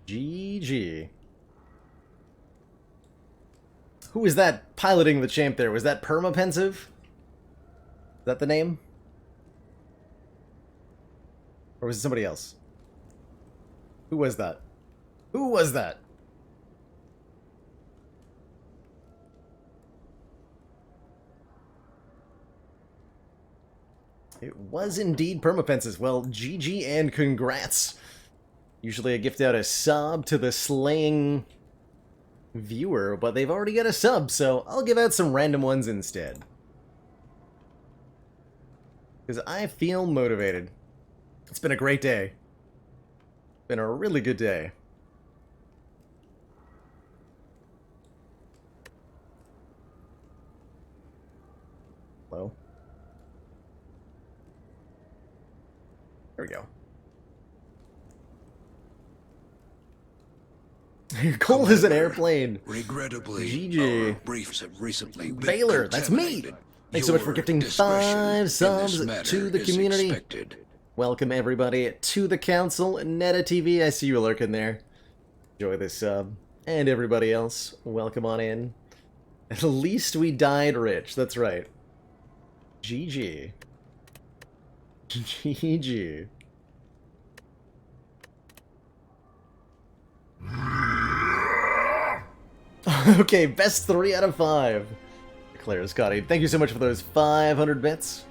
GG. Who was that piloting the champ there? Was that Permapensive? Is that the name? Or was it somebody else? Who was that? Who was that? It was indeed Permapensive. Well, GG and congrats. Usually I gift out a sub to the slaying viewer, but they've already got a sub, so I'll give out some random ones instead. Because I feel motivated. It's been a great day. Been a really good day. Hello? There we go. You're cold as an airplane. Regrettably, GG. our briefs have recently been Baylor, that's me! contaminated. Thanks so much for Your gifting discretion 5 in subs this matter to the is community. expected. Welcome everybody to the council. Neta TV, I see you lurking there. Enjoy this sub. And everybody else, welcome on in. At least we died rich, that's right. GG. GG. Okay, best 3 out of 5. Claire Scotty, thank you so much for those 500 bits.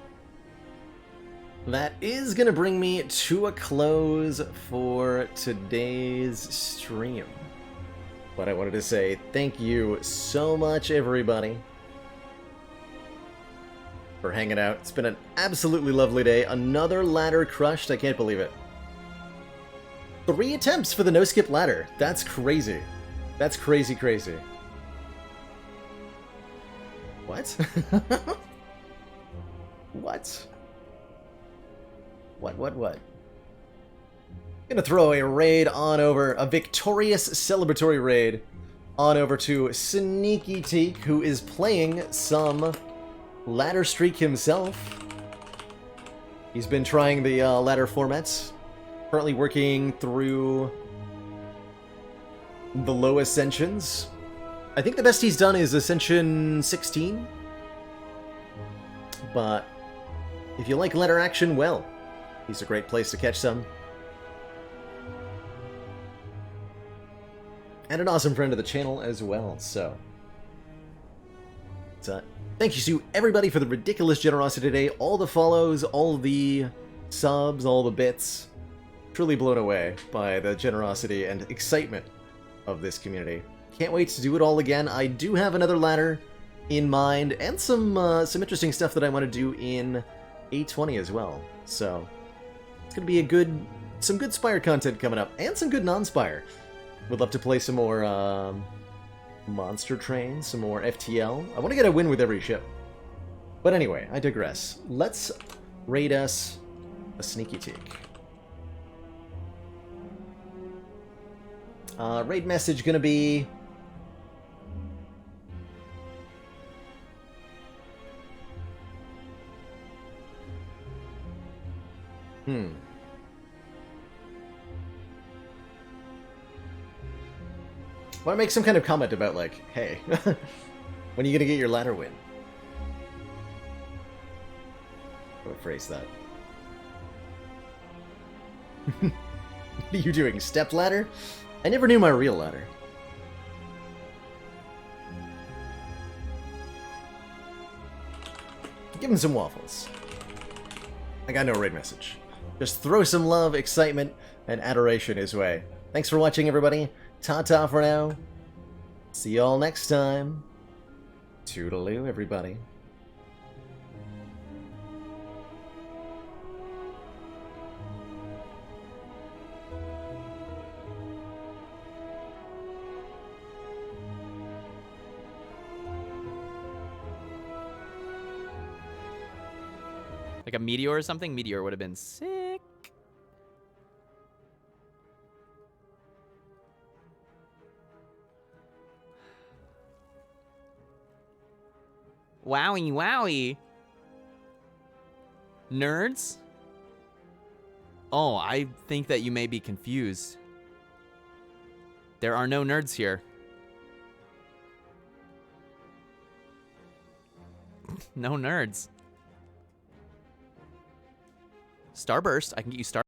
That is going to bring me to a close for today's stream. But I wanted to say thank you so much, everybody, for hanging out. It's been an absolutely lovely day. Another ladder crushed. I can't believe it. 3 attempts for the no-skip ladder. That's crazy. That's crazy, crazy. What? What? What? Gonna throw a raid on over, a victorious celebratory raid on over to Sneaky Teak, who is playing some ladder streak himself. He's been trying the ladder formats, currently working through the low ascensions. I think the best he's done is Ascension 16, but if you like ladder action, well, he's a great place to catch some. And an awesome friend of the channel as well, so thank you to everybody for the ridiculous generosity today, all the follows, all the subs, all the bits. Truly blown away by the generosity and excitement of this community. Can't wait to do it all again. I do have another ladder in mind, and some interesting stuff that I want to do in 820 as well. So it's gonna be some good Spire content coming up, and some good non-Spire. Would love to play some more Monster Train, some more FTL. I want to get a win with every ship. But anyway, I digress. Let's raid us a Sneaky Teak. Raid message gonna be... Want to make some kind of comment about, like, hey, when are you gonna get your ladder win? I would phrase that. What are you doing, step ladder? I never knew my real ladder. Give him some waffles. I got no raid message. Just throw some love, excitement, and adoration his way. Thanks for watching, everybody. Ta-ta for now. See y'all next time. Toodaloo, everybody. Like a meteor or something? Meteor would have been sick. Wowie, wowie. Nerds? Oh, I think that you may be confused. There are no nerds here. No nerds. Starburst. I can get you Star.